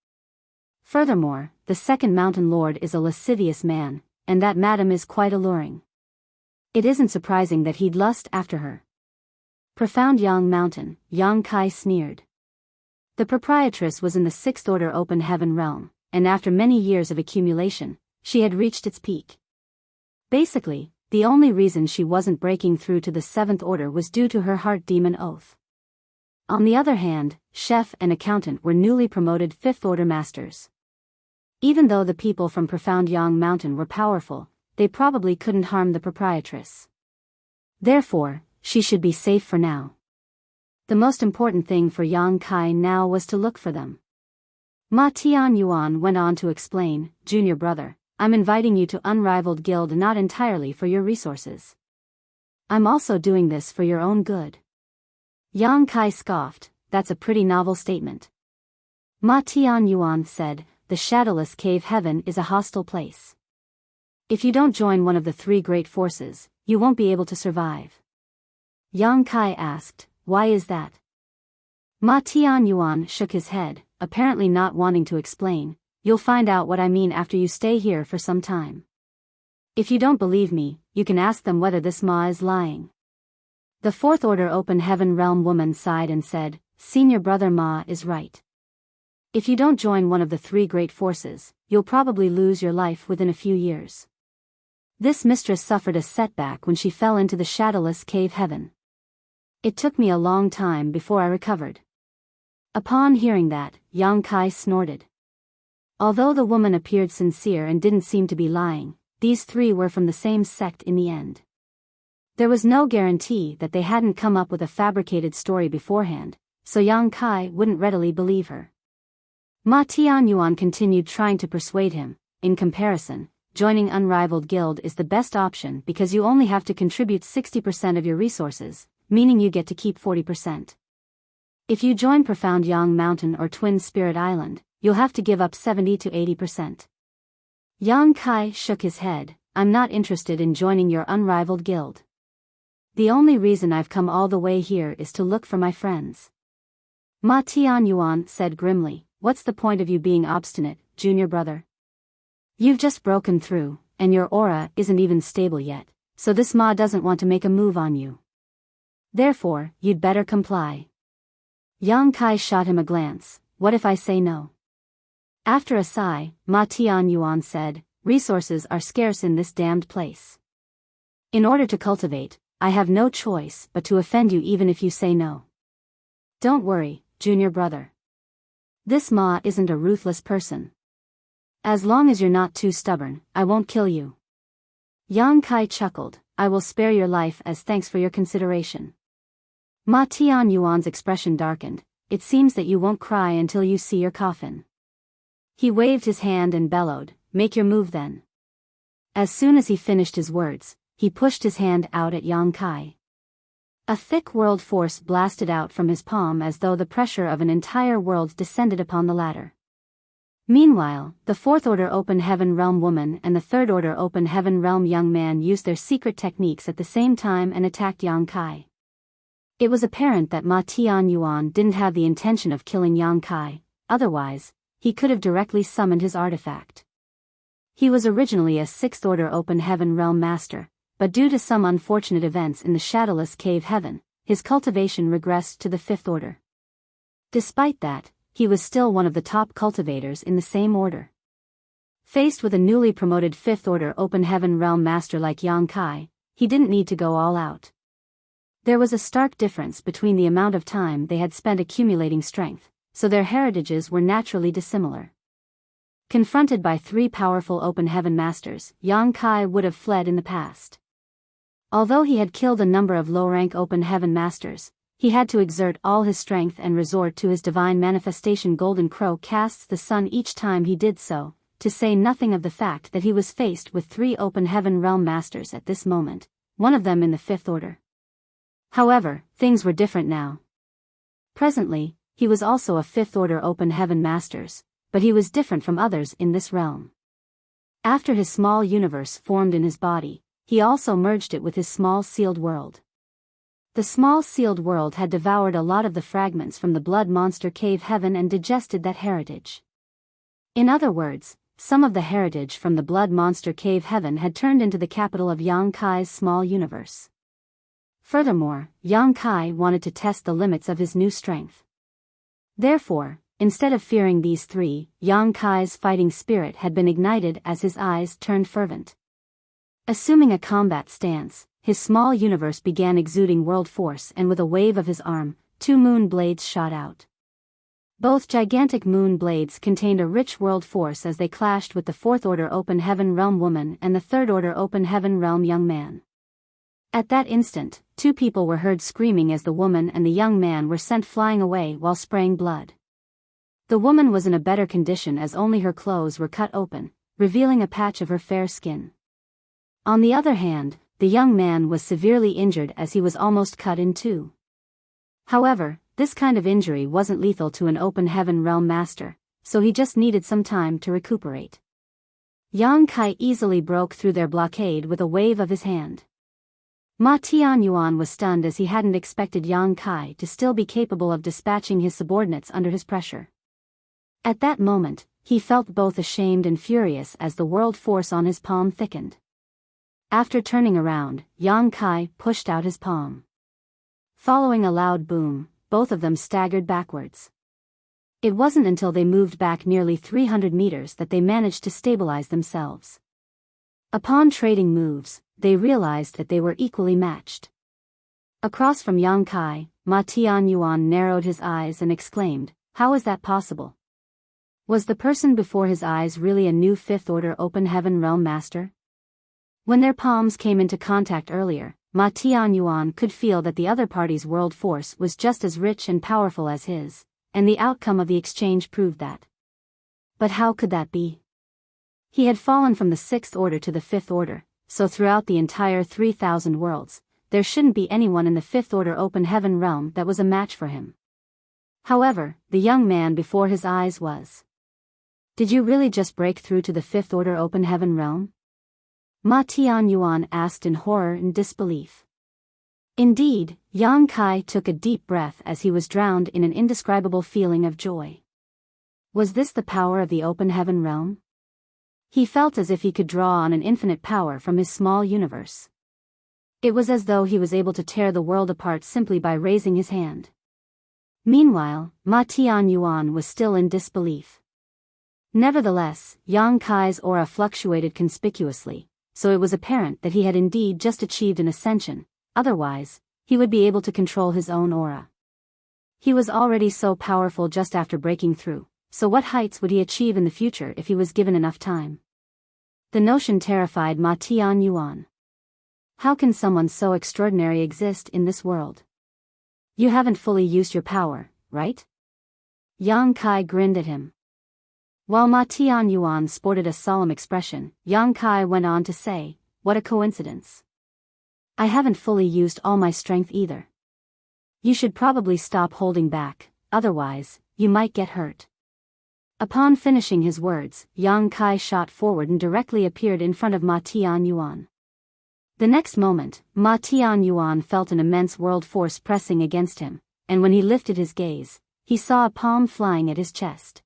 Furthermore, the second mountain lord is a lascivious man, and that madam is quite alluring. It isn't surprising that he'd lust after her. Profound Yang Mountain, Yang Kai sneered. The proprietress was in the sixth order open heaven realm, and after many years of accumulation, she had reached its peak. Basically, the only reason she wasn't breaking through to the seventh order was due to her heart demon oath. On the other hand, chef and accountant were newly promoted fifth order masters. Even though the people from Profound Yang Mountain were powerful, they probably couldn't harm the proprietress. Therefore, she should be safe for now. The most important thing for Yang Kai now was to look for them. Ma Tianyuan went on to explain, junior brother, I'm inviting you to Unrivaled Guild not entirely for your resources. I'm also doing this for your own good. Yang Kai scoffed, that's a pretty novel statement. Ma Tianyuan said, the shadowless cave heaven is a hostile place. If you don't join one of the three great forces, you won't be able to survive. Yang Kai asked, why is that? Ma Tianyuan shook his head, apparently not wanting to explain, you'll find out what I mean after you stay here for some time. If you don't believe me, you can ask them whether this Ma is lying. The fourth order open heaven realm woman sighed and said, Senior brother Ma is right. If you don't join one of the three great forces, you'll probably lose your life within a few years. This mistress suffered a setback when she fell into the shadowless cave heaven. It took me a long time before I recovered. Upon hearing that, Yang Kai snorted. Although the woman appeared sincere and didn't seem to be lying, these three were from the same sect in the end. There was no guarantee that they hadn't come up with a fabricated story beforehand, so Yang Kai wouldn't readily believe her. Ma Tianyuan continued trying to persuade him. In comparison, joining Unrivaled Guild is the best option because you only have to contribute 60% of your resources, meaning you get to keep 40%. If you join Profound Yang Mountain or Twin Spirit Island, you'll have to give up 70 to 80%. Yang Kai shook his head. I'm not interested in joining your Unrivaled Guild. The only reason I've come all the way here is to look for my friends. Ma Tianyuan said grimly, what's the point of you being obstinate, junior brother? You've just broken through, and your aura isn't even stable yet, so this Ma doesn't want to make a move on you. Therefore, you'd better comply. Yang Kai shot him a glance. What if I say no? After a sigh, Ma Tianyuan said, resources are scarce in this damned place. In order to cultivate, I have no choice but to offend you even if you say no. Don't worry, junior brother. This Ma isn't a ruthless person. As long as you're not too stubborn, I won't kill you. Yang Kai chuckled, I will spare your life as thanks for your consideration. Ma Tianyuan's expression darkened, it seems that you won't cry until you see your coffin. He waved his hand and bellowed, make your move then. As soon as he finished his words, he pushed his hand out at Yang Kai. A thick world force blasted out from his palm as though the pressure of an entire world descended upon the latter. Meanwhile, the fourth order open heaven realm woman and the third order open heaven realm young man used their secret techniques at the same time and attacked Yang Kai. It was apparent that Ma Tianyuan didn't have the intention of killing Yang Kai, otherwise, he could have directly summoned his artifact. He was originally a sixth order open heaven realm master, but due to some unfortunate events in the shadowless cave heaven, his cultivation regressed to the fifth order. Despite that, he was still one of the top cultivators in the same order. Faced with a newly promoted fifth order open heaven realm master like Yang Kai, he didn't need to go all out. There was a stark difference between the amount of time they had spent accumulating strength, so their heritages were naturally dissimilar. Confronted by three powerful open heaven masters, Yang Kai would have fled in the past. Although he had killed a number of low-rank open heaven masters, he had to exert all his strength and resort to his divine manifestation. Golden Crow casts the sun each time he did so, to say nothing of the fact that he was faced with three open heaven realm masters at this moment, one of them in the fifth order. However, things were different now. Presently, he was also a fifth order open heaven masters, but he was different from others in this realm. After his small universe formed in his body, he also merged it with his small sealed world. The small sealed world had devoured a lot of the fragments from the blood monster cave heaven and digested that heritage. In other words, some of the heritage from the blood monster cave heaven had turned into the capital of Yang Kai's small universe. Furthermore, Yang Kai wanted to test the limits of his new strength. Therefore, instead of fearing these three, Yang Kai's fighting spirit had been ignited as his eyes turned fervent. Assuming a combat stance, his small universe began exuding world force, and with a wave of his arm, two moon blades shot out. Both gigantic moon blades contained a rich world force as they clashed with the fourth order open heaven realm woman and the third order open heaven realm young man. At that instant, two people were heard screaming as the woman and the young man were sent flying away while spraying blood. The woman was in a better condition as only her clothes were cut open, revealing a patch of her fair skin. On the other hand, the young man was severely injured as he was almost cut in two. However, this kind of injury wasn't lethal to an open heaven realm master, so he just needed some time to recuperate. Yang Kai easily broke through their blockade with a wave of his hand. Ma Tianyuan was stunned as he hadn't expected Yang Kai to still be capable of dispatching his subordinates under his pressure. At that moment, he felt both ashamed and furious as the world force on his palm thickened. After turning around, Yang Kai pushed out his palm. Following a loud boom, both of them staggered backwards. It wasn't until they moved back nearly 300 meters that they managed to stabilize themselves. Upon trading moves, they realized that they were equally matched. Across from Yang Kai, Ma Tianyuan narrowed his eyes and exclaimed, "How is that possible? Was the person before his eyes really a new Fifth Order Open Heaven Realm Master?" When their palms came into contact earlier, Ma Tianyuan could feel that the other party's world force was just as rich and powerful as his, and the outcome of the exchange proved that. But how could that be? He had fallen from the Sixth Order to the Fifth Order, so throughout the entire 3,000 worlds, there shouldn't be anyone in the Fifth Order Open Heaven Realm that was a match for him. However, the young man before his eyes was. "Did you really just break through to the Fifth Order Open Heaven Realm?" Ma Tianyuan asked in horror and disbelief. Indeed, Yang Kai took a deep breath as he was drowned in an indescribable feeling of joy. Was this the power of the Open Heaven Realm? He felt as if he could draw on an infinite power from his small universe. It was as though he was able to tear the world apart simply by raising his hand. Meanwhile, Ma Tianyuan was still in disbelief. Nevertheless, Yang Kai's aura fluctuated conspicuously, so it was apparent that he had indeed just achieved an ascension, otherwise, he would be able to control his own aura. He was already so powerful just after breaking through, so what heights would he achieve in the future if he was given enough time? The notion terrified Ma Tianyuan. How can someone so extraordinary exist in this world? You haven't fully used your power, right? Yang Kai grinned at him. While Ma Tianyuan sported a solemn expression, Yang Kai went on to say, "What a coincidence. I haven't fully used all my strength either. You should probably stop holding back, otherwise, you might get hurt." Upon finishing his words, Yang Kai shot forward and directly appeared in front of Ma Tianyuan. The next moment, Ma Tianyuan felt an immense world force pressing against him, and when he lifted his gaze, he saw a palm flying at his chest.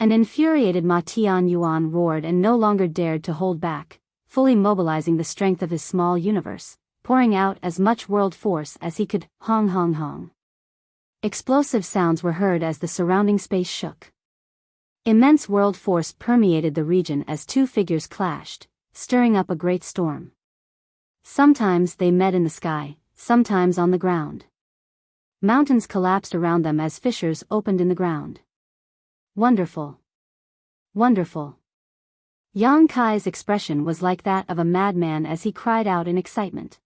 An infuriated Ma Tianyuan roared and no longer dared to hold back, fully mobilizing the strength of his small universe, pouring out as much world force as he could. Hong hong hong. Explosive sounds were heard as the surrounding space shook. Immense world force permeated the region as two figures clashed, stirring up a great storm. Sometimes they met in the sky, sometimes on the ground. Mountains collapsed around them as fissures opened in the ground. Wonderful. Wonderful. Yang Kai's expression was like that of a madman as he cried out in excitement.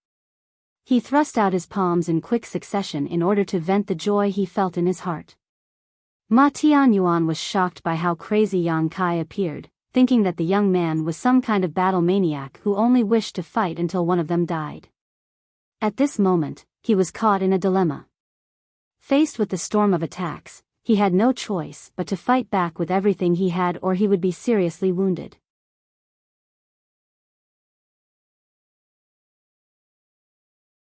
He thrust out his palms in quick succession in order to vent the joy he felt in his heart. Ma Tianyuan was shocked by how crazy Yang Kai appeared, thinking that the young man was some kind of battle maniac who only wished to fight until one of them died. At this moment, he was caught in a dilemma. Faced with the storm of attacks, he had no choice but to fight back with everything he had or he would be seriously wounded.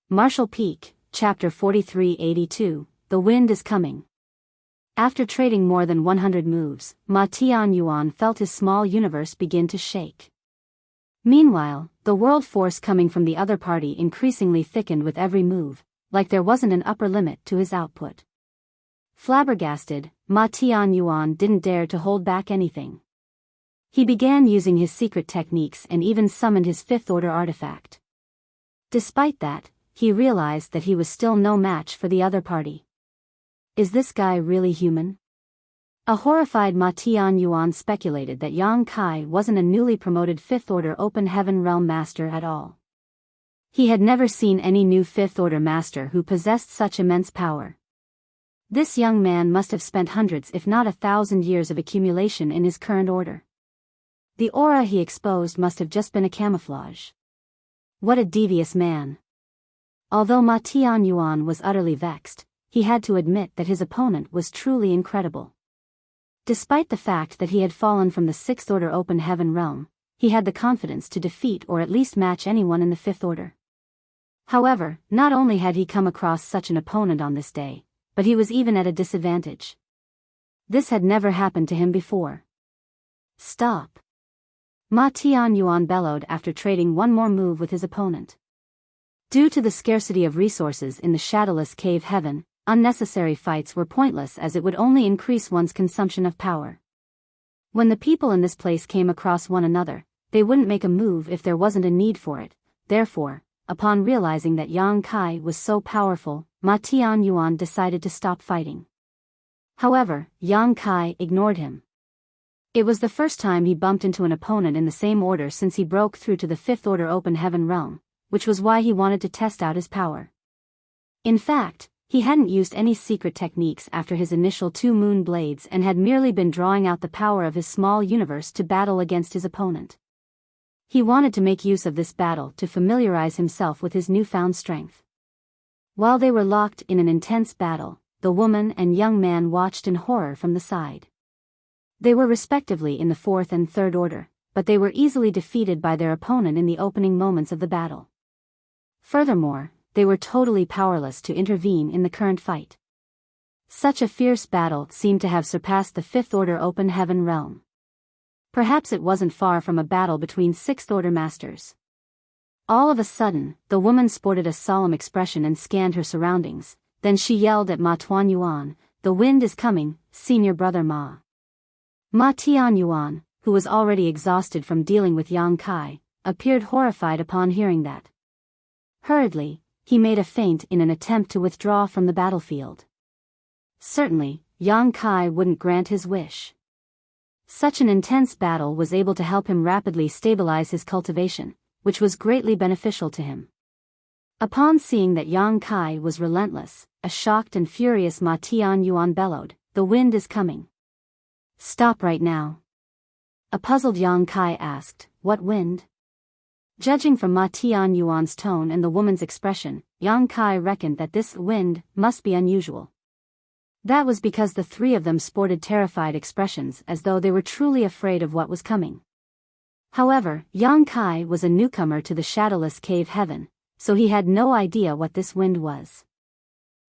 Marshall Peak, Chapter 4382, The Wind is Coming. After trading more than 100 moves, Ma Tianyuan felt his small universe begin to shake. Meanwhile, the world force coming from the other party increasingly thickened with every move, like there wasn't an upper limit to his output. Flabbergasted, Ma Tianyuan didn't dare to hold back anything. He began using his secret techniques and even summoned his Fifth Order artifact. Despite that, he realized that he was still no match for the other party. Is this guy really human? A horrified Ma Tianyuan speculated that Yang Kai wasn't a newly promoted Fifth Order Open Heaven Realm Master at all. He had never seen any new Fifth Order Master who possessed such immense power. This young man must have spent hundreds if not 1,000 years of accumulation in his current order. The aura he exposed must have just been a camouflage. What a devious man. Although Ma Tianyuan was utterly vexed, he had to admit that his opponent was truly incredible. Despite the fact that he had fallen from the Sixth Order Open Heaven Realm, he had the confidence to defeat or at least match anyone in the Fifth Order. However, not only had he come across such an opponent on this day, but he was even at a disadvantage. This had never happened to him before. Stop. Ma Tianyuan bellowed after trading one more move with his opponent. Due to the scarcity of resources in the shadowless cave heaven, unnecessary fights were pointless as it would only increase one's consumption of power. When the people in this place came across one another, they wouldn't make a move if there wasn't a need for it. Therefore, upon realizing that Yang Kai was so powerful, Ma Tianyuan decided to stop fighting. However, Yang Kai ignored him. It was the first time he bumped into an opponent in the same order since he broke through to the fifth order open heaven realm, which was why he wanted to test out his power. In fact, he hadn't used any secret techniques after his initial 2 moon blades and had merely been drawing out the power of his small universe to battle against his opponent. He wanted to make use of this battle to familiarize himself with his newfound strength. While they were locked in an intense battle, the woman and young man watched in horror from the side. They were respectively in the 4th and 3rd order, but they were easily defeated by their opponent in the opening moments of the battle. Furthermore, they were totally powerless to intervene in the current fight. Such a fierce battle seemed to have surpassed the 5th order open heaven realm. Perhaps it wasn't far from a battle between 6th order masters. All of a sudden, the woman sported a solemn expression and scanned her surroundings. Then she yelled at Ma Tianyuan, "The wind is coming, senior brother Ma." Ma Tianyuan, who was already exhausted from dealing with Yang Kai, appeared horrified upon hearing that. Hurriedly, he made a feint in an attempt to withdraw from the battlefield. Certainly, Yang Kai wouldn't grant his wish. Such an intense battle was able to help him rapidly stabilize his cultivation, which was greatly beneficial to him. Upon seeing that Yang Kai was relentless, a shocked and furious Ma Tianyuan bellowed, "The wind is coming. Stop right now." A puzzled Yang Kai asked, "What wind?" Judging from Ma Tianyuan's tone and the woman's expression, Yang Kai reckoned that this wind must be unusual. That was because the 3 of them sported terrified expressions as though they were truly afraid of what was coming. However, Yang Kai was a newcomer to the shadowless cave heaven, so he had no idea what this wind was.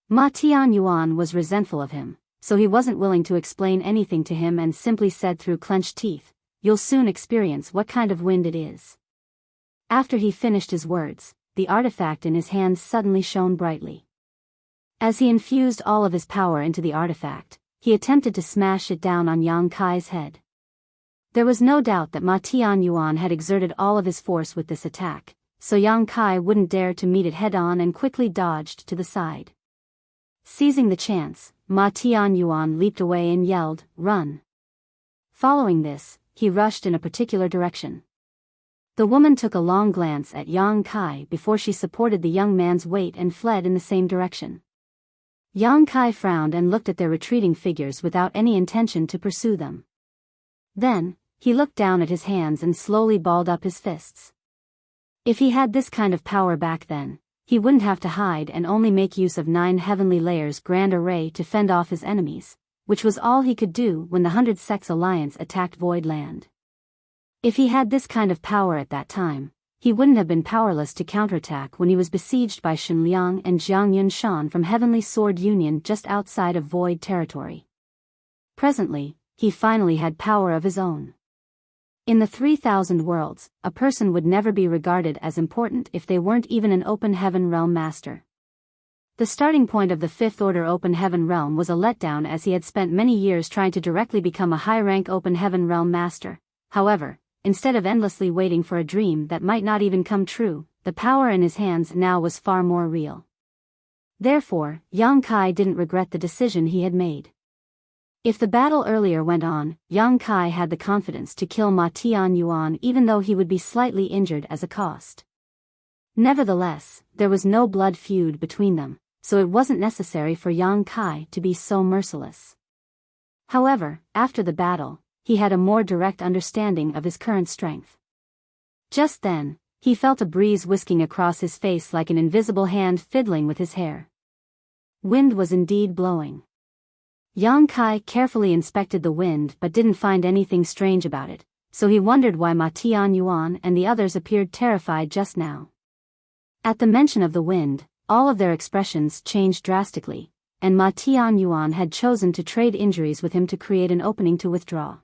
Ma Tianyuan was resentful of him, so he wasn't willing to explain anything to him and simply said through clenched teeth, "You'll soon experience what kind of wind it is." After he finished his words, the artifact in his hands suddenly shone brightly. As he infused all of his power into the artifact, he attempted to smash it down on Yang Kai's head. There was no doubt that Ma Tianyuan had exerted all of his force with this attack, so Yang Kai wouldn't dare to meet it head-on and quickly dodged to the side. Seizing the chance, Ma Tianyuan leaped away and yelled, "Run!" Following this, he rushed in a particular direction. The woman took a long glance at Yang Kai before she supported the young man's weight and fled in the same direction. Yang Kai frowned and looked at their retreating figures without any intention to pursue them. Then, he looked down at his hands and slowly balled up his fists. If he had this kind of power back then, he wouldn't have to hide and only make use of 9 heavenly layers grand array to fend off his enemies, which was all he could do when the 100 Sects Alliance attacked Void Land. If he had this kind of power at that time, he wouldn't have been powerless to counterattack when he was besieged by Shen Liang and Jiang Yunshan from Heavenly Sword Union just outside of Void territory. Presently, he finally had power of his own. In the 3,000 worlds, a person would never be regarded as important if they weren't even an open heaven realm master. The starting point of the 5th order open heaven realm was a letdown as he had spent many years trying to directly become a high-rank open heaven realm master. However, instead of endlessly waiting for a dream that might not even come true, the power in his hands now was far more real. Therefore, Yang Kai didn't regret the decision he had made. If the battle earlier went on, Yang Kai had the confidence to kill Ma Tianyuan even though he would be slightly injured as a cost. Nevertheless, there was no blood feud between them, so it wasn't necessary for Yang Kai to be so merciless. However, after the battle, he had a more direct understanding of his current strength. Just then, he felt a breeze whisking across his face like an invisible hand fiddling with his hair. Wind was indeed blowing. Yang Kai carefully inspected the wind but didn't find anything strange about it, so he wondered why Ma Tianyuan and the others appeared terrified just now. At the mention of the wind, all of their expressions changed drastically, and Ma Tianyuan had chosen to trade injuries with him to create an opening to withdraw.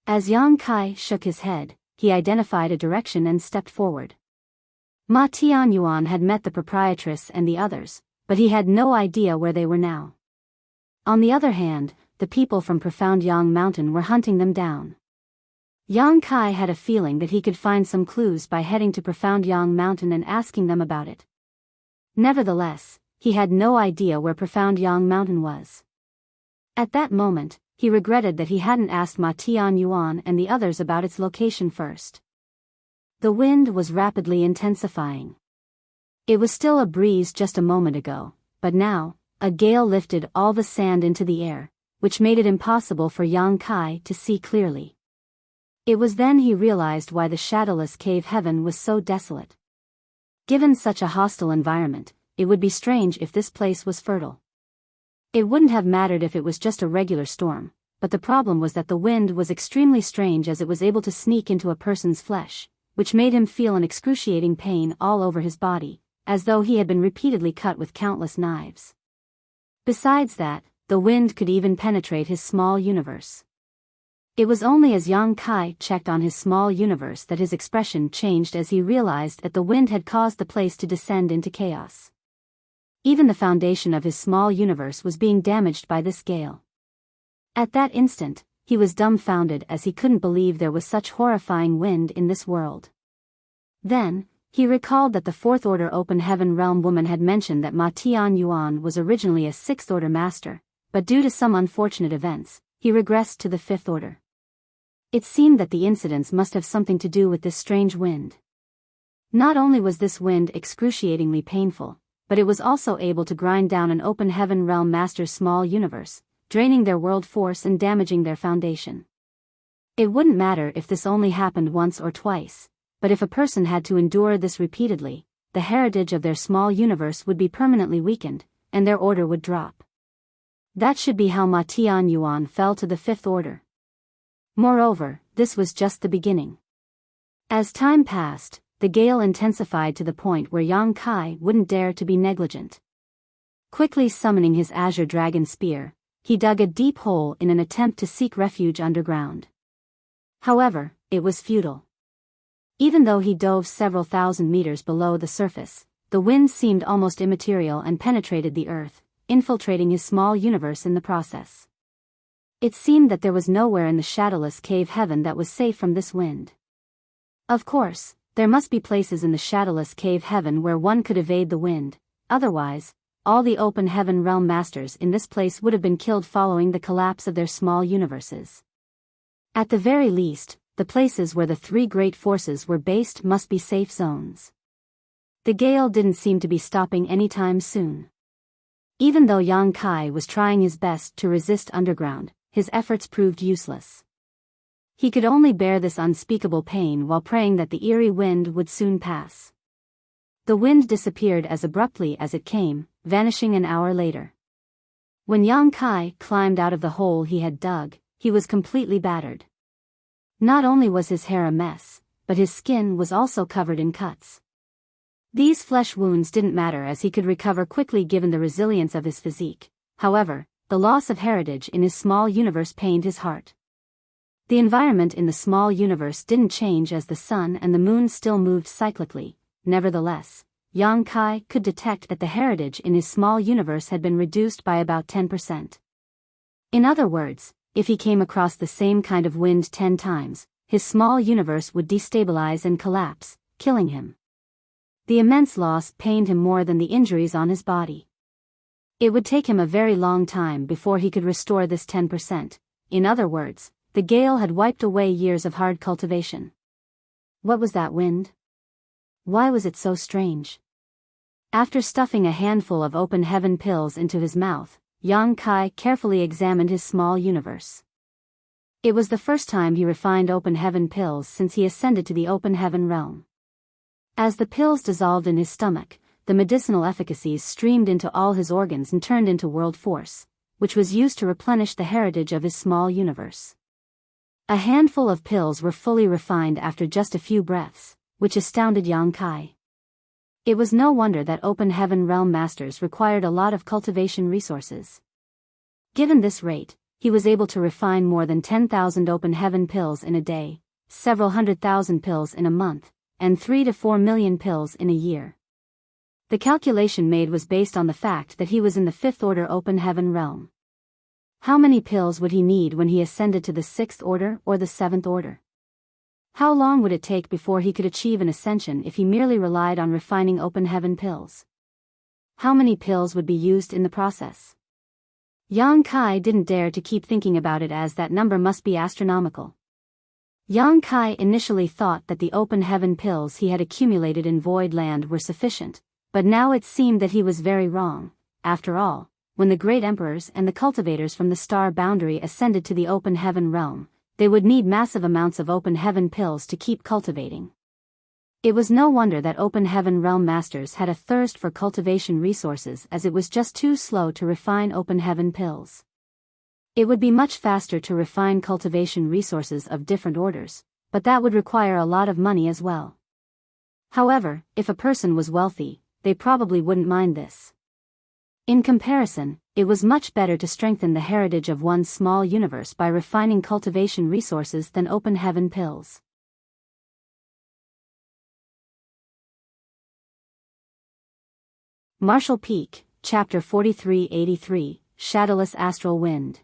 As Yang Kai shook his head, he identified a direction and stepped forward. Ma Tianyuan had met the proprietress and the others, but he had no idea where they were now. On the other hand, the people from Profound Yang Mountain were hunting them down. Yang Kai had a feeling that he could find some clues by heading to Profound Yang Mountain and asking them about it. Nevertheless, he had no idea where Profound Yang Mountain was. At that moment, he regretted that he hadn't asked Ma Tianyuan and the others about its location first. The wind was rapidly intensifying. It was still a breeze just a moment ago, but now, a gale lifted all the sand into the air, which made it impossible for Yang Kai to see clearly. It was then he realized why the shadowless cave heaven was so desolate. Given such a hostile environment, it would be strange if this place was fertile. It wouldn't have mattered if it was just a regular storm, but the problem was that the wind was extremely strange as it was able to sneak into a person's flesh, which made him feel an excruciating pain all over his body, as though he had been repeatedly cut with countless knives. Besides that, the wind could even penetrate his small universe. It was only as Yang Kai checked on his small universe that his expression changed as he realized that the wind had caused the place to descend into chaos. Even the foundation of his small universe was being damaged by this gale. At that instant, he was dumbfounded as he couldn't believe there was such horrifying wind in this world. Then, he recalled that the Fourth Order Open Heaven Realm woman had mentioned that Ma Tianyuan was originally a Sixth Order Master, but due to some unfortunate events, he regressed to the Fifth Order. It seemed that the incidents must have something to do with this strange wind. Not only was this wind excruciatingly painful, but it was also able to grind down an Open Heaven Realm Master's small universe, draining their world force and damaging their foundation. It wouldn't matter if this only happened once or twice, but if a person had to endure this repeatedly, the heritage of their small universe would be permanently weakened, and their order would drop. That should be how Ma Tianyuan fell to the Fifth Order. Moreover, this was just the beginning. As time passed, the gale intensified to the point where Yang Kai wouldn't dare to be negligent. Quickly summoning his azure dragon spear, he dug a deep hole in an attempt to seek refuge underground. However, it was futile. Even though he dove several thousand meters below the surface, the wind seemed almost immaterial and penetrated the earth, infiltrating his small universe in the process. It seemed that there was nowhere in the shadowless cave heaven that was safe from this wind. Of course, there must be places in the shadowless cave heaven where one could evade the wind, otherwise, all the Open Heaven Realm Masters in this place would have been killed following the collapse of their small universes. At the very least, the places where the three great forces were based must be safe zones. The gale didn't seem to be stopping anytime soon. Even though Yang Kai was trying his best to resist underground, his efforts proved useless. He could only bear this unspeakable pain while praying that the eerie wind would soon pass. The wind disappeared as abruptly as it came, vanishing an hour later. When Yang Kai climbed out of the hole he had dug, he was completely battered. Not only was his hair a mess, but his skin was also covered in cuts. These flesh wounds didn't matter as he could recover quickly given the resilience of his physique. However, the loss of heritage in his small universe pained his heart. The environment in the small universe didn't change as the sun and the moon still moved cyclically. Nevertheless, Yang Kai could detect that the heritage in his small universe had been reduced by about 10%. In other words, if he came across the same kind of wind 10 times, his small universe would destabilize and collapse, killing him. The immense loss pained him more than the injuries on his body. It would take him a very long time before he could restore this 10%. In other words, the gale had wiped away years of hard cultivation. What was that wind? Why was it so strange? After stuffing a handful of Open Heaven pills into his mouth, Yang Kai carefully examined his small universe. It was the first time he refined Open Heaven pills since he ascended to the Open Heaven realm. As the pills dissolved in his stomach, the medicinal efficacies streamed into all his organs and turned into world force, which was used to replenish the heritage of his small universe. A handful of pills were fully refined after just a few breaths, which astounded Yang Kai. It was no wonder that Open Heaven Realm Masters required a lot of cultivation resources. Given this rate, he was able to refine more than 10,000 Open Heaven pills in a day, several 100,000 pills in a month, and 3 to 4 million pills in a year. The calculation made was based on the fact that he was in the fifth order open heaven realm. How many pills would he need when he ascended to the sixth order or the seventh order? How long would it take before he could achieve an ascension if he merely relied on refining open heaven pills? How many pills would be used in the process? Yang Kai didn't dare to keep thinking about it, as that number must be astronomical. Yang Kai initially thought that the open heaven pills he had accumulated in Void Land were sufficient, but now it seemed that he was very wrong. After all, when the great emperors and the cultivators from the star boundary ascended to the open heaven realm, they would need massive amounts of open heaven pills to keep cultivating. It was no wonder that open heaven realm masters had a thirst for cultivation resources, as it was just too slow to refine open heaven pills. It would be much faster to refine cultivation resources of different orders, but that would require a lot of money as well. However, if a person was wealthy, they probably wouldn't mind this. In comparison, it was much better to strengthen the heritage of one's small universe by refining cultivation resources than open heaven pills. Martial Peak, Chapter 4383, Shadowless Astral Wind.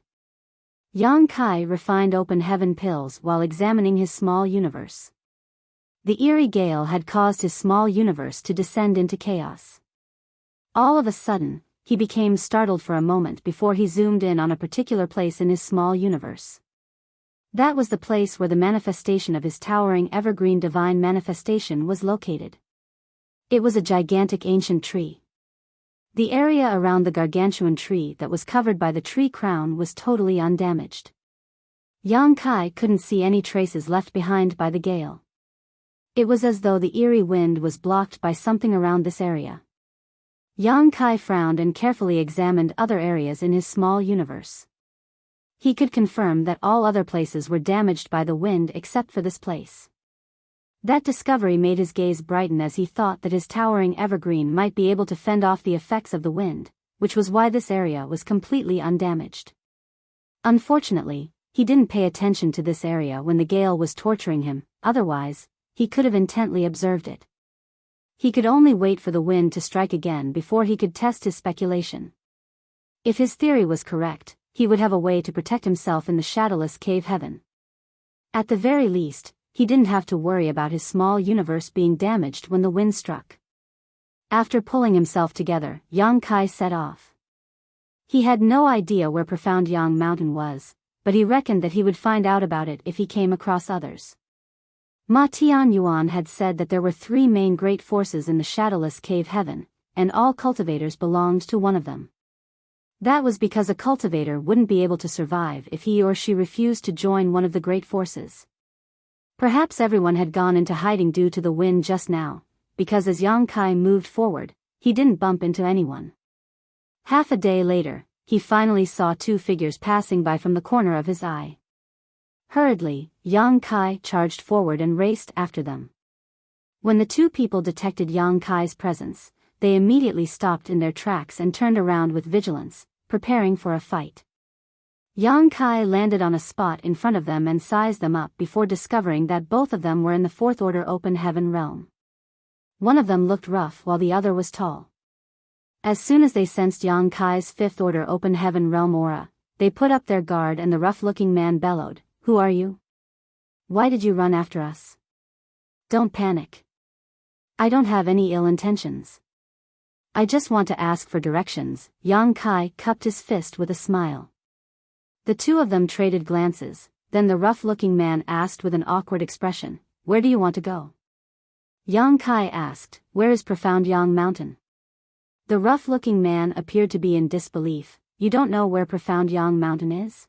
Yang Kai refined open heaven pills while examining his small universe. The eerie gale had caused his small universe to descend into chaos. All of a sudden, he became startled for a moment before he zoomed in on a particular place in his small universe. That was the place where the manifestation of his towering evergreen divine manifestation was located. It was a gigantic ancient tree. The area around the gargantuan tree that was covered by the tree crown was totally undamaged. Yang Kai couldn't see any traces left behind by the gale. It was as though the eerie wind was blocked by something around this area. Yang Kai frowned and carefully examined other areas in his small universe. He could confirm that all other places were damaged by the wind except for this place. That discovery made his gaze brighten, as he thought that his towering evergreen might be able to fend off the effects of the wind, which was why this area was completely undamaged. Unfortunately, he didn't pay attention to this area when the gale was torturing him, otherwise, he could have intently observed it. He could only wait for the wind to strike again before he could test his speculation. If his theory was correct, he would have a way to protect himself in the shadowless cave heaven. At the very least, he didn't have to worry about his small universe being damaged when the wind struck. After pulling himself together, Yang Kai set off. He had no idea where Profound Yang Mountain was, but he reckoned that he would find out about it if he came across others. Ma Tianyuan had said that there were 3 main great forces in the shadowless cave heaven, and all cultivators belonged to one of them. That was because a cultivator wouldn't be able to survive if he or she refused to join one of the great forces. Perhaps everyone had gone into hiding due to the wind just now, because as Yang Kai moved forward, he didn't bump into anyone. Half a day later, he finally saw 2 figures passing by from the corner of his eye. Hurriedly, Yang Kai charged forward and raced after them. When the 2 people detected Yang Kai's presence, they immediately stopped in their tracks and turned around with vigilance, preparing for a fight. Yang Kai landed on a spot in front of them and sized them up before discovering that both of them were in the 4th order open heaven realm. One of them looked rough while the other was tall. As soon as they sensed Yang Kai's 5th order open heaven realm aura, they put up their guard and the rough-looking man bellowed, "Who are you? Why did you run after us? Don't panic. I don't have any ill intentions. I just want to ask for directions." Yang Kai cupped his fist with a smile. The 2 of them traded glances, then the rough-looking man asked with an awkward expression, "Where do you want to go?" Yang Kai asked, "Where is Profound Yang Mountain?" The rough-looking man appeared to be in disbelief. "You don't know where Profound Yang Mountain is?"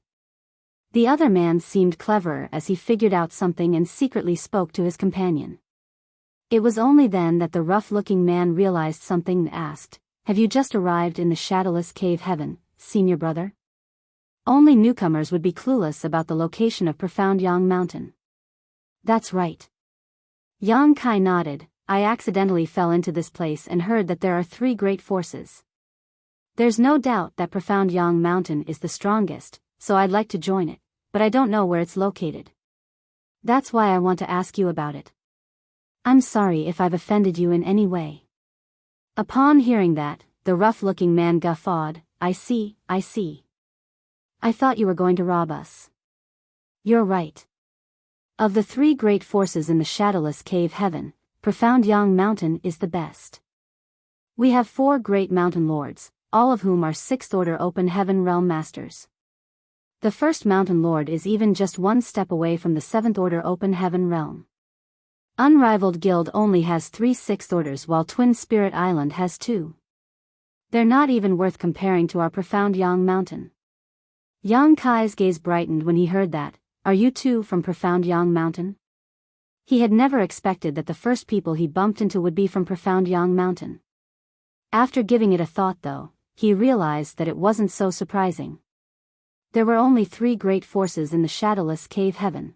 The other man seemed cleverer as he figured out something and secretly spoke to his companion. It was only then that the rough-looking man realized something and asked, "Have you just arrived in the shadowless cave heaven, senior brother?" Only newcomers would be clueless about the location of Profound Yang Mountain. "That's right." Yang Kai nodded. "I accidentally fell into this place and heard that there are 3 great forces. There's no doubt that Profound Yang Mountain is the strongest, so I'd like to join it, but I don't know where it's located." That's why I want to ask you about it. I'm sorry if I've offended you in any way. Upon hearing that, the rough-looking man guffawed. I see. I thought you were going to rob us. You're right. Of the three great forces in the shadowless cave heaven, Profound Yang Mountain is the best. We have 4 great mountain lords, all of whom are 6th order open heaven realm masters. The first mountain lord is even just 1 step away from the 7th order open heaven realm. Unrivaled Guild only has 3 6th orders while Twin Spirit Island has 2. They're not even worth comparing to our Profound Yang Mountain. Yang Kai's gaze brightened when he heard that. Are you too from Profound Yang Mountain? He had never expected that the first people he bumped into would be from Profound Yang Mountain. After giving it a thought though, he realized that it wasn't so surprising. There were only 3 great forces in the shadowless cave heaven.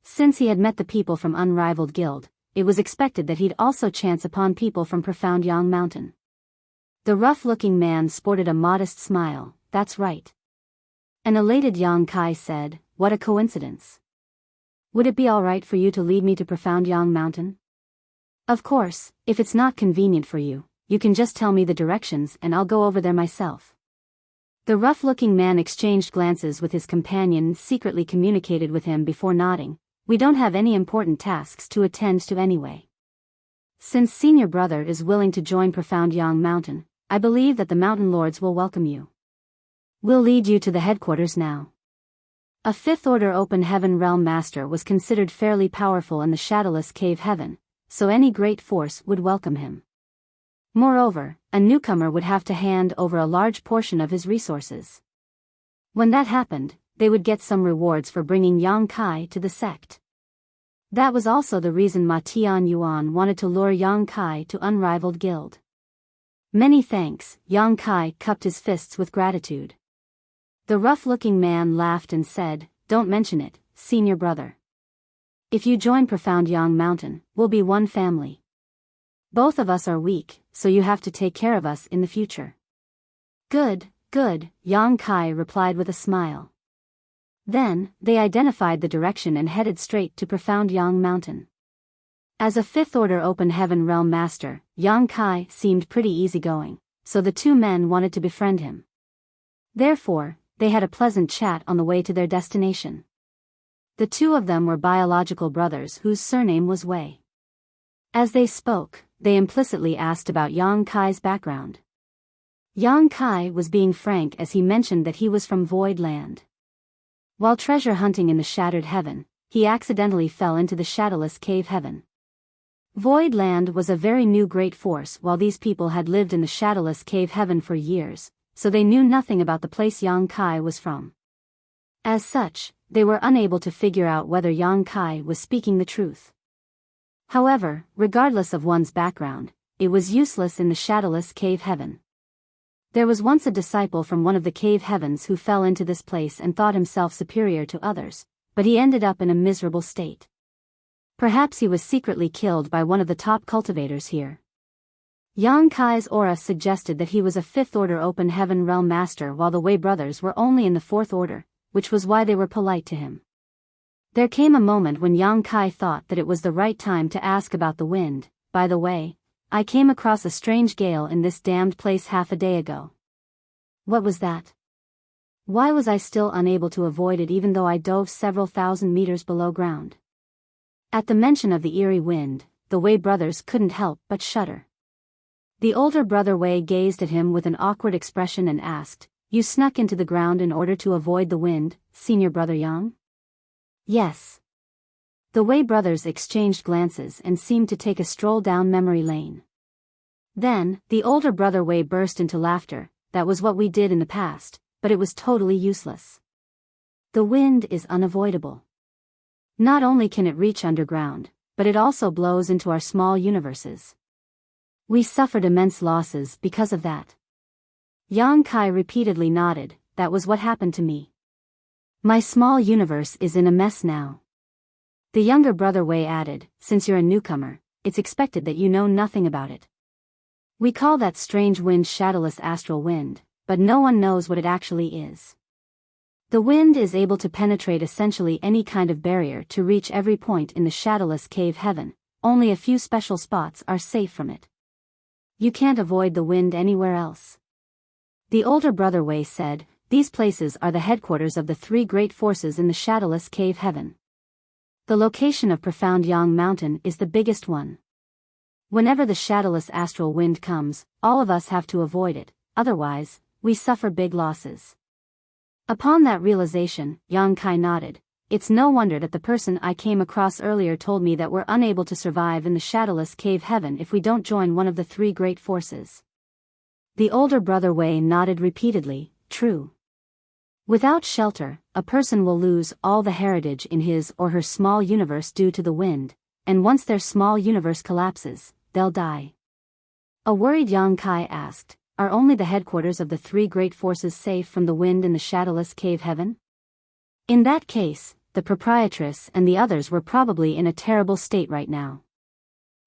Since he had met the people from Unrivaled Guild, it was expected that he'd also chance upon people from Profound Yang Mountain. The rough-looking man sported a modest smile. That's right. An elated Yang Kai said, what a coincidence. Would it be all right for you to lead me to Profound Yang Mountain? Of course, if it's not convenient for you, you can just tell me the directions and I'll go over there myself. The rough-looking man exchanged glances with his companion and secretly communicated with him before nodding. We don't have any important tasks to attend to anyway. Since senior brother is willing to join Profound Yang Mountain, I believe that the mountain lords will welcome you. We'll lead you to the headquarters now. A 5th order open heaven realm master was considered fairly powerful in the shadowless cave heaven, so any great force would welcome him. Moreover, a newcomer would have to hand over a large portion of his resources. When that happened, they would get some rewards for bringing Yang Kai to the sect. That was also the reason Ma Tianyuan wanted to lure Yang Kai to Unrivaled Guild. Many thanks, Yang Kai cupped his fists with gratitude. The rough-looking man laughed and said, don't mention it, senior brother. If you join Profound Yang Mountain, we'll be one family. Both of us are weak, so you have to take care of us in the future. Good, Yang Kai replied with a smile. Then, they identified the direction and headed straight to Profound Yang Mountain. As a 5th order open heaven realm master, Yang Kai seemed pretty easygoing, so the 2 men wanted to befriend him. Therefore, they had a pleasant chat on the way to their destination. The 2 of them were biological brothers whose surname was Wei. As they spoke, they implicitly asked about Yang Kai's background. Yang Kai was being frank as he mentioned that he was from Void Land. While treasure hunting in the Shattered Heaven, he accidentally fell into the shadowless cave heaven. Void Land was a very new great force while these people had lived in the shadowless cave heaven for years, so they knew nothing about the place Yang Kai was from. As such, they were unable to figure out whether Yang Kai was speaking the truth. However, regardless of one's background, it was useless in the shadowless cave heaven. There was once a disciple from one of the cave heavens who fell into this place and thought himself superior to others, but he ended up in a miserable state. Perhaps he was secretly killed by one of the top cultivators here. Yang Kai's aura suggested that he was a 5th order open heaven realm master while the Wei brothers were only in the 4th order, which was why they were polite to him. There came a moment when Yang Kai thought that it was the right time to ask about the wind. By the way, I came across a strange gale in this damned place half a day ago. What was that? Why was I still unable to avoid it even though I dove several thousand meters below ground? At the mention of the eerie wind, the Wei brothers couldn't help but shudder. The older brother Wei gazed at him with an awkward expression and asked, You snuck into the ground in order to avoid the wind, senior brother Yang? Yes. The Wei brothers exchanged glances and seemed to take a stroll down memory lane. Then, the older brother Wei burst into laughter. That was what we did in the past, but it was totally useless. The wind is unavoidable. Not only can it reach underground, but it also blows into our small universes. We suffered immense losses because of that. Yang Kai repeatedly nodded. That was what happened to me. My small universe is in a mess now. The younger brother Wei added, Since you're a newcomer, it's expected that you know nothing about it. We call that strange wind shadowless astral wind, but no one knows what it actually is. The wind is able to penetrate essentially any kind of barrier to reach every point in the shadowless cave heaven. Only a few special spots are safe from it. You can't avoid the wind anywhere else. The older brother Wei said, these places are the headquarters of the three great forces in the shadowless cave heaven. The location of Profound Yang Mountain is the biggest one. Whenever the shadowless astral wind comes, all of us have to avoid it, otherwise, we suffer big losses. Upon that realization, Yang Kai nodded. It's no wonder that the person I came across earlier told me that we're unable to survive in the shadowless cave heaven if we don't join one of the three great forces. The older brother Wei nodded repeatedly, true. Without shelter, a person will lose all the heritage in his or her small universe due to the wind, and once their small universe collapses, they'll die. A worried Yang Kai asked, are only the headquarters of the three great forces safe from the wind in the shadowless cave heaven? In that case, the proprietress and the others were probably in a terrible state right now.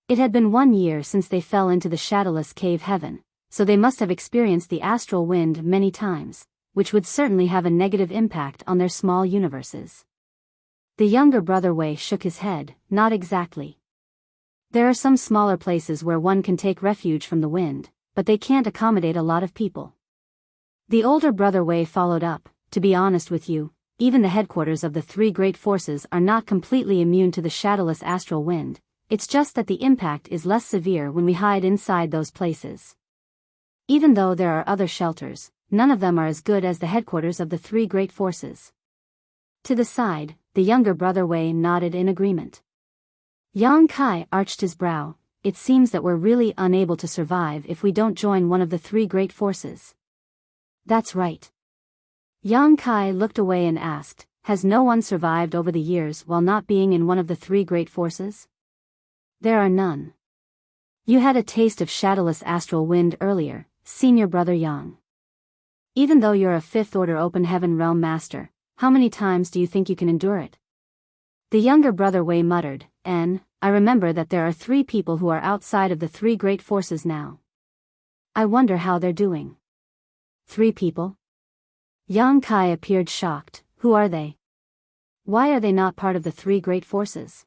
It had been 1 year since they fell into the shadowless cave heaven, so they must have experienced the astral wind many times, which would certainly have a negative impact on their small universes. The younger brother Wei shook his head, not exactly. There are some smaller places where one can take refuge from the wind, but they can't accommodate a lot of people. The older brother Wei followed up, to be honest with you, even the headquarters of the three great forces are not completely immune to the shadowless astral wind, it's just that the impact is less severe when we hide inside those places. Even though there are other shelters, none of them are as good as the headquarters of the three great forces. To the side, the younger brother Wei nodded in agreement. Yang Kai arched his brow. It seems that we're really unable to survive if we don't join one of the three great forces. That's right. Yang Kai looked away and asked, has no one survived over the years while not being in one of the three great forces? There are none. You had a taste of shadowless astral wind earlier, senior brother Yang. Even though you're a fifth-order open heaven realm master, how many times do you think you can endure it? The younger brother Wei muttered, I remember that there are 3 people who are outside of the 3 great forces now. I wonder how they're doing. 3 people? Yang Kai appeared shocked. Who are they? Why are they not part of the 3 great forces?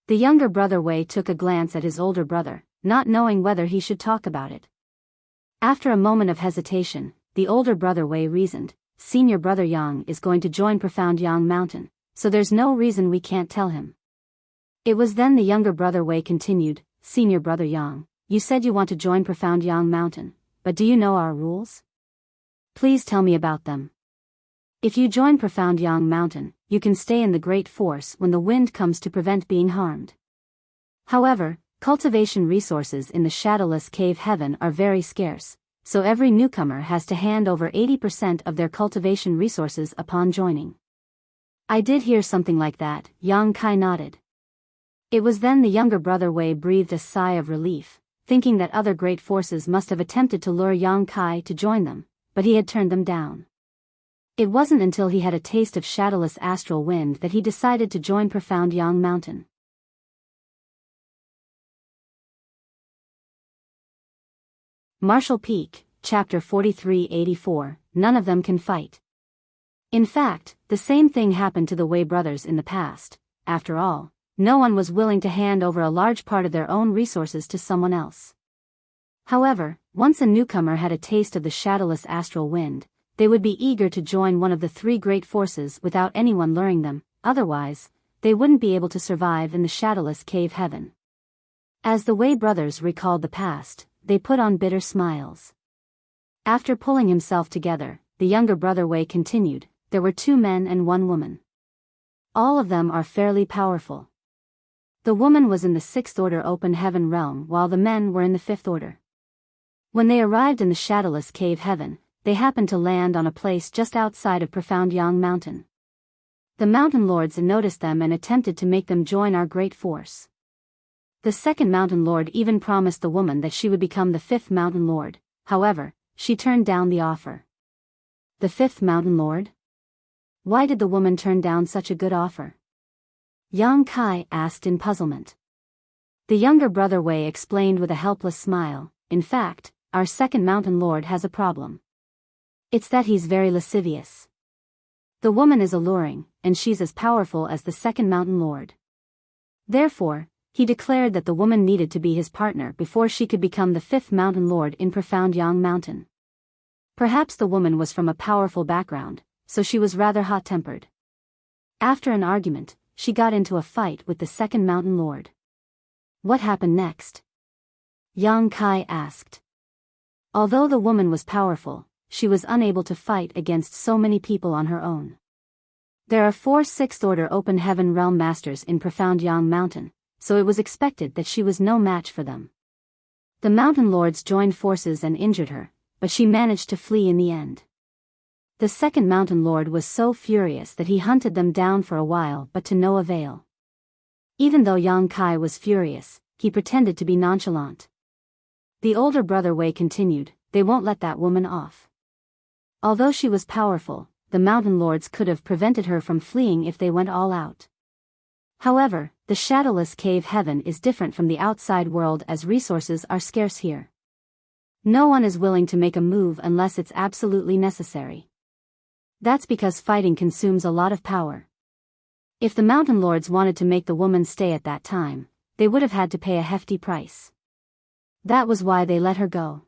The younger brother Wei took a glance at his older brother, not knowing whether he should talk about it. After a moment of hesitation, the older brother Wei reasoned, senior brother Yang is going to join Profound Yang Mountain, so there's no reason we can't tell him. It was then the younger brother Wei continued, senior brother Yang, you said you want to join Profound Yang Mountain, but do you know our rules? Please tell me about them. If you join Profound Yang Mountain, you can stay in the Great Force when the wind comes to prevent being harmed. However, cultivation resources in the shadowless cave heaven are very scarce, so every newcomer has to hand over 80% of their cultivation resources upon joining. I did hear something like that, Yang Kai nodded. It was then the younger brother Wei breathed a sigh of relief, thinking that other great forces must have attempted to lure Yang Kai to join them, but he had turned them down. It wasn't until he had a taste of shadowless astral wind that he decided to join Profound Yang Mountain. Martial Peak, Chapter 4384, None of them can fight. In fact, the same thing happened to the Wei brothers in the past. After all, no one was willing to hand over a large part of their own resources to someone else. However, once a newcomer had a taste of the shadowless astral wind, they would be eager to join one of the 3 great forces without anyone luring them, otherwise, they wouldn't be able to survive in the shadowless cave heaven. As the Wei brothers recalled the past, they put on bitter smiles. After pulling himself together, the younger brother Wei continued, there were 2 men and 1 woman. All of them are fairly powerful. The woman was in the 6th order open heaven realm while the men were in the 5th order. When they arrived in the shadowless cave heaven, they happened to land on a place just outside of Profound Yang Mountain. The mountain lords noticed them and attempted to make them join our great force. The 2nd mountain lord even promised the woman that she would become the 5th mountain lord, however, she turned down the offer. The 5th mountain lord? Why did the woman turn down such a good offer? Yang Kai asked in puzzlement. The younger brother Wei explained with a helpless smile, in fact, our 2nd mountain lord has a problem. It's that he's very lascivious. The woman is alluring, and she's as powerful as the second mountain lord. Therefore, he declared that the woman needed to be his partner before she could become the fifth mountain lord in Profound Yang Mountain. Perhaps the woman was from a powerful background, so she was rather hot-tempered. After an argument, she got into a fight with the second mountain lord. What happened next? Yang Kai asked. Although the woman was powerful, she was unable to fight against so many people on her own. There are 4 sixth-order open heaven realm masters in Profound Yang Mountain, so it was expected that she was no match for them. The mountain lords joined forces and injured her, but she managed to flee in the end. The second mountain lord was so furious that he hunted them down for a while but to no avail. Even though Yang Kai was furious, he pretended to be nonchalant. The older brother Wei continued, they won't let that woman off. Although she was powerful, the mountain lords could have prevented her from fleeing if they went all out. However, the shadowless cave heaven is different from the outside world as resources are scarce here. No one is willing to make a move unless it's absolutely necessary. That's because fighting consumes a lot of power. If the mountain lords wanted to make the woman stay at that time, they would have had to pay a hefty price. That was why they let her go.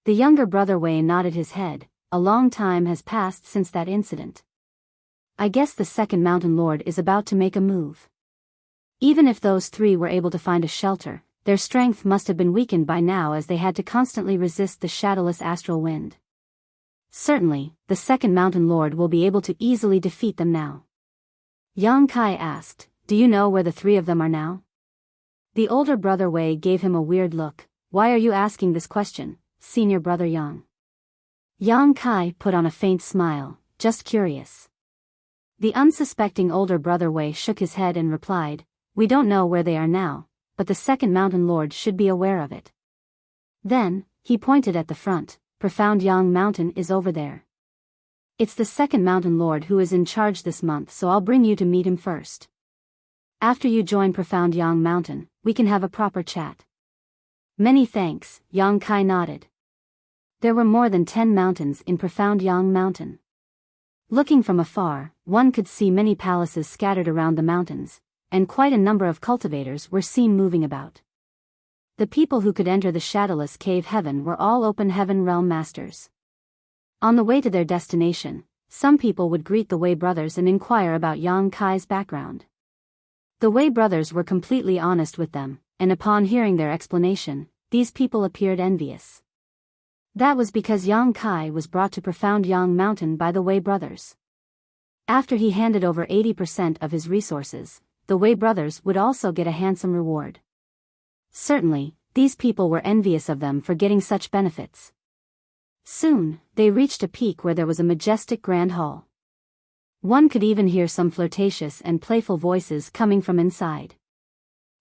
The younger brother Wei nodded his head. A long time has passed since that incident. I guess the second mountain lord is about to make a move. Even if those 3 were able to find a shelter, their strength must have been weakened by now as they had to constantly resist the shadowless astral wind. Certainly, the second mountain lord will be able to easily defeat them now. Yang Kai asked, do you know where the 3 of them are now? The older brother Wei gave him a weird look. Why are you asking this question, senior brother Yang? Yang Kai put on a faint smile, just curious. The unsuspecting older brother Wei shook his head and replied, we don't know where they are now, but the second mountain lord should be aware of it. Then, he pointed at the front, Profound Yang Mountain is over there. It's the second mountain lord who is in charge this month, so I'll bring you to meet him first. After you join Profound Yang Mountain, we can have a proper chat. Many thanks, Yang Kai nodded. There were more than 10 mountains in Profound Yang Mountain. Looking from afar, one could see many palaces scattered around the mountains, and quite a number of cultivators were seen moving about. The people who could enter the shadowless cave heaven were all open heaven realm masters. On the way to their destination, some people would greet the Wei brothers and inquire about Yang Kai's background. The Wei brothers were completely honest with them, and upon hearing their explanation, these people appeared envious. That was because Yang Kai was brought to Profound Yang Mountain by the Wei brothers. After he handed over 80% of his resources, the Wei brothers would also get a handsome reward. Certainly, these people were envious of them for getting such benefits. Soon, they reached a peak where there was a majestic grand hall. One could even hear some flirtatious and playful voices coming from inside.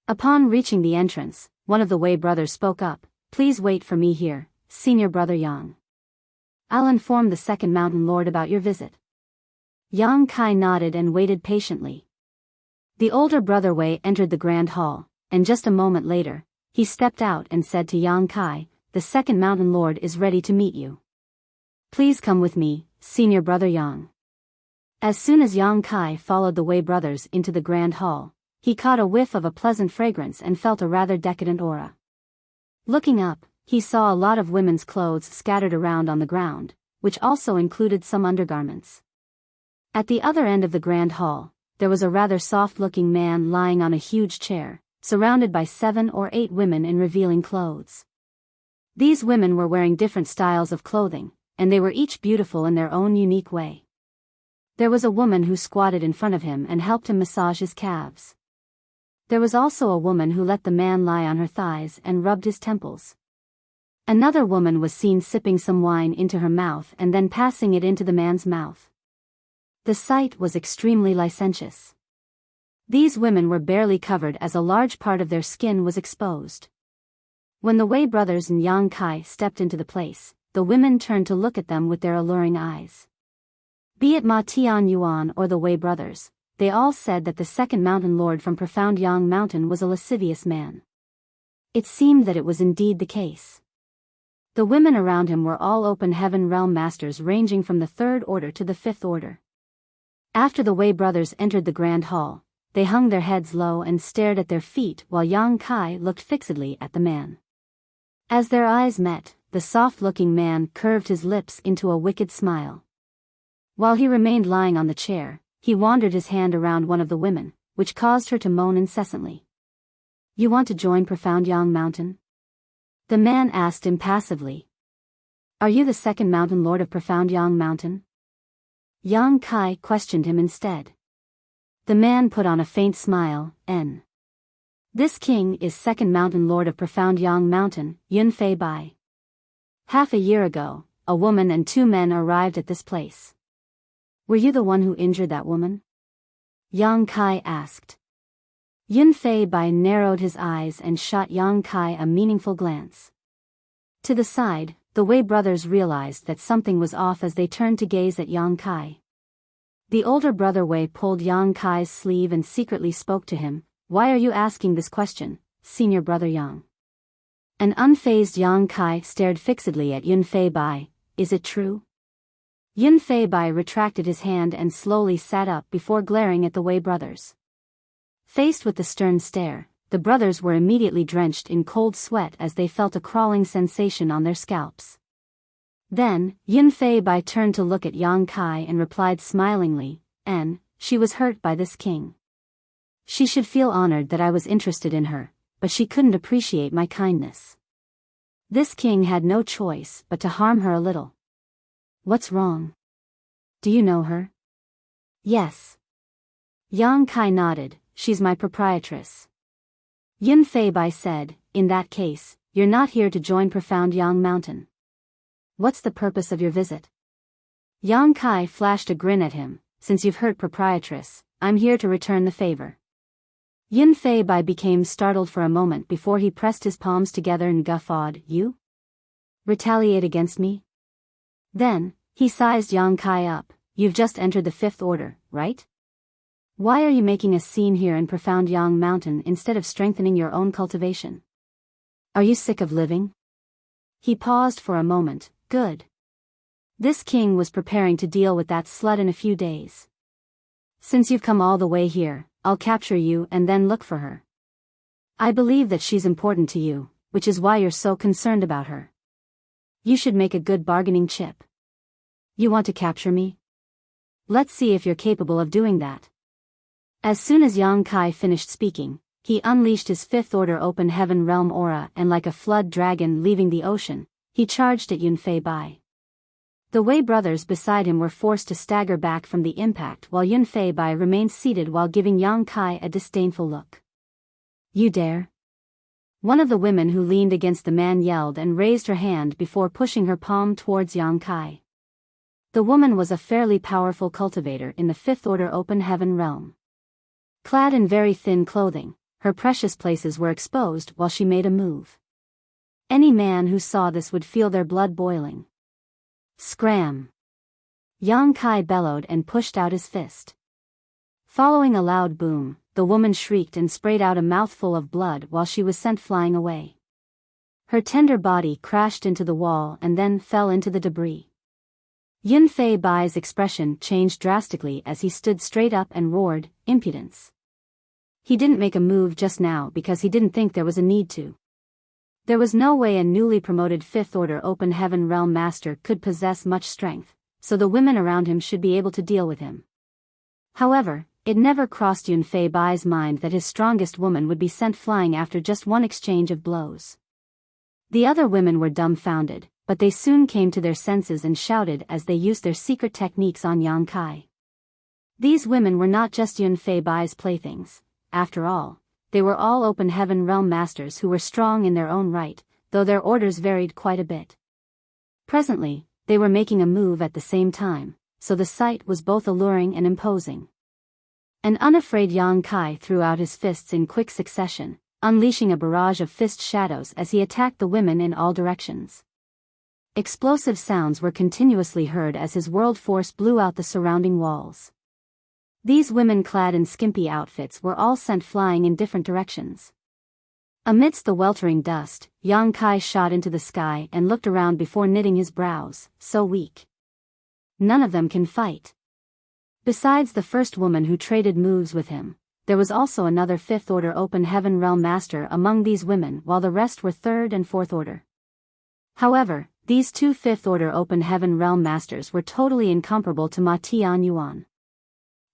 Upon reaching the entrance, one of the Wei brothers spoke up, please wait for me here, senior brother Yang. I'll inform the second mountain lord about your visit. Yang Kai nodded and waited patiently. The older brother Wei entered the grand hall, and just a moment later, he stepped out and said to Yang Kai, the second mountain lord is ready to meet you. Please come with me, senior brother Yang. As soon as Yang Kai followed the Wei brothers into the grand hall, he caught a whiff of a pleasant fragrance and felt a rather decadent aura. Looking up, he saw a lot of women's clothes scattered around on the ground, which also included some undergarments. At the other end of the grand hall, there was a rather soft-looking man lying on a huge chair, surrounded by 7 or 8 women in revealing clothes. These women were wearing different styles of clothing, and they were each beautiful in their own unique way. There was a woman who squatted in front of him and helped him massage his calves. There was also a woman who let the man lie on her thighs and rubbed his temples. Another woman was seen sipping some wine into her mouth and then passing it into the man's mouth. The sight was extremely licentious. These women were barely covered as a large part of their skin was exposed. When the Wei brothers and Yang Kai stepped into the place, the women turned to look at them with their alluring eyes. Be it Ma Tian Yuan or the Wei brothers, they all said that the second mountain lord from Profound Yang Mountain was a lascivious man. It seemed that it was indeed the case. The women around him were all open heaven realm masters ranging from the 3rd order to the 5th order. After the Wei brothers entered the grand hall, they hung their heads low and stared at their feet while Yang Kai looked fixedly at the man. As their eyes met, the soft-looking man curved his lips into a wicked smile. While he remained lying on the chair, he wandered his hand around one of the women, which caused her to moan incessantly. "You want to join Profound Yang Mountain?" the man asked impassively. "Are you the second mountain lord of Profound Yang Mountain?" Yang Kai questioned him instead. The man put on a faint smile, "This king is second mountain lord of Profound Yang Mountain, Yun Fei Bai. Half a year ago, a woman and 2 men arrived at this place. Were you the one who injured that woman?" Yang Kai asked. Yun Fei Bai narrowed his eyes and shot Yang Kai a meaningful glance. To the side, the Wei brothers realized that something was off as they turned to gaze at Yang Kai. The older brother Wei pulled Yang Kai's sleeve and secretly spoke to him. "Why are you asking this question, senior brother Yang?" An unfazed Yang Kai stared fixedly at Yun Fei Bai. "Is it true?" Yun Fei Bai retracted his hand and slowly sat up before glaring at the Wei brothers. Faced with the stern stare, the brothers were immediately drenched in cold sweat as they felt a crawling sensation on their scalps. Then, Yun Fei Bai turned to look at Yang Kai and replied smilingly, "She was hurt by this king. She should feel honored that I was interested in her, but she couldn't appreciate my kindness. This king had no choice but to harm her a little." "What's wrong? Do you know her?" "Yes." Yang Kai nodded. "She's my proprietress." Yun Fei Bai said, "In that case, you're not here to join Profound Yang Mountain. What's the purpose of your visit?" Yang Kai flashed a grin at him. "Since you've hurt proprietress, I'm here to return the favor." Yun Fei Bai became startled for a moment before he pressed his palms together and guffawed. "You? Retaliate against me?" Then, he sized Yang Kai up. "You've just entered the 5th order, right? Why are you making a scene here in Profound Yang Mountain instead of strengthening your own cultivation? Are you sick of living?" He paused for a moment. "Good. This king was preparing to deal with that slut in a few days. Since you've come all the way here, I'll capture you and then look for her. I believe that she's important to you, which is why you're so concerned about her. You should make a good bargaining chip. You want to capture me? Let's see if you're capable of doing that." As soon as Yang Kai finished speaking, he unleashed his 5th order open heaven realm aura and like a flood dragon leaving the ocean, he charged at Yun Fei Bai. The Wei brothers beside him were forced to stagger back from the impact while Yun Fei Bai remained seated while giving Yang Kai a disdainful look. "You dare?" One of the women who leaned against the man yelled and raised her hand before pushing her palm towards Yang Kai. The woman was a fairly powerful cultivator in the 5th order open heaven realm. Clad in very thin clothing, her precious places were exposed while she made a move. Any man who saw this would feel their blood boiling. Scram! Yang Kai bellowed and pushed out his fist. Following a loud boom, the woman shrieked and sprayed out a mouthful of blood while she was sent flying away. Her tender body crashed into the wall and then fell into the debris. Yun Fei Bai's expression changed drastically as he stood straight up and roared, "Impudence!" He didn't make a move just now because he didn't think there was a need to. There was no way a newly promoted 5th order open heaven realm master could possess much strength, so the women around him should be able to deal with him. However, it never crossed Yun Fei Bai's mind that his strongest woman would be sent flying after just one exchange of blows. The other women were dumbfounded, but they soon came to their senses and shouted as they used their secret techniques on Yang Kai. These women were not just Yun Fei Bai's playthings. After all, they were all open heaven realm masters who were strong in their own right, though their orders varied quite a bit. Presently, they were making a move at the same time, so the sight was both alluring and imposing. An unafraid Yang Kai threw out his fists in quick succession, unleashing a barrage of fist shadows as he attacked the women in all directions. Explosive sounds were continuously heard as his world force blew out the surrounding walls. These women clad in skimpy outfits were all sent flying in different directions. Amidst the weltering dust, Yang Kai shot into the sky and looked around before knitting his brows. "So weak. None of them can fight. Besides the first woman who traded moves with him, there was also another 5th Order Open Heaven Realm Master among these women, while the rest were 3rd and 4th Order. However, these two 5th Order Open Heaven Realm Masters were totally incomparable to Ma Tianyuan.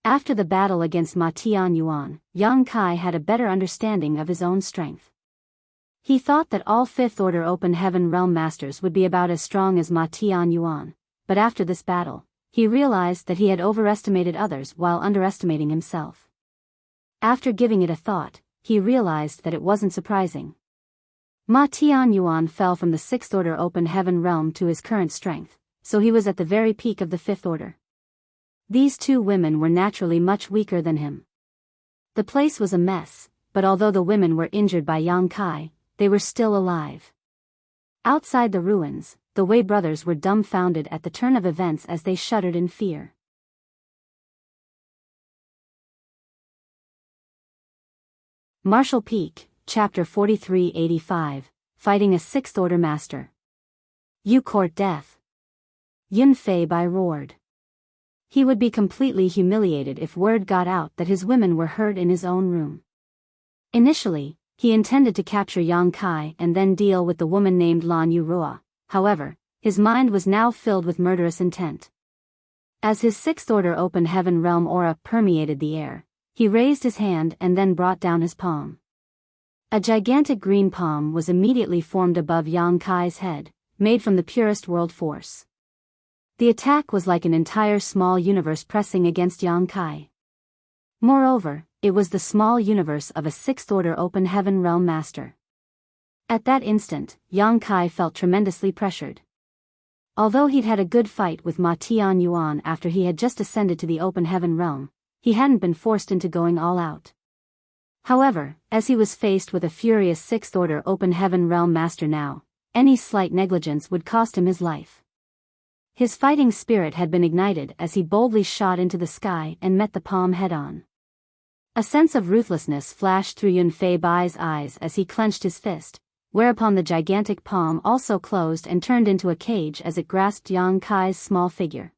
After the battle against Ma Tianyuan, Yang Kai had a better understanding of his own strength. He thought that all 5th Order Open Heaven Realm Masters would be about as strong as Ma Tianyuan, but after this battle, he realized that he had overestimated others while underestimating himself. After giving it a thought, he realized that it wasn't surprising. Ma Tianyuan fell from the 6th Order Open Heaven Realm to his current strength, so he was at the very peak of the 5th Order. These two women were naturally much weaker than him. The place was a mess, but although the women were injured by Yang Kai, they were still alive. Outside the ruins, the Wei brothers were dumbfounded at the turn of events as they shuddered in fear. Martial Peak, Chapter 4385, Fighting a 6th Order Master. You court death. Yun Fei Bai roared. He would be completely humiliated if word got out that his women were hurt in his own room. Initially, he intended to capture Yang Kai and then deal with the woman named Lan Yurua. However, his mind was now filled with murderous intent. As his 6th Order Open Heaven Realm aura permeated the air, he raised his hand and then brought down his palm. A gigantic green palm was immediately formed above Yang Kai's head, made from the purest world force. The attack was like an entire small universe pressing against Yang Kai. Moreover, it was the small universe of a 6th Order Open Heaven Realm Master. At that instant, Yang Kai felt tremendously pressured. Although he'd had a good fight with Ma Tianyuan after he had just ascended to the Open Heaven Realm, he hadn't been forced into going all out. However, as he was faced with a furious 6th Order Open Heaven Realm Master now, any slight negligence would cost him his life. His fighting spirit had been ignited as he boldly shot into the sky and met the palm head-on. A sense of ruthlessness flashed through Yun Fei Bai's eyes as he clenched his fist, whereupon the gigantic palm also closed and turned into a cage as it grasped Yang Kai's small figure.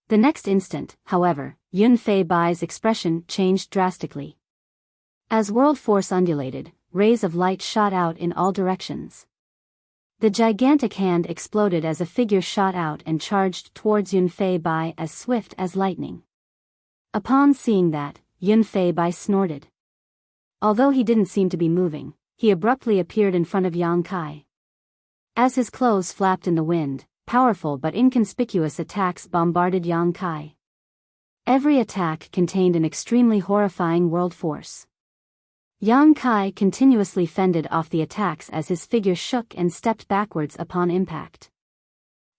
The next instant, however, Yun Fei Bai's expression changed drastically. As world force undulated, rays of light shot out in all directions. The gigantic hand exploded as a figure shot out and charged towards Yun Fei Bai as swift as lightning. Upon seeing that, Yun Fei Bai snorted. Although he didn't seem to be moving, he abruptly appeared in front of Yang Kai. As his clothes flapped in the wind, powerful but inconspicuous attacks bombarded Yang Kai. Every attack contained an extremely horrifying world force. Yang Kai continuously fended off the attacks as his figure shook and stepped backwards upon impact.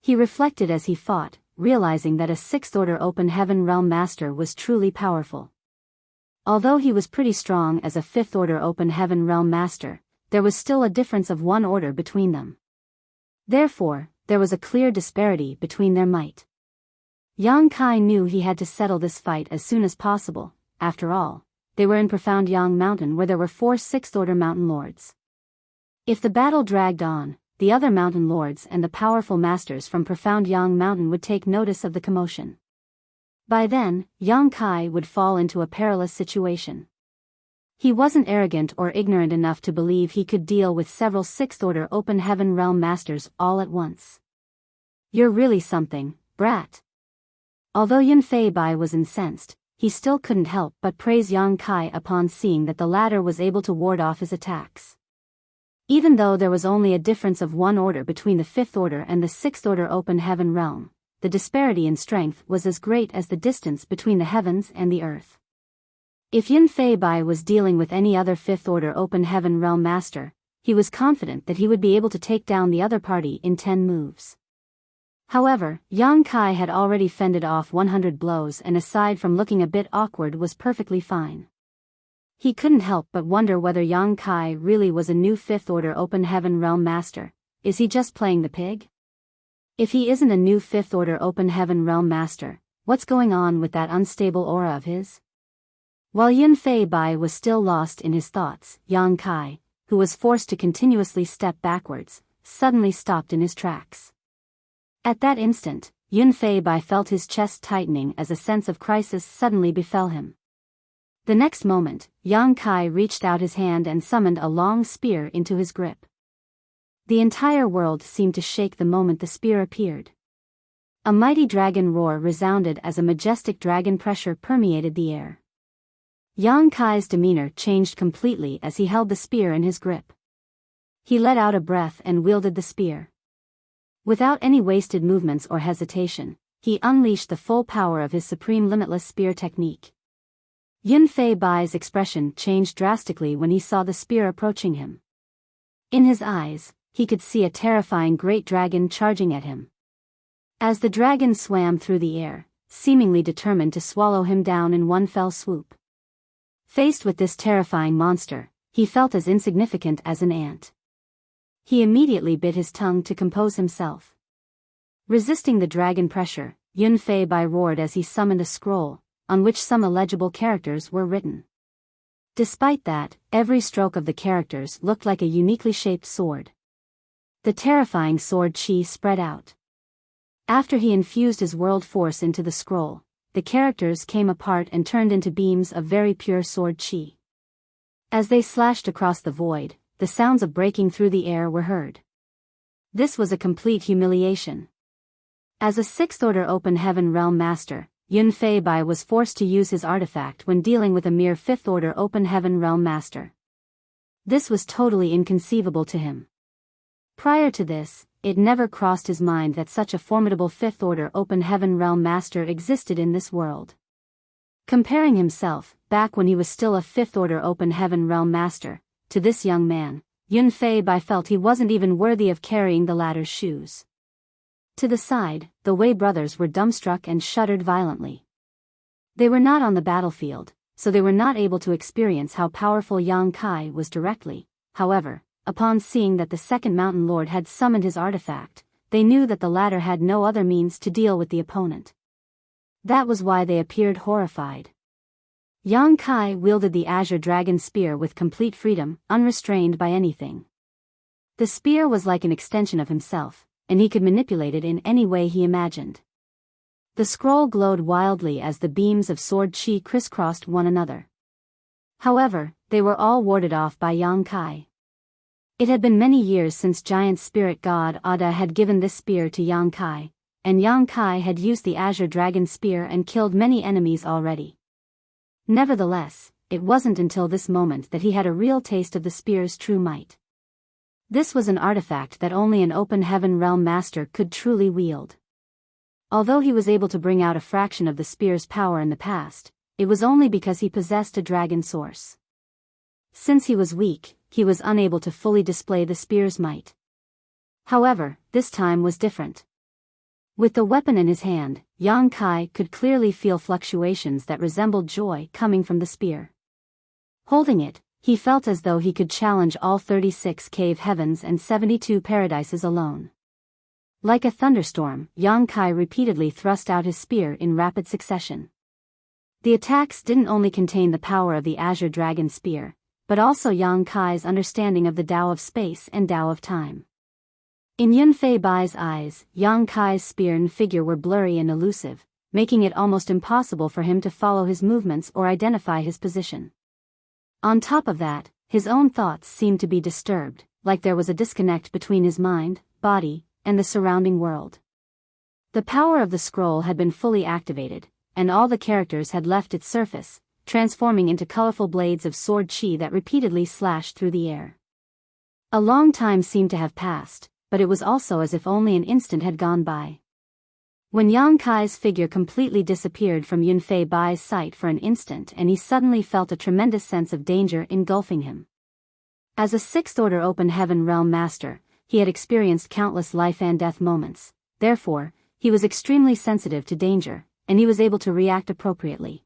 He reflected as he fought, realizing that a 6th Order Open Heaven Realm Master was truly powerful. Although he was pretty strong as a 5th Order Open Heaven Realm Master, there was still a difference of 1 order between them. Therefore, there was a clear disparity between their might. Yang Kai knew he had to settle this fight as soon as possible. After all, they were in Profound Yang Mountain where there were 4 6th Order Mountain Lords. If the battle dragged on, the other Mountain Lords and the powerful masters from Profound Yang Mountain would take notice of the commotion. By then, Yang Kai would fall into a perilous situation. He wasn't arrogant or ignorant enough to believe he could deal with several 6th Order Open Heaven Realm Masters all at once. You're really something, brat. Although Yun Fei Bai was incensed, he still couldn't help but praise Yang Kai upon seeing that the latter was able to ward off his attacks. Even though there was only a difference of 1 order between the 5th Order and the 6th Order Open Heaven Realm, the disparity in strength was as great as the distance between the heavens and the earth. If Yun Fei Bai was dealing with any other 5th Order Open Heaven Realm Master, he was confident that he would be able to take down the other party in 10 moves. However, Yang Kai had already fended off 100 blows and aside from looking a bit awkward was perfectly fine. He couldn't help but wonder whether Yang Kai really was a new 5th Order Open Heaven Realm Master. Is he just playing the pig? If he isn't a new 5th Order Open Heaven Realm Master, what's going on with that unstable aura of his? While Yun Fei Bai was still lost in his thoughts, Yang Kai, who was forced to continuously step backwards, suddenly stopped in his tracks. At that instant, Yun Fei Bai felt his chest tightening as a sense of crisis suddenly befell him. The next moment, Yang Kai reached out his hand and summoned a long spear into his grip. The entire world seemed to shake the moment the spear appeared. A mighty dragon roar resounded as a majestic dragon pressure permeated the air. Yang Kai's demeanor changed completely as he held the spear in his grip. He let out a breath and wielded the spear. Without any wasted movements or hesitation, he unleashed the full power of his supreme limitless spear technique. Yun Fei Bai's expression changed drastically when he saw the spear approaching him. In his eyes, he could see a terrifying great dragon charging at him. As the dragon swam through the air, seemingly determined to swallow him down in one fell swoop. Faced with this terrifying monster, he felt as insignificant as an ant. He immediately bit his tongue to compose himself. Resisting the dragon pressure, Yun Fei Bai roared as he summoned a scroll, on which some illegible characters were written. Despite that, every stroke of the characters looked like a uniquely shaped sword. The terrifying sword chi spread out. After he infused his world force into the scroll, the characters came apart and turned into beams of very pure sword chi. As they slashed across the void, the sounds of breaking through the air were heard. This was a complete humiliation. As a sixth-order open heaven realm master, Yun Fei Bai was forced to use his artifact when dealing with a mere fifth-order open heaven realm master. This was totally inconceivable to him. Prior to this, it never crossed his mind that such a formidable fifth-order open heaven realm master existed in this world. Comparing himself, back when he was still a fifth-order open heaven realm master, to this young man, Yun Fei Bai felt he wasn't even worthy of carrying the latter's shoes. To the side, the Wei brothers were dumbstruck and shuddered violently. They were not on the battlefield, so they were not able to experience how powerful Yang Kai was directly. However, upon seeing that the second mountain lord had summoned his artifact, they knew that the latter had no other means to deal with the opponent. That was why they appeared horrified. Yang Kai wielded the azure dragon spear with complete freedom, unrestrained by anything. The spear was like an extension of himself, and he could manipulate it in any way he imagined. The scroll glowed wildly as the beams of sword chi crisscrossed one another. However, they were all warded off by Yang Kai. It had been many years since giant spirit god Ada had given this spear to Yang Kai, and Yang Kai had used the azure dragon spear and killed many enemies already. Nevertheless, it wasn't until this moment that he had a real taste of the spear's true might. This was an artifact that only an open heaven realm master could truly wield. Although he was able to bring out a fraction of the spear's power in the past, it was only because he possessed a dragon source. Since he was weak, he was unable to fully display the spear's might. However, this time was different. With the weapon in his hand, Yang Kai could clearly feel fluctuations that resembled joy coming from the spear. Holding it, he felt as though he could challenge all 36 cave heavens and 72 paradises alone. Like a thunderstorm, Yang Kai repeatedly thrust out his spear in rapid succession. The attacks didn't only contain the power of the azure dragon spear, but also Yang Kai's understanding of the Tao of space and Tao of time. In Yun Fei Bai's eyes, Yang Kai's spear and figure were blurry and elusive, making it almost impossible for him to follow his movements or identify his position. On top of that, his own thoughts seemed to be disturbed, like there was a disconnect between his mind, body, and the surrounding world. The power of the scroll had been fully activated, and all the characters had left its surface, transforming into colorful blades of sword chi that repeatedly slashed through the air. A long time seemed to have passed, but it was also as if only an instant had gone by. When Yang Kai's figure completely disappeared from Yun Fei Bai's sight for an instant and he suddenly felt a tremendous sense of danger engulfing him. As a sixth-order open heaven realm master, he had experienced countless life and death moments, therefore, he was extremely sensitive to danger, and he was able to react appropriately.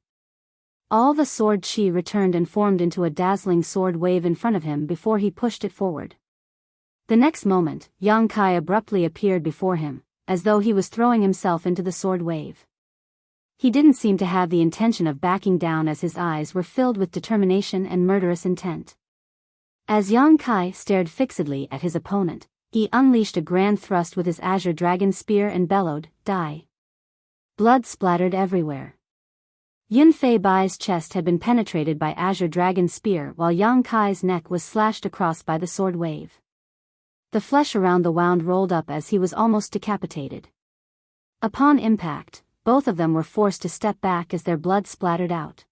All the sword chi returned and formed into a dazzling sword wave in front of him before he pushed it forward. The next moment, Yang Kai abruptly appeared before him, as though he was throwing himself into the sword wave. He didn't seem to have the intention of backing down as his eyes were filled with determination and murderous intent. As Yang Kai stared fixedly at his opponent, he unleashed a grand thrust with his azure dragon spear and bellowed, "Die." Blood splattered everywhere. Yun Fei Bai's chest had been penetrated by Azure Dragon's spear while Yang Kai's neck was slashed across by the sword wave. The flesh around the wound rolled up as he was almost decapitated. Upon impact, both of them were forced to step back as their blood splattered out.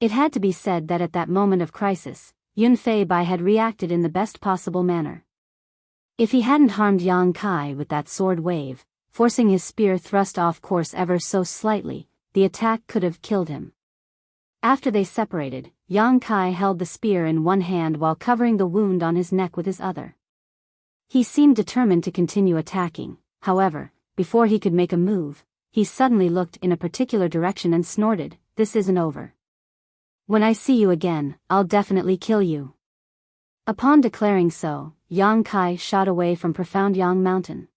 It had to be said that at that moment of crisis, Yun Fei Bai had reacted in the best possible manner. If he hadn't harmed Yang Kai with that sword wave, forcing his spear thrust off course ever so slightly, the attack could have killed him. After they separated, Yang Kai held the spear in one hand while covering the wound on his neck with his other. He seemed determined to continue attacking. However, before he could make a move, he suddenly looked in a particular direction and snorted, "This isn't over. When I see you again, I'll definitely kill you." Upon declaring so, Yang Kai shot away from Profound Yang Mountain.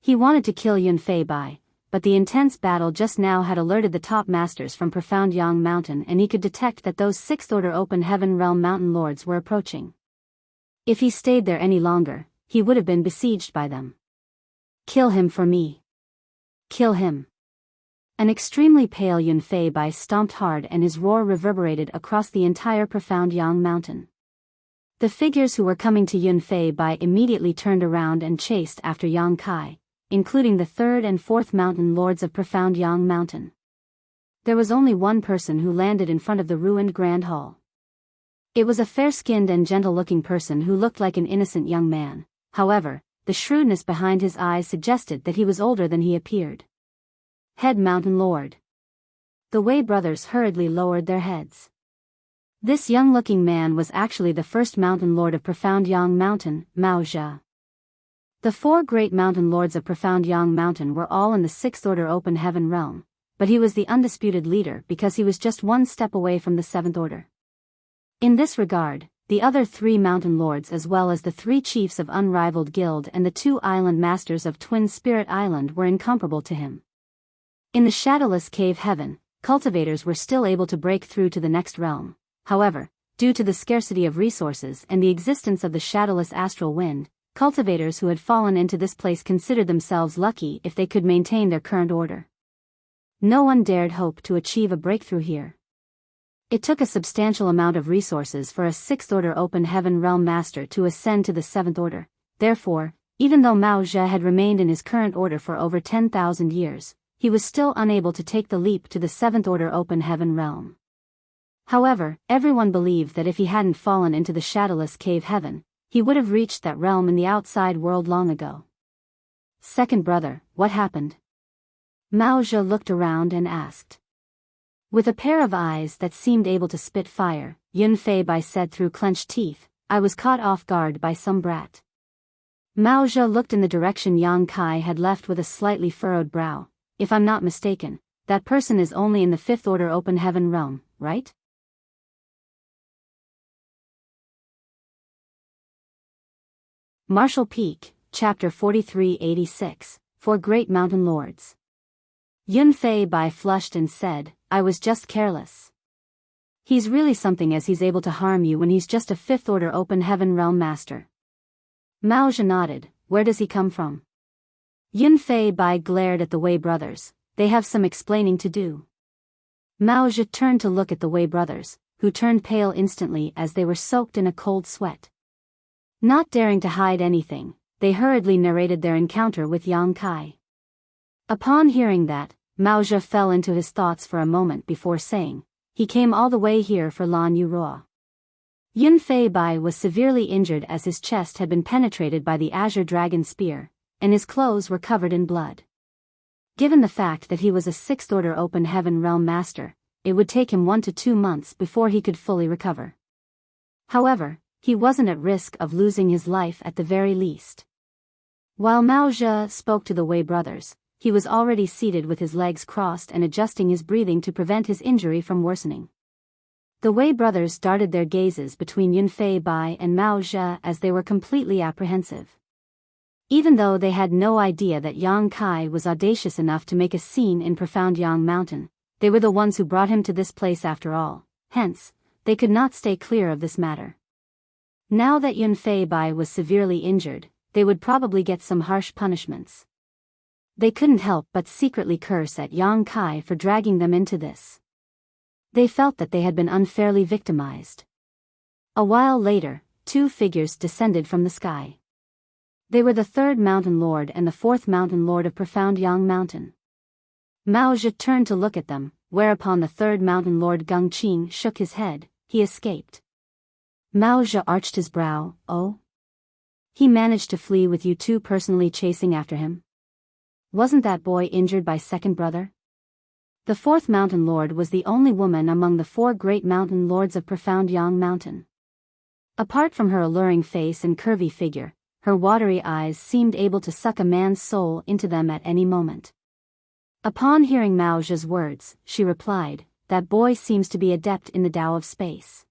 He wanted to kill Yun Fei Bai, but the intense battle just now had alerted the top masters from Profound Yang Mountain and he could detect that those 6th Order Open Heaven Realm Mountain Lords were approaching. If he stayed there any longer, he would have been besieged by them. "Kill him for me. Kill him." An extremely pale Yun Fei Bai stomped hard and his roar reverberated across the entire Profound Yang Mountain. The figures who were coming to Yun Fei Bai immediately turned around and chased after Yang Kai, including the 3rd and 4th Mountain Lords of Profound Yang Mountain. There was only one person who landed in front of the ruined Grand Hall. It was a fair-skinned and gentle-looking person who looked like an innocent young man. However, the shrewdness behind his eyes suggested that he was older than he appeared. Head Mountain Lord. The Wei brothers hurriedly lowered their heads. This young-looking man was actually the 1st Mountain Lord of Profound Yang Mountain, Mao Zhe. The 4 great Mountain Lords of Profound Yang Mountain were all in the 6th Order Open Heaven Realm, but he was the undisputed leader because he was just one step away from the 7th Order. In this regard, the other 3 Mountain Lords as well as the 3 Chiefs of Unrivaled Guild and the 2 Island Masters of Twin Spirit Island were incomparable to him. In the Shadowless Cave Heaven, cultivators were still able to break through to the next realm. However, due to the scarcity of resources and the existence of the shadowless astral wind, cultivators who had fallen into this place considered themselves lucky if they could maintain their current order. No one dared hope to achieve a breakthrough here. It took a substantial amount of resources for a 6th Order Open Heaven Realm Master to ascend to the 7th Order. Therefore, even though Mao Zhe had remained in his current order for over 10,000 years, he was still unable to take the leap to the 7th Order Open Heaven Realm. However, everyone believed that if he hadn't fallen into the Shadowless Cave Heaven, he would have reached that realm in the outside world long ago. "Second brother, what happened?" Mao Zhe looked around and asked. With a pair of eyes that seemed able to spit fire, Yun Fei Bai said through clenched teeth, "I was caught off guard by some brat." Mao Zhe looked in the direction Yang Kai had left with a slightly furrowed brow. "If I'm not mistaken, that person is only in the 5th Order Open Heaven Realm, right?" Martial Peak, Chapter 4386, 4 Great Mountain Lords. Yun Fei Bai flushed and said, "I was just careless. He's really something as he's able to harm you when he's just a 5th Order Open Heaven Realm Master." Mao Zhe nodded. "Where does he come from?" Yun Fei Bai glared at the Wei brothers. "They have some explaining to do." Mao Zhe turned to look at the Wei brothers, who turned pale instantly as they were soaked in a cold sweat. Not daring to hide anything, they hurriedly narrated their encounter with Yang Kai. Upon hearing that, Mao Zhe fell into his thoughts for a moment before saying, "He came all the way here for Lan Yuruo." Yun Fei Bai was severely injured as his chest had been penetrated by the Azure Dragon spear, and his clothes were covered in blood. Given the fact that he was a 6th Order Open Heaven Realm Master, it would take him 1 to 2 months before he could fully recover. However, he wasn't at risk of losing his life at the very least. While Mao Zhe spoke to the Wei brothers, he was already seated with his legs crossed and adjusting his breathing to prevent his injury from worsening. The Wei brothers darted their gazes between Yun Fei Bai and Mao Zhe as they were completely apprehensive. Even though they had no idea that Yang Kai was audacious enough to make a scene in Profound Yang Mountain, they were the ones who brought him to this place after all, hence, they could not stay clear of this matter. Now that Yun Fei Bai was severely injured, they would probably get some harsh punishments. They couldn't help but secretly curse at Yang Kai for dragging them into this. They felt that they had been unfairly victimized. A while later, two figures descended from the sky. They were the third mountain lord and the fourth mountain lord of profound Yang Mountain. Mao Zhe turned to look at them, whereupon the third mountain lord Geng Qing shook his head. He escaped. Mao Zhe arched his brow. Oh? He managed to flee with you two personally chasing after him? Wasn't that boy injured by second brother? The fourth mountain lord was the only woman among the four great mountain lords of profound Yang Mountain. Apart from her alluring face and curvy figure, her watery eyes seemed able to suck a man's soul into them at any moment. Upon hearing Mao Zhe's words, she replied, "That boy seems to be adept in the Tao of space.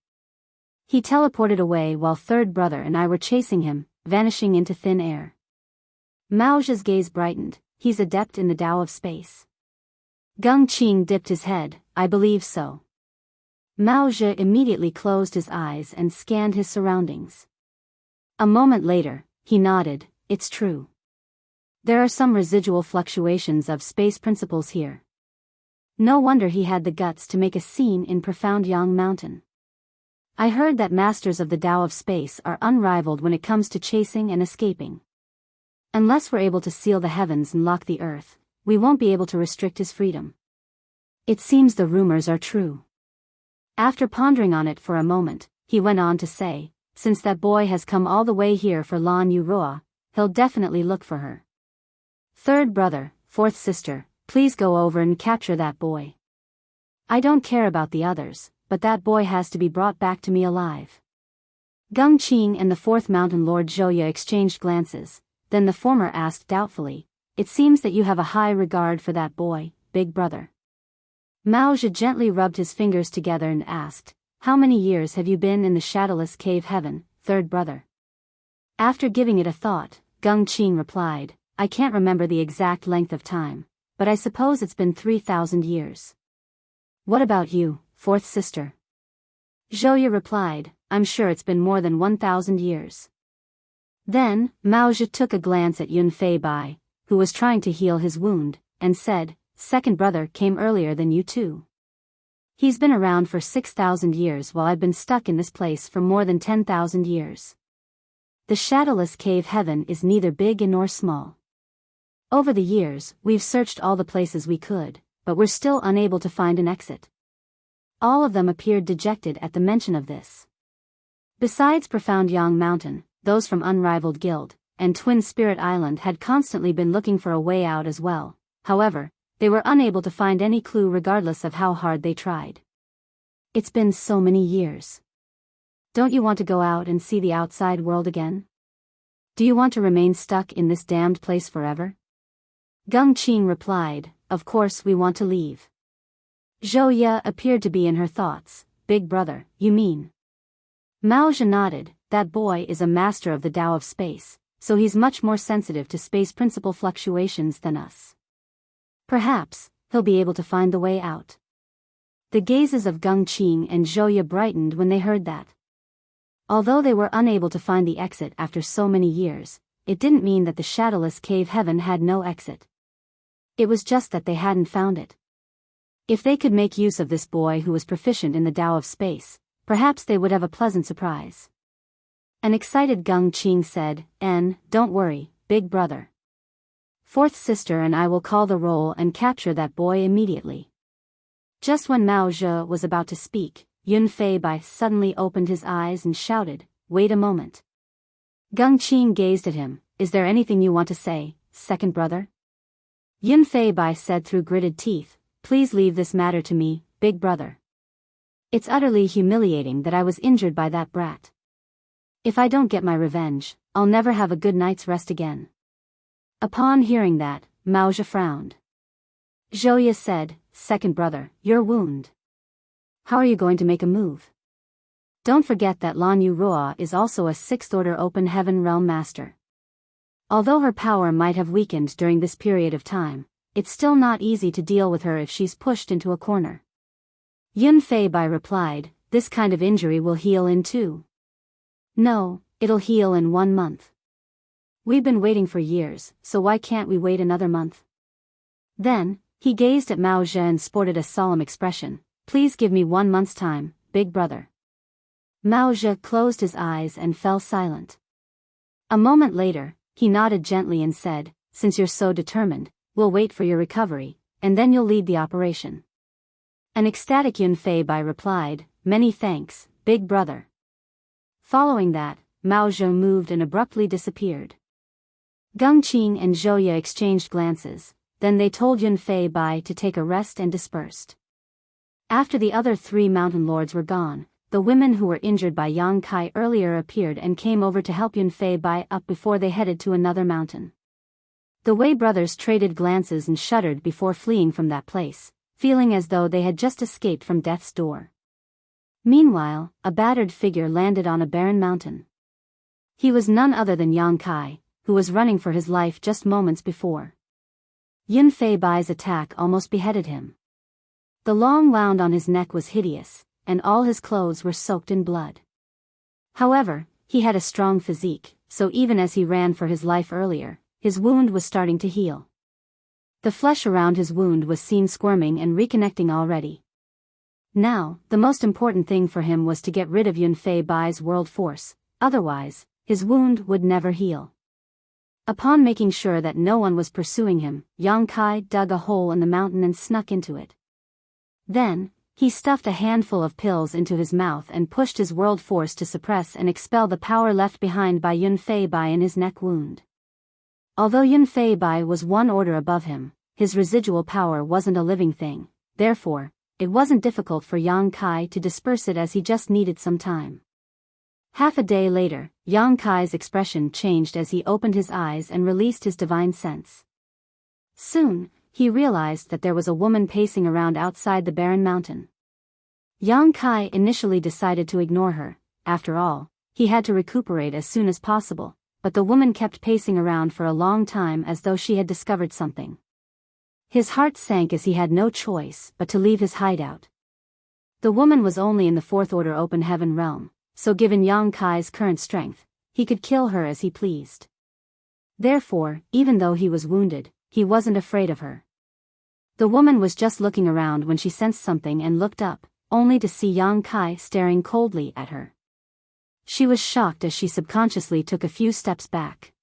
He teleported away while third brother and I were chasing him, vanishing into thin air." Mao Zhe's gaze brightened. He's adept in the Tao of space. Geng Qing dipped his head. I believe so. Mao Zhe immediately closed his eyes and scanned his surroundings. A moment later, he nodded. It's true. There are some residual fluctuations of space principles here. No wonder he had the guts to make a scene in profound Yang Mountain. I heard that masters of the Tao of space are unrivaled when it comes to chasing and escaping. Unless we're able to seal the heavens and lock the earth, we won't be able to restrict his freedom. It seems the rumors are true. After pondering on it for a moment, he went on to say, since that boy has come all the way here for Lan Yuroa, he'll definitely look for her. Third brother, fourth sister, please go over and capture that boy. I don't care about the others, but that boy has to be brought back to me alive. Geng Qing and the fourth mountain lord Zhouya exchanged glances, then the former asked doubtfully, it seems that you have a high regard for that boy, big brother. Mao Zhe gently rubbed his fingers together and asked, how many years have you been in the shadowless cave heaven, third brother? After giving it a thought, Geng Qing replied, I can't remember the exact length of time, but I suppose it's been 3,000 years. What about you, fourth sister? Zhouya replied, I'm sure it's been more than 1,000 years. Then, Mao Zhe took a glance at Yun Fei Bai, who was trying to heal his wound, and said, second brother came earlier than you too. He's been around for 6,000 years while I've been stuck in this place for more than 10,000 years. The shadowless cave heaven is neither big nor small. Over the years, we've searched all the places we could, but we're still unable to find an exit. All of them appeared dejected at the mention of this. Besides profound Yang Mountain, those from Unrivaled Guild, and Twin Spirit Island had constantly been looking for a way out as well. However, they were unable to find any clue regardless of how hard they tried. It's been so many years. Don't you want to go out and see the outside world again? Do you want to remain stuck in this damned place forever? Geng Qing replied, of course we want to leave. Zhouya appeared to be in her thoughts. Big brother, you mean? Mao Zhe nodded. That boy is a master of the Tao of space, so he's much more sensitive to space principle fluctuations than us. Perhaps, he'll be able to find the way out. The gazes of Geng Qing and Zhouya brightened when they heard that. Although they were unable to find the exit after so many years, it didn't mean that the shadowless cave heaven had no exit. It was just that they hadn't found it. If they could make use of this boy who was proficient in the Tao of space, perhaps they would have a pleasant surprise. An excited Geng Qing said, don't worry, big brother. Fourth sister and I will call the roll and capture that boy immediately. Just when Mao Zhe was about to speak, Yun Fei Bai suddenly opened his eyes and shouted, wait a moment. Geng Qing gazed at him, is there anything you want to say, second brother? Yun Fei Bai said through gritted teeth, please leave this matter to me, big brother. It's utterly humiliating that I was injured by that brat. If I don't get my revenge, I'll never have a good night's rest again. Upon hearing that, Mao Zhe frowned. Zhouya said, second brother, your wound. How are you going to make a move? Don't forget that Lan Yuroa is also a sixth-order open heaven realm master. Although her power might have weakened during this period of time, it's still not easy to deal with her if she's pushed into a corner. Yun Fei Bai replied, this kind of injury will heal in 2. No, it'll heal in 1 month. We've been waiting for years, so why can't we wait another month? Then, he gazed at Mao Zhe and sported a solemn expression. Please give me 1 month's time, big brother. Mao Zhe closed his eyes and fell silent. A moment later, he nodded gently and said, since you're so determined, we'll wait for your recovery, and then you'll lead the operation. An ecstatic Yun Fei Bai replied, many thanks, big brother. Following that, Mao Zhe moved and abruptly disappeared. Geng Qing and Zhou Ye exchanged glances, then they told Yun Fei Bai to take a rest and dispersed. After the other 3 mountain lords were gone, the women who were injured by Yang Kai earlier appeared and came over to help Yun Fei Bai up before they headed to another mountain. The Wei brothers traded glances and shuddered before fleeing from that place, feeling as though they had just escaped from death's door. Meanwhile, a battered figure landed on a barren mountain. He was none other than Yang Kai, who was running for his life just moments before. Yun Fei Bai's attack almost beheaded him. The long wound on his neck was hideous, and all his clothes were soaked in blood. However, he had a strong physique, so even as he ran for his life earlier, his wound was starting to heal. The flesh around his wound was seen squirming and reconnecting already. Now, the most important thing for him was to get rid of Yun Fei Bai's world force, otherwise, his wound would never heal. Upon making sure that no one was pursuing him, Yang Kai dug a hole in the mountain and snuck into it. Then, he stuffed a handful of pills into his mouth and pushed his world force to suppress and expel the power left behind by Yun Fei Bai in his neck wound. Although Yun Fei Bai was 1 order above him, his residual power wasn't a living thing, therefore, it wasn't difficult for Yang Kai to disperse it as he just needed some time. Half a day later, Yang Kai's expression changed as he opened his eyes and released his divine sense. Soon, he realized that there was a woman pacing around outside the barren mountain. Yang Kai initially decided to ignore her. After all, he had to recuperate as soon as possible, but the woman kept pacing around for a long time as though she had discovered something. His heart sank as he had no choice but to leave his hideout. The woman was only in the 4th order open heaven realm, so given Yang Kai's current strength, he could kill her as he pleased. Therefore, even though he was wounded, he wasn't afraid of her. The woman was just looking around when she sensed something and looked up, only to see Yang Kai staring coldly at her. She was shocked as she subconsciously took a few steps back.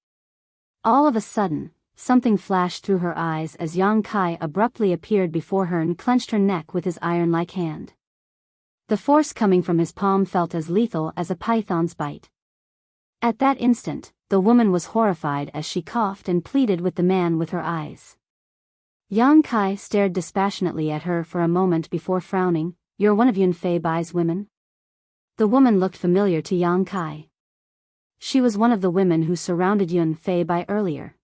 All of a sudden, something flashed through her eyes as Yang Kai abruptly appeared before her and clenched her neck with his iron-like hand. The force coming from his palm felt as lethal as a python's bite. At that instant, the woman was horrified as she coughed and pleaded with the man with her eyes. Yang Kai stared dispassionately at her for a moment before frowning. You're one of Yun Fei Bai's women? The woman looked familiar to Yang Kai. She was one of the women who surrounded Yun Fei Bai earlier.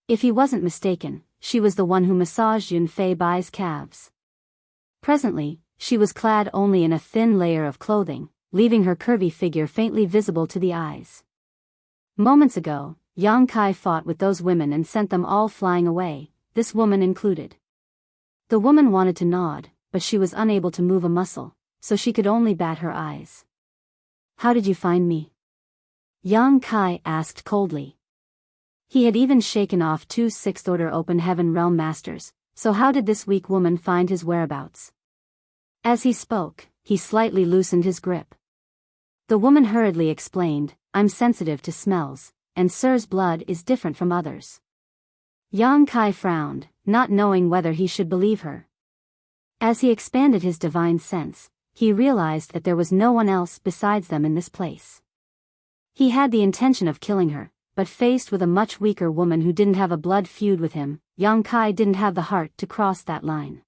If he wasn't mistaken, she was the one who massaged Yun Fei Bai's calves. Presently, she was clad only in a thin layer of clothing, leaving her curvy figure faintly visible to the eyes. Moments ago, Yang Kai fought with those women and sent them all flying away, this woman included. The woman wanted to nod, but she was unable to move a muscle, so she could only bat her eyes. How did you find me? Yang Kai asked coldly. He had even shaken off 2 6th order open heaven realm masters, so how did this weak woman find his whereabouts? As he spoke, he slightly loosened his grip. The woman hurriedly explained, I'm sensitive to smells, and Sir's blood is different from others. Yang Kai frowned, not knowing whether he should believe her. As he expanded his divine sense, he realized that there was no one else besides them in this place. He had the intention of killing her, but faced with a much weaker woman who didn't have a blood feud with him, Yang Kai didn't have the heart to cross that line.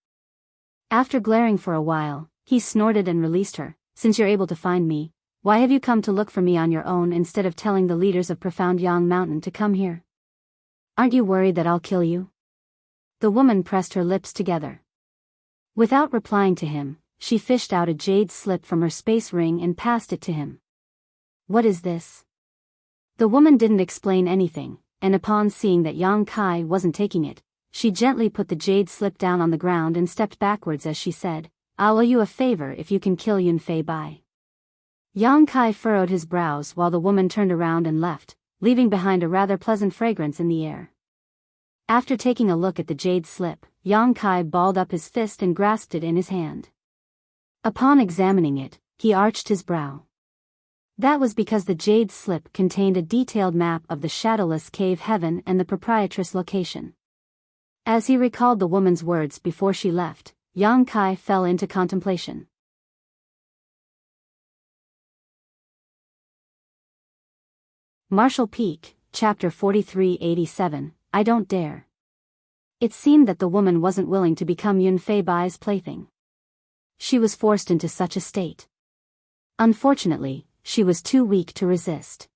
After glaring for a while, he snorted and released her. Since you're able to find me, why have you come to look for me on your own instead of telling the leaders of Profound Yang Mountain to come here? Aren't you worried that I'll kill you? The woman pressed her lips together. Without replying to him, she fished out a jade slip from her space ring and passed it to him. What is this? The woman didn't explain anything, and upon seeing that Yang Kai wasn't taking it, she gently put the jade slip down on the ground and stepped backwards as she said, I'll owe you a favor if you can kill Yun Fei Bai. Yang Kai furrowed his brows while the woman turned around and left, leaving behind a rather pleasant fragrance in the air. After taking a look at the jade slip, Yang Kai balled up his fist and grasped it in his hand. Upon examining it, he arched his brow. That was because the jade slip contained a detailed map of the shadowless cave heaven and the proprietress' location. As he recalled the woman's words before she left, Yang Kai fell into contemplation. Martial Peak, Chapter 4387, I Don't Dare. It seemed that the woman wasn't willing to become Yunfei Bai's plaything. She was forced into such a state. Unfortunately, she was too weak to resist.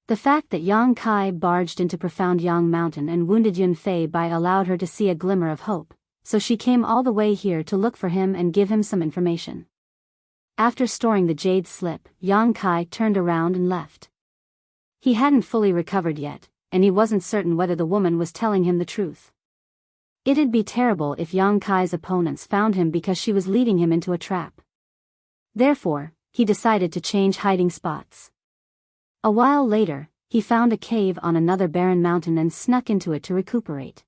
The fact that Yang Kai barged into Profound Yang Mountain and wounded Yunfei Bai allowed her to see a glimmer of hope, so she came all the way here to look for him and give him some information. After storing the jade slip, Yang Kai turned around and left. He hadn't fully recovered yet, and he wasn't certain whether the woman was telling him the truth. It'd be terrible if Yang Kai's opponents found him because she was leading him into a trap. Therefore, he decided to change hiding spots. A while later, he found a cave on another barren mountain and snuck into it to recuperate.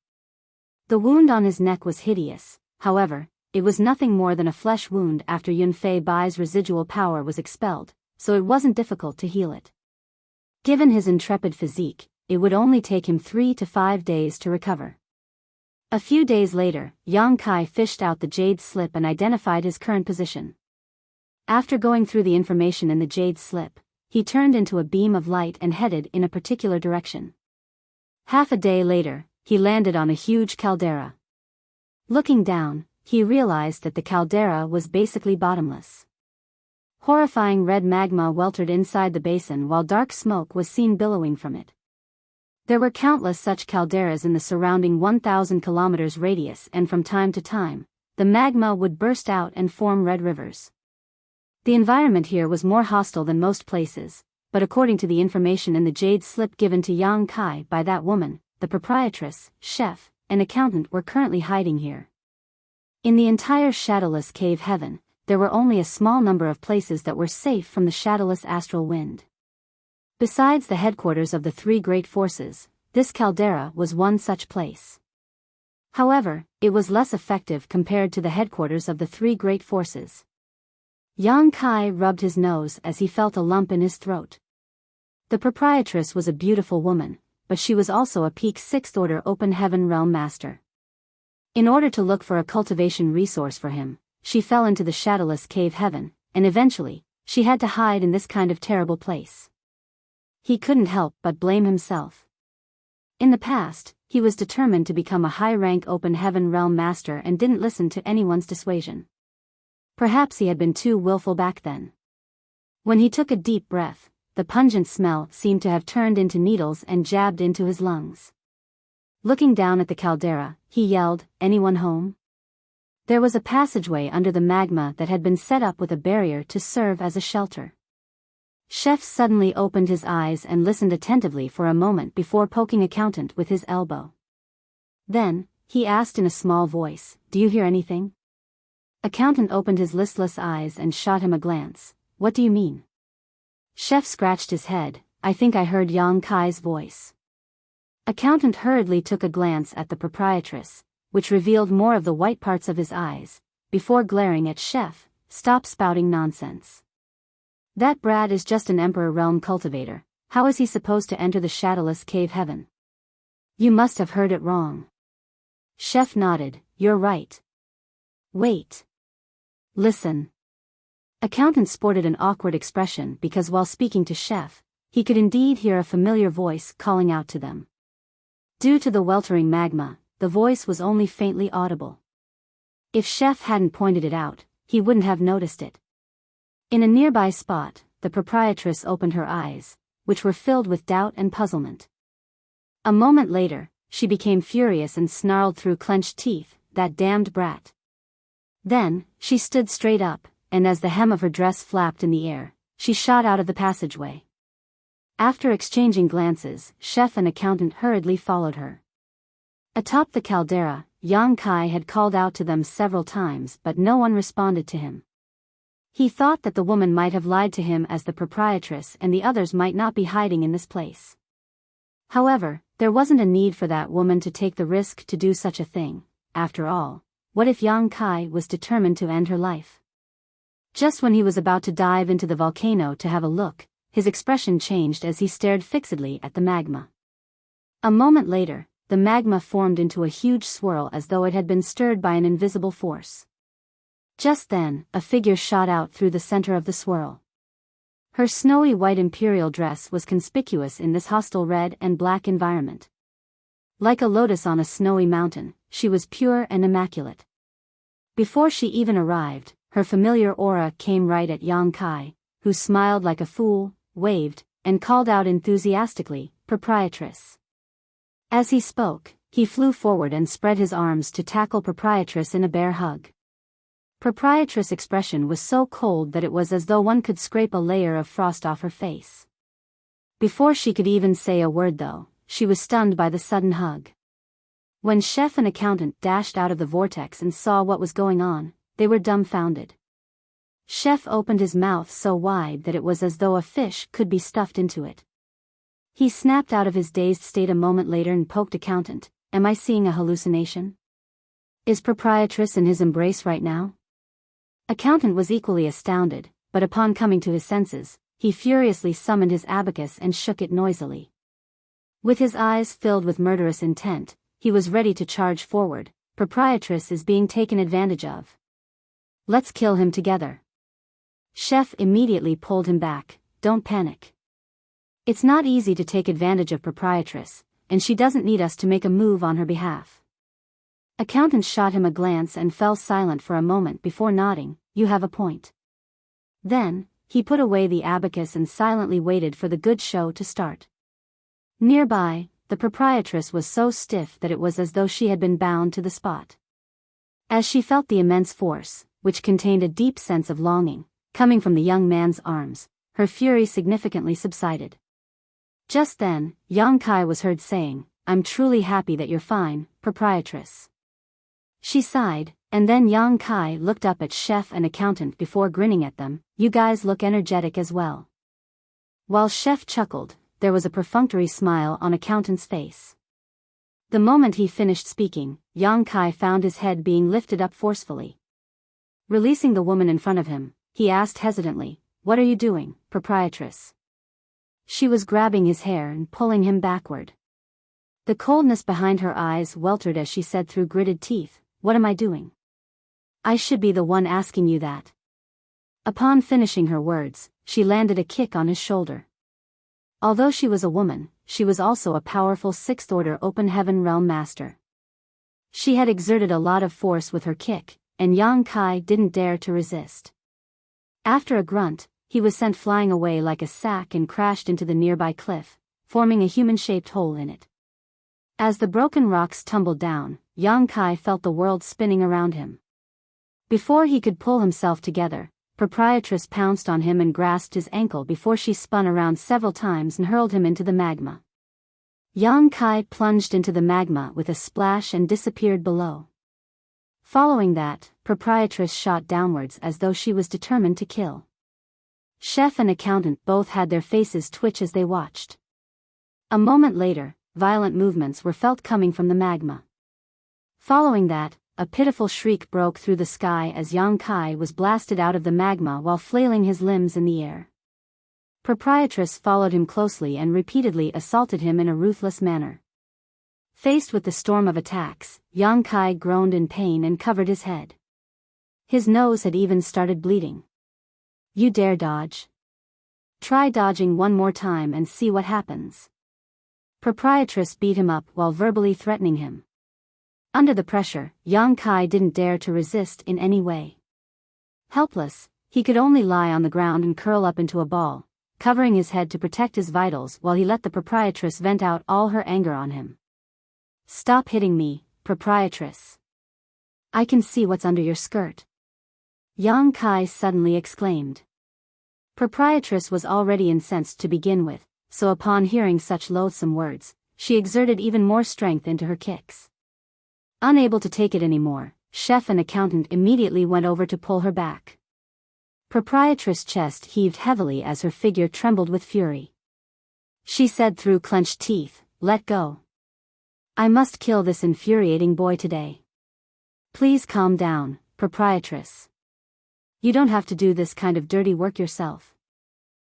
The wound on his neck was hideous, however, it was nothing more than a flesh wound after Yunfei Bai's residual power was expelled, so it wasn't difficult to heal it. Given his intrepid physique, it would only take him 3 to 5 days to recover. A few days later, Yang Kai fished out the jade slip and identified his current position. After going through the information in the jade slip, he turned into a beam of light and headed in a particular direction. Half a day later, he landed on a huge caldera. Looking down, he realized that the caldera was basically bottomless. Horrifying red magma weltered inside the basin while dark smoke was seen billowing from it. There were countless such calderas in the surrounding 1,000 kilometers radius, and from time to time, the magma would burst out and form red rivers. The environment here was more hostile than most places, but according to the information in the jade slip given to Yang Kai by that woman, the proprietress, chef, and accountant were currently hiding here. In the entire shadowless cave heaven, there were only a small number of places that were safe from the shadowless astral wind. Besides the headquarters of the three great forces, this caldera was one such place. However, it was less effective compared to the headquarters of the three great forces. Yang Kai rubbed his nose as he felt a lump in his throat. The proprietress was a beautiful woman, but she was also a peak 6th order open heaven realm master. In order to look for a cultivation resource for him, she fell into the shadowless cave heaven, and eventually, she had to hide in this kind of terrible place. He couldn't help but blame himself. In the past, he was determined to become a high-rank open heaven realm master and didn't listen to anyone's dissuasion. Perhaps he had been too willful back then. When he took a deep breath, the pungent smell seemed to have turned into needles and jabbed into his lungs. Looking down at the caldera, he yelled, "Anyone home?" There was a passageway under the magma that had been set up with a barrier to serve as a shelter. Chef suddenly opened his eyes and listened attentively for a moment before poking accountant with his elbow. Then, he asked in a small voice, "Do you hear anything?" Accountant opened his listless eyes and shot him a glance. "What do you mean?" Chef scratched his head. "I think I heard Yang Kai's voice." Accountant hurriedly took a glance at the proprietress, which revealed more of the white parts of his eyes, before glaring at Chef. "Stop spouting nonsense. That brat is just an Emperor Realm cultivator. How is he supposed to enter the shadowless cave heaven?" "You must have heard it wrong." Chef nodded. "You're right. Wait. Listen." Accountant sported an awkward expression because while speaking to Chef, he could indeed hear a familiar voice calling out to them. Due to the weltering magma, the voice was only faintly audible. If Chef hadn't pointed it out, he wouldn't have noticed it. In a nearby spot, the proprietress opened her eyes, which were filled with doubt and puzzlement. A moment later, she became furious and snarled through clenched teeth, "That damned brat." Then, she stood straight up, and as the hem of her dress flapped in the air, she shot out of the passageway. After exchanging glances, Chef and accountant hurriedly followed her. Atop the caldera, Yang Kai had called out to them several times but no one responded to him. He thought that the woman might have lied to him as the proprietress and the others might not be hiding in this place. However, There wasn't a need for that woman to take the risk to do such a thing. After all, what if Yang Kai was determined to end her life? Just when he was about to dive into the volcano to have a look, his expression changed as he stared fixedly at the magma. A moment later, the magma formed into a huge swirl as though it had been stirred by an invisible force. Just then, a figure shot out through the center of the swirl. Her snowy white imperial dress was conspicuous in this hostile red and black environment. Like a lotus on a snowy mountain, she was pure and immaculate. Before she even arrived, her familiar aura came right at Yang Kai, who smiled like a fool, waved, and called out enthusiastically, "Proprietress." As he spoke, he flew forward and spread his arms to tackle Proprietress in a bear hug. Proprietress' expression was so cold that it was as though one could scrape a layer of frost off her face. Before she could even say a word though, she was stunned by the sudden hug. When chef and accountant dashed out of the vortex and saw what was going on, they were dumbfounded. Chef opened his mouth so wide that it was as though a fish could be stuffed into it. He snapped out of his dazed state a moment later and poked accountant. "Am I seeing a hallucination? Is Proprietress in his embrace right now?" Accountant was equally astounded, but upon coming to his senses, he furiously summoned his abacus and shook it noisily. With his eyes filled with murderous intent, he was ready to charge forward. "Proprietress is being taken advantage of. Let's kill him together." Chef immediately pulled him back. "Don't panic. It's not easy to take advantage of Proprietress, and she doesn't need us to make a move on her behalf." Accountant shot him a glance and fell silent for a moment before nodding. "You have a point." Then, he put away the abacus and silently waited for the good show to start. Nearby, the Proprietress was so stiff that it was as though she had been bound to the spot. As she felt the immense force, which contained a deep sense of longing, coming from the young man's arms, her fury significantly subsided. Just then, Yang Kai was heard saying, "I'm truly happy that you're fine, Proprietress." She sighed, and then Yang Kai looked up at chef and accountant before grinning at them. "You guys look energetic as well." While chef chuckled, there was a perfunctory smile on accountant's face. The moment he finished speaking, Yang Kai found his head being lifted up forcefully. Releasing the woman in front of him, he asked hesitantly, "What are you doing, Proprietress?" She was grabbing his hair and pulling him backward. The coldness behind her eyes weltered as she said through gritted teeth, "What am I doing? I should be the one asking you that." Upon finishing her words, she landed a kick on his shoulder. Although she was a woman, she was also a powerful sixth-order open heaven realm master. She had exerted a lot of force with her kick, and Yang Kai didn't dare to resist. After a grunt, he was sent flying away like a sack and crashed into the nearby cliff, forming a human-shaped hole in it. As the broken rocks tumbled down, Yang Kai felt the world spinning around him. Before he could pull himself together, Proprietress pounced on him and grasped his ankle before she spun around several times and hurled him into the magma. Yang Kai plunged into the magma with a splash and disappeared below. Following that, Proprietress shot downwards as though she was determined to kill. Chef and accountant both had their faces twitch as they watched. A moment later, violent movements were felt coming from the magma. Following that, a pitiful shriek broke through the sky as Yang Kai was blasted out of the magma while flailing his limbs in the air. Proprietress followed him closely and repeatedly assaulted him in a ruthless manner. Faced with the storm of attacks, Yang Kai groaned in pain and covered his head. His nose had even started bleeding. "You dare dodge? Try dodging one more time and see what happens." Proprietress beat him up while verbally threatening him. Under the pressure, Yang Kai didn't dare to resist in any way. Helpless, he could only lie on the ground and curl up into a ball, covering his head to protect his vitals while he let the Proprietress vent out all her anger on him. "Stop hitting me, Proprietress. I can see what's under your skirt," Yang Kai suddenly exclaimed. Proprietress was already incensed to begin with, so upon hearing such loathsome words, she exerted even more strength into her kicks. Unable to take it anymore, chef and accountant immediately went over to pull her back. Proprietress' chest heaved heavily as her figure trembled with fury. She said through clenched teeth, "Let go." I must kill this infuriating boy today. Please calm down, proprietress. You don't have to do this kind of dirty work yourself.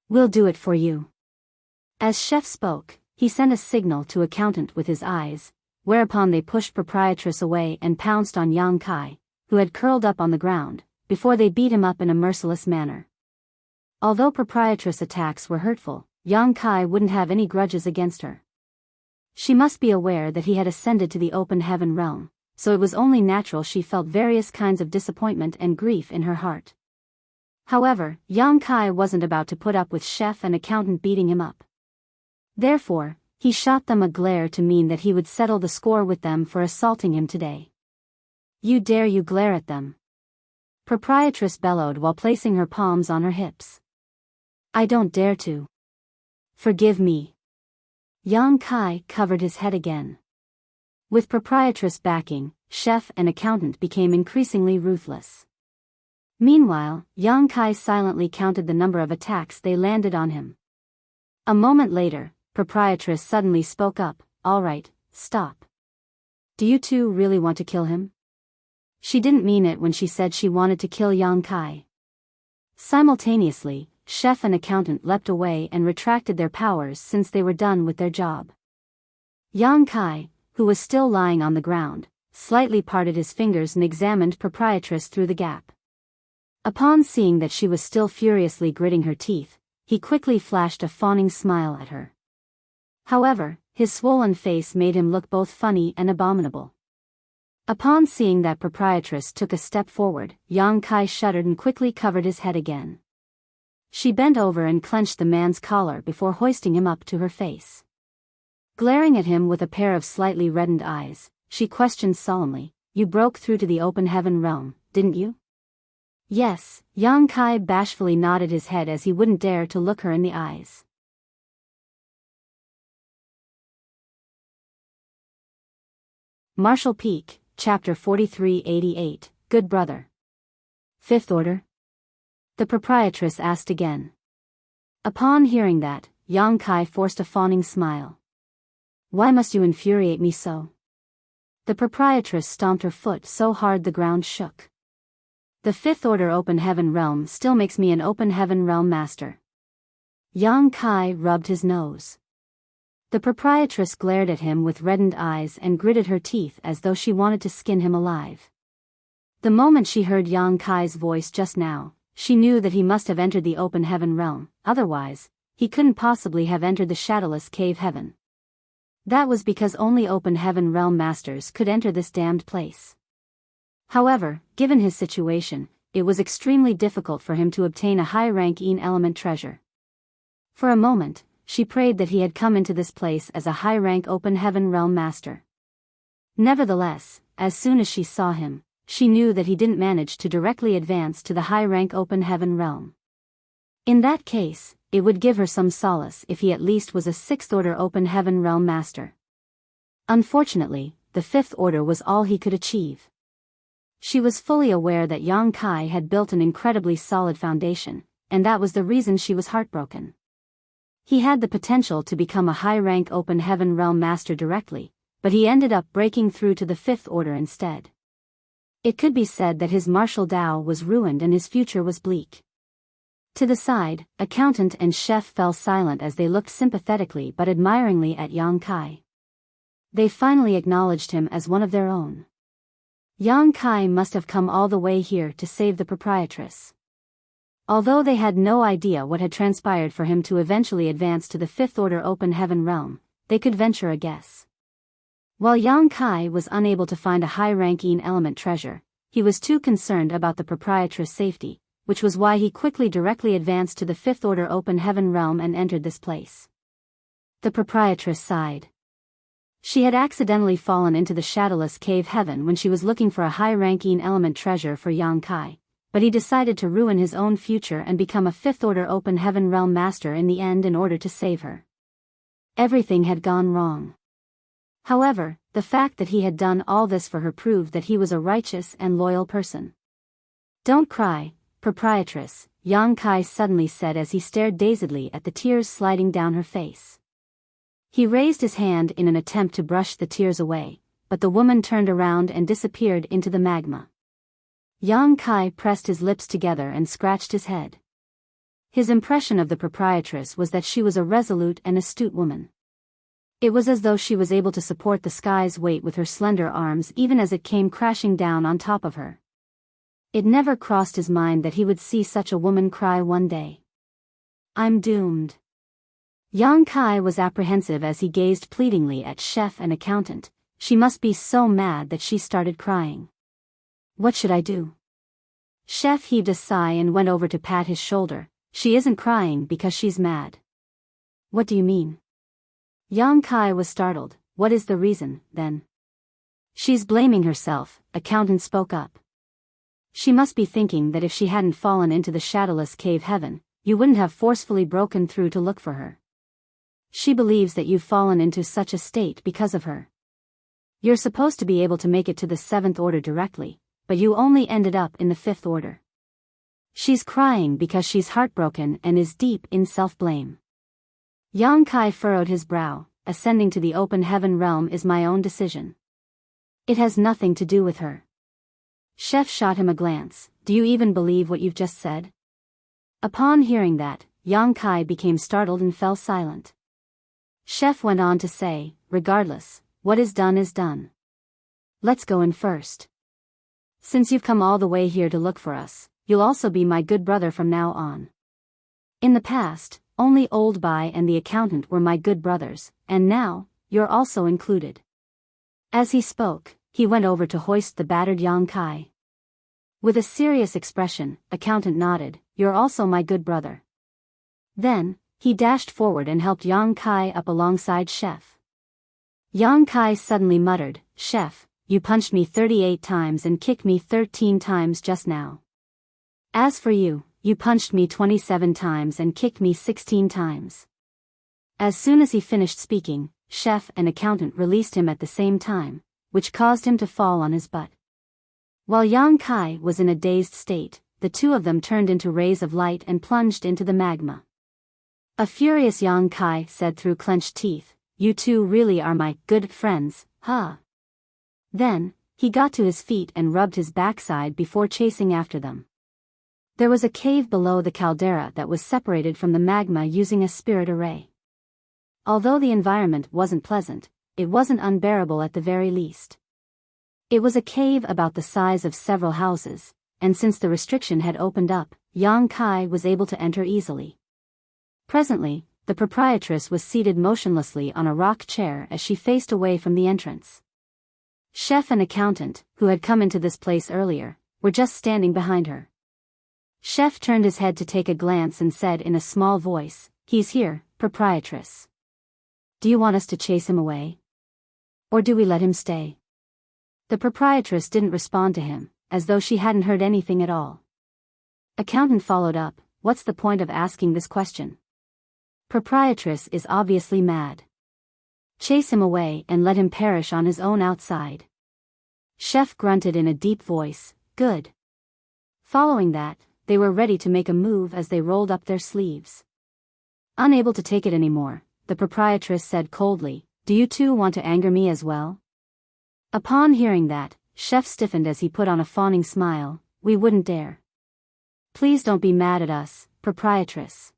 We'll do it for you. As chef spoke, he sent a signal to accountant with his eyes, whereupon they pushed proprietress away and pounced on Yang Kai, who had curled up on the ground, before they beat him up in a merciless manner. Although proprietress' attacks were hurtful, Yang Kai wouldn't have any grudges against her. She must be aware that he had ascended to the open heaven realm, so it was only natural she felt various kinds of disappointment and grief in her heart. However, Yang Kai wasn't about to put up with chef and accountant beating him up. Therefore, he shot them a glare to mean that he would settle the score with them for assaulting him today. You dare you glare at them? Proprietress bellowed while placing her palms on her hips. I don't dare to. Forgive me. Yang Kai covered his head again. With proprietress backing, chef and accountant became increasingly ruthless. Meanwhile, Yang Kai silently counted the number of attacks they landed on him. A moment later, proprietress suddenly spoke up, "All right, stop. Do you two really want to kill him?" She didn't mean it when she said she wanted to kill Yang Kai. Simultaneously, chef and accountant leapt away and retracted their powers since they were done with their job. Yang Kai, who was still lying on the ground, slightly parted his fingers and examined proprietress through the gap. Upon seeing that she was still furiously gritting her teeth, he quickly flashed a fawning smile at her. However, his swollen face made him look both funny and abominable. Upon seeing that proprietress took a step forward, Yang Kai shuddered and quickly covered his head again. She bent over and clenched the man's collar before hoisting him up to her face. Glaring at him with a pair of slightly reddened eyes, she questioned solemnly, "You broke through to the open heaven realm, didn't you?" "Yes," Yang Kai bashfully nodded his head as he wouldn't dare to look her in the eyes. Martial Peak, Chapter 4388, Good Brother. Fifth Order? The proprietress asked again. Upon hearing that, Yang Kai forced a fawning smile. "Why must you infuriate me so?" The proprietress stomped her foot so hard the ground shook. "The Fifth Order Open Heaven Realm still makes me an Open Heaven Realm Master." Yang Kai rubbed his nose. The proprietress glared at him with reddened eyes and gritted her teeth as though she wanted to skin him alive. The moment she heard Yang Kai's voice just now, she knew that he must have entered the open heaven realm, otherwise, he couldn't possibly have entered the shadowless cave heaven. That was because only open heaven realm masters could enter this damned place. However, given his situation, it was extremely difficult for him to obtain a high-ranking element treasure. For a moment, she prayed that he had come into this place as a high-rank open heaven realm master. Nevertheless, as soon as she saw him, she knew that he didn't manage to directly advance to the high-rank open heaven realm. In that case, it would give her some solace if he at least was a sixth-order open heaven realm master. Unfortunately, the fifth order was all he could achieve. She was fully aware that Yang Kai had built an incredibly solid foundation, and that was the reason she was heartbroken. He had the potential to become a high-rank open heaven realm master directly, but he ended up breaking through to the fifth order instead. It could be said that his martial Tao was ruined and his future was bleak. To the side, accountant and chef fell silent as they looked sympathetically but admiringly at Yang Kai. They finally acknowledged him as one of their own. Yang Kai must have come all the way here to save the proprietress. Although they had no idea what had transpired for him to eventually advance to the fifth order open heaven realm, they could venture a guess. While Yang Kai was unable to find a high-ranking element treasure, he was too concerned about the proprietress' safety, which was why he quickly directly advanced to the fifth order open heaven realm and entered this place. The proprietress sighed. She had accidentally fallen into the shadowless cave heaven when she was looking for a high-ranking element treasure for Yang Kai, but he decided to ruin his own future and become a fifth-order open heaven realm master in the end in order to save her. Everything had gone wrong. However, the fact that he had done all this for her proved that he was a righteous and loyal person. "Don't cry, proprietress," Yang Kai suddenly said as he stared dazedly at the tears sliding down her face. He raised his hand in an attempt to brush the tears away, but the woman turned around and disappeared into the magma. Yang Kai pressed his lips together and scratched his head. His impression of the proprietress was that she was a resolute and astute woman. It was as though she was able to support the sky's weight with her slender arms even as it came crashing down on top of her. It never crossed his mind that he would see such a woman cry one day. I'm doomed. Yang Kai was apprehensive as he gazed pleadingly at chef and accountant. She must be so mad that she started crying. What should I do? Chef heaved a sigh and went over to pat his shoulder. She isn't crying because she's mad. What do you mean? Yang Kai was startled. What is the reason, then? She's blaming herself, accountant spoke up. She must be thinking that if she hadn't fallen into the shadowless cave heaven, you wouldn't have forcefully broken through to look for her. She believes that you've fallen into such a state because of her. You're supposed to be able to make it to the 7th order directly, but you only ended up in the 5th order. She's crying because she's heartbroken and is deep in self-blame. Yang Kai furrowed his brow. Ascending to the open heaven realm is my own decision. It has nothing to do with her. Chef shot him a glance. Do you even believe what you've just said? Upon hearing that, Yang Kai became startled and fell silent. Chef went on to say, regardless, what is done. Let's go in first. Since you've come all the way here to look for us, you'll also be my good brother from now on. In the past, only Old Bai and the accountant were my good brothers, and now, you're also included. As he spoke, he went over to hoist the battered Yang Kai. With a serious expression, accountant nodded, you're also my good brother. Then, he dashed forward and helped Yang Kai up alongside Chef. Yang Kai suddenly muttered, Chef, you punched me 38 times and kicked me 13 times just now. As for you, you punched me 27 times and kicked me 16 times. As soon as he finished speaking, Chef and accountant released him at the same time, which caused him to fall on his butt. While Yang Kai was in a dazed state, the two of them turned into rays of light and plunged into the magma. A furious Yang Kai said through clenched teeth, you two really are my good friends, huh? Then, he got to his feet and rubbed his backside before chasing after them. There was a cave below the caldera that was separated from the magma using a spirit array. Although the environment wasn't pleasant, it wasn't unbearable at the very least. It was a cave about the size of several houses, and since the restriction had opened up, Yang Kai was able to enter easily. Presently, the proprietress was seated motionlessly on a rock chair as she faced away from the entrance. Chef and accountant, who had come into this place earlier, were just standing behind her. Chef turned his head to take a glance and said in a small voice, he's here, proprietress. Do you want us to chase him away? Or do we let him stay? The proprietress didn't respond to him, as though she hadn't heard anything at all. Accountant followed up, what's the point of asking this question? Proprietress is obviously mad. Chase him away and let him perish on his own outside. Chef grunted in a deep voice, good. Following that, they were ready to make a move as they rolled up their sleeves. Unable to take it anymore, the proprietress said coldly, do you two want to anger me as well? Upon hearing that, Chef stiffened as he put on a fawning smile, we wouldn't dare. Please don't be mad at us, proprietress.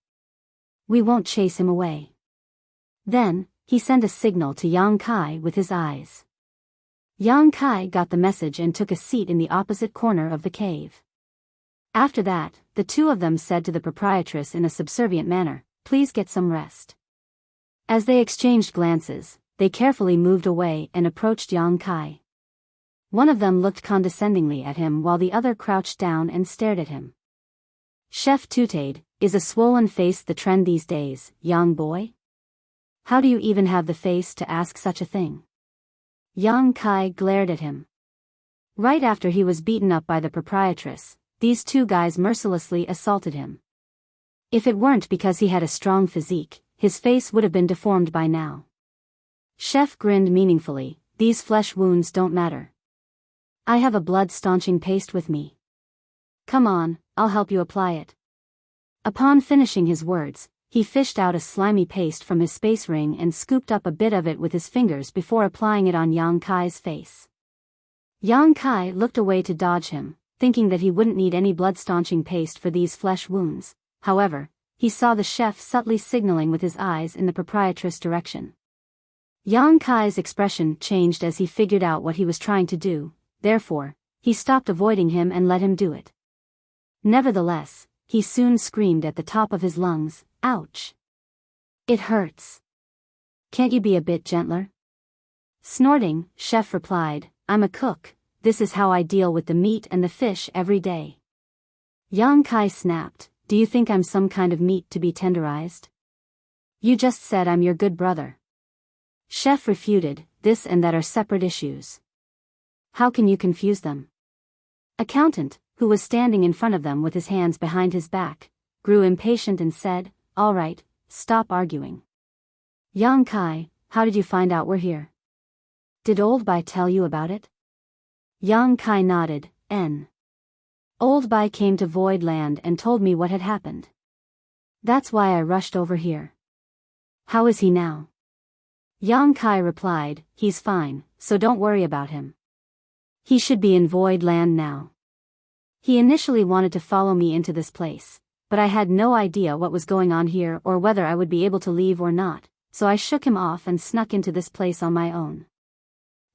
We won't chase him away. Then, he sent a signal to Yang Kai with his eyes. Yang Kai got the message and took a seat in the opposite corner of the cave. After that, the two of them said to the proprietress in a subservient manner, please get some rest. As they exchanged glances, they carefully moved away and approached Yang Kai. One of them looked condescendingly at him while the other crouched down and stared at him. Chef tutade, is a swollen face the trend these days, young boy? How do you even have the face to ask such a thing? Yang Kai glared at him. Right after he was beaten up by the proprietress, these two guys mercilessly assaulted him. If it weren't because he had a strong physique, his face would have been deformed by now. Chef grinned meaningfully, these flesh wounds don't matter. I have a blood-staunching paste with me. Come on, I'll help you apply it. Upon finishing his words, he fished out a slimy paste from his space ring and scooped up a bit of it with his fingers before applying it on Yang Kai's face. Yang Kai looked away to dodge him, thinking that he wouldn't need any blood-staunching paste for these flesh wounds. However, he saw the chef subtly signaling with his eyes in the proprietress' direction. Yang Kai's expression changed as he figured out what he was trying to do, therefore, he stopped avoiding him and let him do it. Nevertheless, he soon screamed at the top of his lungs, "Ouch! It hurts. Can't you be a bit gentler?" Snorting, Chef replied, "I'm a cook, this is how I deal with the meat and the fish every day." Yang Kai snapped, "Do you think I'm some kind of meat to be tenderized? You just said I'm your good brother." Chef refuted, "This and that are separate issues. How can you confuse them?" Accountant, who was standing in front of them with his hands behind his back, grew impatient and said, "All right, stop arguing. Yang Kai, how did you find out we're here? Did Old Bai tell you about it?" Yang Kai nodded, Old Bai came to Void Land and told me what had happened. That's why I rushed over here." "How is he now?" Yang Kai replied, "He's fine, so don't worry about him. He should be in Void Land now. He initially wanted to follow me into this place, but I had no idea what was going on here or whether I would be able to leave or not, so I shook him off and snuck into this place on my own."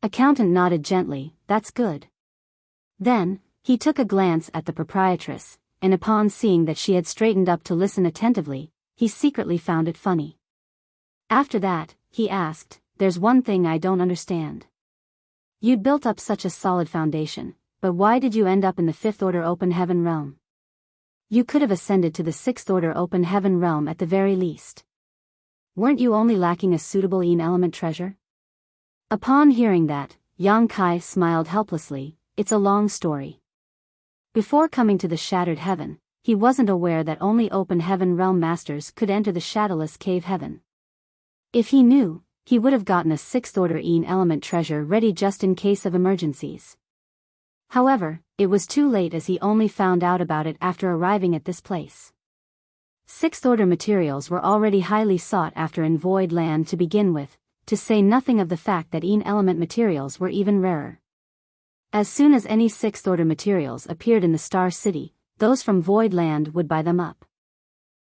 Accountant nodded gently, "That's good." Then, he took a glance at the proprietress, and upon seeing that she had straightened up to listen attentively, he secretly found it funny. After that, he asked, "There's one thing I don't understand. You'd built up such a solid foundation, but why did you end up in the 5th Order Open Heaven realm? You could have ascended to the 6th Order Open Heaven realm at the very least. Weren't you only lacking a suitable Yin element treasure?" Upon hearing that, Yang Kai smiled helplessly, "It's a long story. Before coming to the Shattered Heaven, he wasn't aware that only Open Heaven realm masters could enter the Shadowless Cave Heaven. If he knew, he would have gotten a 6th Order Yin element treasure ready just in case of emergencies. However, it was too late as he only found out about it after arriving at this place. 6th Order materials were already highly sought after in Void Land to begin with, to say nothing of the fact that Yin element materials were even rarer. As soon as any 6th Order materials appeared in the Star City, those from Void Land would buy them up.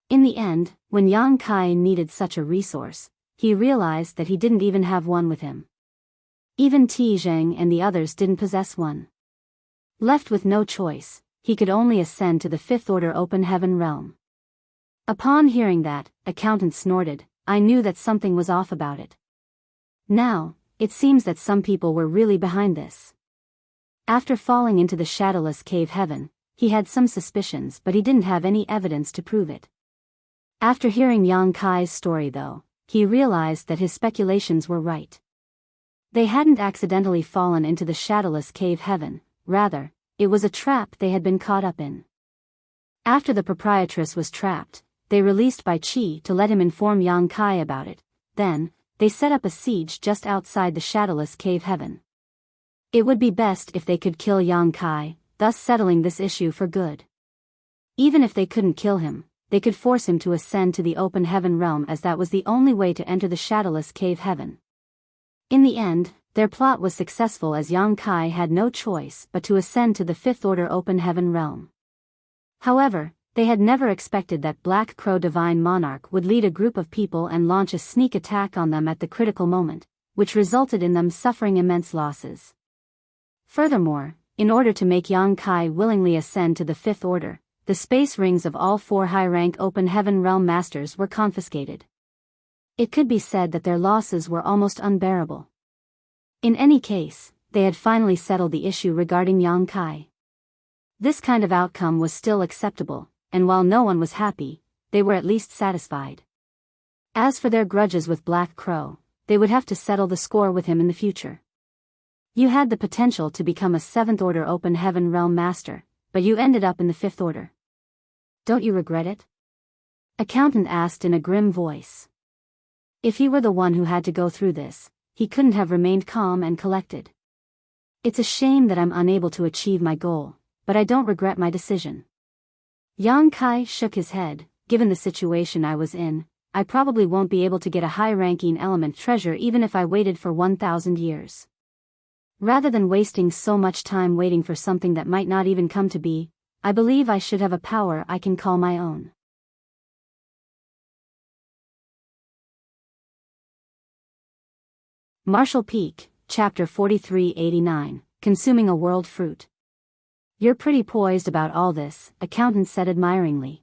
In the end, when Yang Kai needed such a resource, he realized that he didn't even have one with him. Even Ti Zheng and the others didn't possess one. Left with no choice, he could only ascend to the 5th Order Open Heaven realm. Upon hearing that, Accountant snorted, "I knew that something was off about it. Now, it seems that some people were really behind this." After falling into the Shadowless Cave Heaven, he had some suspicions but he didn't have any evidence to prove it. After hearing Yang Kai's story though, he realized that his speculations were right. They hadn't accidentally fallen into the Shadowless Cave Heaven, rather, it was a trap they had been caught up in. After the proprietress was trapped, they released Bai Qi to let him inform Yang Kai about it, then, they set up a siege just outside the Shadowless Cave Heaven. It would be best if they could kill Yang Kai, thus settling this issue for good. Even if they couldn't kill him, they could force him to ascend to the Open Heaven realm as that was the only way to enter the Shadowless Cave Heaven. In the end, their plot was successful as Yang Kai had no choice but to ascend to the 5th Order Open Heaven realm. However, they had never expected that Black Crow Divine Monarch would lead a group of people and launch a sneak attack on them at the critical moment, which resulted in them suffering immense losses. Furthermore, in order to make Yang Kai willingly ascend to the 5th Order, the space rings of all 4 high-rank Open Heaven realm masters were confiscated. It could be said that their losses were almost unbearable. In any case, they had finally settled the issue regarding Yang Kai. This kind of outcome was still acceptable, and while no one was happy, they were at least satisfied. As for their grudges with Black Crow, they would have to settle the score with him in the future. You had the potential to become a 7th Order Open Heaven realm master, but you ended up in the 5th Order. Don't you regret it? Accountant asked in a grim voice. If he were the one who had to go through this, he couldn't have remained calm and collected. It's a shame that I'm unable to achieve my goal, but I don't regret my decision. Yang Kai shook his head, given the situation I was in, I probably won't be able to get a high-ranking element treasure even if I waited for 1,000 years. Rather than wasting so much time waiting for something that might not even come to be, I believe I should have a power I can call my own. Marshall Peak, Chapter 4389, Consuming a World Fruit. You're pretty poised about all this, accountant said admiringly.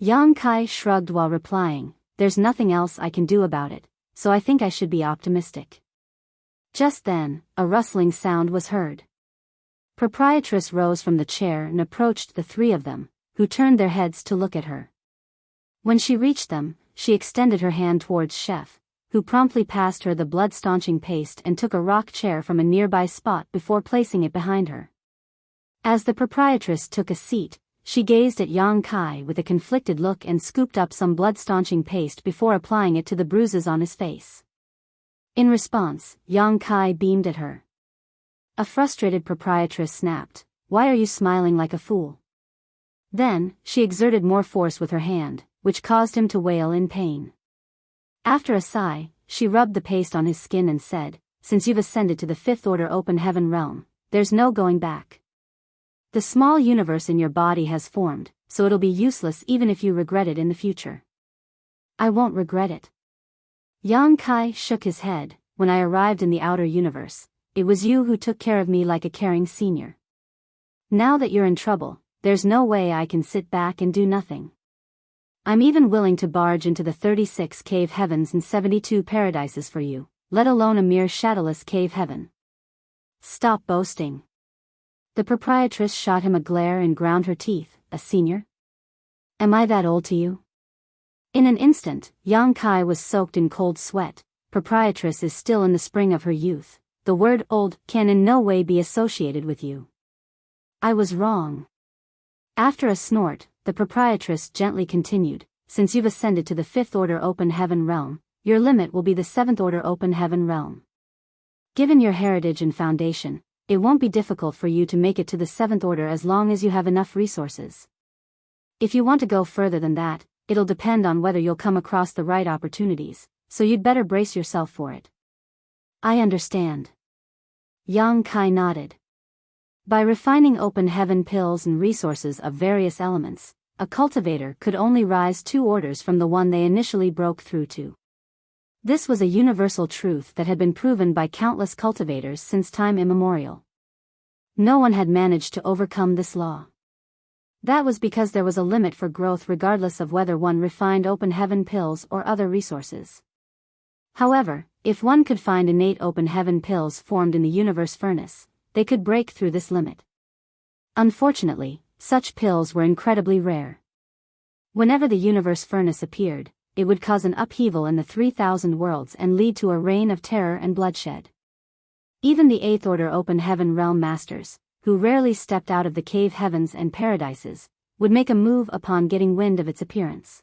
Yang Kai shrugged while replying, there's nothing else I can do about it, so I think I should be optimistic. Just then, a rustling sound was heard. Proprietress rose from the chair and approached the three of them, who turned their heads to look at her. When she reached them, she extended her hand towards Chef, who promptly passed her the blood-staunching paste and took a rock chair from a nearby spot before placing it behind her. As the proprietress took a seat, she gazed at Yang Kai with a conflicted look and scooped up some blood-staunching paste before applying it to the bruises on his face. In response, Yang Kai beamed at her. A frustrated proprietress snapped, "Why are you smiling like a fool?" Then, she exerted more force with her hand, which caused him to wail in pain. After a sigh, she rubbed the paste on his skin and said, "Since you've ascended to the fifth order open heaven realm, there's no going back. The small universe in your body has formed, so it'll be useless even if you regret it in the future." "I won't regret it." Yang Kai shook his head. "When I arrived in the outer universe, it was you who took care of me like a caring senior. Now that you're in trouble, there's no way I can sit back and do nothing. I'm even willing to barge into the 36 cave heavens and 72 paradises for you, let alone a mere shadowless cave heaven." "Stop boasting." The proprietress shot him a glare and ground her teeth. "A senior? Am I that old to you?" In an instant, Yang Kai was soaked in cold sweat. Proprietress is still in the spring of her youth. The word old can in no way be associated with you. "I was wrong." After a snort, the proprietress gently continued, "Since you've ascended to the fifth order open heaven realm, your limit will be the seventh order open heaven realm. Given your heritage and foundation, it won't be difficult for you to make it to the seventh order as long as you have enough resources. If you want to go further than that, it'll depend on whether you'll come across the right opportunities, so you'd better brace yourself for it." "I understand." Yang Kai nodded. By refining open heaven pills and resources of various elements, a cultivator could only rise 2 orders from the one they initially broke through to. This was a universal truth that had been proven by countless cultivators since time immemorial. No one had managed to overcome this law. That was because there was a limit for growth regardless of whether one refined open heaven pills or other resources. However, if one could find innate open heaven pills formed in the universe furnace, they could break through this limit. Unfortunately, such pills were incredibly rare. Whenever the universe furnace appeared, it would cause an upheaval in the 3,000 worlds and lead to a reign of terror and bloodshed. Even the 8th order open heaven realm masters, who rarely stepped out of the cave heavens and paradises, would make a move upon getting wind of its appearance.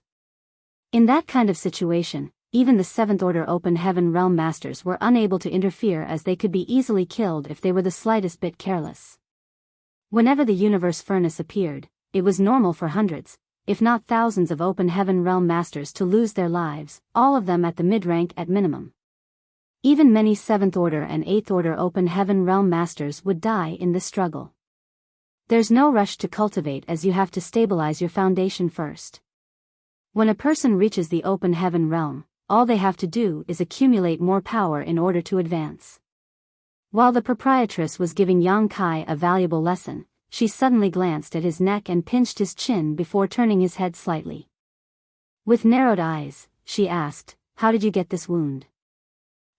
In that kind of situation, even the 7th order open heaven realm masters were unable to interfere as they could be easily killed if they were the slightest bit careless. Whenever the universe furnace appeared, it was normal for hundreds, if not thousands of open heaven realm masters to lose their lives, all of them at the mid-rank at minimum. Even many 7th order and 8th order open heaven realm masters would die in this struggle. There's no rush to cultivate as you have to stabilize your foundation first. When a person reaches the open heaven realm, all they have to do is accumulate more power in order to advance. While the proprietress was giving Yang Kai a valuable lesson, she suddenly glanced at his neck and pinched his chin before turning his head slightly. With narrowed eyes, she asked, "How did you get this wound?"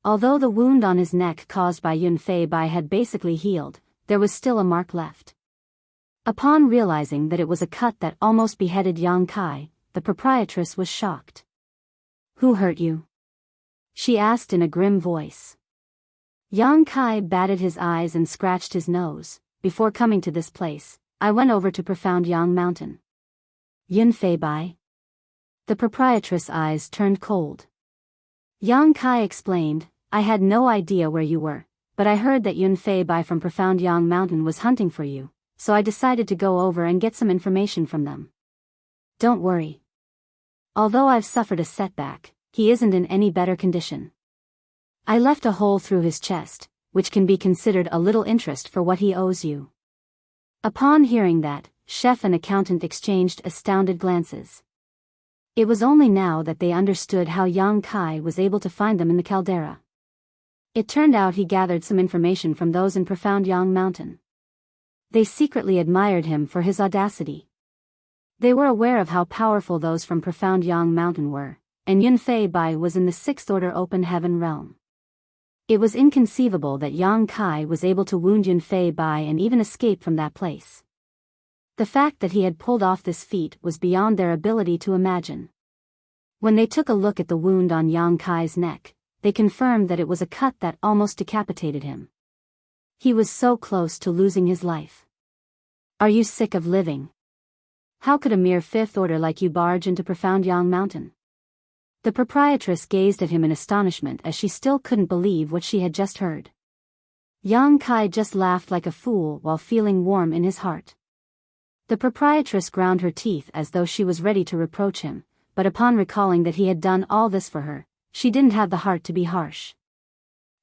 Although the wound on his neck caused by Yun Fei Bai had basically healed, there was still a mark left. Upon realizing that it was a cut that almost beheaded Yang Kai, the proprietress was shocked. "Who hurt you?" she asked in a grim voice. Yang Kai batted his eyes and scratched his nose. "Before coming to this place, I went over to Profound Yang Mountain." "Yun Fei Bai?" The proprietress' eyes turned cold. Yang Kai explained, "I had no idea where you were, but I heard that Yun Fei Bai from Profound Yang Mountain was hunting for you, so I decided to go over and get some information from them." "Don't worry. Although I've suffered a setback, he isn't in any better condition. I left a hole through his chest, which can be considered a little interest for what he owes you." Upon hearing that, chef and accountant exchanged astounded glances. It was only now that they understood how Yang Kai was able to find them in the caldera. It turned out he gathered some information from those in Profound Yang Mountain. They secretly admired him for his audacity. They were aware of how powerful those from Profound Yang Mountain were, and Yunfei Bai was in the Sixth Order Open Heaven realm. It was inconceivable that Yang Kai was able to wound Yunfei Bai and even escape from that place. The fact that he had pulled off this feat was beyond their ability to imagine. When they took a look at the wound on Yang Kai's neck, they confirmed that it was a cut that almost decapitated him. He was so close to losing his life. "Are you sick of living? How could a mere fifth order like you barge into Profound Yang Mountain?" The proprietress gazed at him in astonishment as she still couldn't believe what she had just heard. Yang Kai just laughed like a fool while feeling warm in his heart. The proprietress ground her teeth as though she was ready to reproach him, but upon recalling that he had done all this for her, she didn't have the heart to be harsh.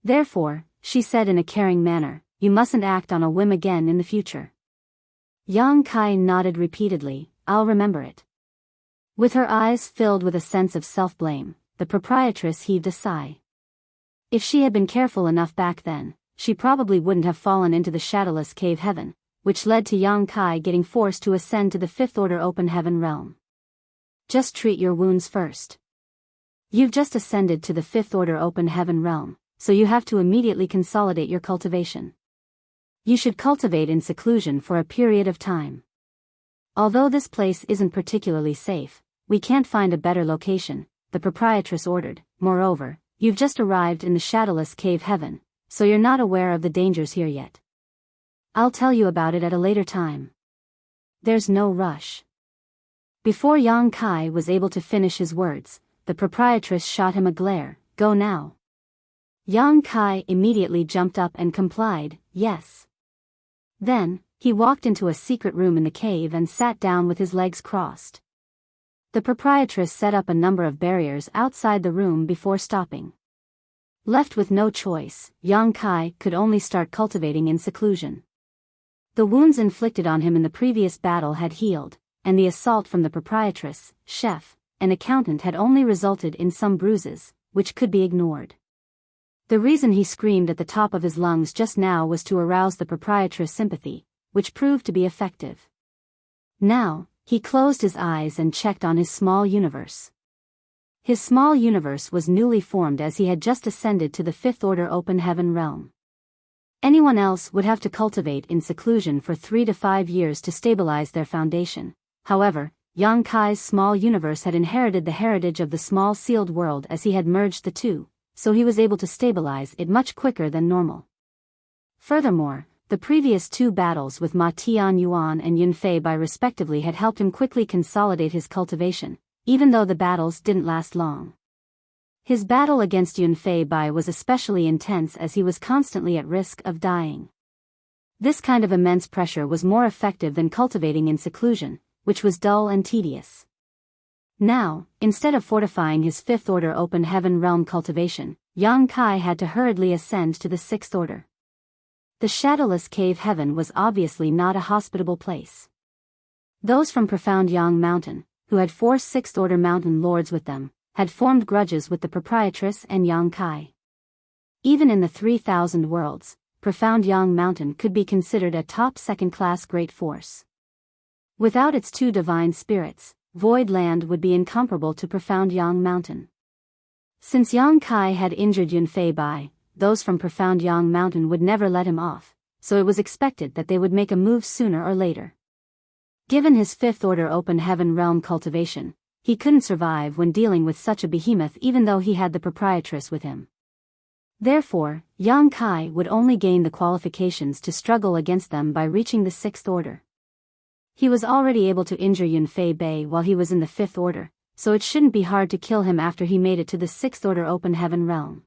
Therefore, she said in a caring manner, "You mustn't act on a whim again in the future." Yang Kai nodded repeatedly, "I'll remember it." With her eyes filled with a sense of self-blame, the proprietress heaved a sigh. If she had been careful enough back then, she probably wouldn't have fallen into the shadowless cave heaven, which led to Yang Kai getting forced to ascend to the Fifth Order Open Heaven realm. Just treat your wounds first. You've just ascended to the Fifth Order Open Heaven realm, so you have to immediately consolidate your cultivation. You should cultivate in seclusion for a period of time. Although this place isn't particularly safe, we can't find a better location, the proprietress ordered. Moreover, you've just arrived in the shadowless cave heaven, so you're not aware of the dangers here yet. I'll tell you about it at a later time. There's no rush. Before Yang Kai was able to finish his words, the proprietress shot him a glare, "Go now." Yang Kai immediately jumped up and complied, "Yes." Then, he walked into a secret room in the cave and sat down with his legs crossed. The proprietress set up a number of barriers outside the room before stopping. Left with no choice, Yang Kai could only start cultivating in seclusion. The wounds inflicted on him in the previous battle had healed, and the assault from the proprietress, chef, and accountant had only resulted in some bruises, which could be ignored. The reason he screamed at the top of his lungs just now was to arouse the proprietress' sympathy, which proved to be effective. Now, he closed his eyes and checked on his small universe. His small universe was newly formed as he had just ascended to the Fifth Order Open Heaven realm. Anyone else would have to cultivate in seclusion for 3 to 5 years to stabilize their foundation. However, Yang Kai's small universe had inherited the heritage of the small sealed world as he had merged the two, so he was able to stabilize it much quicker than normal. Furthermore, the previous 2 battles with Ma Tianyuan and Yunfei Bai respectively had helped him quickly consolidate his cultivation, even though the battles didn't last long. His battle against Yunfei Bai was especially intense as he was constantly at risk of dying. This kind of immense pressure was more effective than cultivating in seclusion, which was dull and tedious. Now, instead of fortifying his Fifth Order Open Heaven realm cultivation, Yang Kai had to hurriedly ascend to the Sixth Order. The shadowless cave heaven was obviously not a hospitable place. Those from Profound Yang Mountain, who had 4 Sixth Order Mountain lords with them, had formed grudges with the proprietress and Yang Kai. Even in the 3,000 worlds, Profound Yang Mountain could be considered a top second-class great force. Without its 2 divine spirits, Void Land would be incomparable to Profound Yang Mountain. Since Yang Kai had injured Yunfei Bai, those from Profound Yang Mountain would never let him off, so it was expected that they would make a move sooner or later. Given his Fifth Order Open Heaven realm cultivation, he couldn't survive when dealing with such a behemoth even though he had the proprietress with him. Therefore, Yang Kai would only gain the qualifications to struggle against them by reaching the Sixth Order. He was already able to injure Yunfei Bai while he was in the Fifth Order, so it shouldn't be hard to kill him after he made it to the Sixth Order Open Heaven realm.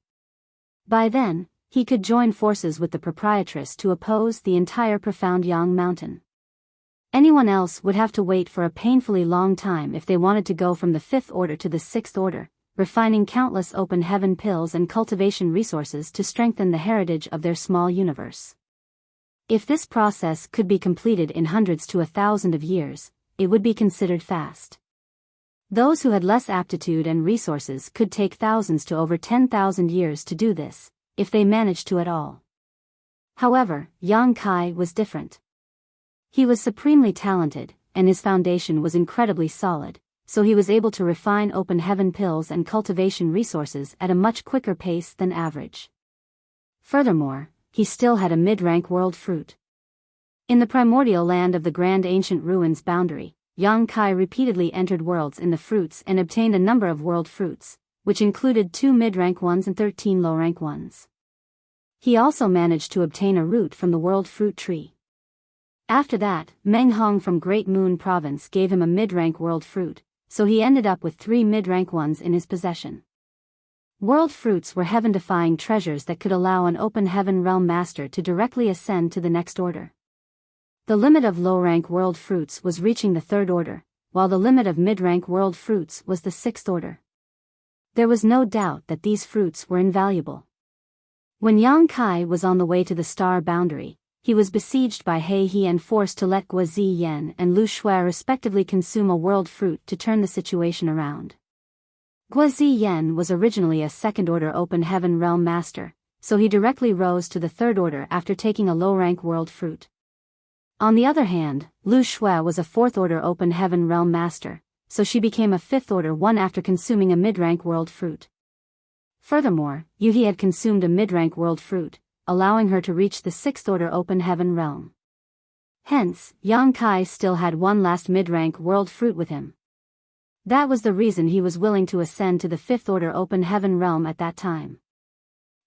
By then, he could join forces with the proprietress to oppose the entire Profound Yang Mountain. Anyone else would have to wait for a painfully long time if they wanted to go from the fifth order to the sixth order, refining countless open heaven pills and cultivation resources to strengthen the heritage of their small universe. If this process could be completed in hundreds to 1,000 of years, it would be considered fast. Those who had less aptitude and resources could take thousands to over 10,000 years to do this, if they managed to at all. However, Yang Kai was different. He was supremely talented, and his foundation was incredibly solid, so he was able to refine open heaven pills and cultivation resources at a much quicker pace than average. Furthermore, he still had a mid-rank world fruit. In the primordial land of the grand ancient ruins boundary, Yang Kai repeatedly entered worlds in the fruits and obtained a number of world fruits, which included 2 mid-rank ones and 13 low-rank ones. He also managed to obtain a root from the world fruit tree. After that, Meng Hong from Great Moon Province gave him a mid-rank world fruit, so he ended up with 3 mid-rank ones in his possession. World fruits were heaven-defying treasures that could allow an open heaven realm master to directly ascend to the next order. The limit of low-rank world fruits was reaching the third order, while the limit of mid-rank world fruits was the sixth order. There was no doubt that these fruits were invaluable. When Yang Kai was on the way to the star boundary, he was besieged by He He and forced to let Guo Ziyan and Lu Shui respectively consume a world fruit to turn the situation around. Guo Ziyan was originally a second-order open heaven realm master, so he directly rose to the third order after taking a low-rank world fruit. On the other hand, Lu Shui was a fourth-order open heaven realm master, so she became a fifth-order one after consuming a mid-rank world fruit. Furthermore, Yu He had consumed a mid-rank world fruit, allowing her to reach the sixth-order open heaven realm. Hence, Yang Kai still had one last mid-rank world fruit with him. That was the reason he was willing to ascend to the fifth-order open heaven realm at that time.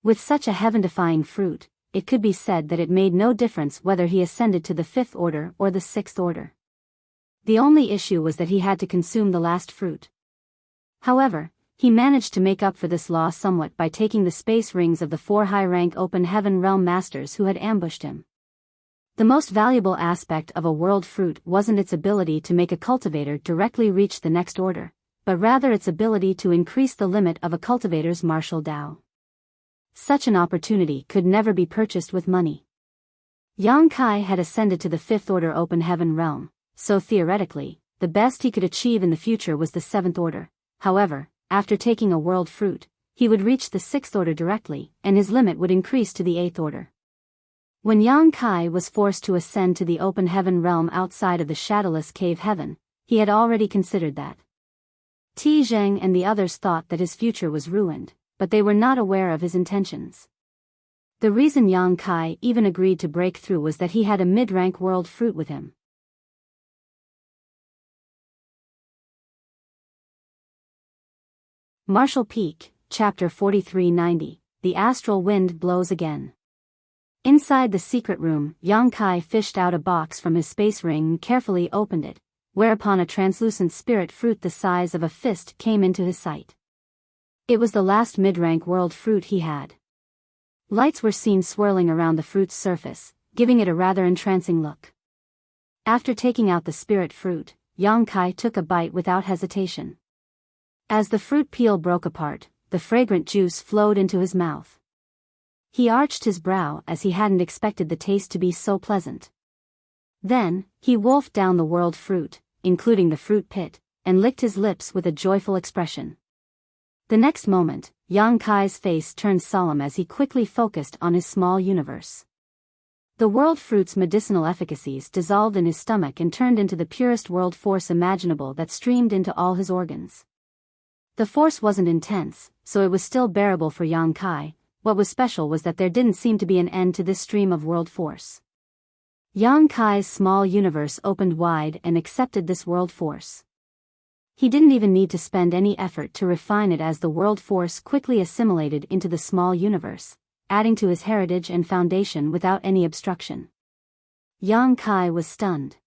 With such a heaven-defying fruit, it could be said that it made no difference whether he ascended to the fifth order or the sixth order. The only issue was that he had to consume the last fruit. However, he managed to make up for this loss somewhat by taking the space rings of the 4 high-rank open heaven realm masters who had ambushed him. The most valuable aspect of a world fruit wasn't its ability to make a cultivator directly reach the next order, but rather its ability to increase the limit of a cultivator's martial Dao. Such an opportunity could never be purchased with money. Yang Kai had ascended to the fifth order open heaven realm, so theoretically, the best he could achieve in the future was the seventh order. However, after taking a world fruit, he would reach the sixth order directly, and his limit would increase to the eighth order. When Yang Kai was forced to ascend to the open heaven realm outside of the shadowless cave heaven, he had already considered that. Ti Zheng and the others thought that his future was ruined, but they were not aware of his intentions. The reason Yang Kai even agreed to break through was that he had a mid-rank world fruit with him. Martial Peak, Chapter 4390, The Astral Wind Blows Again. Inside the secret room, Yang Kai fished out a box from his space ring and carefully opened it, whereupon a translucent spirit fruit the size of a fist came into his sight. It was the last mid-rank world fruit he had. Lights were seen swirling around the fruit's surface, giving it a rather entrancing look. After taking out the spirit fruit, Yang Kai took a bite without hesitation. As the fruit peel broke apart, the fragrant juice flowed into his mouth. He arched his brow as he hadn't expected the taste to be so pleasant. Then, he wolfed down the world fruit, including the fruit pit, and licked his lips with a joyful expression. The next moment, Yang Kai's face turned solemn as he quickly focused on his small universe. The world fruit's medicinal efficacies dissolved in his stomach and turned into the purest world force imaginable that streamed into all his organs. The force wasn't intense, so it was still bearable for Yang Kai. What was special was that there didn't seem to be an end to this stream of world force. Yang Kai's small universe opened wide and accepted this world force. He didn't even need to spend any effort to refine it as the world force quickly assimilated into the small universe, adding to his heritage and foundation without any obstruction. Yang Kai was stunned.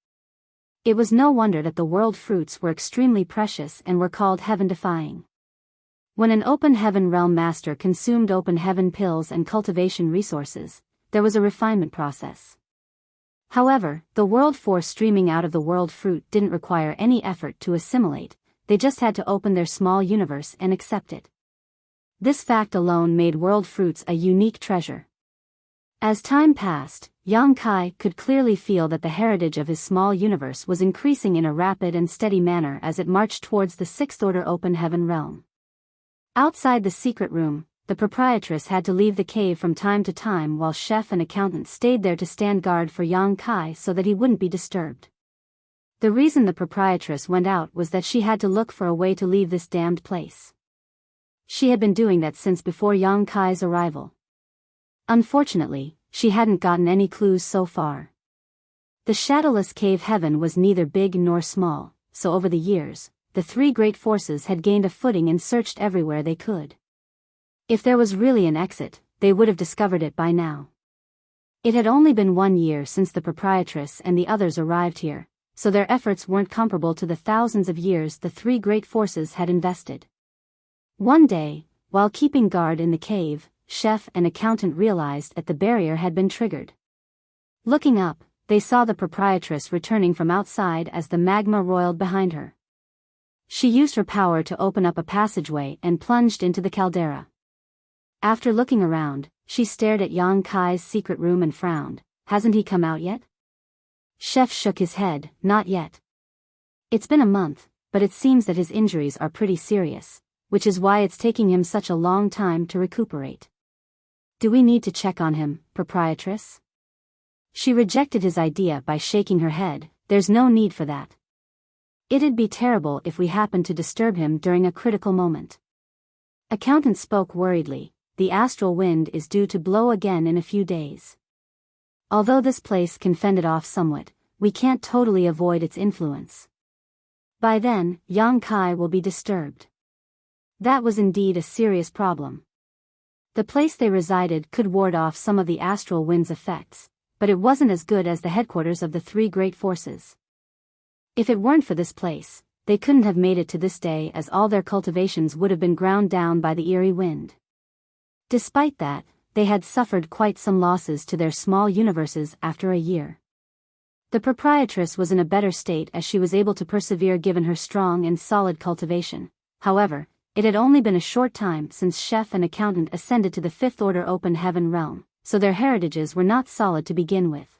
It was no wonder that the world fruits were extremely precious and were called heaven-defying. When an open heaven realm master consumed open heaven pills and cultivation resources, there was a refinement process. However, the world force streaming out of the world fruit didn't require any effort to assimilate, they just had to open their small universe and accept it. This fact alone made world fruits a unique treasure. As time passed, Yang Kai could clearly feel that the heritage of his small universe was increasing in a rapid and steady manner as it marched towards the sixth order open heaven realm. Outside the secret room, the proprietress had to leave the cave from time to time while chef and accountant stayed there to stand guard for Yang Kai so that he wouldn't be disturbed. The reason the proprietress went out was that she had to look for a way to leave this damned place. She had been doing that since before Yang Kai's arrival. Unfortunately, she hadn't gotten any clues so far. The shadowless cave heaven was neither big nor small, so over the years, the three great forces had gained a footing and searched everywhere they could. If there was really an exit, they would have discovered it by now. It had only been 1 year since the proprietress and the others arrived here, so their efforts weren't comparable to the thousands of years the three great forces had invested. One day, while keeping guard in the cave, chef and accountant realized that the barrier had been triggered. Looking up, they saw the proprietress returning from outside as the magma roiled behind her. She used her power to open up a passageway and plunged into the caldera. After looking around, she stared at Yang Kai's secret room and frowned. Hasn't he come out yet? Chef shook his head, not yet. It's been a month, but it seems that his injuries are pretty serious, which is why it's taking him such a long time to recuperate. Do we need to check on him, proprietress? She rejected his idea by shaking her head. There's no need for that. It'd be terrible if we happened to disturb him during a critical moment. Accountant spoke worriedly. The astral wind is due to blow again in a few days. Although this place can fend it off somewhat, we can't totally avoid its influence. By then, Yang Kai will be disturbed. That was indeed a serious problem. The place they resided could ward off some of the astral wind's effects, but it wasn't as good as the headquarters of the three great forces. If it weren't for this place, they couldn't have made it to this day as all their cultivations would have been ground down by the eerie wind. Despite that, they had suffered quite some losses to their small universes after a year. The proprietress was in a better state as she was able to persevere given her strong and solid cultivation. However, it had only been a short time since chef and accountant ascended to the fifth order open heaven realm, so their heritages were not solid to begin with.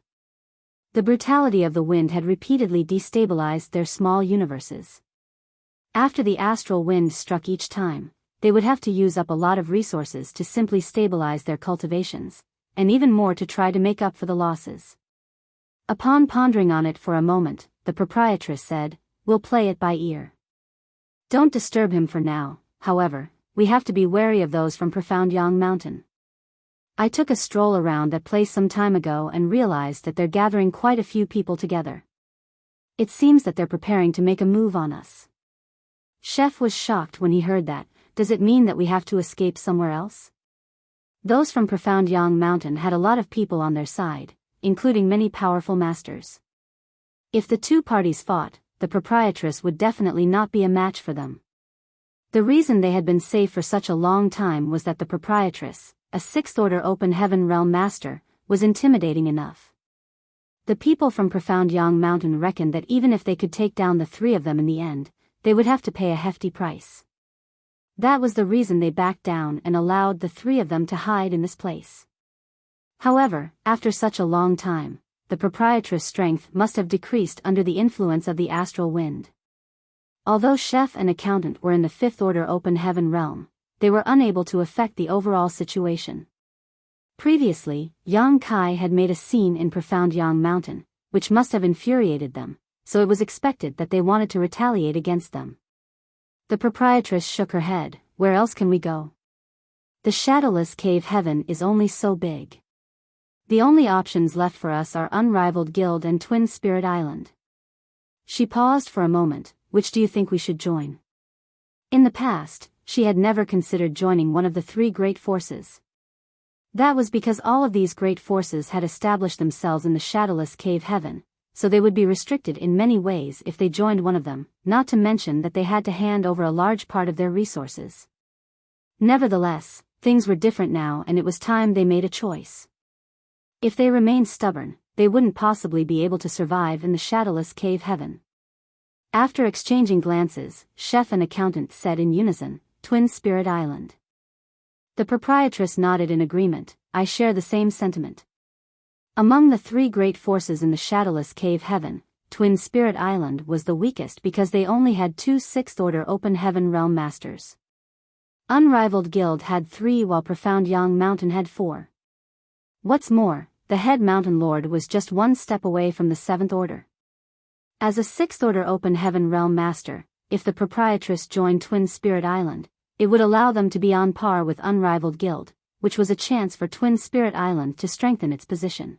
The brutality of the wind had repeatedly destabilized their small universes. After the astral wind struck each time, they would have to use up a lot of resources to simply stabilize their cultivations, and even more to try to make up for the losses. Upon pondering on it for a moment, the proprietress said, "We'll play it by ear. Don't disturb him for now, however, we have to be wary of those from Profound Yang Mountain. I took a stroll around that place some time ago and realized that they're gathering quite a few people together. It seems that they're preparing to make a move on us." Chef was shocked when he heard that. Does it mean that we have to escape somewhere else? Those from Profound Yang Mountain had a lot of people on their side, including many powerful masters. If the two parties fought, the proprietress would definitely not be a match for them. The reason they had been safe for such a long time was that the proprietress, a sixth-order open heaven realm master, was intimidating enough. The people from Profound Yang Mountain reckoned that even if they could take down the three of them in the end, they would have to pay a hefty price. That was the reason they backed down and allowed the three of them to hide in this place. However, after such a long time, the proprietress' strength must have decreased under the influence of the astral wind. Although chef and accountant were in the fifth order open heaven realm, they were unable to affect the overall situation. Previously, Yang Kai had made a scene in Profound Yang Mountain, which must have infuriated them, so it was expected that they wanted to retaliate against them. The proprietress shook her head. Where else can we go? The shadowless cave heaven is only so big. The only options left for us are Unrivaled Guild and Twin Spirit Island. She paused for a moment. Which do you think we should join? In the past, she had never considered joining one of the three great forces. That was because all of these great forces had established themselves in the shadowless cave heaven, so they would be restricted in many ways if they joined one of them, not to mention that they had to hand over a large part of their resources. Nevertheless, things were different now and it was time they made a choice. If they remained stubborn, they wouldn't possibly be able to survive in the shadowless cave heaven. After exchanging glances, chef and accountant said in unison, Twin Spirit Island. The proprietress nodded in agreement. I share the same sentiment. Among the three great forces in the shadowless cave heaven, Twin Spirit Island was the weakest because they only had 2 6th-order open heaven realm masters. Unrivaled Guild had 3 while Profound Yang Mountain had 4. What's more, the head mountain lord was just 1 step away from the 7th order. As a 6th-order open heaven realm master, if the proprietress joined Twin Spirit Island, it would allow them to be on par with Unrivaled Guild, which was a chance for Twin Spirit Island to strengthen its position.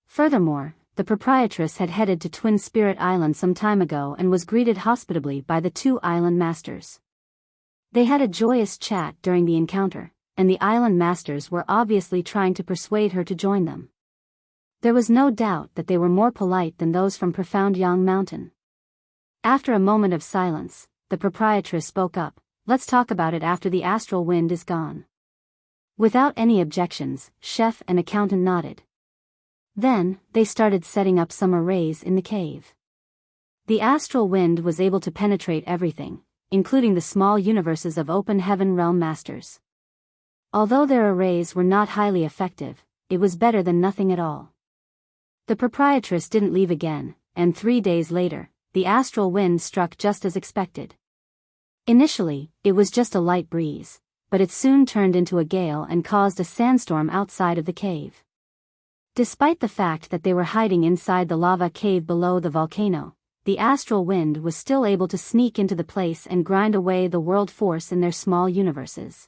Furthermore, the proprietress had headed to Twin Spirit Island some time ago and was greeted hospitably by the 2 island masters. They had a joyous chat during the encounter, and the island masters were obviously trying to persuade her to join them. There was no doubt that they were more polite than those from Profound Yang Mountain. After a moment of silence, the proprietress spoke up, let's talk about it after the astral wind is gone. Without any objections, chef and accountant nodded. Then, they started setting up some arrays in the cave. The astral wind was able to penetrate everything, including the small universes of open heaven realm masters. Although their arrays were not highly effective, it was better than nothing at all. The proprietress didn't leave again, and 3 days later, the astral wind struck just as expected. Initially, it was just a light breeze, but it soon turned into a gale and caused a sandstorm outside of the cave. Despite the fact that they were hiding inside the lava cave below the volcano, the astral wind was still able to sneak into the place and grind away the world force in their small universes.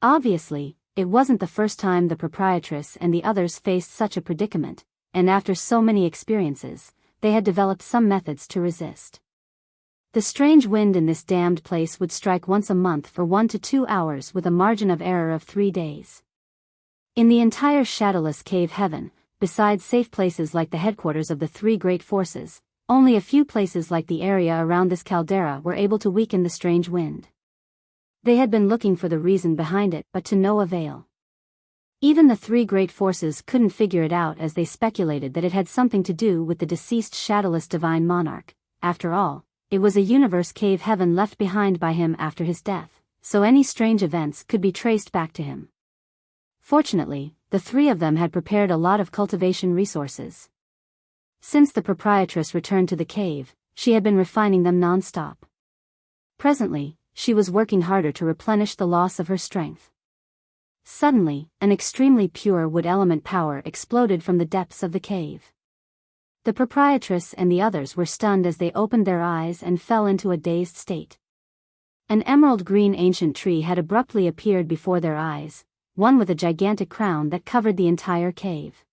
Obviously, it wasn't the first time the proprietress and the others faced such a predicament, and after so many experiences, they had developed some methods to resist. The strange wind in this damned place would strike once a month for 1 to 2 hours with a margin of error of 3 days. In the entire shadowless cave heaven, besides safe places like the headquarters of the 3 great forces, only a few places like the area around this caldera were able to weaken the strange wind. They had been looking for the reason behind it, but to no avail. Even the 3 great forces couldn't figure it out, as they speculated that it had something to do with the deceased shadowless divine monarch. After all, it was a universe cave heaven left behind by him after his death, so any strange events could be traced back to him. Fortunately, the 3 of them had prepared a lot of cultivation resources. Since the proprietress returned to the cave, she had been refining them non-stop. Presently, she was working harder to replenish the loss of her strength. Suddenly, an extremely pure wood element power exploded from the depths of the cave. The proprietress and the others were stunned as they opened their eyes and fell into a dazed state. An emerald green ancient tree had abruptly appeared before their eyes, one with a gigantic crown that covered the entire cave.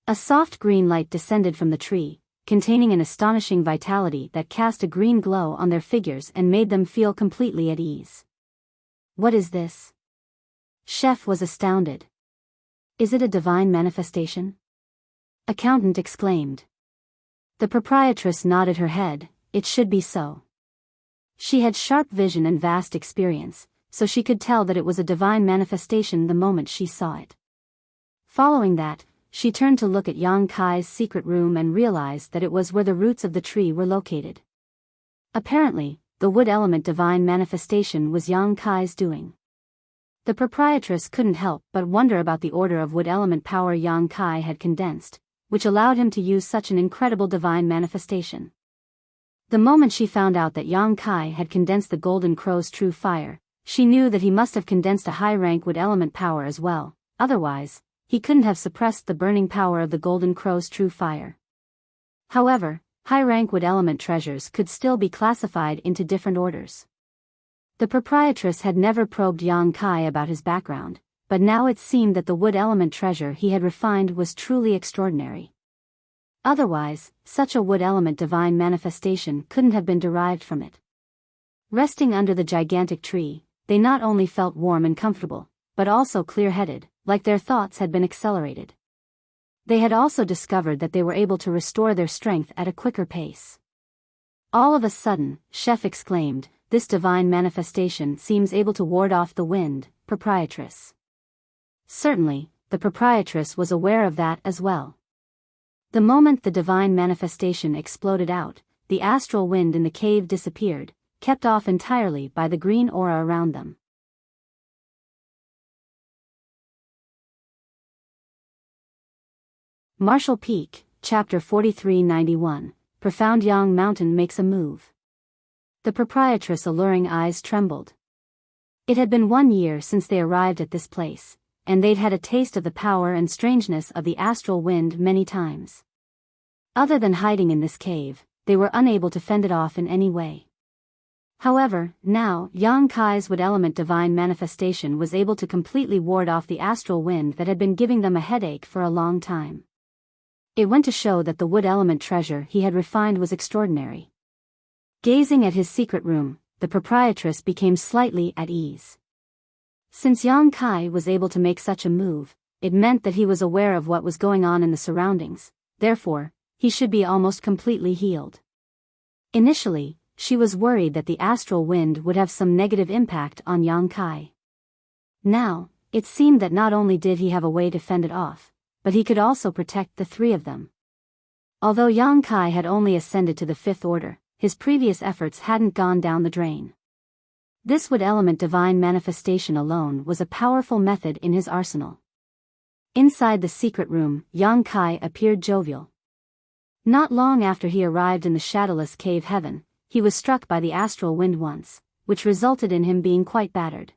A soft green light descended from the tree, containing an astonishing vitality that cast a green glow on their figures and made them feel completely at ease. What is this? Chef was astounded. Is it a divine manifestation? Accountant exclaimed. The proprietress nodded her head, it should be so. She had sharp vision and vast experience, so she could tell that it was a divine manifestation the moment she saw it. Following that, she turned to look at Yang Kai's secret room and realized that it was where the roots of the tree were located. Apparently, the wood element divine manifestation was Yang Kai's doing. The proprietress couldn't help but wonder about the order of wood element power Yang Kai had condensed, which allowed him to use such an incredible divine manifestation. The moment she found out that Yang Kai had condensed the Golden Crow's true fire, she knew that he must have condensed a high-rank wood element power as well, otherwise, he couldn't have suppressed the burning power of the Golden Crow's true fire. However, high-rank wood element treasures could still be classified into different orders. The proprietress had never probed Yang Kai about his background, but now it seemed that the wood element treasure he had refined was truly extraordinary. Otherwise, such a wood element divine manifestation couldn't have been derived from it. Resting under the gigantic tree, they not only felt warm and comfortable, but also clear-headed, like their thoughts had been accelerated. They had also discovered that they were able to restore their strength at a quicker pace. All of a sudden, Chef exclaimed, "This divine manifestation seems able to ward off the wind, proprietress." Certainly, the proprietress was aware of that as well. The moment the divine manifestation exploded out, the astral wind in the cave disappeared, kept off entirely by the green aura around them. Martial Peak, Chapter 4391, Profound Yang Mountain makes a move. The proprietress' alluring eyes trembled. It had been 1 year since they arrived at this place, and they'd had a taste of the power and strangeness of the astral wind many times. Other than hiding in this cave, they were unable to fend it off in any way. However, now, Yang Kai's wood element divine manifestation was able to completely ward off the astral wind that had been giving them a headache for a long time. It went to show that the wood element treasure he had refined was extraordinary. Gazing at his secret room, the proprietress became slightly at ease. Since Yang Kai was able to make such a move, it meant that he was aware of what was going on in the surroundings, therefore, he should be almost completely healed. Initially, she was worried that the astral wind would have some negative impact on Yang Kai. Now, it seemed that not only did he have a way to fend it off, but he could also protect the three of them. Although Yang Kai had only ascended to the 5th order, his previous efforts hadn't gone down the drain. This wood element divine manifestation alone was a powerful method in his arsenal. Inside the secret room, Yang Kai appeared jovial. Not long after he arrived in the shadowless cave heaven, he was struck by the astral wind once, which resulted in him being quite battered.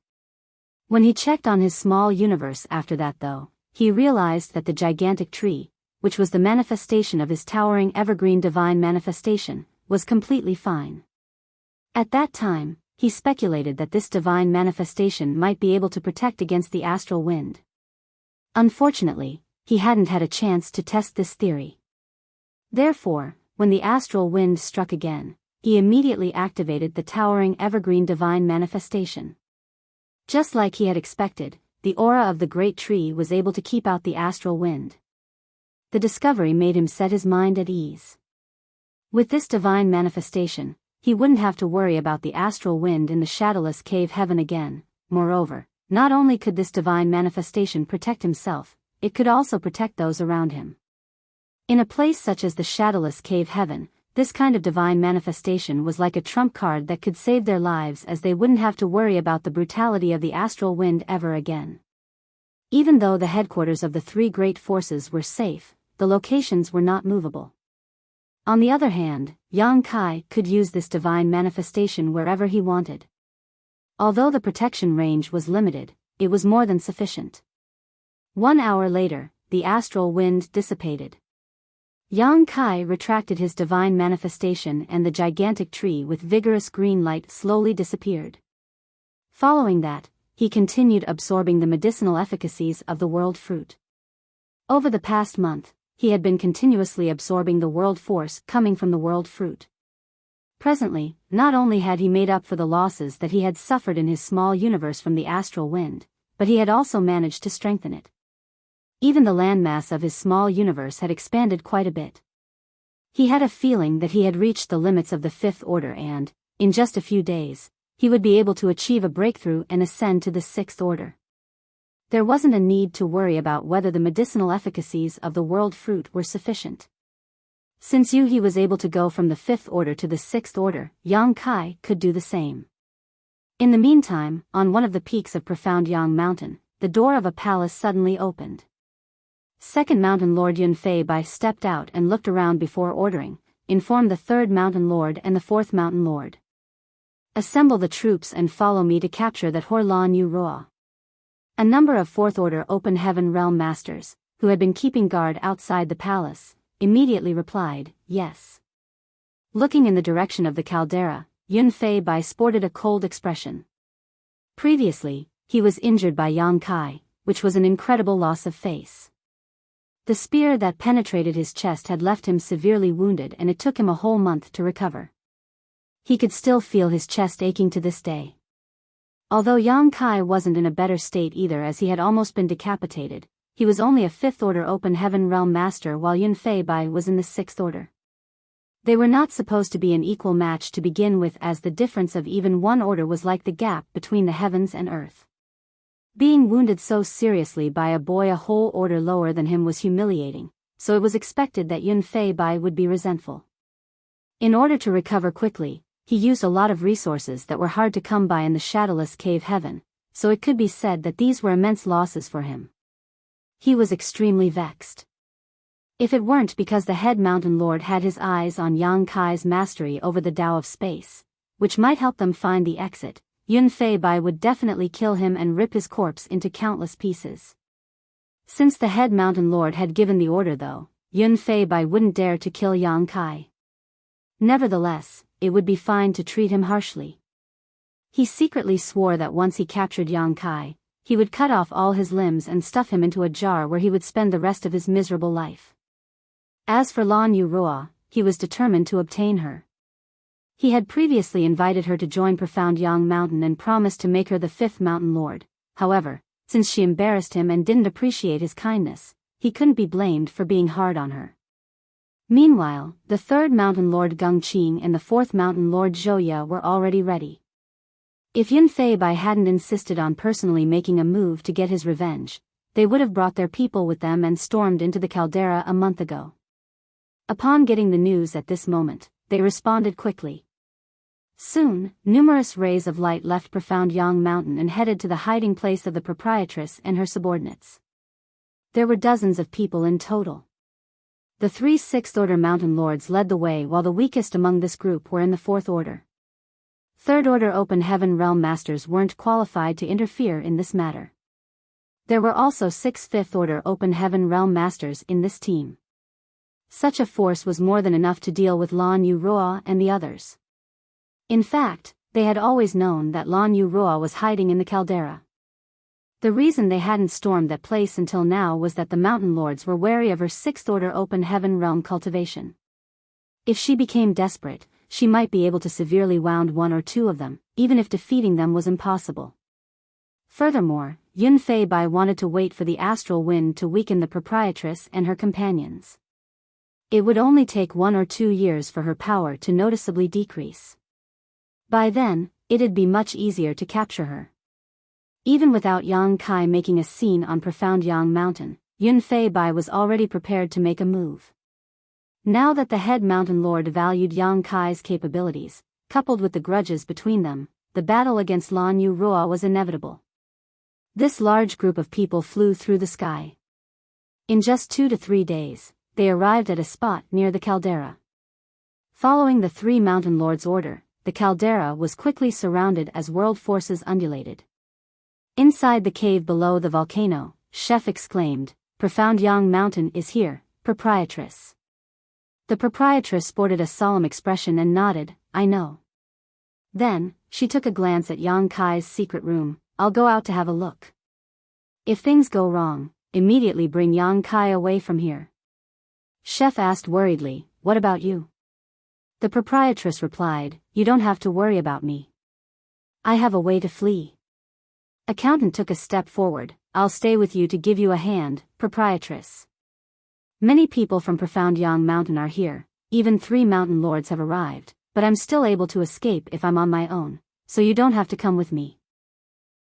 When he checked on his small universe after that though, he realized that the gigantic tree, which was the manifestation of his towering evergreen divine manifestation, was completely fine. At that time, he speculated that this divine manifestation might be able to protect against the astral wind. Unfortunately, he hadn't had a chance to test this theory. Therefore, when the astral wind struck again, he immediately activated the towering evergreen divine manifestation. Just like he had expected, the aura of the great tree was able to keep out the astral wind. The discovery made him set his mind at ease. With this divine manifestation, he wouldn't have to worry about the astral wind in the shadowless cave heaven again. Moreover, not only could this divine manifestation protect himself, it could also protect those around him. In a place such as the shadowless cave heaven, this kind of divine manifestation was like a trump card that could save their lives, as they wouldn't have to worry about the brutality of the astral wind ever again. Even though the headquarters of the three great forces were safe, the locations were not movable. On the other hand, Yang Kai could use this divine manifestation wherever he wanted. Although the protection range was limited, it was more than sufficient. 1 hour later, the astral wind dissipated. Yang Kai retracted his divine manifestation and the gigantic tree with vigorous green light slowly disappeared. Following that, he continued absorbing the medicinal efficacies of the world fruit. Over the past month, he had been continuously absorbing the world force coming from the world fruit. Presently, not only had he made up for the losses that he had suffered in his small universe from the astral wind, but he had also managed to strengthen it. Even the landmass of his small universe had expanded quite a bit. He had a feeling that he had reached the limits of the 5th order and, in just a few days, he would be able to achieve a breakthrough and ascend to the 6th order. There wasn't a need to worry about whether the medicinal efficacies of the world fruit were sufficient. Since he was able to go from the 5th order to the 6th order, Yang Kai could do the same. In the meantime, on one of the peaks of Profound Yang Mountain, the door of a palace suddenly opened. Second Mountain Lord Yunfei Bai stepped out and looked around before ordering, "Inform the 3rd Mountain Lord and the 4th Mountain Lord. Assemble the troops and follow me to capture that Horlan Yu Roa." A number of 4th Order Open Heaven Realm Masters, who had been keeping guard outside the palace, immediately replied, "Yes." Looking in the direction of the caldera, Yunfei Bai sported a cold expression. Previously, he was injured by Yang Kai, which was an incredible loss of face. The spear that penetrated his chest had left him severely wounded, and it took him a whole month to recover. He could still feel his chest aching to this day. Although Yang Kai wasn't in a better state either, as he had almost been decapitated, he was only a 5th Order Open Heaven Realm Master while Yunfei Bai was in the 6th Order. They were not supposed to be an equal match to begin with, as the difference of even one order was like the gap between the heavens and earth. Being wounded so seriously by a boy a whole order lower than him was humiliating, so it was expected that Yun Fei Bai would be resentful. In order to recover quickly, he used a lot of resources that were hard to come by in the shadowless cave heaven, so it could be said that these were immense losses for him. He was extremely vexed. If it weren't because the head mountain lord had his eyes on Yang Kai's mastery over the Tao of space, which might help them find the exit, Yun Fei Bai would definitely kill him and rip his corpse into countless pieces. Since the head mountain lord had given the order though, Yun Fei Bai wouldn't dare to kill Yang Kai. Nevertheless, it would be fine to treat him harshly. He secretly swore that once he captured Yang Kai, he would cut off all his limbs and stuff him into a jar where he would spend the rest of his miserable life. As for Lan Yu Ruo, he was determined to obtain her. He had previously invited her to join Profound Yang Mountain and promised to make her the fifth mountain lord. However, since she embarrassed him and didn't appreciate his kindness, he couldn't be blamed for being hard on her. Meanwhile, the third mountain lord Gung Qing and the fourth mountain lord Zhou Ye were already ready. If Yun Fei Bai hadn't insisted on personally making a move to get his revenge, they would have brought their people with them and stormed into the caldera a month ago. Upon getting the news at this moment, they responded quickly. Soon, numerous rays of light left Profound Yang Mountain and headed to the hiding place of the proprietress and her subordinates. There were dozens of people in total. The 3 Sixth Order Mountain Lords led the way while the weakest among this group were in the Fourth Order. Third Order Open Heaven Realm Masters weren't qualified to interfere in this matter. There were also 6 Fifth Order Open Heaven Realm Masters in this team. Such a force was more than enough to deal with Lan Yu Ruo and the others. In fact, they had always known that Lan Yu Ruo was hiding in the caldera. The reason they hadn't stormed that place until now was that the Mountain Lords were wary of her Sixth Order Open Heaven Realm cultivation. If she became desperate, she might be able to severely wound one or two of them, even if defeating them was impossible. Furthermore, Yun Fei Bai wanted to wait for the astral wind to weaken the proprietress and her companions. It would only take 1 or 2 years for her power to noticeably decrease. By then, it'd be much easier to capture her. Even without Yang Kai making a scene on Profound Yang Mountain, Yun Fei Bai was already prepared to make a move. Now that the head mountain lord valued Yang Kai's capabilities, coupled with the grudges between them, the battle against Lan Yu Ruo was inevitable. This large group of people flew through the sky. In just 2 to 3 days, they arrived at a spot near the caldera. Following the 3 mountain lords' order, the caldera was quickly surrounded as world forces undulated. Inside the cave below the volcano, Chef exclaimed, "Profound Yang Mountain is here, proprietress." The proprietress sported a solemn expression and nodded, "I know." Then, she took a glance at Yang Kai's secret room. "I'll go out to have a look. If things go wrong, immediately bring Yang Kai away from here." Chef asked worriedly, "What about you?" The proprietress replied, "You don't have to worry about me. I have a way to flee." Accountant took a step forward, "I'll stay with you to give you a hand, proprietress. Many people from Profound Yang Mountain are here, even 3 mountain lords have arrived, but I'm still able to escape if I'm on my own, so you don't have to come with me."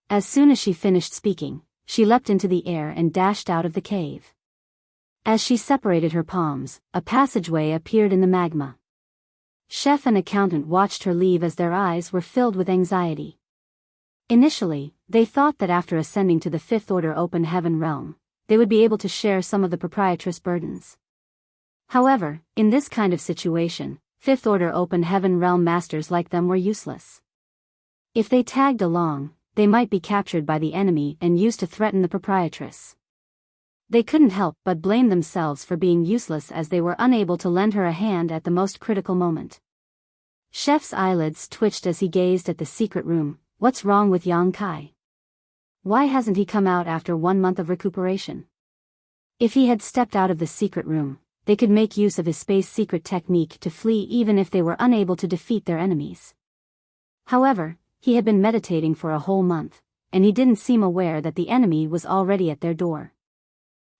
As soon as she finished speaking, she leapt into the air and dashed out of the cave. As she separated her palms, a passageway appeared in the magma. Chef and accountant watched her leave as their eyes were filled with anxiety. Initially, they thought that after ascending to the Fifth Order Open Heaven Realm, they would be able to share some of the proprietress' burdens. However, in this kind of situation, Fifth Order Open Heaven Realm Masters like them were useless. If they tagged along, they might be captured by the enemy and used to threaten the proprietress. They couldn't help but blame themselves for being useless as they were unable to lend her a hand at the most critical moment. Chef's eyelids twitched as he gazed at the secret room. What's wrong with Yang Kai? Why hasn't he come out after 1 month of recuperation? If he had stepped out of the secret room, they could make use of his space secret technique to flee even if they were unable to defeat their enemies. However, he had been meditating for a whole month, and he didn't seem aware that the enemy was already at their door.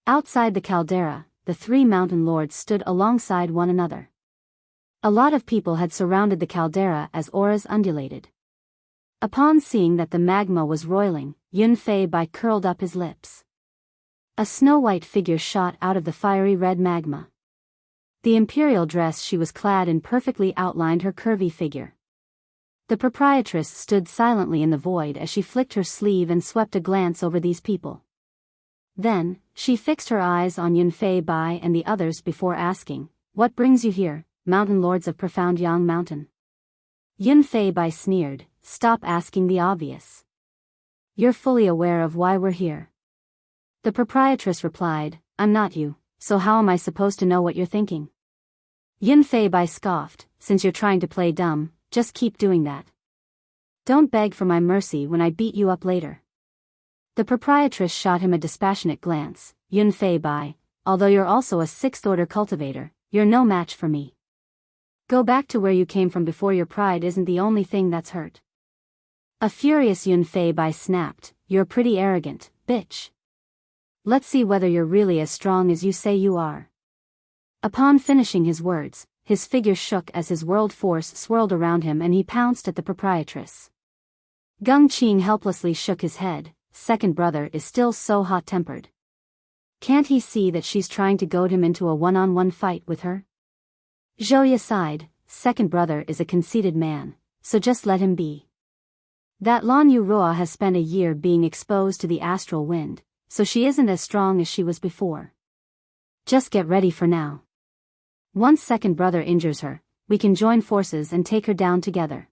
Outside the caldera, the 3 mountain lords stood alongside one another. A lot of people had surrounded the caldera as auras undulated. Upon seeing that the magma was roiling, Yun Fei Bai curled up his lips. A snow-white figure shot out of the fiery red magma. The imperial dress she was clad in perfectly outlined her curvy figure. The proprietress stood silently in the void as she flicked her sleeve and swept a glance over these people. Then, she fixed her eyes on Yunfei Bai and the others before asking, "What brings you here, mountain lords of profound Yang Mountain?" Yunfei Bai sneered, "Stop asking the obvious. You're fully aware of why we're here." The proprietress replied, "I'm not you, so how am I supposed to know what you're thinking?" Yunfei Bai scoffed, "Since you're trying to play dumb, just keep doing that. Don't beg for my mercy when I beat you up later." The proprietress shot him a dispassionate glance. "Yunfei Bai, although you're also a sixth-order cultivator, you're no match for me. Go back to where you came from before your pride isn't the only thing that's hurt." A furious Yunfei Bai snapped, "You're pretty arrogant, bitch. Let's see whether you're really as strong as you say you are." Upon finishing his words, his figure shook as his world force swirled around him and he pounced at the proprietress. Gung Qing helplessly shook his head. Second brother is still so hot-tempered. Can't he see that she's trying to goad him into a one-on-one fight with her? Zhouya sighed, second brother is a conceited man, so just let him be. That Lan Yuroa has spent a year being exposed to the astral wind, so she isn't as strong as she was before. Just get ready for now. Once second brother injures her, we can join forces and take her down together.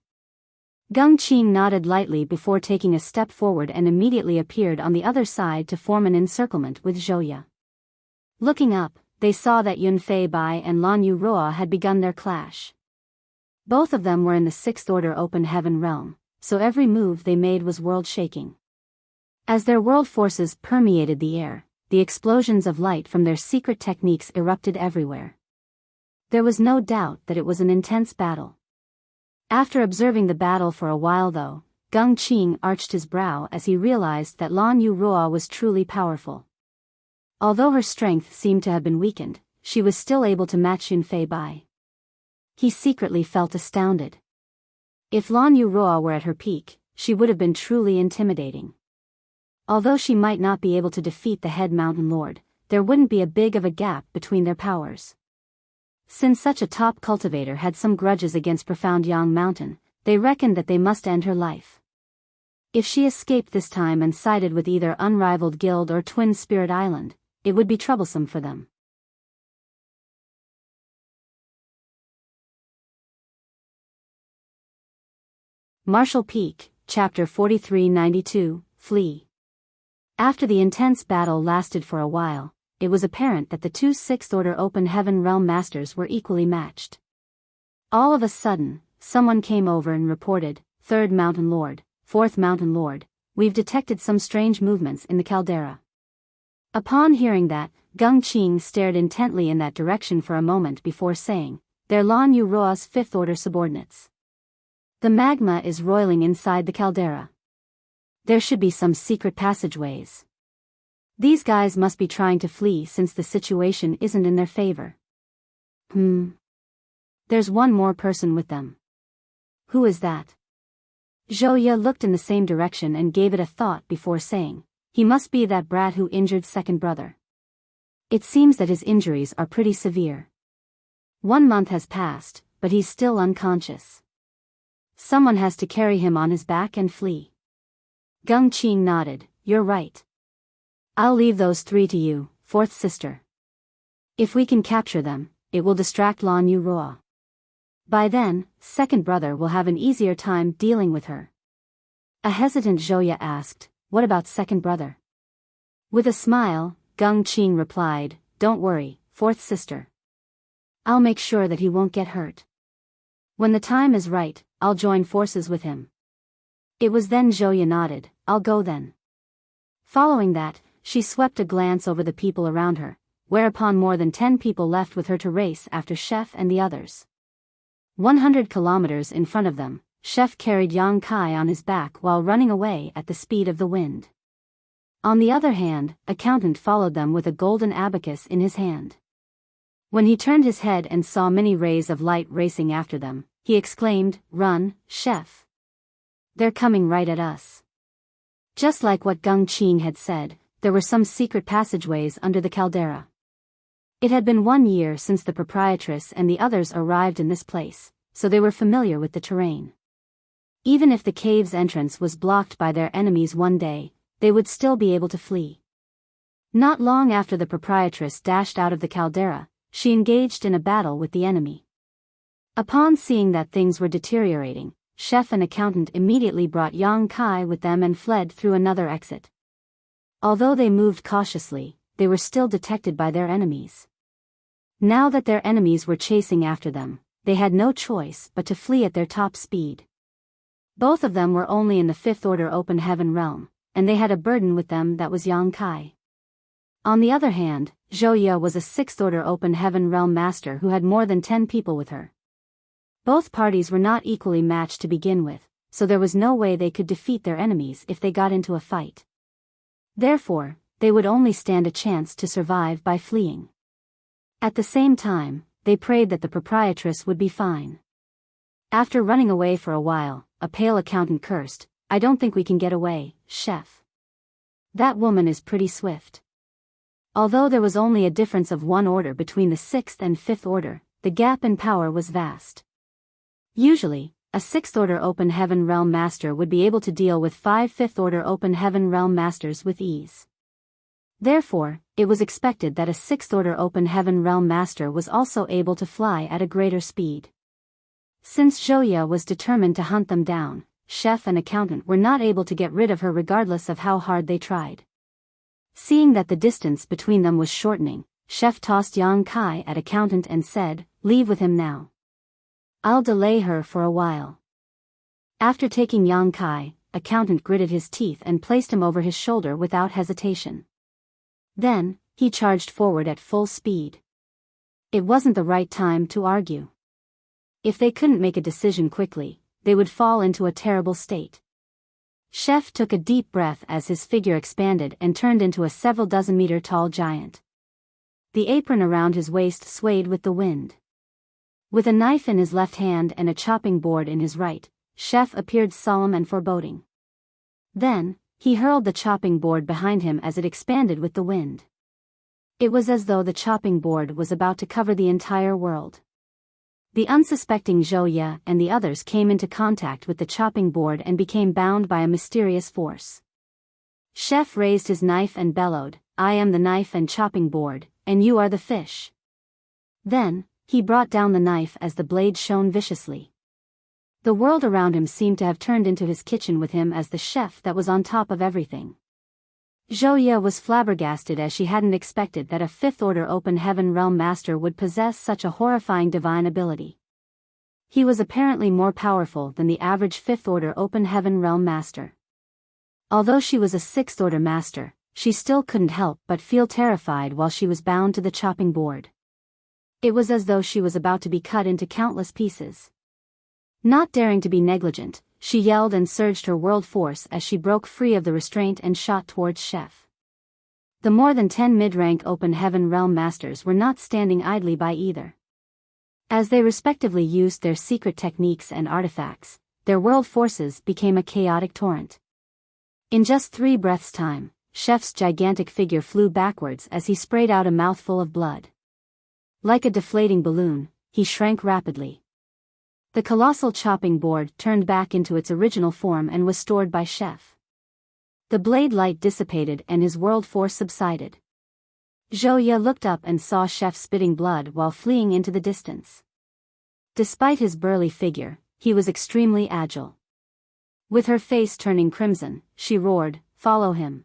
Gung Qing nodded lightly before taking a step forward and immediately appeared on the other side to form an encirclement with Zhouya. Looking up, they saw that Yunfei Bai and Lan Yuroa had begun their clash. Both of them were in the sixth order open heaven realm, so every move they made was world-shaking. As their world forces permeated the air, the explosions of light from their secret techniques erupted everywhere. There was no doubt that it was an intense battle. After observing the battle for a while though, Gung Qing arched his brow as he realized that Lan Yuroa was truly powerful. Although her strength seemed to have been weakened, she was still able to match Yunfei Bai. He secretly felt astounded. If Lan Yuroa were at her peak, she would have been truly intimidating. Although she might not be able to defeat the head mountain lord, there wouldn't be a big of a gap between their powers. Since such a top cultivator had some grudges against profound Yang Mountain, they reckoned that they must end her life. If she escaped this time and sided with either unrivaled guild or Twin Spirit Island, it would be troublesome for them. Marshall Peak, Chapter 4392, Flee. After the intense battle lasted for a while, it was apparent that the two sixth-order open heaven realm masters were equally matched. All of a sudden, someone came over and reported, "Third Mountain Lord, Fourth Mountain Lord, we've detected some strange movements in the caldera." Upon hearing that, Gung Qing stared intently in that direction for a moment before saying, "They're Lan Yuroa's fifth-order subordinates. The magma is roiling inside the caldera. There should be some secret passageways. These guys must be trying to flee since the situation isn't in their favor. There's one more person with them. Who is that?" Zhouya looked in the same direction and gave it a thought before saying, "He must be that brat who injured second brother. It seems that his injuries are pretty severe. 1 month has passed, but he's still unconscious. Someone has to carry him on his back and flee." Gung Qing nodded, "You're right. I'll leave those 3 to you, fourth sister. If we can capture them, it will distract Lan Yuroa. By then, second brother will have an easier time dealing with her." A hesitant Zhouya asked, "What about second brother?" With a smile, Gung Qing replied, "Don't worry, fourth sister. I'll make sure that he won't get hurt. When the time is right, I'll join forces with him." It was then Zhouya nodded, "I'll go then." Following that, she swept a glance over the people around her, whereupon more than 10 people left with her to race after Chef and the others. 100 kilometers in front of them, Chef carried Yang Kai on his back while running away at the speed of the wind. On the other hand, Accountant followed them with a golden abacus in his hand. When he turned his head and saw many rays of light racing after them, he exclaimed, "Run, Chef! They're coming right at us." Just like what Gung Qing had said, there were some secret passageways under the caldera. It had been 1 year since the proprietress and the others arrived in this place, so they were familiar with the terrain. Even if the cave's entrance was blocked by their enemies one day, they would still be able to flee. Not long after the proprietress dashed out of the caldera, she engaged in a battle with the enemy. Upon seeing that things were deteriorating, chef and accountant immediately brought Yang Kai with them and fled through another exit. Although they moved cautiously, they were still detected by their enemies. Now that their enemies were chasing after them, they had no choice but to flee at their top speed. Both of them were only in the 5th order open heaven realm, and they had a burden with them that was Yang Kai. On the other hand, Zhou Ye was a 6th order open heaven realm master who had more than 10 people with her. Both parties were not equally matched to begin with, so there was no way they could defeat their enemies if they got into a fight. Therefore, they would only stand a chance to survive by fleeing. At the same time, they prayed that the proprietress would be fine. After running away for a while, a pale accountant cursed, "I don't think we can get away, chef. That woman is pretty swift." Although there was only a difference of 1 order between the 6th and 5th order, the gap in power was vast. Usually, a 6th order open heaven realm master would be able to deal with 5 5th order open heaven realm masters with ease. Therefore, it was expected that a 6th order open heaven realm master was also able to fly at a greater speed. Since Zhou Ye was determined to hunt them down, chef and accountant were not able to get rid of her regardless of how hard they tried. Seeing that the distance between them was shortening, chef tossed Yang Kai at accountant and said, "Leave with him now. I'll delay her for a while." After taking Yang Kai, accountant gritted his teeth and placed him over his shoulder without hesitation. Then, he charged forward at full speed. It wasn't the right time to argue. If they couldn't make a decision quickly, they would fall into a terrible state. Chef took a deep breath as his figure expanded and turned into a several dozen meter tall giant. The apron around his waist swayed with the wind. With a knife in his left hand and a chopping board in his right, Chef appeared solemn and foreboding. Then, he hurled the chopping board behind him as it expanded with the wind. It was as though the chopping board was about to cover the entire world. The unsuspecting Zhou Ye and the others came into contact with the chopping board and became bound by a mysterious force. Chef raised his knife and bellowed, "I am the knife and chopping board, and you are the fish." Then, he brought down the knife as the blade shone viciously. The world around him seemed to have turned into his kitchen with him as the chef that was on top of everything. Zhou Ye was flabbergasted as she hadn't expected that a 5th order open heaven realm master would possess such a horrifying divine ability. He was apparently more powerful than the average 5th order open heaven realm master. Although she was a 6th order master, she still couldn't help but feel terrified while she was bound to the chopping board. It was as though she was about to be cut into countless pieces. Not daring to be negligent, she yelled and surged her world force as she broke free of the restraint and shot towards Chef. The more than 10 mid-rank open heaven realm masters were not standing idly by either. As they respectively used their secret techniques and artifacts, their world forces became a chaotic torrent. In just 3 breaths' time, Chef's gigantic figure flew backwards as he sprayed out a mouthful of blood. Like a deflating balloon, he shrank rapidly. The colossal chopping board turned back into its original form and was stored by Chef. The blade light dissipated and his world force subsided. Zhou Ye looked up and saw Chef spitting blood while fleeing into the distance. Despite his burly figure, he was extremely agile. With her face turning crimson, she roared, "Follow him.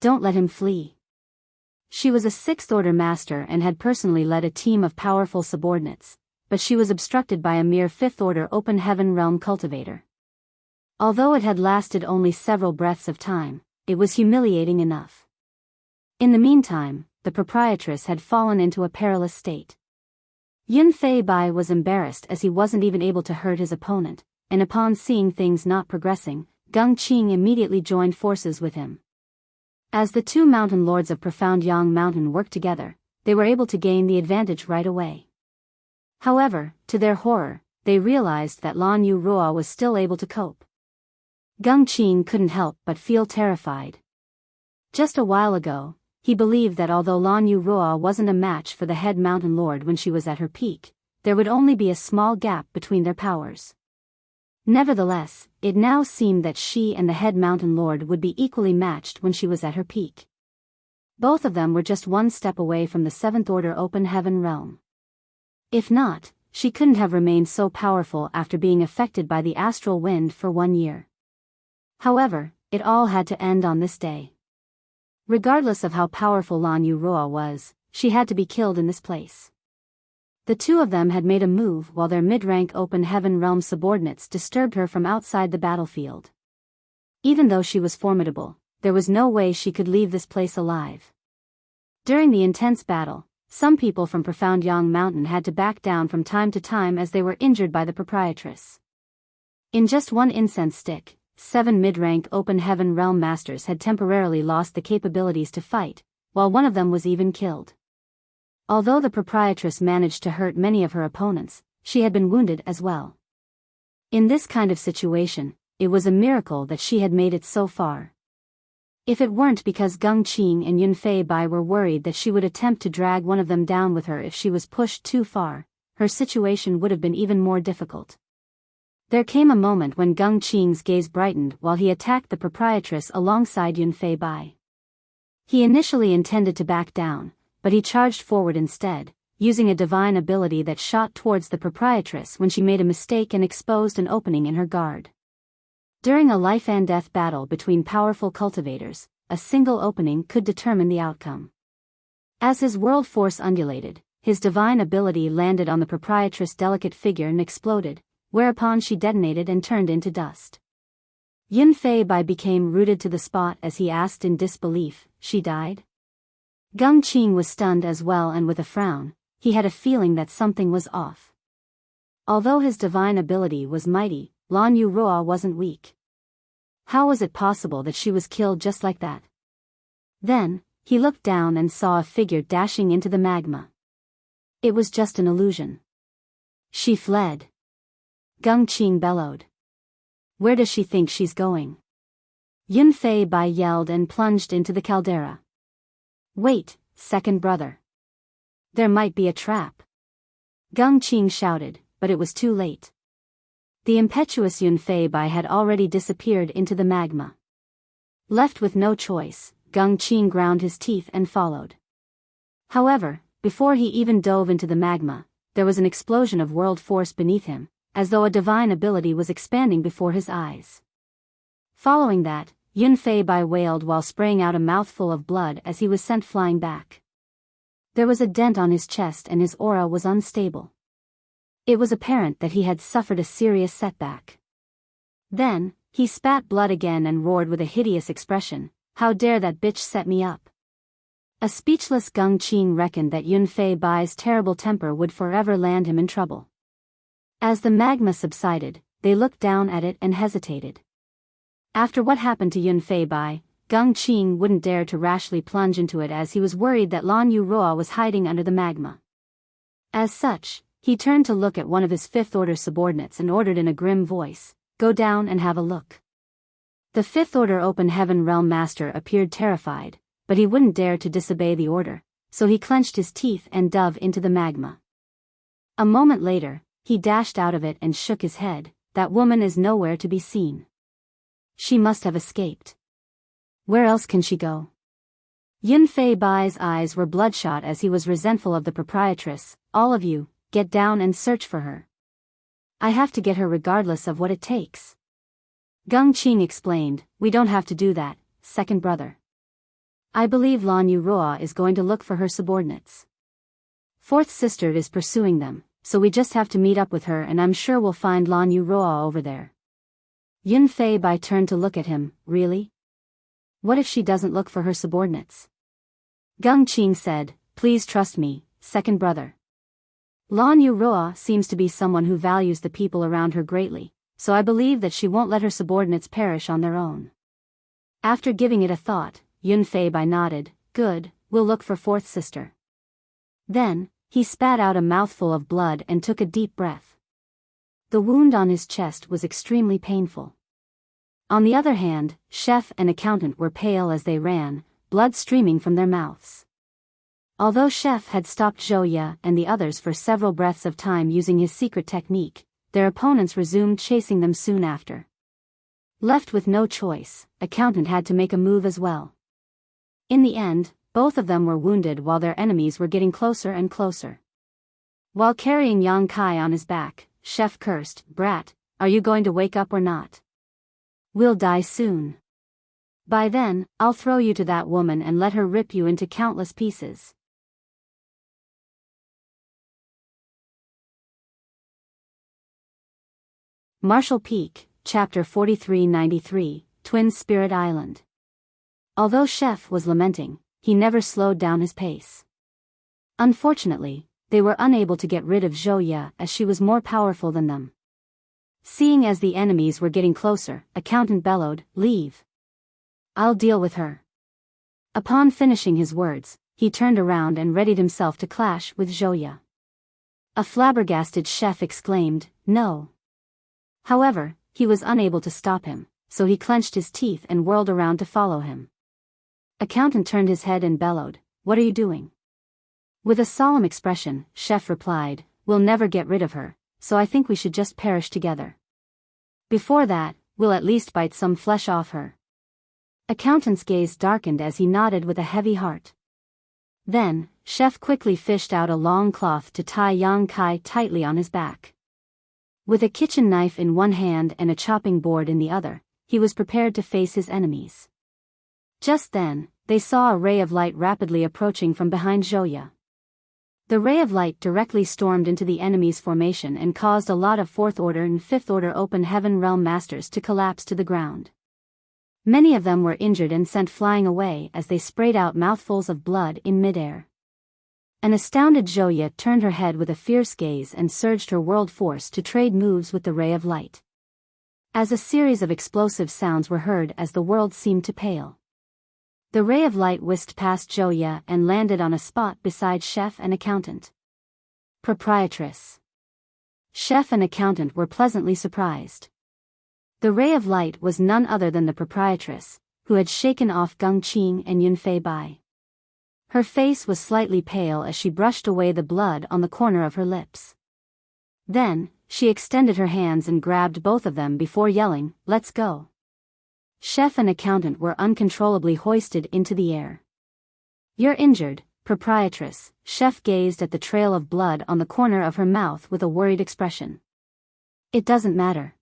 Don't let him flee." She was a 6th order master and had personally led a team of powerful subordinates, but she was obstructed by a mere 5th order open heaven realm cultivator. Although it had lasted only several breaths of time, it was humiliating enough. In the meantime, the proprietress had fallen into a perilous state. Yun Fei Bai was embarrassed as he wasn't even able to hurt his opponent, and upon seeing things not progressing, Gung Qing immediately joined forces with him. As the 2 mountain lords of Profound Yang Mountain worked together, they were able to gain the advantage right away. However, to their horror, they realized that Lan Yu Ruo was still able to cope. Gung Qing couldn't help but feel terrified. Just a while ago, he believed that although Lan Yu Ruo wasn't a match for the head mountain lord when she was at her peak, there would only be a small gap between their powers. Nevertheless, it now seemed that she and the head mountain lord would be equally matched when she was at her peak. Both of them were just one step away from the seventh order open heaven realm. If not, she couldn't have remained so powerful after being affected by the astral wind for 1 year. However, it all had to end on this day. Regardless of how powerful Lan Yu Ruo was, she had to be killed in this place. The two of them had made a move while their mid-rank open heaven realm subordinates disturbed her from outside the battlefield. Even though she was formidable, there was no way she could leave this place alive. During the intense battle, some people from Profound Yang Mountain had to back down from time to time as they were injured by the proprietress. In just one incense stick, 7 mid-rank open heaven realm masters had temporarily lost the capabilities to fight, while one of them was even killed. Although the proprietress managed to hurt many of her opponents, she had been wounded as well. In this kind of situation, it was a miracle that she had made it so far. If it weren't because Geng Qing and Yunfei Bai were worried that she would attempt to drag one of them down with her if she was pushed too far, her situation would have been even more difficult. There came a moment when Geng Qing's gaze brightened while he attacked the proprietress alongside Yunfei Bai. He initially intended to back down, but he charged forward instead, using a divine ability that shot towards the proprietress when she made a mistake and exposed an opening in her guard. During a life-and-death battle between powerful cultivators, a single opening could determine the outcome. As his world force undulated, his divine ability landed on the proprietress' delicate figure and exploded, whereupon she detonated and turned into dust. Yunfei Bai became rooted to the spot as he asked in disbelief, "She died?" Geng Qing was stunned as well, and with a frown, he had a feeling that something was off. Although his divine ability was mighty, Lan Yu Ruo wasn't weak. How was it possible that she was killed just like that? Then, he looked down and saw a figure dashing into the magma. It was just an illusion. She fled. Geng Qing bellowed. Where does she think she's going? Yunfei Bai yelled and plunged into the caldera. Wait, second brother. There might be a trap. Geng Qing shouted, but it was too late. The impetuous Yunfei Bai had already disappeared into the magma. Left with no choice, Geng Qing ground his teeth and followed. However, before he even dove into the magma, there was an explosion of world force beneath him, as though a divine ability was expanding before his eyes. Following that, Yunfei Bai wailed while spraying out a mouthful of blood as he was sent flying back. There was a dent on his chest and his aura was unstable. It was apparent that he had suffered a serious setback. Then, he spat blood again and roared with a hideous expression, "How dare that bitch set me up?" A speechless Geng Qing reckoned that Yunfei Bai's terrible temper would forever land him in trouble. As the magma subsided, they looked down at it and hesitated. After what happened to Yunfei Bai, Geng Qing wouldn't dare to rashly plunge into it as he was worried that Lan Yu Ruo was hiding under the magma. As such, he turned to look at one of his fifth-order subordinates and ordered in a grim voice, "Go down and have a look." The fifth-order open heaven realm master appeared terrified, but he wouldn't dare to disobey the order, so he clenched his teeth and dove into the magma. A moment later, he dashed out of it and shook his head. "That woman is nowhere to be seen. She must have escaped. Where else can she go?" Yunfei Bai's eyes were bloodshot as he was resentful of the proprietress. "All of you, get down and search for her. I have to get her regardless of what it takes." Geng Qing explained, "We don't have to do that, second brother. I believe Lan Yu Ruo is going to look for her subordinates. Fourth sister is pursuing them, so we just have to meet up with her and I'm sure we'll find Lan Yu Ruo over there." Yunfei Bai turned to look at him. "Really? What if she doesn't look for her subordinates?" Geng Qing said, "Please trust me, second brother. Lan Yu Ruo seems to be someone who values the people around her greatly, so I believe that she won't let her subordinates perish on their own." After giving it a thought, Yunfei Bai nodded. "Good, we'll look for fourth sister." Then, he spat out a mouthful of blood and took a deep breath. The wound on his chest was extremely painful. On the other hand, chef and accountant were pale as they ran, blood streaming from their mouths. Although Chef had stopped Zhou Ye and the others for several breaths of time using his secret technique, their opponents resumed chasing them soon after. Left with no choice, Accountant had to make a move as well. In the end, both of them were wounded while their enemies were getting closer and closer. While carrying Yang Kai on his back, Chef cursed, "Brat, are you going to wake up or not? We'll die soon. By then, I'll throw you to that woman and let her rip you into countless pieces." Marshall Peak, Chapter 4393, Twin Spirit Island. Although Chef was lamenting, he never slowed down his pace. Unfortunately, they were unable to get rid of Zhou Ye as she was more powerful than them. Seeing as the enemies were getting closer, Accountant bellowed, "Leave. I'll deal with her." Upon finishing his words, he turned around and readied himself to clash with Zhou Ye. A flabbergasted Chef exclaimed, "No." However, he was unable to stop him, so he clenched his teeth and whirled around to follow him. Accountant turned his head and bellowed, "What are you doing?" With a solemn expression, Chef replied, "We'll never get rid of her, so I think we should just perish together. Before that, we'll at least bite some flesh off her." Accountant's gaze darkened as he nodded with a heavy heart. Then, Chef quickly fished out a long cloth to tie Yang Kai tightly on his back. With a kitchen knife in one hand and a chopping board in the other, he was prepared to face his enemies. Just then, they saw a ray of light rapidly approaching from behind Zhou Ye. The ray of light directly stormed into the enemy's formation and caused a lot of 4th Order and 5th Order Open Heaven Realm Masters to collapse to the ground. Many of them were injured and sent flying away as they sprayed out mouthfuls of blood in midair. An astounded Zhou Ye turned her head with a fierce gaze and surged her world force to trade moves with the ray of light. As a series of explosive sounds were heard as the world seemed to pale. The ray of light whisked past Zhou Ye and landed on a spot beside Chef and Accountant. Proprietress. Chef and Accountant were pleasantly surprised. The ray of light was none other than the proprietress, who had shaken off Geng Qing and Yunfei Bai. Her face was slightly pale as she brushed away the blood on the corner of her lips. Then, she extended her hands and grabbed both of them before yelling, "Let's go." Chef and Accountant were uncontrollably hoisted into the air. "You're injured, proprietress." Chef gazed at the trail of blood on the corner of her mouth with a worried expression. "It doesn't matter."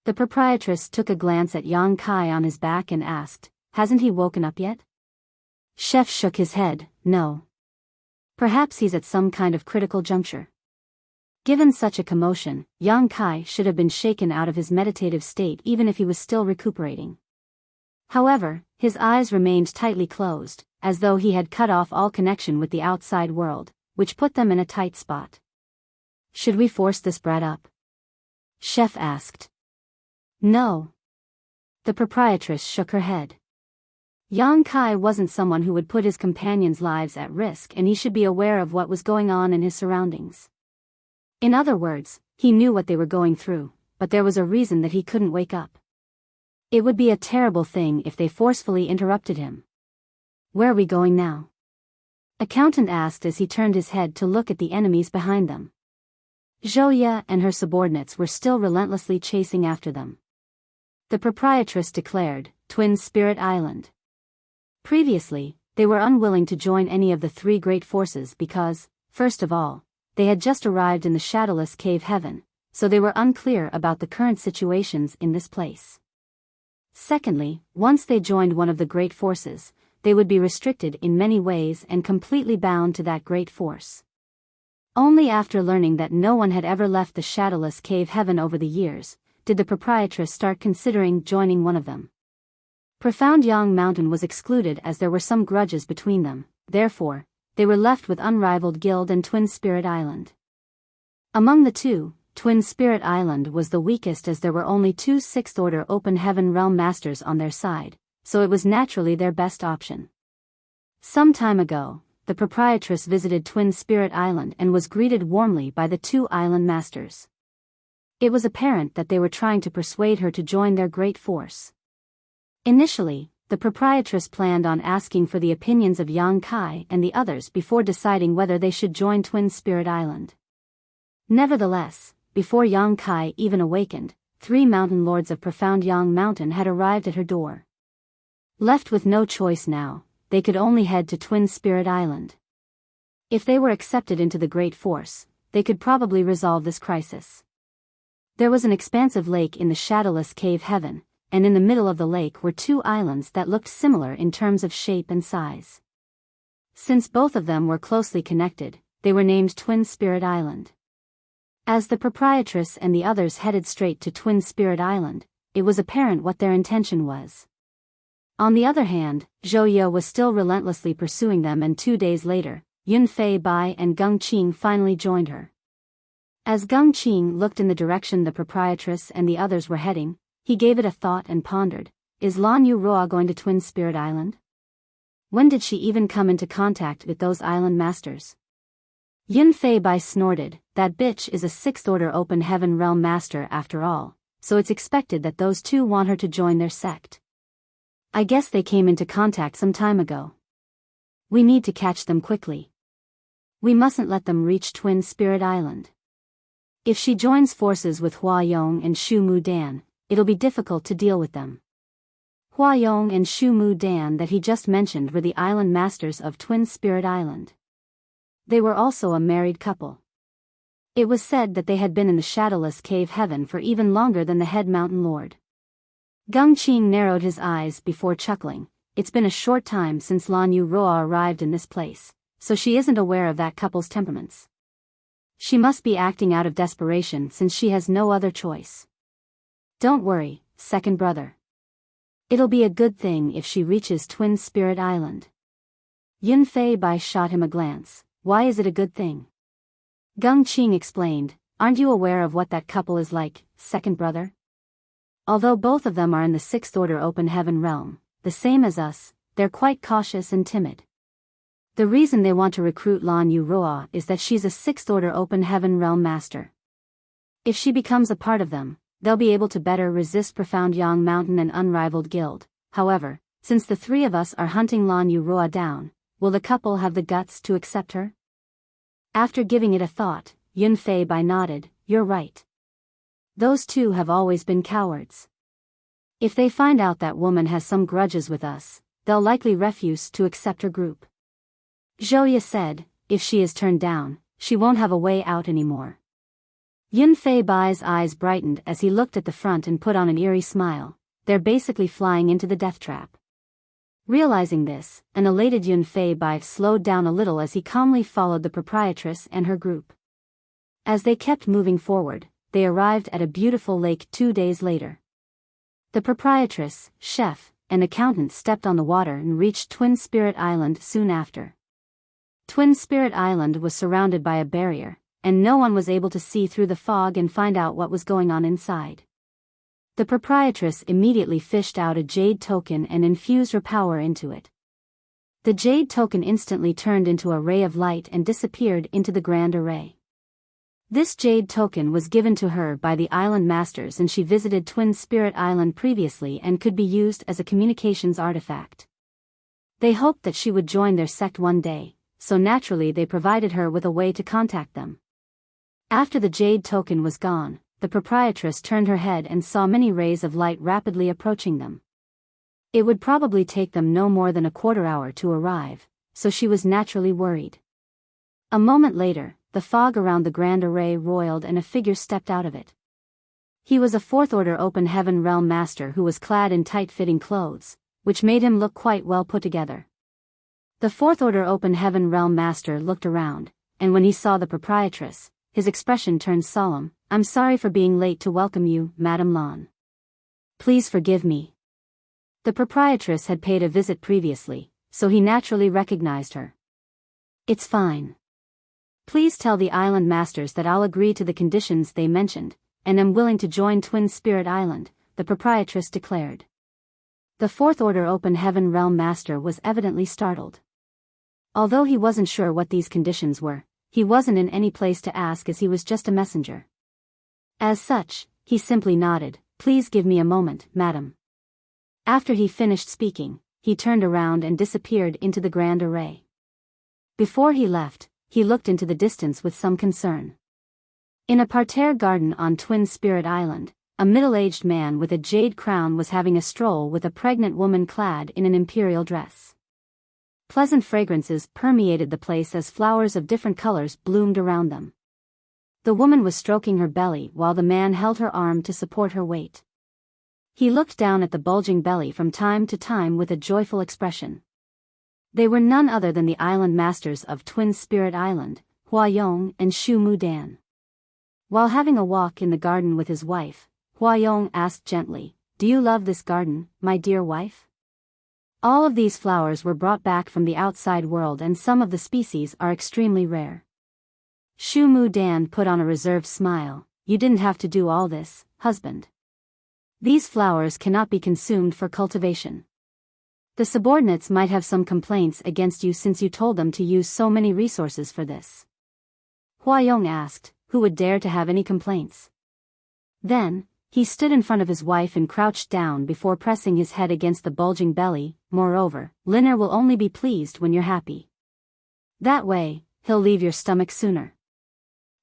The proprietress took a glance at Yang Kai on his back and asked, "Hasn't he woken up yet?" Chef shook his head, "No. Perhaps he's at some kind of critical juncture." Given such a commotion, Yang Kai should have been shaken out of his meditative state even if he was still recuperating. However, his eyes remained tightly closed, as though he had cut off all connection with the outside world, which put them in a tight spot. "Should we force this brat up?" Chef asked. "No." The proprietress shook her head. Yang Kai wasn't someone who would put his companions' lives at risk, and he should be aware of what was going on in his surroundings. In other words, he knew what they were going through, but there was a reason that he couldn't wake up. It would be a terrible thing if they forcefully interrupted him. "Where are we going now?" Accountant asked as he turned his head to look at the enemies behind them. Zhou Ye and her subordinates were still relentlessly chasing after them. The proprietress declared, "Twin Spirit Island." Previously, they were unwilling to join any of the 3 great forces because, first of all, they had just arrived in the shadowless cave heaven, so they were unclear about the current situations in this place. Secondly, once they joined one of the great forces, they would be restricted in many ways and completely bound to that great force. Only after learning that no one had ever left the shadowless cave heaven over the years, did the proprietress start considering joining one of them. Profound Yang Mountain was excluded as there were some grudges between them, therefore, they were left with unrivaled Guild and Twin Spirit Island. Among the two, Twin Spirit Island was the weakest as there were only 2 6th Order Open Heaven Realm Masters on their side, so it was naturally their best option. Some time ago, the proprietress visited Twin Spirit Island and was greeted warmly by the 2 island masters. It was apparent that they were trying to persuade her to join their great force. Initially, the proprietress planned on asking for the opinions of Yang Kai and the others before deciding whether they should join Twin Spirit Island. Nevertheless, before Yang Kai even awakened, 3 mountain lords of profound Yang Mountain had arrived at her door. Left with no choice now, they could only head to Twin Spirit Island. If they were accepted into the Great Force, they could probably resolve this crisis. There was an expansive lake in the shadowless cave heaven, and in the middle of the lake were 2 islands that looked similar in terms of shape and size. Since both of them were closely connected, they were named Twin Spirit Island. As the proprietress and the others headed straight to Twin Spirit Island, it was apparent what their intention was. On the other hand, Zhou Ye was still relentlessly pursuing them, and 2 days later, Yun Fei Bai and Geng Qing finally joined her. As Geng Qing looked in the direction the proprietress and the others were heading, he gave it a thought and pondered, is Lan Yu Roa going to Twin Spirit Island? When did she even come into contact with those island masters? Yun Fei Bai snorted, that bitch is a 6th order open heaven realm master after all, so it's expected that those 2 want her to join their sect. I guess they came into contact some time ago. We need to catch them quickly. We mustn't let them reach Twin Spirit Island. If she joins forces with Hua Yong and Shu Mu Dan, it'll be difficult to deal with them. Hua Yong and Shu Mu Dan that he just mentioned were the island masters of Twin Spirit Island. They were also a married couple. It was said that they had been in the shadowless cave heaven for even longer than the head mountain lord. Geng Qing narrowed his eyes before chuckling. It's been a short time since Lan Yu Roa arrived in this place, so she isn't aware of that couple's temperaments. She must be acting out of desperation since she has no other choice. Don't worry, second brother. It'll be a good thing if she reaches Twin Spirit Island. Yun Fei Bai shot him a glance. Why is it a good thing? Geng Qing explained, aren't you aware of what that couple is like, second brother? Although both of them are in the 6th order open heaven realm, the same as us, they're quite cautious and timid. The reason they want to recruit Lan Yu Roa is that she's a 6th order open heaven realm master. If she becomes a part of them, they'll be able to better resist profound Yang Mountain and unrivaled guild. However, since the 3 of us are hunting Lan Yu Roa down, will the couple have the guts to accept her? After giving it a thought, Yun Fei Bai nodded, you're right. Those 2 have always been cowards. If they find out that woman has some grudges with us, they'll likely refuse to accept her group. Zhou Ye said, if she is turned down, she won't have a way out anymore. Yun Fei Bai's eyes brightened as he looked at the front and put on an eerie smile. They're basically flying into the death trap. Realizing this, an elated Yun Fei Bai slowed down a little as he calmly followed the proprietress and her group. As they kept moving forward, they arrived at a beautiful lake 2 days later. The proprietress, chef, and accountant stepped on the water and reached Twin Spirit Island soon after. Twin Spirit Island was surrounded by a barrier, and no one was able to see through the fog and find out what was going on inside. The proprietress immediately fished out a jade token and infused her power into it. The jade token instantly turned into a ray of light and disappeared into the grand array. This jade token was given to her by the island masters, and she visited Twin Spirit Island previously and could be used as a communications artifact. They hoped that she would join their sect one day, so naturally they provided her with a way to contact them. After the jade token was gone, the proprietress turned her head and saw many rays of light rapidly approaching them. It would probably take them no more than a quarter hour to arrive, so she was naturally worried. A moment later, the fog around the grand array roiled and a figure stepped out of it. He was a 4th order open heaven realm master who was clad in tight-fitting clothes, which made him look quite well put together. The 4th order open heaven realm master looked around, and when he saw the proprietress, his expression turned solemn. I'm sorry for being late to welcome you, Madame Lan. Please forgive me. The proprietress had paid a visit previously, so he naturally recognized her. It's fine. Please tell the island masters that I'll agree to the conditions they mentioned, and am willing to join Twin Spirit Island, the proprietress declared. The 4th order open heaven realm master was evidently startled. Although he wasn't sure what these conditions were, he wasn't in any place to ask as he was just a messenger. As such, he simply nodded, please give me a moment, madam. After he finished speaking, he turned around and disappeared into the grand array. Before he left, he looked into the distance with some concern. In a parterre garden on Twin Spirit Island, a middle-aged man with a jade crown was having a stroll with a pregnant woman clad in an imperial dress. Pleasant fragrances permeated the place as flowers of different colors bloomed around them. The woman was stroking her belly while the man held her arm to support her weight. He looked down at the bulging belly from time to time with a joyful expression. They were none other than the island masters of Twin Spirit Island, Hua Yong and Shu Mudan. While having a walk in the garden with his wife, Hua Yong asked gently, "Do you love this garden, my dear wife?" All of these flowers were brought back from the outside world and some of the species are extremely rare. Shu Mudan put on a reserved smile. "You didn't have to do all this, husband. These flowers cannot be consumed for cultivation. The subordinates might have some complaints against you since you told them to use so many resources for this." Hua Yong asked, "Who would dare to have any complaints?" Then, he stood in front of his wife and crouched down before pressing his head against the bulging belly. "Moreover, Liner will only be pleased when you're happy. That way, he'll leave your stomach sooner."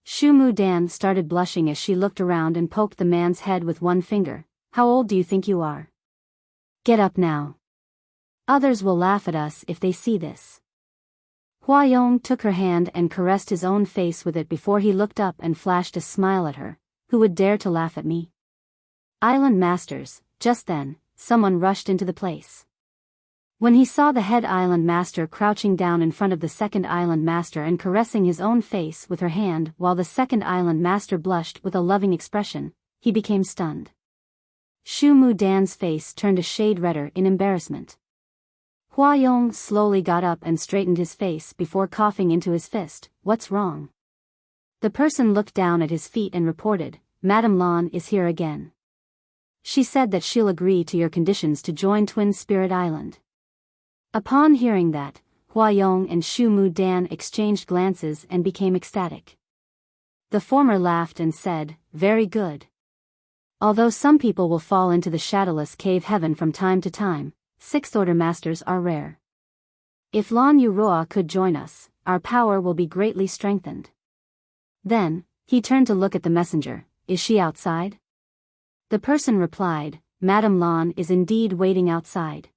Shu Mudan started blushing as she looked around and poked the man's head with one finger. "How old do you think you are? Get up now. Others will laugh at us if they see this." Hua Yong took her hand and caressed his own face with it before he looked up and flashed a smile at her. "Who would dare to laugh at me?" Island masters. Just then, someone rushed into the place. When he saw the head island master crouching down in front of the second island master and caressing his own face with her hand while the second island master blushed with a loving expression, he became stunned. Shu Mudan's face turned a shade redder in embarrassment. Hua Yong slowly got up and straightened his face before coughing into his fist. "What's wrong?" The person looked down at his feet and reported, "Madame Lan is here again. She said that she'll agree to your conditions to join Twin Spirit Island." Upon hearing that, Hua Yong and Shu Mudan exchanged glances and became ecstatic. The former laughed and said, "Very good. Although some people will fall into the shadowless cave heaven from time to time, sixth-order masters are rare. If Lan Yuroa could join us, our power will be greatly strengthened." Then, he turned to look at the messenger. "Is she outside?" The person replied, "Madame Lan is indeed waiting outside.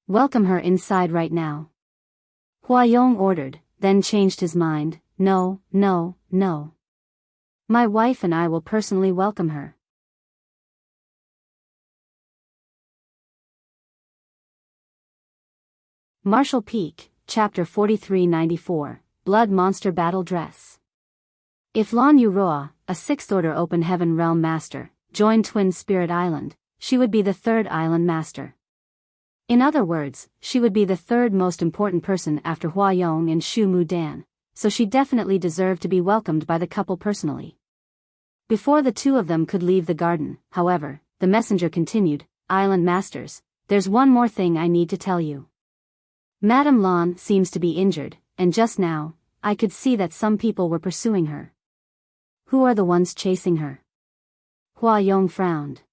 Welcome her inside right now." Hua Yong ordered, then changed his mind. "No, no, no. My wife and I will personally welcome her." Martial Peak, Chapter 4394, Blood Monster Battle Dress. If Lan Yuroa, a sixth-order open heaven realm master, joined Twin Spirit Island, she would be the third island master. In other words, she would be the third most important person after Hua Yong and Shu Mudan, so she definitely deserved to be welcomed by the couple personally. Before the two of them could leave the garden, however, the messenger continued, "Island masters, there's one more thing I need to tell you. Madame Lan seems to be injured, and just now, I could see that some people were pursuing her." "Who are the ones chasing her?" Hua Yong frowned.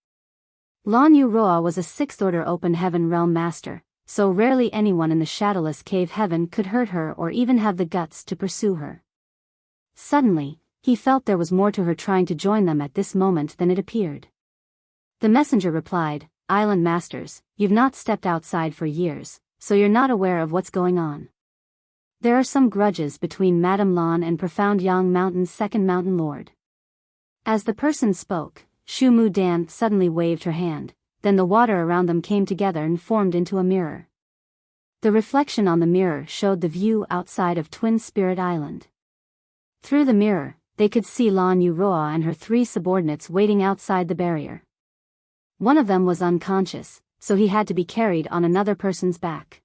Lan Yuroa was a sixth-order open heaven realm master, so rarely anyone in the shadowless cave heaven could hurt her or even have the guts to pursue her. Suddenly, he felt there was more to her trying to join them at this moment than it appeared. The messenger replied, "Island masters, you've not stepped outside for years, so you're not aware of what's going on. There are some grudges between Madame Lan and Profound Yang Mountain's second mountain lord." As the person spoke, Shu Mudan suddenly waved her hand, then the water around them came together and formed into a mirror. The reflection on the mirror showed the view outside of Twin Spirit Island. Through the mirror, they could see Lan Yuroa and her three subordinates waiting outside the barrier. One of them was unconscious, so he had to be carried on another person's back.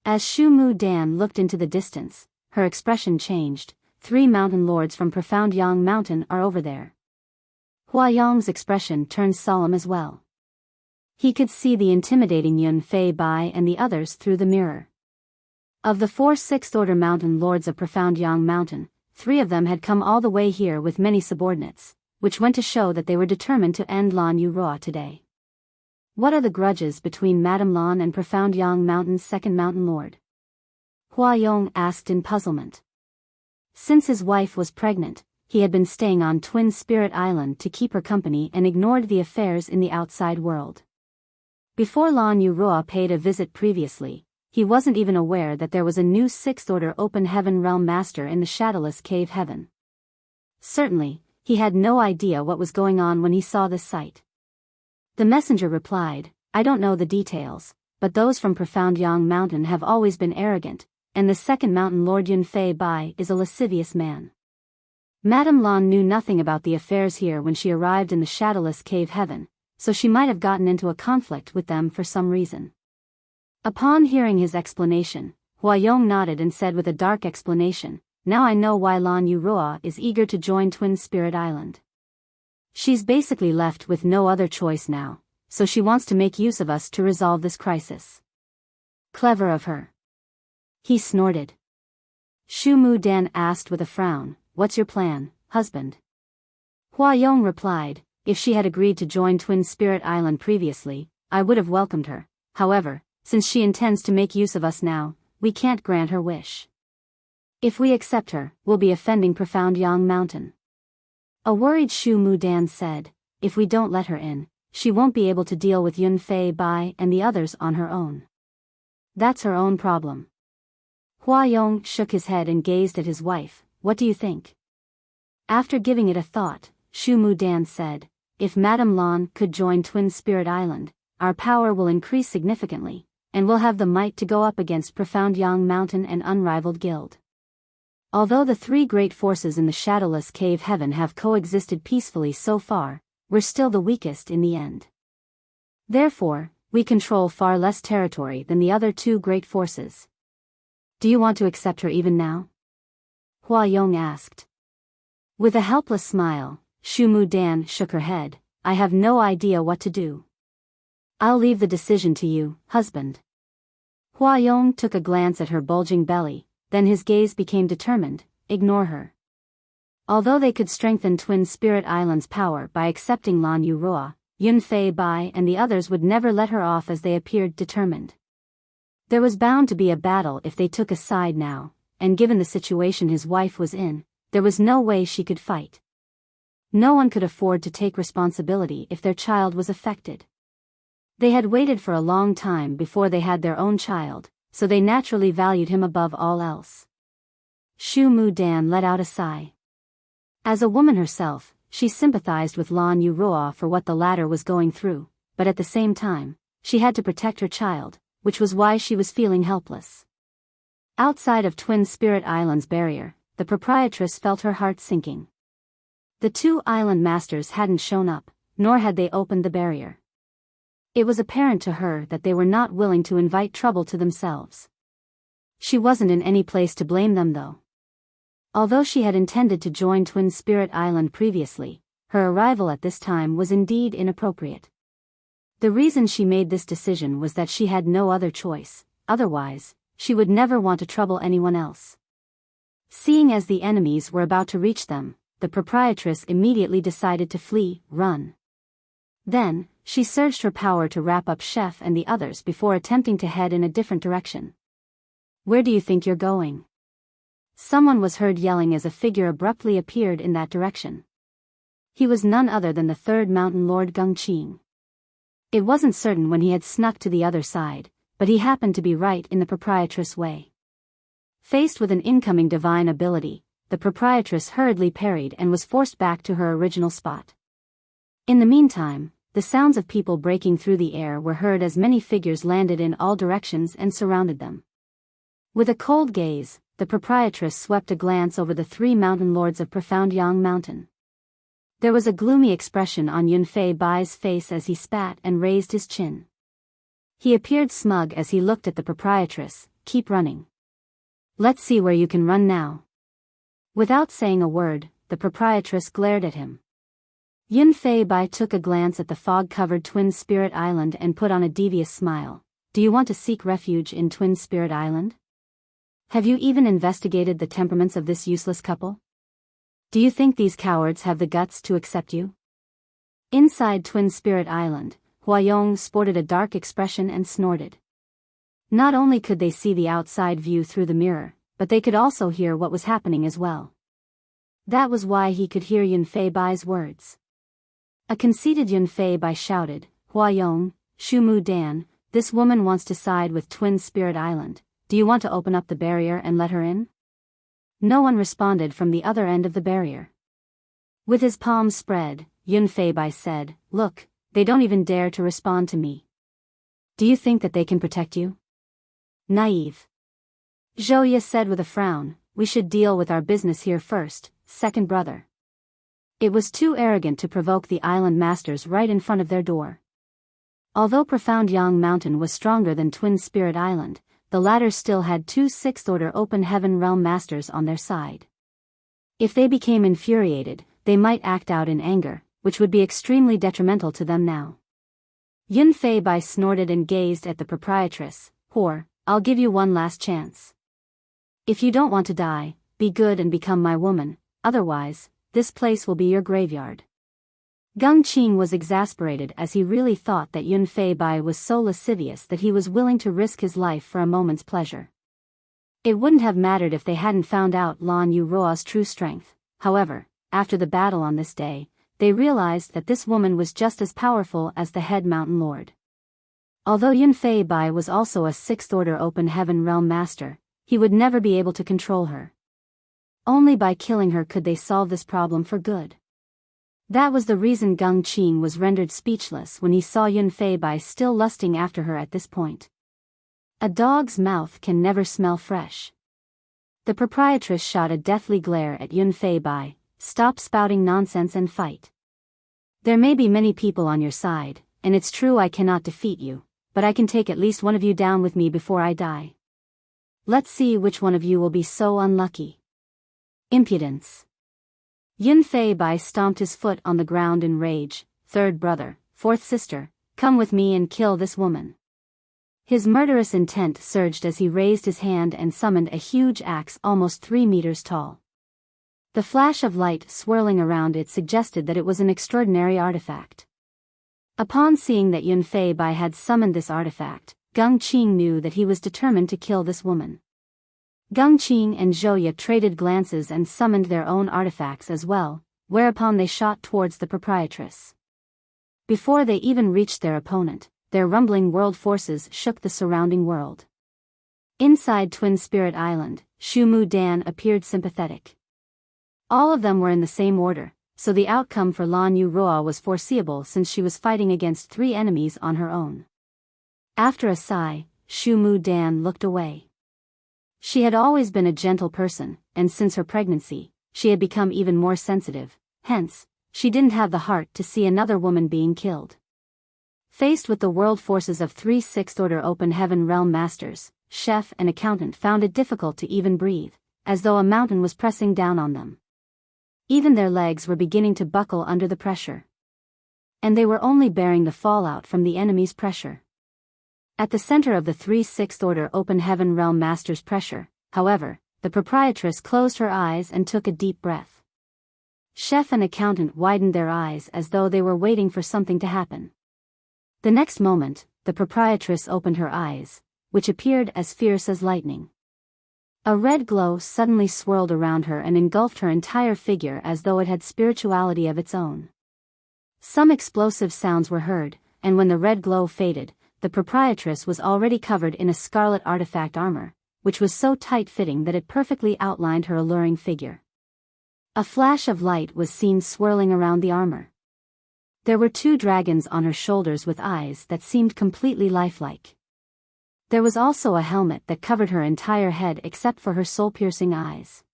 As Shu Mudan looked into the distance, her expression changed. "Three mountain lords from Profound Yang Mountain are over there." Hua Yong's expression turned solemn as well. He could see the intimidating Yun Fei Bai and the others through the mirror. Of the 4 sixth-order mountain lords of Profound Yang Mountain, 3 of them had come all the way here with many subordinates, which went to show that they were determined to end Lan Yuroa today. What are the grudges between Madame Lan and Profound Yang Mountain's second mountain lord? Hua Yong asked in puzzlement. Since his wife was pregnant, he had been staying on Twin Spirit Island to keep her company and ignored the affairs in the outside world. Before Lan Yurua paid a visit previously, he wasn't even aware that there was a new Sixth Order Open Heaven Realm Master in the Shadowless Cave Heaven. Certainly, he had no idea what was going on when he saw this sight. The messenger replied, I don't know the details, but those from Profound Yang Mountain have always been arrogant, and the second mountain lord Yunfei Bai is a lascivious man. Madame Lan knew nothing about the affairs here when she arrived in the Shadowless Cave Heaven, so she might have gotten into a conflict with them for some reason. Upon hearing his explanation, Hua Yong nodded and said with a dark explanation, now I know why Lan Yurua is eager to join Twin Spirit Island. She's basically left with no other choice now, so she wants to make use of us to resolve this crisis. Clever of her. He snorted. Shu Mu Dan asked with a frown, what's your plan, husband? Hua Yong replied, if she had agreed to join Twin Spirit Island previously, I would have welcomed her. However, since she intends to make use of us now, we can't grant her wish. If we accept her, we'll be offending Profound Yang Mountain. A worried Shu Mu Dan said, if we don't let her in, she won't be able to deal with Yunfei Bai and the others on her own. That's her own problem. Hua Yong shook his head and gazed at his wife, what do you think? After giving it a thought, Shu Mu Dan said, if Madame Lan could join Twin Spirit Island, our power will increase significantly, and we'll have the might to go up against Profound Yang Mountain and Unrivaled Guild. Although the three great forces in the Shadowless Cave Heaven have coexisted peacefully so far, we're still the weakest in the end. Therefore, we control far less territory than the other two great forces. Do you want to accept her even now? Hua Yong asked. With a helpless smile, Shu Mu Dan shook her head, I have no idea what to do. I'll leave the decision to you, husband. Hua Yong took a glance at her bulging belly, then his gaze became determined, ignore her. Although they could strengthen Twin Spirit Island's power by accepting Lan Yurua, Yunfei Bai and the others would never let her off as they appeared determined. There was bound to be a battle if they took a side now, and given the situation his wife was in, there was no way she could fight. No one could afford to take responsibility if their child was affected. They had waited for a long time before they had their own child, so they naturally valued him above all else. Shu Mu Dan let out a sigh. As a woman herself, she sympathized with Lan Yurua for what the latter was going through, but at the same time, she had to protect her child, which was why she was feeling helpless. Outside of Twin Spirit Island's barrier, the proprietress felt her heart sinking. The two island masters hadn't shown up, nor had they opened the barrier. It was apparent to her that they were not willing to invite trouble to themselves. She wasn't in any place to blame them though. Although she had intended to join Twin Spirit Island previously, her arrival at this time was indeed inappropriate. The reason she made this decision was that she had no other choice, otherwise, she would never want to trouble anyone else. Seeing as the enemies were about to reach them, the proprietress immediately decided to flee, run. Then, she surged her power to wrap up Chef and the others before attempting to head in a different direction. Where do you think you're going? Someone was heard yelling as a figure abruptly appeared in that direction. He was none other than the third mountain lord Gengqing. It wasn't certain when he had snuck to the other side, but he happened to be right in the proprietress' way. Faced with an incoming divine ability, the proprietress hurriedly parried and was forced back to her original spot. In the meantime, the sounds of people breaking through the air were heard as many figures landed in all directions and surrounded them. With a cold gaze, the proprietress swept a glance over the three mountain lords of Profound Yang Mountain. There was a gloomy expression on Yunfei Bai's face as he spat and raised his chin. He appeared smug as he looked at the proprietress, keep running. Let's see where you can run now. Without saying a word, the proprietress glared at him. Yunfei Bai took a glance at the fog-covered Twin Spirit Island and put on a devious smile. Do you want to seek refuge in Twin Spirit Island? Have you even investigated the temperaments of this useless couple? Do you think these cowards have the guts to accept you? Inside Twin Spirit Island, Huayong sported a dark expression and snorted. Not only could they see the outside view through the mirror, but they could also hear what was happening as well. That was why he could hear Yunfei Bai's words. A conceited Yunfei Bai shouted, Huayong, Shumu Dan, this woman wants to side with Twin Spirit Island, do you want to open up the barrier and let her in? No one responded from the other end of the barrier. With his palms spread, Yunfei Bai said, look, they don't even dare to respond to me. Do you think that they can protect you? Naive. Zhou Ye said with a frown, we should deal with our business here first, second brother. It was too arrogant to provoke the island masters right in front of their door. Although Profound Yang Mountain was stronger than Twin Spirit Island, the latter still had two sixth-order Open Heaven Realm masters on their side. If they became infuriated, they might act out in anger, which would be extremely detrimental to them now. Yunfei Bai snorted and gazed at the proprietress, whore, I'll give you one last chance. If you don't want to die, be good and become my woman, otherwise, this place will be your graveyard. Gung Qing was exasperated as he really thought that Yunfei Bai was so lascivious that he was willing to risk his life for a moment's pleasure. It wouldn't have mattered if they hadn't found out Lan Yurua's true strength. However, after the battle on this day, they realized that this woman was just as powerful as the head mountain lord. Although Yunfei Bai was also a sixth-order Open Heaven Realm master, he would never be able to control her. Only by killing her could they solve this problem for good. That was the reason Gung Qing was rendered speechless when he saw Yunfei Bai still lusting after her at this point. A dog's mouth can never smell fresh. The proprietress shot a deathly glare at Yunfei Bai, stop spouting nonsense and fight. There may be many people on your side, and it's true I cannot defeat you, but I can take at least one of you down with me before I die. Let's see which one of you will be so unlucky. Impudence. Yunfei Bai stomped his foot on the ground in rage. Third brother, fourth sister, come with me and kill this woman. His murderous intent surged as he raised his hand and summoned a huge axe almost 3 meters tall. The flash of light swirling around it suggested that it was an extraordinary artifact. Upon seeing that Yunfei Bai had summoned this artifact, Gung Qing knew that he was determined to kill this woman. Gung Qing and Zhou Ye traded glances and summoned their own artifacts as well, whereupon they shot towards the proprietress. Before they even reached their opponent, their rumbling world forces shook the surrounding world. Inside Twin Spirit Island, Shumu Dan appeared sympathetic. All of them were in the same order, so the outcome for Lan Yurua was foreseeable since she was fighting against 3 enemies on her own. After a sigh, Shumu Dan looked away. She had always been a gentle person, and since her pregnancy, she had become even more sensitive, hence, she didn't have the heart to see another woman being killed. Faced with the world forces of 3 sixth-order Open Heaven Realm masters, chef and accountant found it difficult to even breathe, as though a mountain was pressing down on them. Even their legs were beginning to buckle under the pressure. And they were only bearing the fallout from the enemy's pressure. At the center of the 3 sixth-order Open Heaven Realm Masters' pressure, however, the proprietress closed her eyes and took a deep breath. Chef and accountant widened their eyes as though they were waiting for something to happen. The next moment, the proprietress opened her eyes, which appeared as fierce as lightning. A red glow suddenly swirled around her and engulfed her entire figure as though it had spirituality of its own. Some explosive sounds were heard, and when the red glow faded, the proprietress was already covered in a scarlet artifact armor, which was so tight-fitting that it perfectly outlined her alluring figure. A flash of light was seen swirling around the armor. There were 2 dragons on her shoulders with eyes that seemed completely lifelike. There was also a helmet that covered her entire head except for her soul-piercing eyes.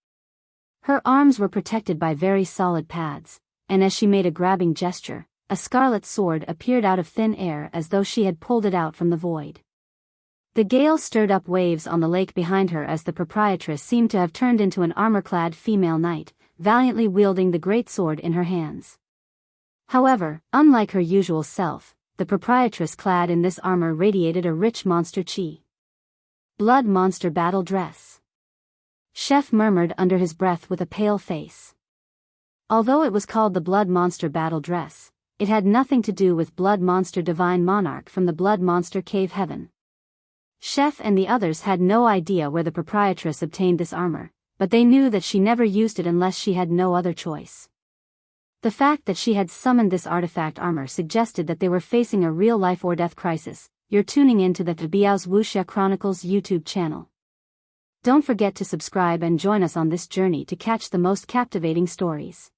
Her arms were protected by very solid pads, and as she made a grabbing gesture, a scarlet sword appeared out of thin air as though she had pulled it out from the void. The gale stirred up waves on the lake behind her as the proprietress seemed to have turned into an armor-clad female knight, valiantly wielding the great sword in her hands. However, unlike her usual self, the proprietress clad in this armor radiated a rich monster chi. Blood monster battle dress. Chef murmured under his breath with a pale face. Although it was called the Blood Monster Battle Dress, it had nothing to do with Blood Monster Divine Monarch from the Blood Monster Cave Heaven. Chef and the others had no idea where the proprietress obtained this armor, but they knew that she never used it unless she had no other choice. The fact that she had summoned this artifact armor suggested that they were facing a real life or death crisis. You're tuning into the Biyao's Wuxia Chronicles YouTube channel. Don't forget to subscribe and join us on this journey to catch the most captivating stories.